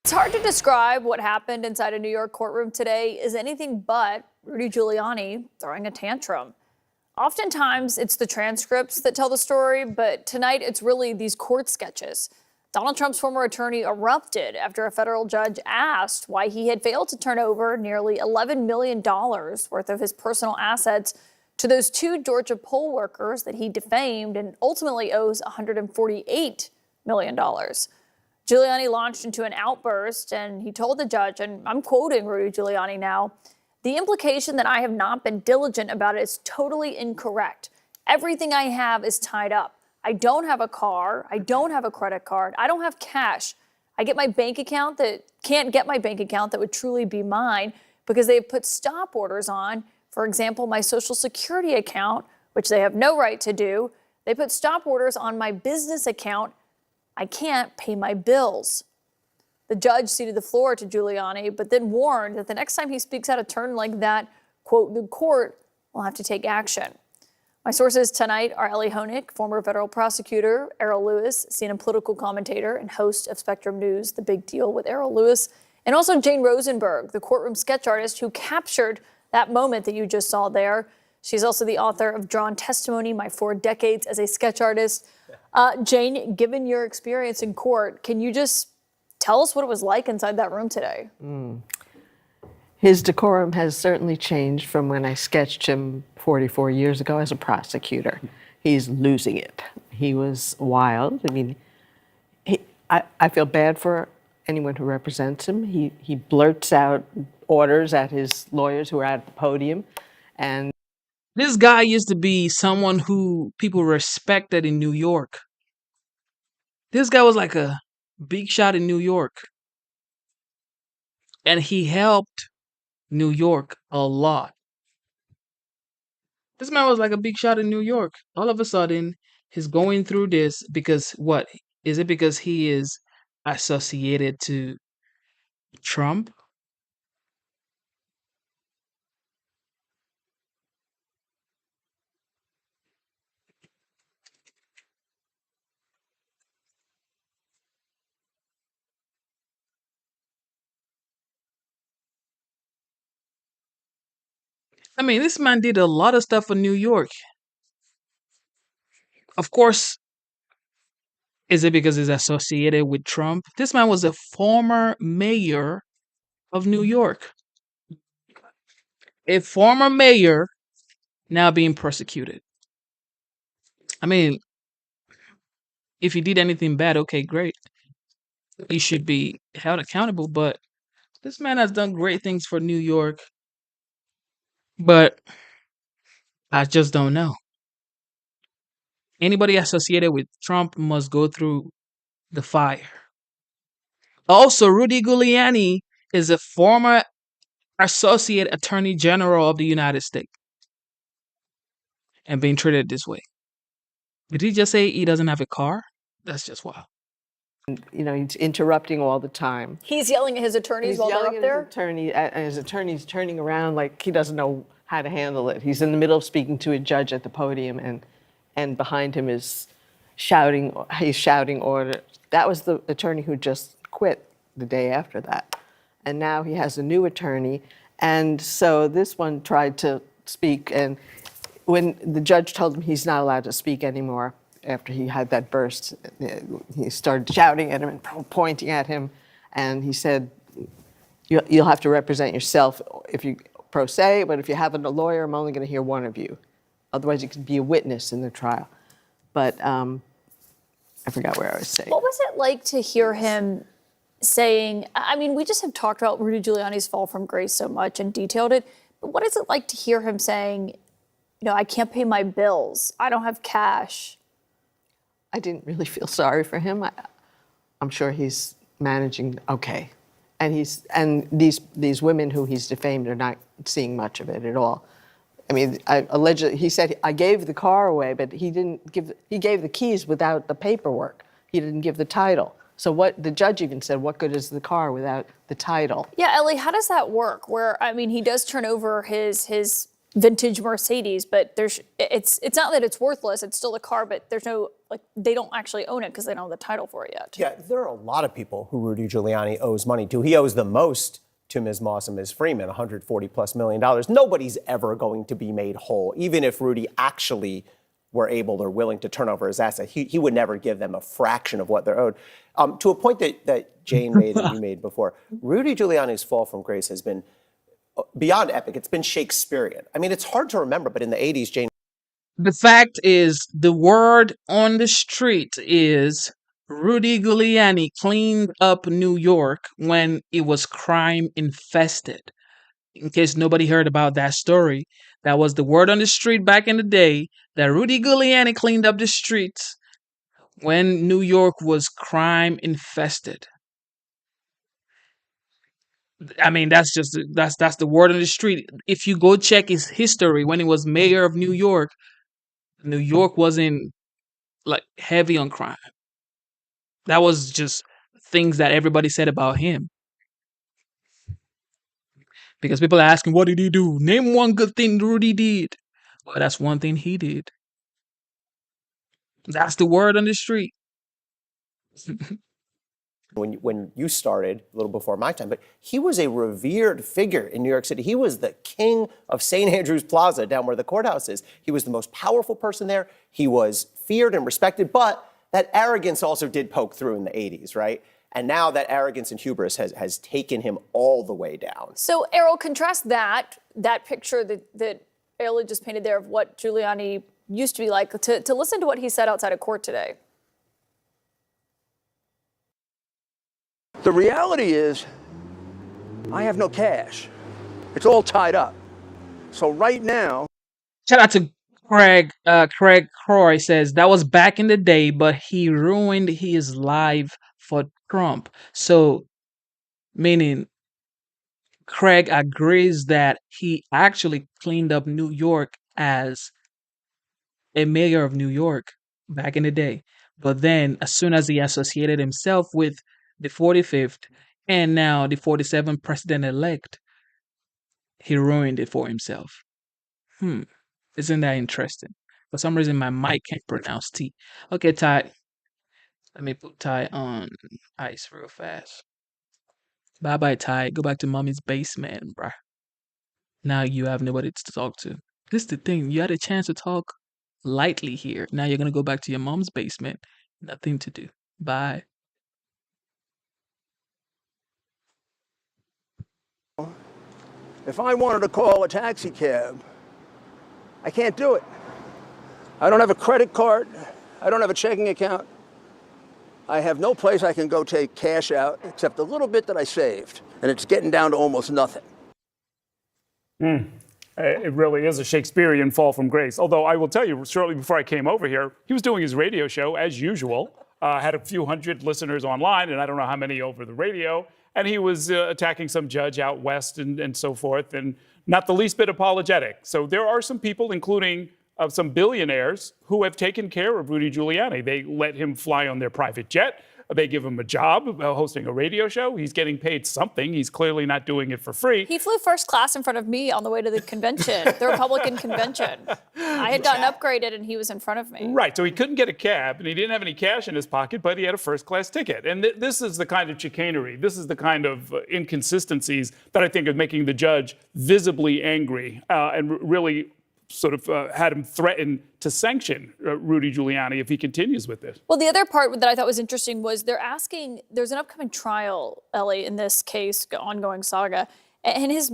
[SPEAKER 2] It's hard to describe what happened inside a New York courtroom today as anything but Rudy Giuliani throwing a tantrum. Oftentimes, it's the transcripts that tell the story, but tonight it's really these court sketches. Donald Trump's former attorney erupted after a federal judge asked why he had failed to turn over nearly $11 million worth of his personal assets to those two Georgia poll workers that he defamed and ultimately owes $148 million. Giuliani launched into an outburst and he told the judge, and I'm quoting Rudy Giuliani now, "The implication that I have not been diligent about it is totally incorrect. Everything I have is tied up. I don't have a car. I don't have a credit card. I don't have cash. I get my bank account that can't get my bank account that would truly be mine because they have put stop orders on. For example, my Social Security account, which they have no right to do. They put stop orders on my business account. I can't pay my bills." The judge ceded the floor to Giuliani, but then warned that the next time he speaks out of turn like that, quote, the court will have to take action. My sources tonight are Ellie Honig, former federal prosecutor, Errol Lewis, CNN political commentator and host of Spectrum News, The Big Deal with Errol Lewis, and also Jane Rosenberg, the courtroom sketch artist who captured that moment that you just saw there. She's also the author of Drawn Testimony, My 4 Decades as a Sketch Artist. Jane, given your experience in court, can you just tell us what it was like inside that room today?
[SPEAKER 6] His decorum has certainly changed from when I sketched him 44 years ago as a prosecutor. He's losing it. He was wild. I mean, I feel bad for anyone who represents him. He blurts out orders at his lawyers who are at the podium. And
[SPEAKER 1] this guy used to be someone who people respected in New York. This guy was like a big shot in New York. And he helped New York a lot. This man was like a big shot in New York. All of a sudden, he's going through this because what? Is it because he is associated to Trump? I mean, this man did a lot of stuff for New York. Of course, is it because he's associated with Trump? This man was a former mayor of New York. A former mayor now being persecuted. I mean, if he did anything bad, okay, great. He should be held accountable, but this man has done great things for New York. But I just don't know. Anybody associated with Trump must go through the fire. Also, Rudy Giuliani is a former Associate Attorney General of the United States and being treated this way. Did he just say he doesn't have a car? That's just wild.
[SPEAKER 6] You know, he's interrupting all the time.
[SPEAKER 2] He's yelling at his attorneys
[SPEAKER 6] He's
[SPEAKER 2] while they're
[SPEAKER 6] yelling
[SPEAKER 2] up
[SPEAKER 6] at
[SPEAKER 2] there.
[SPEAKER 6] his attorney's turning around like he doesn't know how to handle it. He's in the middle of speaking to a judge at the podium, and behind him is he's shouting orders. That was the attorney who just quit the day after that. And now he has a new attorney. And so this one tried to speak, and when the judge told him he's not allowed to speak anymore, after he had that burst, he started shouting at him and pointing at him, and he said, you'll have to represent yourself if you pro se, but if you have a lawyer, I'm only going to hear one of you. Otherwise, you can be a witness in the trial. But I forgot where I was saying.
[SPEAKER 2] What was it like to hear him saying, I mean, we just have talked about Rudy Giuliani's fall from grace so much and detailed it, but what is it like to hear him saying, you know, I can't pay my bills, I don't have cash?
[SPEAKER 6] I didn't really feel sorry for him. I'm sure he's managing okay. And these women who he's defamed are not seeing much of it at all. I mean, allegedly, he said, I gave the car away, but he gave the keys without the paperwork. He didn't give the title. So what the judge even said, what good is the car without the title?
[SPEAKER 2] Yeah, Ellie, how does that work? Where, I mean, he does turn over his vintage Mercedes, but it's not that it's worthless, it's still a car, but there's no, like, they don't actually own it because they don't have the title for it yet.
[SPEAKER 8] Yeah, there are a lot of people who Rudy Giuliani owes money to. He owes the most to Ms. Moss and Ms. Freeman, $140+ million. Nobody's ever going to be made whole. Even if Rudy actually were able or willing to turn over his asset, he would never give them a fraction of what they're owed. To a point that Jane made and you made before, Rudy Giuliani's fall from grace has been beyond epic. It's been Shakespearean. I mean, it's hard to remember, but in the 80s, Jane.
[SPEAKER 1] The fact is, the word on the street is Rudy Giuliani cleaned up New York when it was crime infested. In case nobody heard about that story, that was the word on the street back in the day, that Rudy Giuliani cleaned up the streets when New York was crime infested. I mean, that's the word on the street. If you go check his history, when he was mayor of New York wasn't like heavy on crime. That was just things that everybody said about him. Because people are asking, what did he do? Name one good thing Rudy did. Well, that's one thing he did. That's the word on the street.
[SPEAKER 8] When you started, a little before my time, but he was a revered figure in New York City. He was the king of St. Andrew's Plaza, down where the courthouse is. He was the most powerful person there. He was feared and respected, but that arrogance also did poke through in the 80s, right? And now that arrogance and hubris has taken him all the way down.
[SPEAKER 2] So, Errol, contrast that picture that Errol just painted there of what Giuliani used to be like to listen to what he said outside of court today.
[SPEAKER 11] The reality is, I have no cash. It's all tied up. So right now...
[SPEAKER 1] Shout out to Craig. Craig Croy says, that was back in the day, but he ruined his life for Trump. So, meaning, Craig agrees that he actually cleaned up New York as a mayor of New York back in the day. But then, as soon as he associated himself with the 45th and now the 47th president-elect, he ruined it for himself. Isn't that interesting? For some reason, my mic can't pronounce T. Okay, Ty. Let me put Ty on ice real fast. Bye-bye, Ty. Go back to mommy's basement, bruh. Now you have nobody to talk to. This is the thing. You had a chance to talk lightly here. Now you're going to go back to your mom's basement. Nothing to do. Bye.
[SPEAKER 11] If I wanted to call a taxi cab, I can't do it. I don't have a credit card. I don't have a checking account. I have no place I can go take cash out except the little bit that I saved, and it's getting down to almost nothing.
[SPEAKER 15] It really is a Shakespearean fall from grace. Although I will tell you, shortly before I came over here, he was doing his radio show as usual. Had a few hundred listeners online, and I don't know how many over the radio. And he was attacking some judge out west and so forth, and not the least bit apologetic. So there are some people, including some billionaires, who have taken care of Rudy Giuliani. They let him fly on their private jet. They give him a job hosting a radio show. He's getting paid something. He's clearly not doing it for free.
[SPEAKER 2] He flew first class in front of me on the way to the convention, the Republican convention. I had gotten upgraded and he was in front of me.
[SPEAKER 15] Right, so he couldn't get a cab and he didn't have any cash in his pocket, but he had a first class ticket. And this is the kind of chicanery, this is the kind of inconsistencies that I think is making the judge visibly angry and really sort of had him threaten to sanction Rudy Giuliani if he continues with this.
[SPEAKER 2] Well, the other part that I thought was interesting was they're asking, there's an upcoming trial, Ellie, in this case, ongoing saga. And his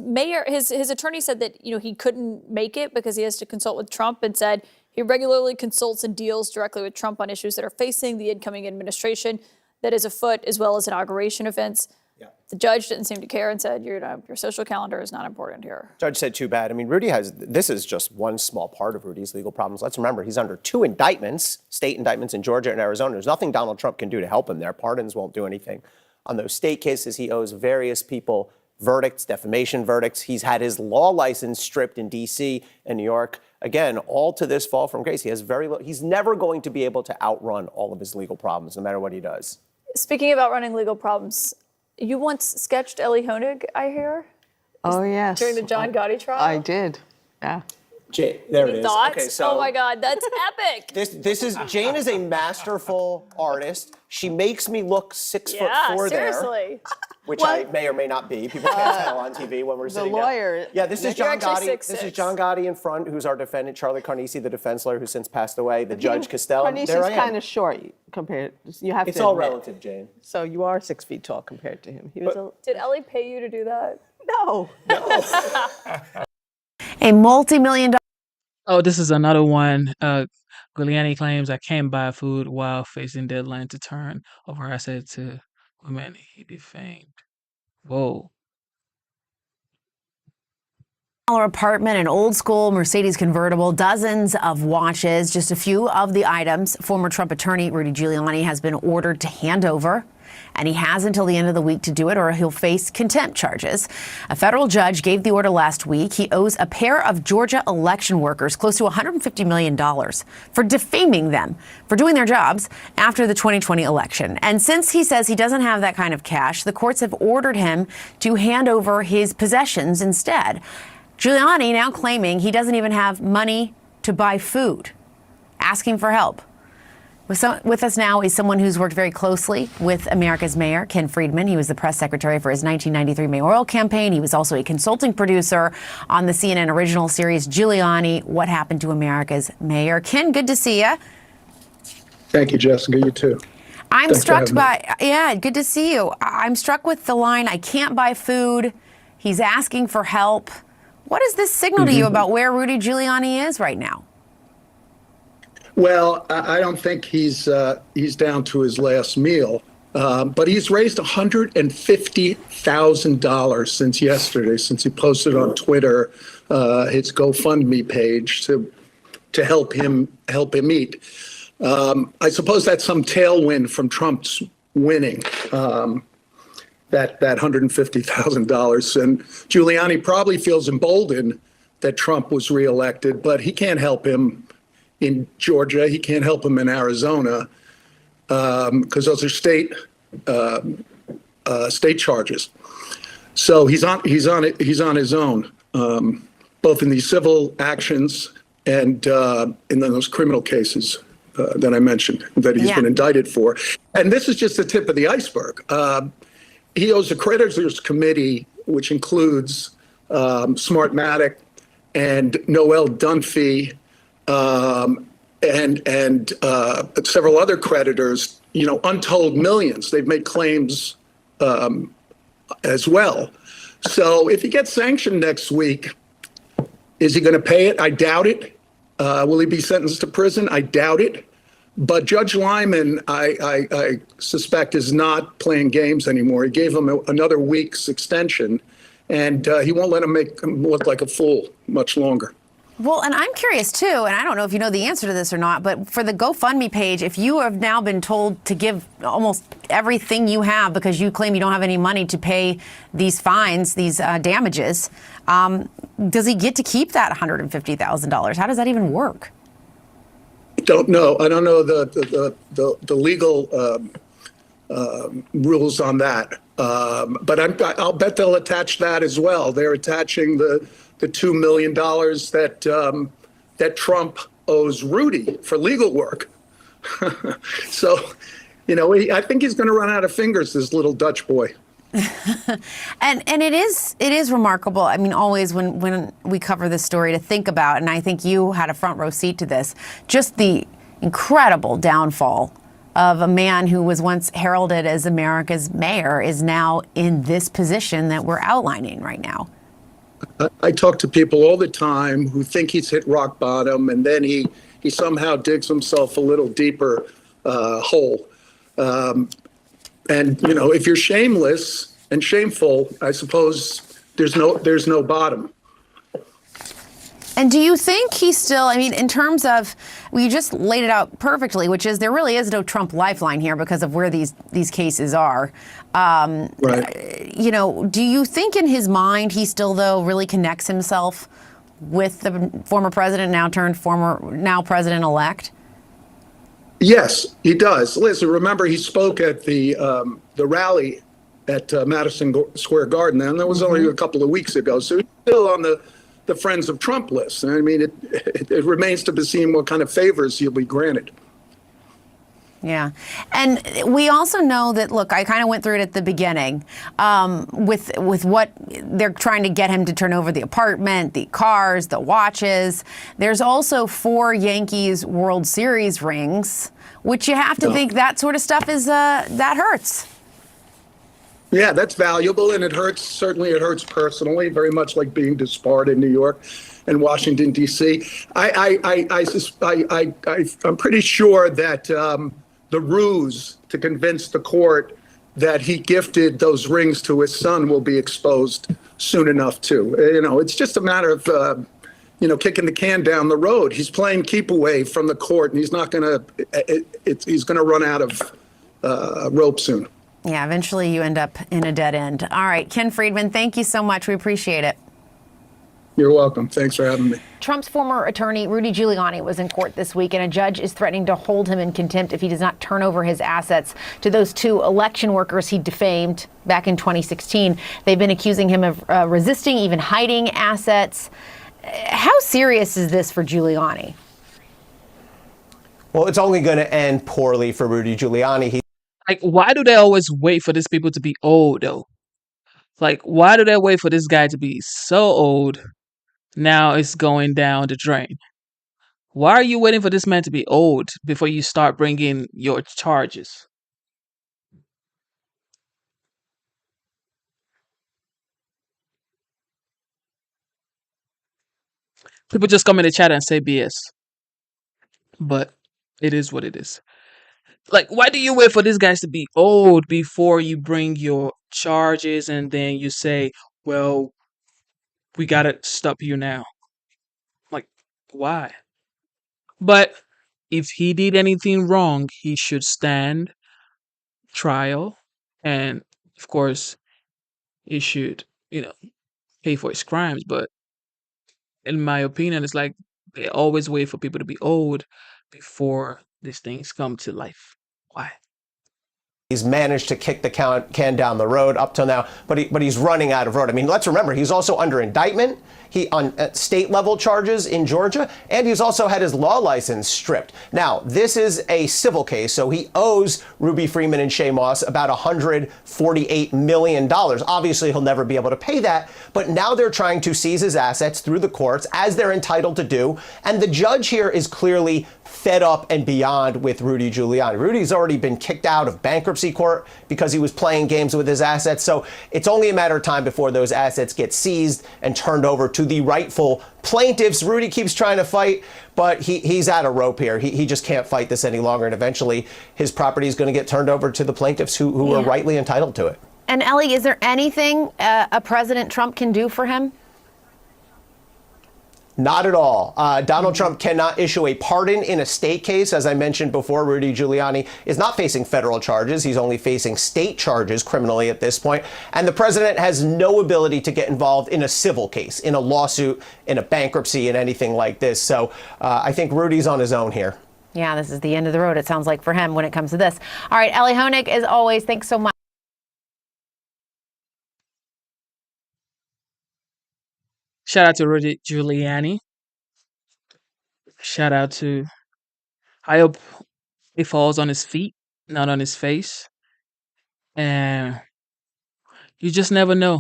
[SPEAKER 2] attorney said that, he couldn't make it because he has to consult with Trump, and said he regularly consults and deals directly with Trump on issues that are facing the incoming administration that is afoot, as well as inauguration events. Yeah. The judge didn't seem to care and said, your social calendar is not important here.
[SPEAKER 8] Judge said too bad. I mean, this is just one small part of Rudy's legal problems. Let's remember, he's under 2 indictments, state indictments in Georgia and Arizona. There's nothing Donald Trump can do to help him there. Pardons won't do anything. On those state cases, he owes various people verdicts, defamation verdicts. He's had his law license stripped in D.C. and New York. Again, all to this fall from grace. He has he's never going to be able to outrun all of his legal problems, no matter what he does.
[SPEAKER 2] Speaking of outrunning legal problems, you once sketched Ellie Honig, I hear?
[SPEAKER 6] Oh, yes.
[SPEAKER 2] During the John Gotti trial?
[SPEAKER 6] I did, yeah.
[SPEAKER 8] There it is.
[SPEAKER 2] Thoughts?
[SPEAKER 8] Okay, so
[SPEAKER 2] oh my God, that's epic.
[SPEAKER 8] Jane is a masterful artist. She makes me look 6'4"
[SPEAKER 2] seriously.
[SPEAKER 8] there, which I may or may not be. People can't tell on TV when we're sitting down.
[SPEAKER 6] The lawyer.
[SPEAKER 8] Yeah, this is John Gotti.
[SPEAKER 2] 6'6".
[SPEAKER 8] This is John Gotti in front, who's our defendant, Charlie Carnesi, the defense lawyer who since passed away, the Judge Costello.
[SPEAKER 6] Carnesi's kind of short compared. You have
[SPEAKER 8] it's
[SPEAKER 6] to
[SPEAKER 8] all
[SPEAKER 6] admit.
[SPEAKER 8] relative, Jane.
[SPEAKER 6] So you are 6 feet tall compared to him. He was
[SPEAKER 2] Did Ellie pay you to do that?
[SPEAKER 6] No.
[SPEAKER 9] A multi-million-dollar.
[SPEAKER 1] Oh, this is another one. Giuliani claims I can't buy food while facing deadline to turn over assets to women he defamed. Whoa.
[SPEAKER 9] Apartment, an old school Mercedes convertible, dozens of watches, just a few of the items former Trump attorney Rudy Giuliani has been ordered to hand over. And he has until the end of the week to do it, or he'll face contempt charges. A federal judge gave the order last week. He owes a pair of Georgia election workers close to $150 million for defaming them for doing their jobs after the 2020 election. And since he says he doesn't have that kind of cash, the courts have ordered him to hand over his possessions instead. Giuliani now claiming he doesn't even have money to buy food, asking for help. With us now is someone who's worked very closely with America's mayor, Ken Friedman. He was the press secretary for his 1993 mayoral campaign. He was also a consulting producer on the CNN original series, Giuliani, What Happened to America's Mayor. Ken, good to see you.
[SPEAKER 16] Thank you, Jessica. You too.
[SPEAKER 9] Good to see you. I'm struck with the line, I can't buy food. He's asking for help. What does this signal to you about where Rudy Giuliani is right now?
[SPEAKER 16] Well, I don't think he's down to his last meal, but he's raised $150,000 since yesterday, since he posted on Twitter his GoFundMe page to help him eat. I suppose that's some tailwind from Trump's winning. That $150,000, and Giuliani probably feels emboldened that Trump was reelected, but he can't help him in Georgia. He can't help him in Arizona because those are state charges. So he's on his own, both in these civil actions and in those criminal cases that I mentioned that he's been indicted for. And this is just the tip of the iceberg. He owes a creditors committee, which includes Smartmatic and Noel Dunphy and several other creditors, untold millions. They've made claims as well. So if he gets sanctioned next week, is he going to pay it? I doubt it. Will he be sentenced to prison? I doubt it. But Judge Lyman, I suspect, is not playing games anymore. He gave him another week's extension. and he won't let him make him look like a fool much longer.
[SPEAKER 9] Well, and I'm curious too, and I don't know if you know the answer to this or not, but for the GoFundMe page, if you have now been told to give almost everything you have because you claim you don't have any money to pay these fines, these damages, does he get to keep that $150,000? How does that even work?
[SPEAKER 16] Don't know. I don't know the legal rules on that, but I'll bet they'll attach that as well. They're attaching the $2 million that Trump owes Rudy for legal work. So, I think he's going to run out of fingers, this little Dutch boy.
[SPEAKER 9] And it is remarkable. I mean, always when we cover this story to think about, and I think you had a front row seat to this, just the incredible downfall of a man who was once heralded as America's mayor is now in this position that we're outlining right now.
[SPEAKER 16] I talk to people all the time who think he's hit rock bottom, and then he somehow digs himself a little deeper hole. And if you're shameless and shameful, I suppose there's no bottom.
[SPEAKER 9] And do you think he's still, I mean, in terms of, you just laid it out perfectly, which is there really is no Trump lifeline here because of where these cases are.
[SPEAKER 16] Right.
[SPEAKER 9] Do you think in his mind he still, though, really connects himself with the former president, now president-elect?
[SPEAKER 16] Yes, he does. Listen, remember he spoke at the rally at Madison Square Garden, and that was only a couple of weeks ago. So he's still on the Friends of Trump list. I mean, it remains to be seen what kind of favors he'll be granted.
[SPEAKER 9] Yeah. And we also know that, look, I kind of went through it at the beginning with what they're trying to get him to turn over: the apartment, the cars, the watches. There's also 4 Yankees World Series rings, which you have to think that sort of stuff is that hurts.
[SPEAKER 16] Yeah, that's valuable, and it hurts. Certainly, it hurts personally, very much like being disbarred in New York and Washington, D.C. I'm pretty sure that the ruse to convince the court that he gifted those rings to his son will be exposed soon enough, too. It's just a matter of, kicking the can down the road. He's playing keep away from the court, and he's not going to, he's going to run out of rope soon.
[SPEAKER 9] Yeah, eventually you end up in a dead end. All right, Ken Friedman, thank you so much. We appreciate it.
[SPEAKER 16] You're welcome. Thanks for having me.
[SPEAKER 9] Trump's former attorney, Rudy Giuliani, was in court this week, and a judge is threatening to hold him in contempt if he does not turn over his assets to those 2 election workers he defamed back in 2016. They've been accusing him of resisting, even hiding assets. How serious is this for Giuliani?
[SPEAKER 8] Well, it's only going to end poorly for Rudy Giuliani.
[SPEAKER 1] Why do they always wait for these people to be old, though? Why do they wait for this guy to be so old? Now it's going down the drain. Why are you waiting for this man to be old before you start bringing your charges? People just come in the chat and say BS. But it is what it is. Why do you wait for these guys to be old before you bring your charges and then you say, well, we got to stop you now? Why? But if he did anything wrong, he should stand trial. And of course, he should, pay for his crimes. But in my opinion, it's they always wait for people to be old before these things come to life. Why?
[SPEAKER 8] He's managed to kick the can down the road up till now, but he's running out of road. I mean, let's remember, he's also under indictment. He on state level charges in Georgia, and he's also had his law license stripped. Now, this is a civil case, so he owes Ruby Freeman and Shaye Moss about $148 million. Obviously, he'll never be able to pay that, but now they're trying to seize his assets through the courts, as they're entitled to do, and the judge here is clearly fed up and beyond with Rudy Giuliani. Rudy's already been kicked out of bankruptcy court because he was playing games with his assets. So it's only a matter of time before those assets get seized and turned over to the rightful plaintiffs. Rudy keeps trying to fight, but he's out of rope here. He just can't fight this any longer. And eventually his property is going to get turned over to the plaintiffs who are rightly entitled to it.
[SPEAKER 3] And Ellie, is there anything a President Trump can do for him?
[SPEAKER 8] Not at all. Donald Trump cannot issue a pardon in a state case. As I mentioned before, Rudy Giuliani is not facing federal charges. He's only facing state charges criminally at this point. And the president has no ability to get involved in a civil case, in a lawsuit, in a bankruptcy, in anything like this. So I think Rudy's on his own here.
[SPEAKER 3] Yeah, this is the end of the road, it sounds like, for him when it comes to this. All right, Ellie Honig, as always, thanks so much.
[SPEAKER 1] Shout out to Rudy Giuliani. Shout out to. I hope he falls on his feet, not on his face. And you just never know.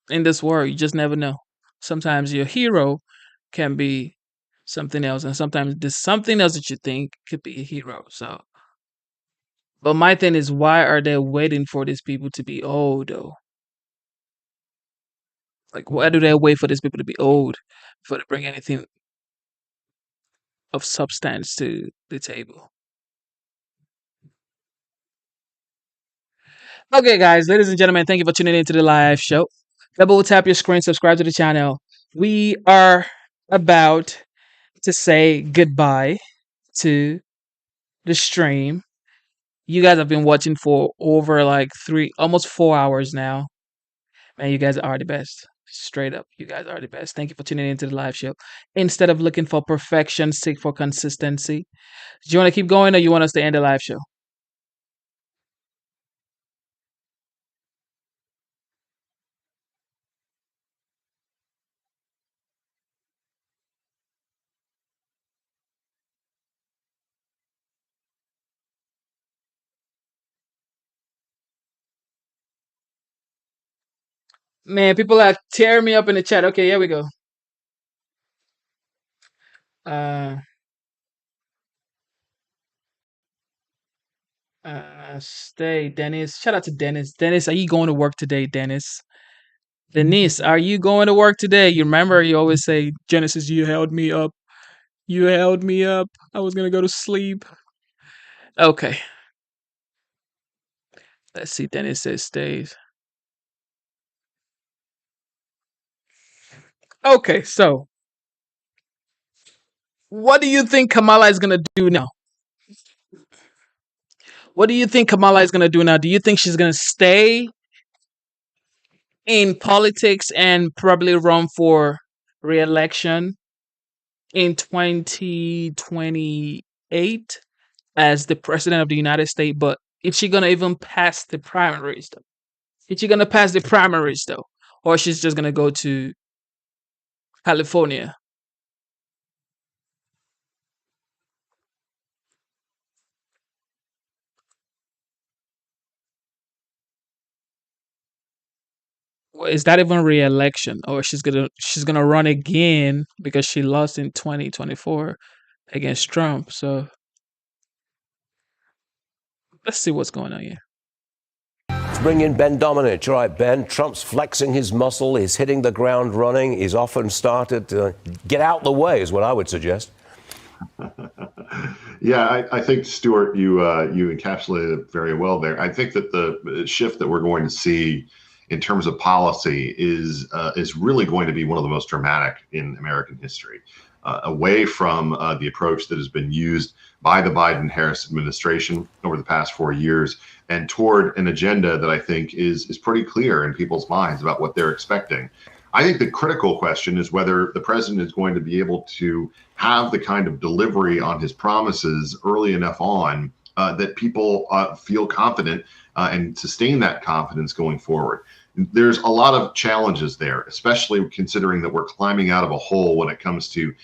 [SPEAKER 1] In this world, you just never know. Sometimes your hero can be something else, and sometimes there's something else that you think could be a hero. So, but my thing is, why are they waiting for these people to be old, though? Like, why do they wait for these people to be old before they bring anything of substance to the table? Okay, guys, ladies and gentlemen, thank you for tuning into the live show. Double tap your screen, subscribe to the channel. We are about to say goodbye to the stream. You guys have been watching for over like almost 4 hours now. Man, you guys are the best. Straight up, you guys are the best. Thank you for tuning into the live show. Instead of looking for perfection, seek for consistency. Do you want to keep going, or you want us to end the live show? Man, people are tearing me up in the chat. Okay, here we go. Stay, Dennis. Shout out to Dennis. Dennis, are you going to work today, Dennis? Denise, are you going to work today? You remember you always say, Genesis, you held me up. You held me up. I was gonna go to sleep. Okay. Let's see. Dennis says stays. Okay, so what do you think Kamala is gonna do now? What do you think Kamala is gonna do now? Do you think she's gonna stay in politics and probably run for re-election in 2028 as the president of the United States? But if she's gonna even pass the primaries, though, or she's just gonna go to California? Well, is that even re-election, or she's gonna run again because she lost in 2024 against Trump? So let's see what's going on here.
[SPEAKER 12] Let's bring in Ben Domenech. All right, Ben, Trump's flexing his muscle, he's hitting the ground running, he's often started to get out the way, is what I would suggest.
[SPEAKER 19] Yeah, I think, Stuart, you encapsulated it very well there. I think that the shift that we're going to see in terms of policy is really going to be one of the most dramatic in American history, away from the approach that has been used by the Biden-Harris administration over the past 4 years, and toward an agenda that I think is pretty clear in people's minds about what they're expecting. I think the critical question is whether the president is going to be able to have the kind of delivery on his promises early enough on that people feel confident and sustain that confidence going forward. There's a lot of challenges there, especially considering that we're climbing out of a hole when it comes to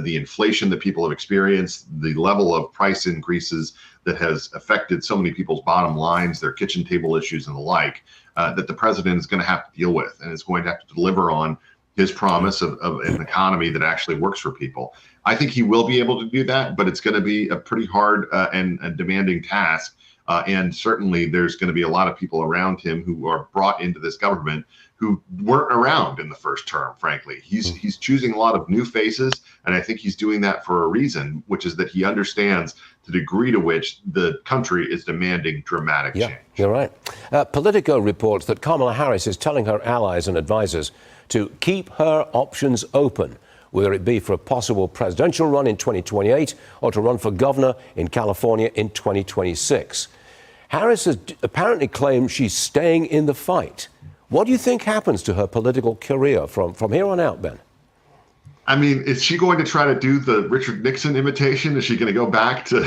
[SPEAKER 19] the inflation that people have experienced, the level of price increases that has affected so many people's bottom lines, their kitchen table issues and the like, that the president is going to have to deal with, and is going to have to deliver on his promise of an economy that actually works for people. I think he will be able to do that, but it's going to be a pretty hard and demanding task And certainly there's going to be a lot of people around him who are brought into this government who weren't around in the first term, frankly. He's choosing a lot of new faces, and I think he's doing that for a reason, which is that he understands the degree to which the country is demanding dramatic change.
[SPEAKER 12] You're right. Politico reports that Kamala Harris is telling her allies and advisors to keep her options open, whether it be for a possible presidential run in 2028 or to run for governor in California in 2026. Harris has apparently claimed she's staying in the fight. What do you think happens to her political career from here on out, Ben?
[SPEAKER 19] I mean, is she going to try to do the Richard Nixon imitation? Is she going to go back to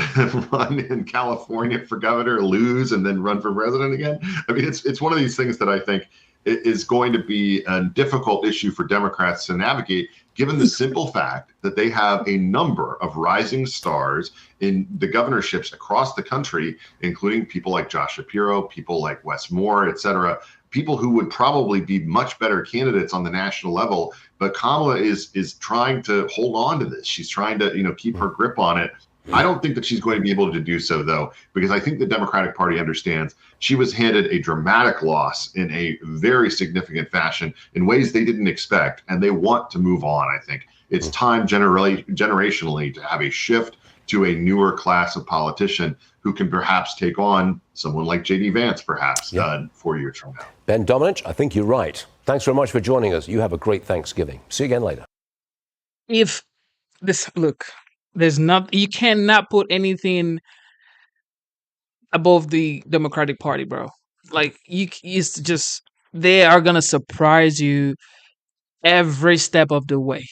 [SPEAKER 19] run in California for governor, lose, and then run for president again? I mean, it's one of these things that I think is going to be a difficult issue for Democrats to navigate, given the simple fact that they have a number of rising stars in the governorships across the country, including people like Josh Shapiro, people like Wes Moore, et cetera, people who would probably be much better candidates on the national level. But Kamala is trying to hold on to this. She's trying to, keep her grip on it. I don't think that she's going to be able to do so, though, because I think the Democratic Party understands she was handed a dramatic loss in a very significant fashion in ways they didn't expect, and they want to move on. I think it's time generationally to have a shift to a newer class of politician who can perhaps take on someone like J.D. Vance, perhaps 4 years from now.
[SPEAKER 12] Ben Domenech, I think you're right. Thanks very much for joining us. You have a great Thanksgiving. See you again later.
[SPEAKER 1] There's not, you cannot put anything above the Democratic Party, bro. Like, it's just, they are going to surprise you every step of the way.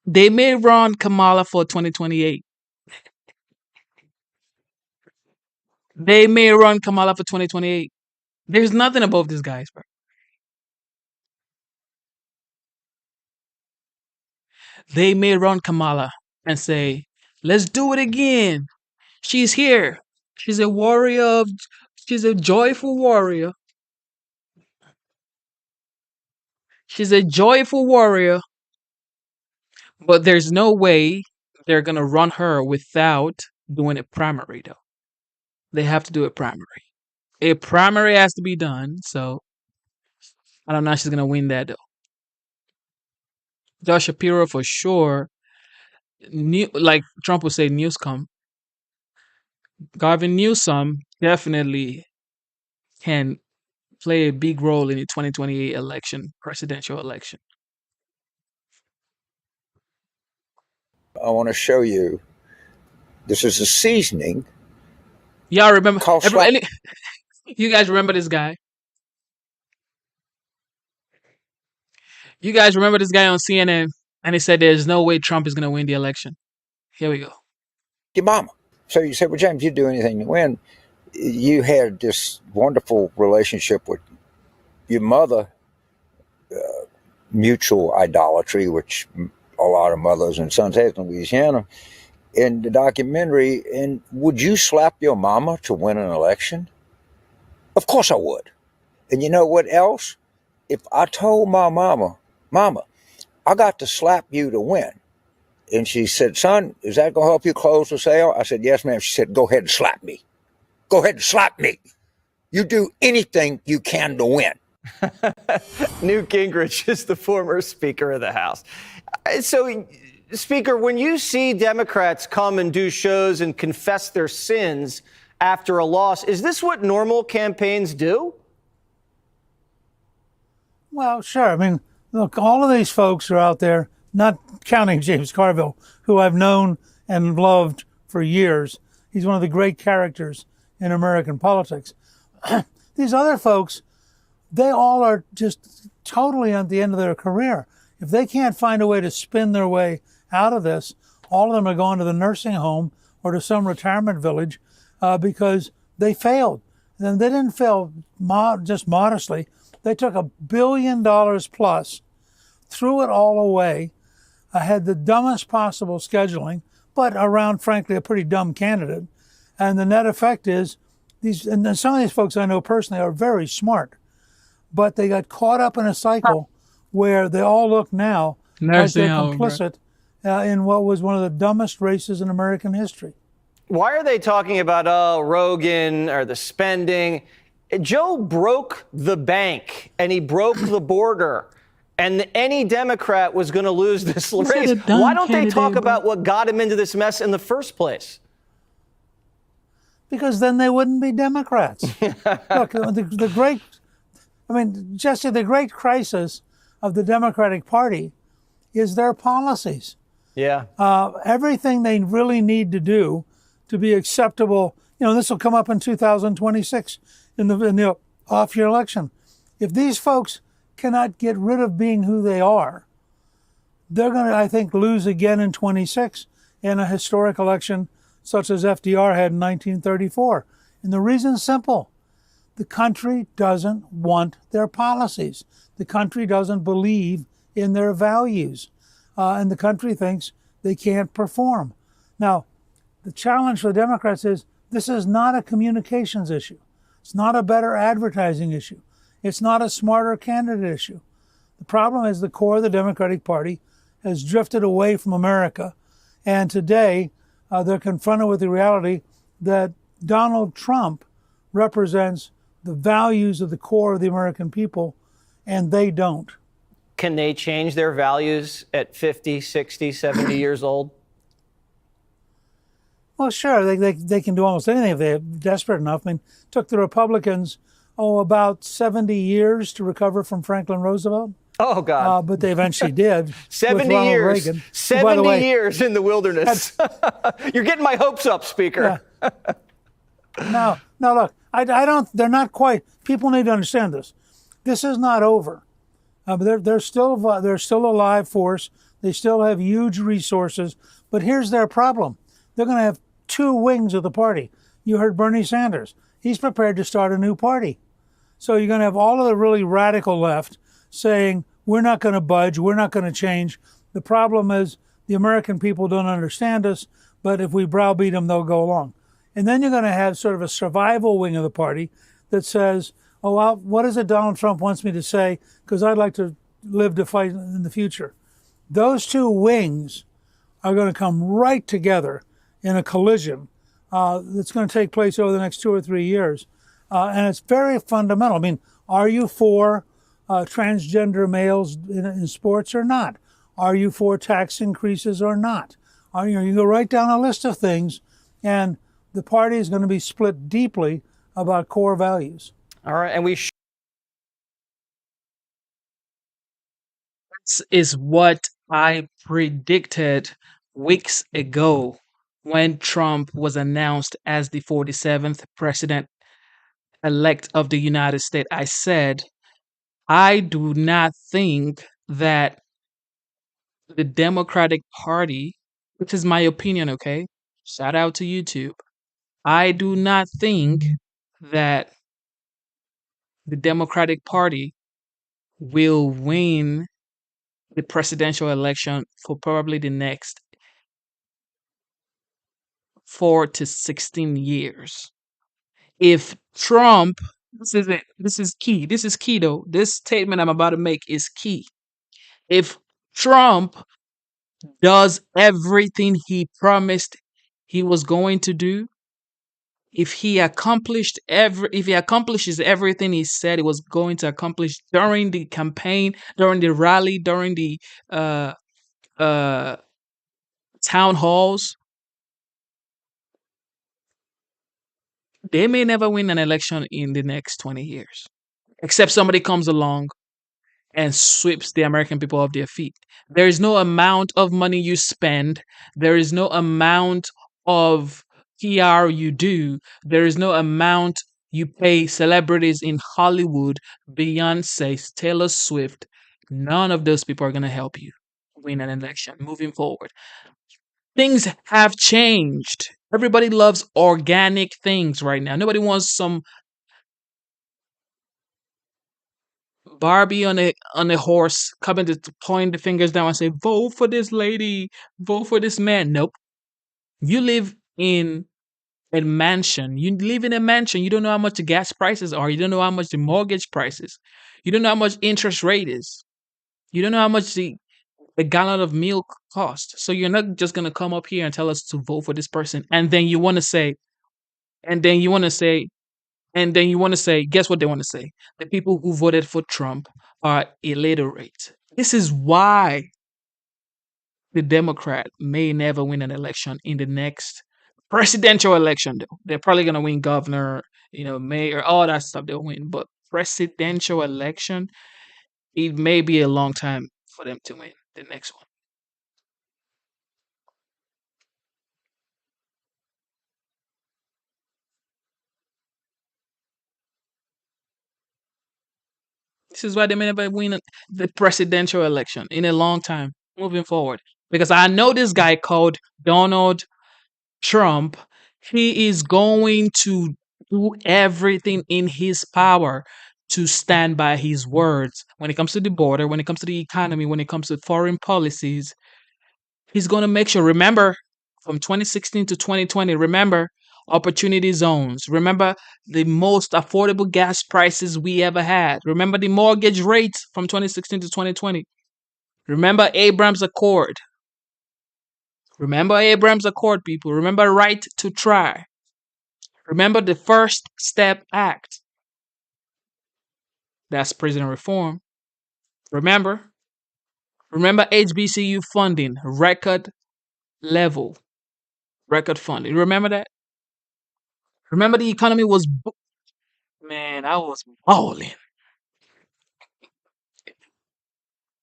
[SPEAKER 1] They may run Kamala for 2028. They may run Kamala for 2028. There's nothing above these guys, bro. They may run Kamala and say, let's do it again. She's here. She's a warrior. She's a joyful warrior. She's a joyful warrior. But there's no way they're going to run her without doing a primary, though. They have to do a primary. A primary has to be done. So I don't know if she's going to win that, though. Josh Shapiro, for sure. Like Trump would say, Newsom. Gavin Newsom definitely can play a big role in the 2028 election, presidential election.
[SPEAKER 13] I want to show you. This is a seasoning.
[SPEAKER 1] Y'all remember? You guys remember this guy? You guys remember this guy on CNN? And he said there's no way Trump is going to win the election. Here we go.
[SPEAKER 13] Your mama. So you said, well, James, you'd do anything to win. You had this wonderful relationship with your mother, mutual idolatry, which a lot of mothers and sons have in Louisiana. In the documentary, and would you slap your mama to win an election? Of course I would. And you know what else? If I told my mama, I got to slap you to win. And she said, son, is that going to help you close the sale? I said, yes, ma'am. She said, go ahead and slap me. Go ahead and slap me. You do anything you can to win.
[SPEAKER 8] Newt Gingrich is the former Speaker of the House. So, Speaker, when you see Democrats come and do shows and confess their sins after a loss, is this what normal campaigns do?
[SPEAKER 17] Well, sure. I mean, look, all of these folks are out there, not counting James Carville, who I've known and loved for years. He's one of the great characters in American politics. These other folks, they all are just totally at the end of their career. If they can't find a way to spin their way out of this, all of them are going to the nursing home or to some retirement village because they failed. And they didn't fail just modestly. They took $1 billion plus, threw it all away, had the dumbest possible scheduling, but around, frankly, a pretty dumb candidate. And the net effect is, and some of these folks I know personally are very smart, but they got caught up in a cycle where they all look now like they're complicit in what was one of the dumbest races in American history.
[SPEAKER 4] Why are they talking about, Rogan or the spending? Joe broke the bank and he broke the border. And any Democrat was going to lose this race. Why don't they talk about what got him into this mess in the first place?
[SPEAKER 17] Because then they wouldn't be Democrats. Look, the great crisis of the Democratic Party is their policies.
[SPEAKER 4] Yeah.
[SPEAKER 17] Everything they really need to do to be acceptable, this will come up in 2026 in the off-year election. If these folks cannot get rid of being who they are, they're going to, I think, lose again in 26 in a historic election such as FDR had in 1934. And the reason's simple. The country doesn't want their policies. The country doesn't believe in their values. And the country thinks they can't perform. Now, the challenge for the Democrats is this is not a communications issue. It's not a better advertising issue. It's not a smarter candidate issue. The problem is the core of the Democratic Party has drifted away from America. And today, they're confronted with the reality that Donald Trump represents the values of the core of the American people, and they don't.
[SPEAKER 4] Can they change their values at 50, 60, 70 years old?
[SPEAKER 17] Well, sure, they can do almost anything if they're desperate enough. I mean, it took the Republicans, about 70 years to recover from Franklin Roosevelt.
[SPEAKER 4] Oh, God.
[SPEAKER 17] But they eventually did.
[SPEAKER 4] 70
[SPEAKER 17] with
[SPEAKER 4] years.
[SPEAKER 17] Reagan.
[SPEAKER 4] 70 years in the wilderness. You're getting my hopes up, Speaker.
[SPEAKER 17] Yeah. No, look, I don't, they're not quite, people need to understand this. This is not over. They're still a live force. They still have huge resources. But here's their problem. They're going to have two wings of the party. You heard Bernie Sanders. He's prepared to start a new party. So you're going to have all of the really radical left saying, we're not going to budge, we're not going to change. The problem is the American people don't understand us, but if we browbeat them, they'll go along. And then you're going to have sort of a survival wing of the party that says, oh, well, what is it Donald Trump wants me to say? Because I'd like to live to fight in the future. Those two wings are going to come right together in a collision that's going to take place over the next 2 or 3 years. And it's very fundamental. I mean, are you for transgender males in sports or not? Are you for tax increases or not? You go right down a list of things, and the party is going to be split deeply about core values.
[SPEAKER 4] All right, and
[SPEAKER 1] This is what I predicted weeks ago when Trump was announced as the 47th president-elect of the United States. I said, I do not think that the Democratic Party, which is my opinion, okay? Shout out to YouTube. I do not think that the Democratic Party will win the presidential election for probably the next 4 to 16 years. If Trump, this is it, this is key though. This statement I'm about to make is key. If Trump does everything he promised he was going to do, if he accomplishes everything he said he was going to accomplish during the campaign, during the rally, during the town halls, they may never win an election in the next 20 years, except somebody comes along and sweeps the American people off their feet. There is no amount of money you spend. There is no amount of PR you do. There is no amount you pay celebrities in Hollywood, Beyonce, Taylor Swift. None of those people are going to help you win an election moving forward. Things have changed. Everybody loves organic things right now. Nobody wants some Barbie on a horse coming to point the fingers down and say, vote for this lady, vote for this man. Nope. You live in a mansion. You live in a mansion. You don't know how much the gas prices are. You don't know how much the mortgage price is. You don't know how much interest rate is. You don't know how much a gallon of milk cost. So you're not just gonna come up here and tell us to vote for this person, and then you want to say, and then you want to say, and then you want to say, guess what they want to say? The people who voted for Trump are illiterate. This is why the Democrat may never win an election in the next presidential election, though. They're probably going to win governor, mayor, all that stuff they'll win. But presidential election, it may be a long time for them to win the next one. This is why they may never win the presidential election in a long time moving forward. Because I know this guy called Donald Trump. He is going to do everything in his power to stand by his words when it comes to the border, when it comes to the economy, when it comes to foreign policies. He's going to make sure. Remember, from 2016 to 2020, remember opportunity zones. Remember the most affordable gas prices we ever had. Remember the mortgage rates from 2016 to 2020. Remember Abraham's Accord. Remember Abraham's Accord, people. Remember right to try. Remember the First Step Act. That's prison reform. Remember HBCU funding, record level, record funding. Remember that? Remember the economy was, man, I was balling.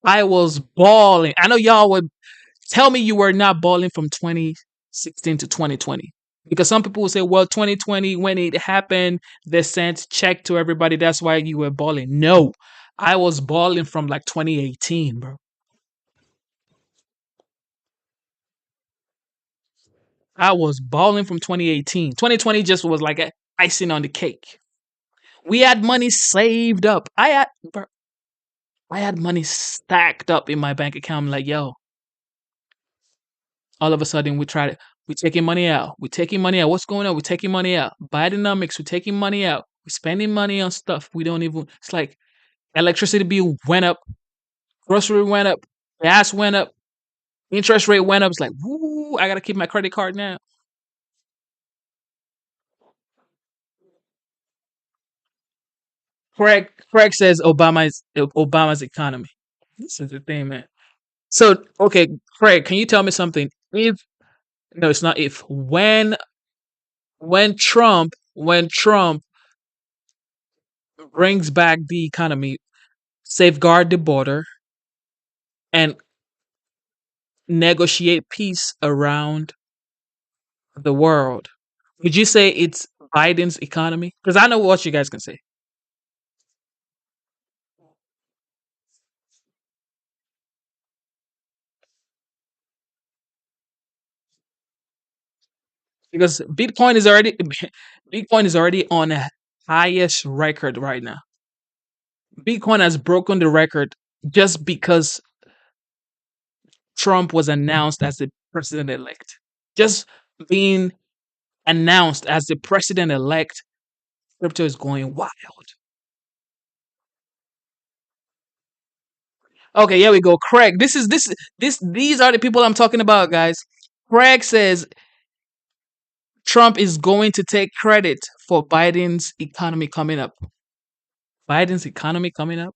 [SPEAKER 1] I was balling. I know y'all would tell me you were not balling from 2016 to 2020. Because some people will say, well, 2020, when it happened, they sent check to everybody. That's why you were balling. No, I was balling from like 2018, bro. I was balling from 2018. 2020 just was like icing on the cake. We had money saved up. I had money stacked up in my bank account. I'm like, yo, all of a sudden we're taking money out. We're taking money out. What's going on? We're taking money out. Bidenomics, we're taking money out. We're spending money on stuff we don't even, it's like electricity bill went up, grocery went up, gas went up, interest rate went up. It's like, woo, I got to keep my credit card now. Craig says Obama's economy. This is the thing, man. So, okay, Craig, can you tell me something? No, it's not if. When Trump brings back the economy, safeguard the border, and negotiate peace around the world, would you say it's Biden's economy? Because I know what you guys can say. Because Bitcoin is already on a highest record right now. Bitcoin has broken the record just because Trump was announced as the president-elect. Just being announced as the president-elect, crypto is going wild. Okay, here we go. Craig, these are the people I'm talking about, guys. Craig says Trump is going to take credit for Biden's economy coming up. Biden's economy coming up?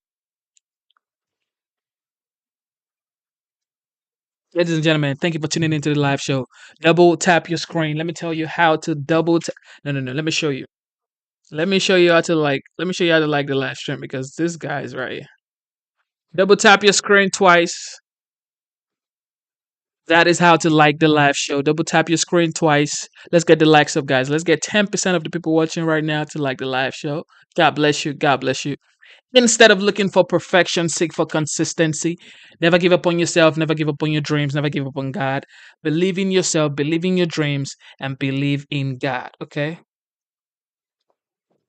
[SPEAKER 1] Ladies and gentlemen, thank you for tuning into the live show. Double tap your screen. Let me tell you how to double tap. No. Let me show you. Let me show you how to like the live stream because this guy is right here. Double tap your screen twice. That is how to like the live show. Double tap your screen twice. Let's get the likes up, guys. Let's get 10% of the people watching right now to like the live show. God bless you. God bless you. Instead of looking for perfection, seek for consistency. Never give up on yourself. Never give up on your dreams. Never give up on God. Believe in yourself. Believe in your dreams. And believe in God. Okay?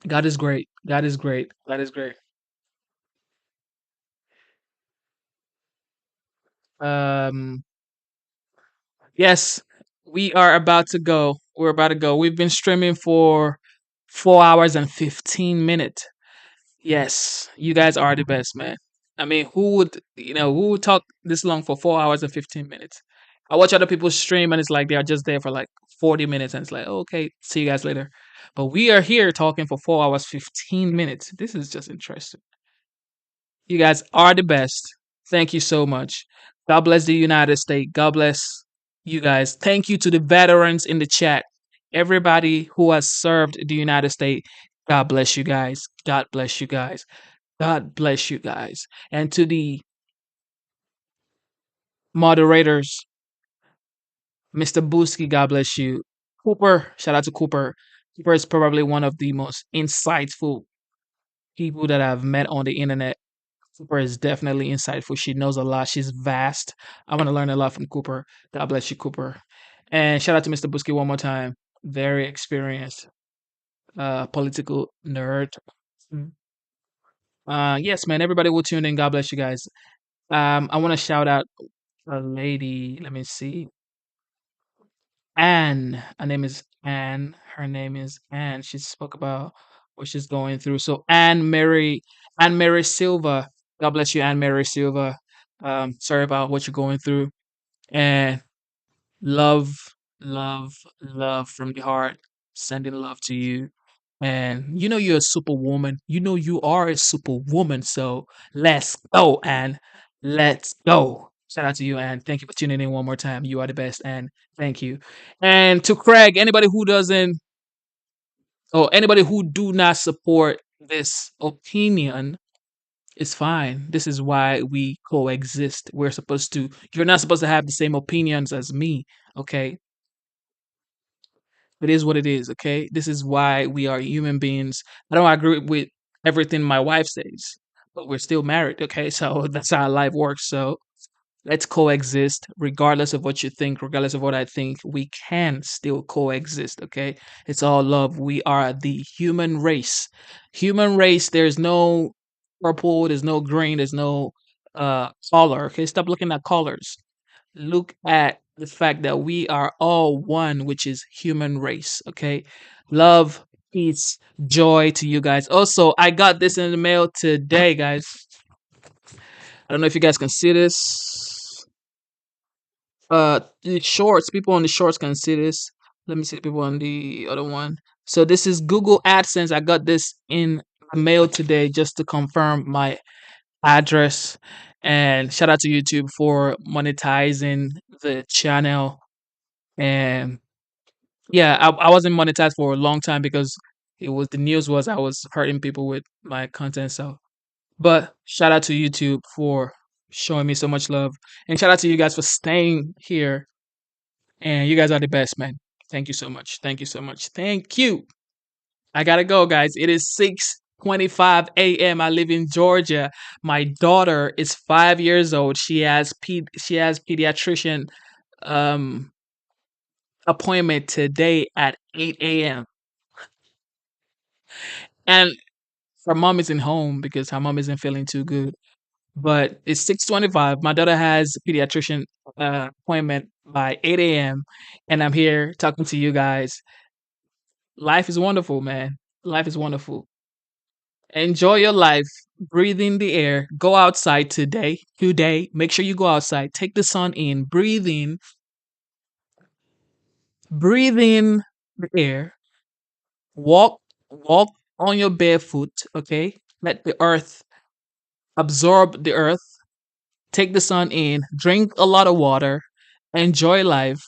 [SPEAKER 1] God is great. God is great. God is great. Yes, we are about to go. We're about to go. We've been streaming for 4 hours and 15 minutes. Yes, you guys are the best, man. I mean, who would talk this long for 4 hours and 15 minutes? I watch other people stream and it's like they are just there for like 40 minutes and it's like, okay, see you guys later. But we are here talking for 4 hours, 15 minutes. This is just interesting. You guys are the best. Thank you so much. God bless the United States. God bless you guys. Thank you to the veterans in the chat. Everybody who has served the United States. God bless you guys. God bless you guys. God bless you guys. And to the moderators, Mr. Booski, God bless you. Cooper, shout out to Cooper. Cooper is probably one of the most insightful people that I've met on the internet. Cooper is definitely insightful. She knows a lot. She's vast. I want to learn a lot from Cooper. God bless you, Cooper. And shout out to Mr. Booski one more time. Very experienced political nerd. Yes, man. Everybody will tune in. God bless you guys. I want to shout out a lady. Let me see. Anne. Her name is Anne. Her name is Anne. She spoke about what she's going through. So Anne Mary Silva. God bless you, Anne Mary Silva. Sorry about what you're going through. And love, love, love from the heart. Sending love to you. And you know you're a superwoman. You know you are a superwoman. So let's go, Anne. Let's go. Shout out to you, Anne. Thank you for tuning in one more time. You are the best, Anne. Thank you. And to Craig, anybody who doesn't, or anybody who do not support this opinion, is fine. This is why we coexist. You're not supposed to have the same opinions as me, okay? It is what it is, okay? This is why we are human beings. I don't agree with everything my wife says, but we're still married, okay? So that's how life works. So let's coexist regardless of what you think, regardless of what I think. We can still coexist, okay? It's all love. We are the human race. Human race, there's no purple, there's no green, there's no color, okay? Stop looking at colors. Look at the fact that we are all one, which is human race, okay? Love, peace, joy to you guys. Also, I got this in the mail today, guys. I don't know if you guys can see this. The shorts, people on the shorts can see this. Let me see the people on the other one. So this is Google AdSense. I got this in the mail today just to confirm my address. And shout out to YouTube for monetizing the channel. And yeah, I wasn't monetized for a long time because the news was I was hurting people with my content. So, but shout out to YouTube for showing me so much love, and shout out to you guys for staying here. And you guys are the best, man. Thank you so much. Thank you so much. Thank you. I gotta go, guys. It is 6:25 a.m. I live in Georgia. My daughter is 5 years old. She has pediatrician appointment today at 8 a.m. And her mom isn't home because her mom isn't feeling too good. But it's 6:25. My daughter has a pediatrician appointment by 8 a.m. And I'm here talking to you guys. Life is wonderful, man. Life is wonderful. Enjoy your life. Breathe in the air. Go outside today. Make sure you go outside. Take the sun in. Breathe in. Breathe in the air. Walk on your barefoot, okay? Let the earth absorb the earth. Take the sun in. Drink a lot of water. Enjoy life.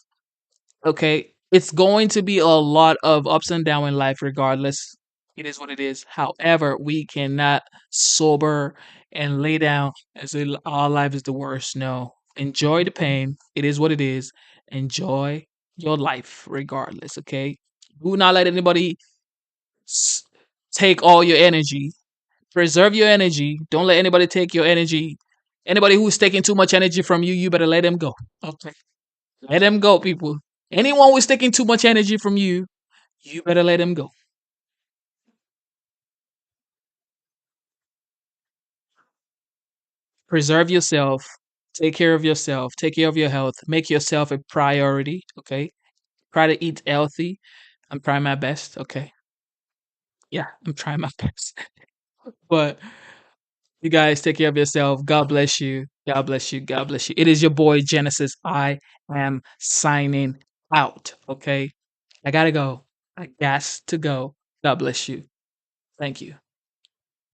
[SPEAKER 1] Okay? It's going to be a lot of ups and downs in life regardless. It is what it is. However, we cannot sober and lay down as if our life is the worst. No. Enjoy the pain. It is what it is. Enjoy your life regardless, okay? Do not let anybody take all your energy. Preserve your energy. Don't let anybody take your energy. Anybody who's taking too much energy from you, you better let them go. Okay. Let them go, people. Anyone who's taking too much energy from you, you better let them go. Preserve yourself. Take care of yourself. Take care of your health. Make yourself a priority. Okay. Try to eat healthy. I'm trying my best. Okay. Yeah, I'm trying my best. But you guys take care of yourself. God bless you. God bless you. God bless you. It is your boy Genesis I am signing out. Okay. I gotta go. I got to go. God bless you. Thank you.